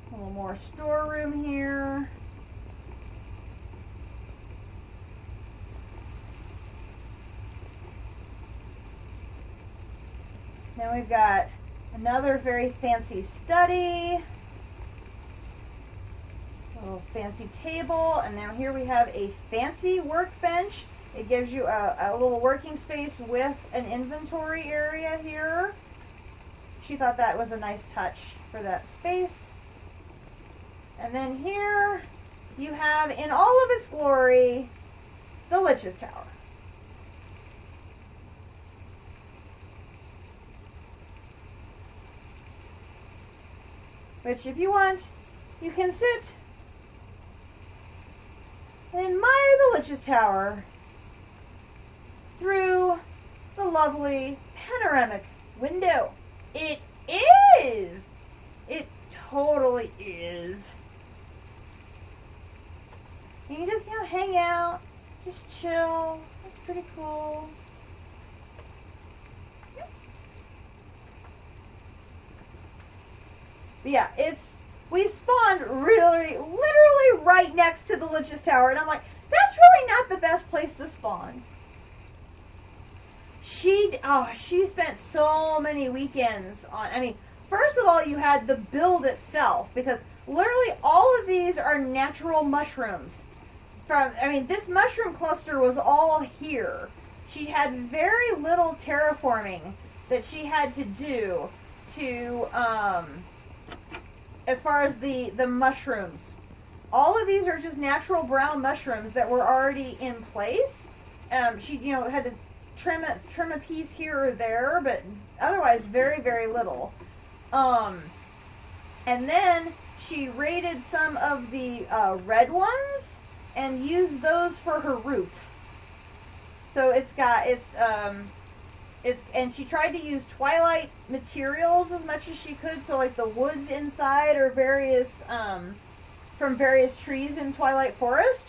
A little more storeroom here. Then we've got another very fancy study. A little fancy table. And now here we have a fancy workbench. It gives you a little working space with an inventory area here. She thought that was a nice touch for that space. And then here you have, in all of its glory, the Lich's Tower. Which, if you want, you can sit and admire the Lich's Tower through the lovely panoramic window. It is! It totally is. You can just, hang out, just chill. That's pretty cool. But yeah, we spawned literally right next to the Lich's Tower, and I'm like, that's really not the best place to spawn. She spent so many weekends on, first of all, you had the build itself, because literally all of these are natural mushrooms. This mushroom cluster was all here. She had very little terraforming that she had to do to, as far as the mushrooms. All of these are just natural brown mushrooms that were already in place. She, had to trim a piece here or there, but otherwise very, very little. And then she raided some of the red ones and used those for her roof. So and she tried to use Twilight materials as much as she could. So like the woods inside are various from various trees in Twilight Forest.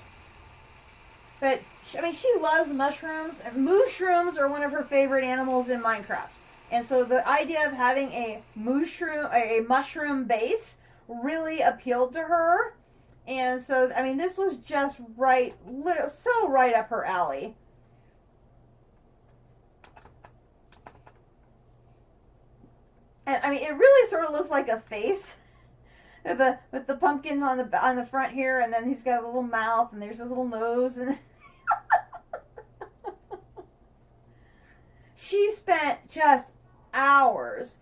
But she loves mushrooms, and mushrooms are one of her favorite animals in Minecraft. And so the idea of having a mushroom base really appealed to her. And so, this was just so right up her alley. And it really sort of looks like a face. With the pumpkins on the front here, and then he's got a little mouth, and there's his little nose, and she spent just hours,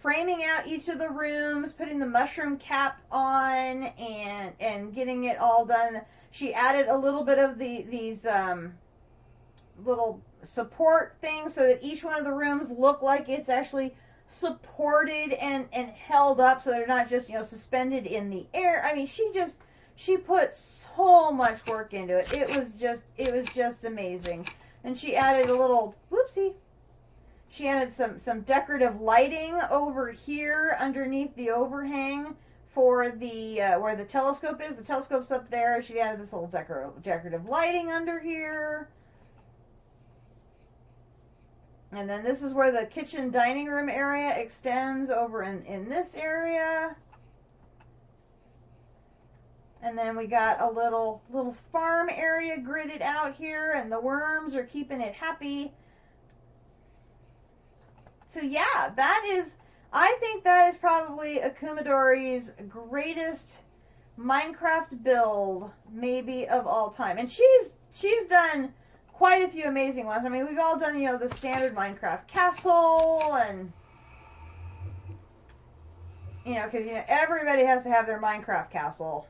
framing out each of the rooms, putting the mushroom cap on, and getting it all done. She added a little bit of these little support things so that each one of the rooms look like it's actually supported and held up, so they're not just suspended in the air. She put so much work into it. It was just amazing. And she added a little she added some decorative lighting over here underneath the overhang for the where the telescope is. The telescope's up there. She added this little decorative lighting under here. And then this is where the kitchen dining room area extends over in this area. And then we got a little farm area gridded out here, and the worms are keeping it happy. So yeah, I think that is probably Akumadori's greatest Minecraft build, maybe of all time. And she's done quite a few amazing ones. We've all done, the standard Minecraft castle, and, because, everybody has to have their Minecraft castle.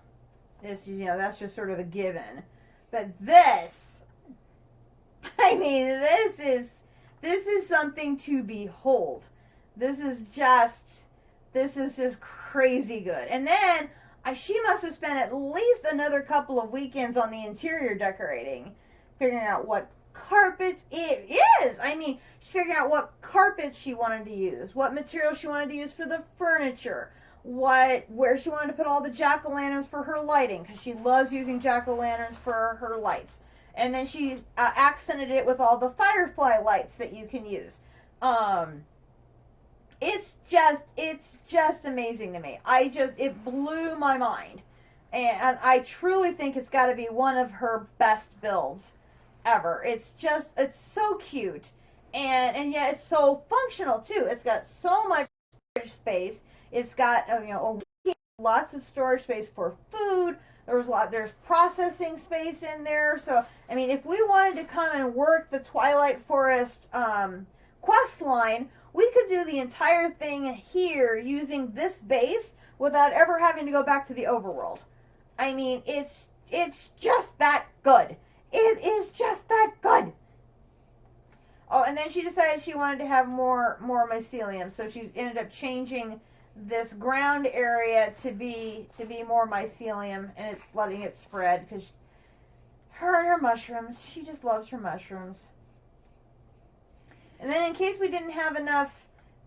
It's, that's just sort of a given. But this, this is something to behold. This is just crazy good. And then she must have spent at least another couple of weekends on the interior decorating, figuring out what carpets it is. I mean, she's figuring out what carpets she wanted to use, what material she wanted to use for the furniture, where she wanted to put all the jack-o'-lanterns for her lighting, because she loves using jack-o'-lanterns for her lights. And then she accented it with all the firefly lights that you can use. It's just amazing to me. It blew my mind. And I truly think it's got to be one of her best builds ever. It's so cute. And yet it's so functional too. It's got so much storage space. It's got, lots of storage space for food. There's processing space in there. So, I mean, if we wanted to come and work the Twilight Forest quest line, we could do the entire thing here using this base without ever having to go back to the overworld. I mean, it's just that good. It is just that good. Oh, and then she decided she wanted to have more mycelium, so she ended up changing this ground area to be more mycelium, and letting it spread, because her and her mushrooms, she just loves her mushrooms. And then in case we didn't have enough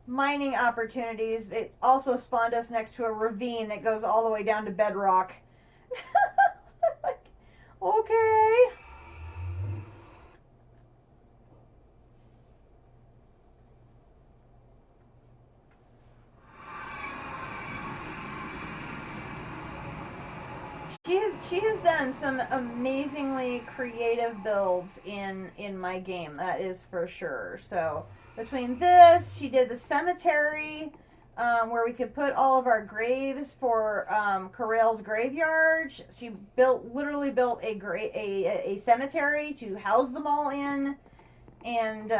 mining opportunities, it also spawned us next to a ravine that goes all the way down to bedrock. Okay. She has done some amazingly creative builds in my game, that is for sure. So between this, she did the cemetery, where we could put all of our graves for Corral's graveyard. She literally built a cemetery to house them all in, and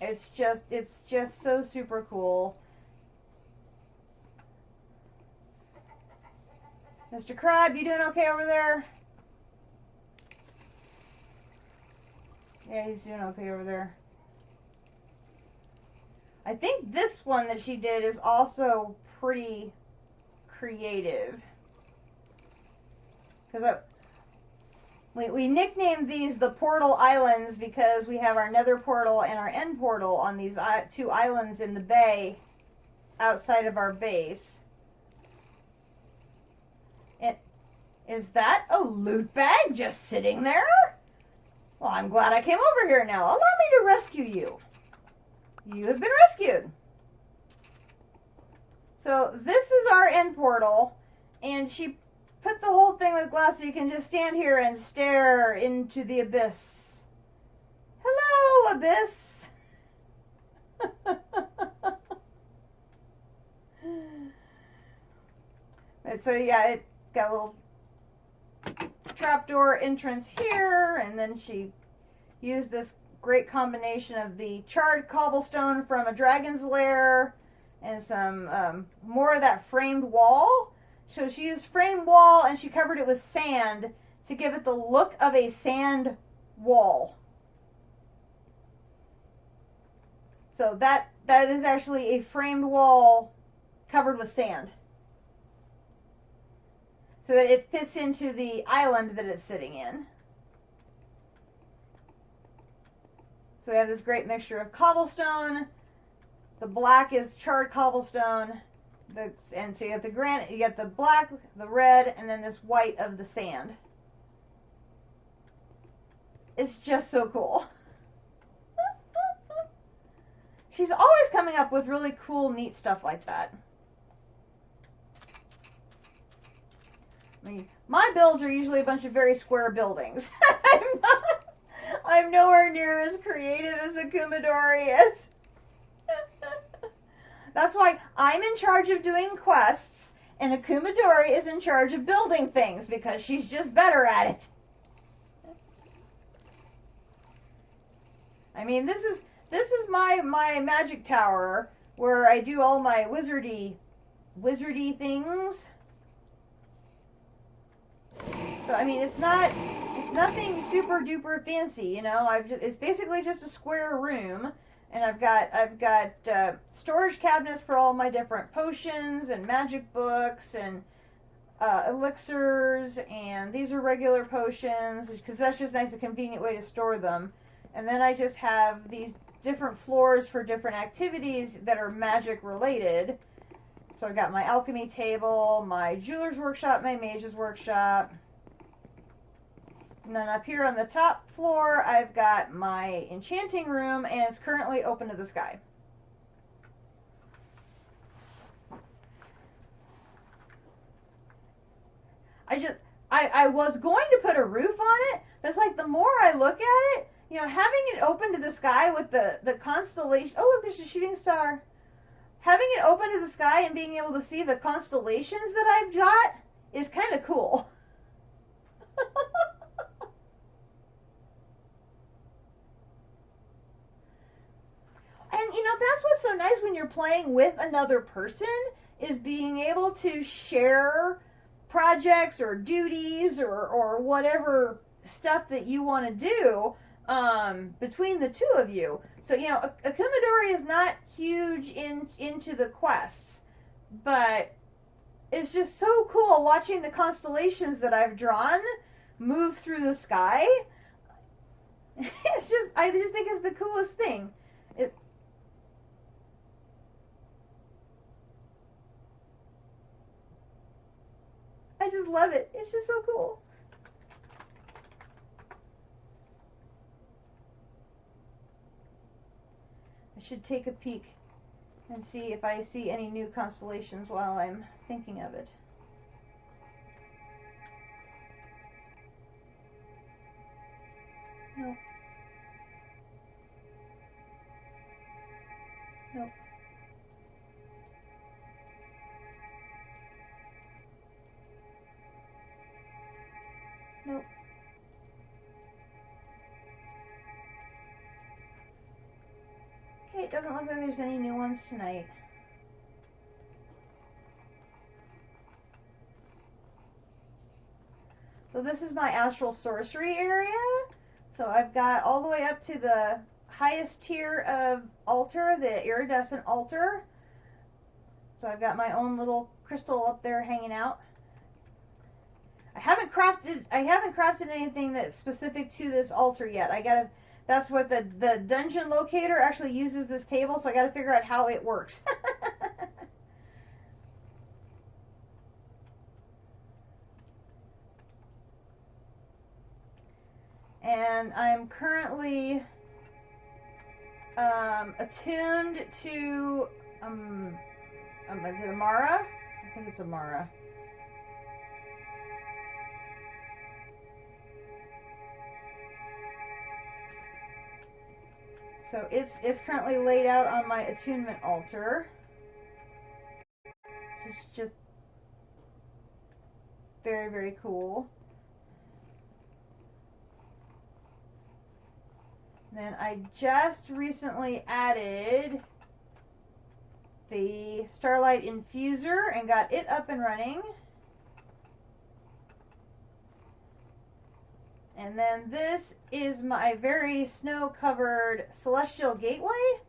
it's just so super cool. Mr. Crab, you doing okay over there? Yeah, he's doing okay over there. I think this one that she did is also pretty creative. Because we nicknamed these the Portal Islands because we have our Nether Portal and our End Portal on these two islands in the bay outside of our base. Is that a loot bag just sitting there? Well, I'm glad I came over here now. Allow me to rescue you. You have been rescued. So this is our end portal, and she put the whole thing with glass so you can just stand here and stare into the abyss. Hello, abyss. And so yeah, it's got a little trapdoor entrance here, and then she used this great combination of the charred cobblestone from a dragon's lair and some more of that framed wall. So she used framed wall and she covered it with sand to give it the look of a sand wall. So that is actually a framed wall covered with sand, so that it fits into the island that it's sitting in. So we have this great mixture of cobblestone. The black is charred cobblestone. And so you get the granite, you get the black, the red, and then this white of the sand. It's just so cool. She's always coming up with really cool, neat stuff like that. I mean, my builds are usually a bunch of very square buildings. I'm nowhere near as creative as a Kumadori is. That's why I'm in charge of doing quests, and a Kumadori is in charge of building things, because she's just better at it. I mean, this is my magic tower, where I do all my wizardy things. So I mean, it's nothing super duper fancy, you know. It's basically just a square room And I've got storage cabinets for all my different potions and magic books and elixirs, and these are regular potions because that's just nice, a convenient way to store them. And then I just have these different floors for different activities that are magic related. So I've got my alchemy table, my jeweler's workshop, my mage's workshop. And then up here on the top floor, I've got my enchanting room, and it's currently open to the sky. I was going to put a roof on it, but it's like the more I look at it, you know, having it open to the sky with the constellation. Oh, look, there's a shooting star. Having it open to the sky and being able to see the constellations that I've got is kind of cool. And, you know, that's what's so nice when you're playing with another person, is being able to share projects or duties or whatever stuff that you want to do between the two of you. So, you know, Akumadori is not huge into the quests, but it's just so cool watching the constellations that I've drawn move through the sky. I just think it's the coolest thing. I just love it. It's just so cool. I should take a peek and see if I see any new constellations while I'm thinking of it. Nope. Nope. Nope. Okay, it doesn't look like there's any new ones tonight. So this is my astral sorcery area. So I've got all the way up to the highest tier of altar, the iridescent altar. So I've got my own little crystal up there hanging out. I haven't crafted anything that's specific to this altar yet. That's what the dungeon locator actually uses, this table, so I gotta figure out how it works. And I'm currently attuned to is it Amara? I think it's Amara. So it's currently laid out on my attunement altar. It's just very, very cool. And then I just recently added the Starlight Infuser and got it up and running. And then this is my very snow-covered Celestial Gateway,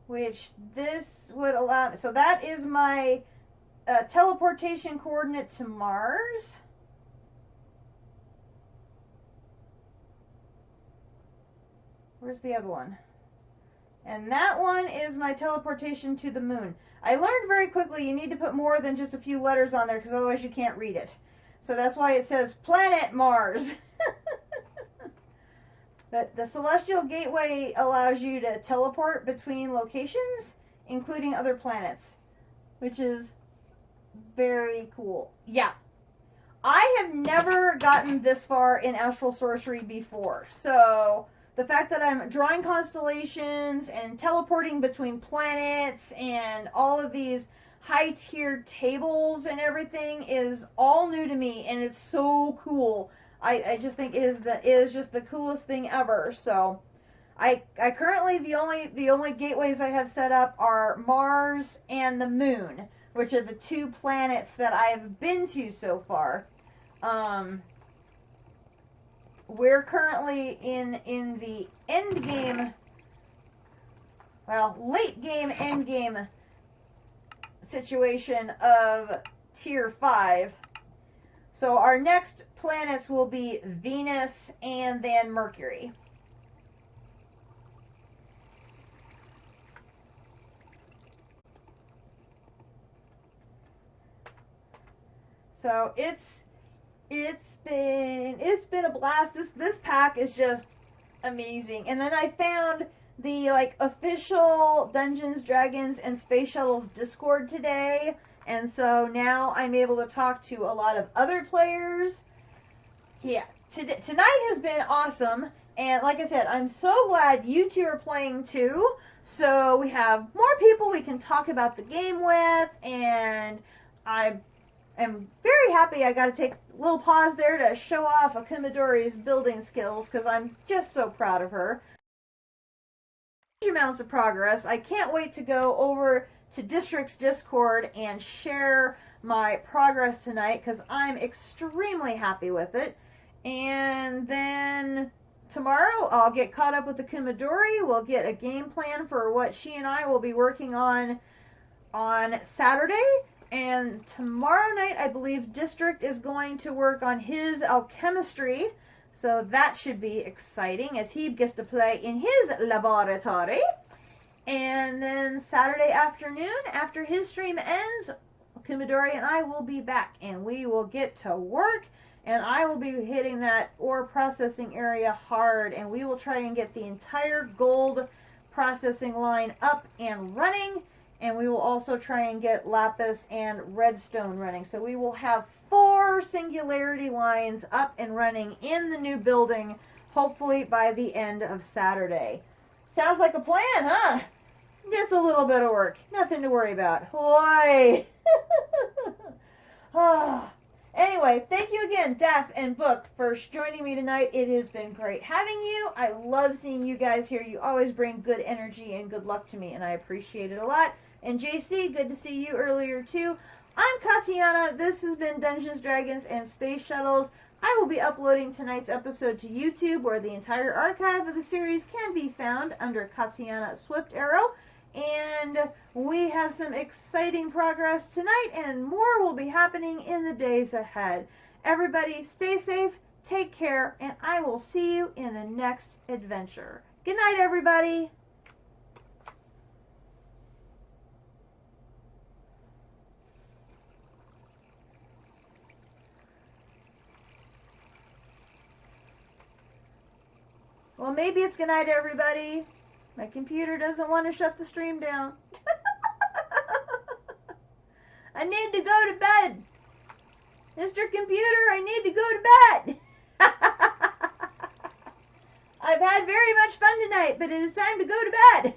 which this would allow me. So that is my teleportation coordinate to Mars. Where's the other one? And that one is my teleportation to the moon. I learned very quickly you need to put more than just a few letters on there because otherwise you can't read it. So that's why it says Planet Mars. But the Celestial Gateway allows you to teleport between locations, including other planets, which is very cool. Yeah. I have never gotten this far in Astral Sorcery before. So the fact that I'm drawing constellations and teleporting between planets and all of these high-tiered tables and everything is all new to me, and it's so cool. I just think it is just the coolest thing ever. So I currently the only gateways I have set up are Mars and the moon, which are the two planets that I've been to so far. We're currently in the end game well, late game, end game situation of tier 5. So our next planets will be Venus and then Mercury. So it's been a blast. This pack is just amazing. And then I found the official Dungeons, Dragons, and Space Shuttles Discord today, and so now I'm able to talk to a lot of other players. Yeah, tonight has been awesome, and like I said, I'm so glad you two are playing too. So we have more people we can talk about the game with, and I am very happy I got to take a little pause there to show off Akumidori's building skills, because I'm just so proud of her. Huge amounts of progress. I can't wait to go over to District's Discord and share my progress tonight, because I'm extremely happy with it. And then tomorrow I'll get caught up with Akumidori. We'll get a game plan for what she and I will be working on Saturday. And tomorrow night, I believe District is going to work on his alchemistry. So that should be exciting as he gets to play in his laboratory. And then Saturday afternoon, after his stream ends, Akumidori and I will be back. And we will get to work. And I will be hitting that ore processing area hard. And we will try and get the entire gold processing line up and running. And we will also try and get lapis and redstone running. So we will have 4 singularity lines up and running in the new building, hopefully by the end of Saturday. Sounds like a plan, huh? Just a little bit of work. Nothing to worry about. Boy. Anyway, thank you again, Daff and Book, for joining me tonight. It has been great having you. I love seeing you guys here. You always bring good energy and good luck to me, and I appreciate it a lot. And JC, good to see you earlier too. I'm Katiana. This has been Dungeons, Dragons, and Space Shuttles. I will be uploading tonight's episode to YouTube, where the entire archive of the series can be found under Katiana Swift Arrow. And we have some exciting progress tonight, and more will be happening in the days ahead. Everybody, stay safe, take care, and I will see you in the next adventure. Good night, everybody. Well, maybe it's good night, everybody. My computer doesn't want to shut the stream down. I need to go to bed. Mr. Computer, I need to go to bed. I've had very much fun tonight, but it is time to go to bed.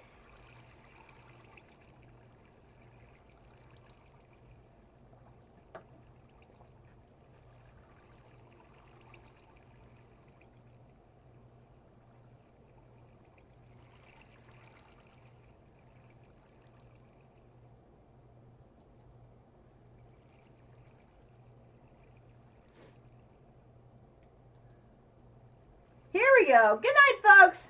Here we go. Good night, folks.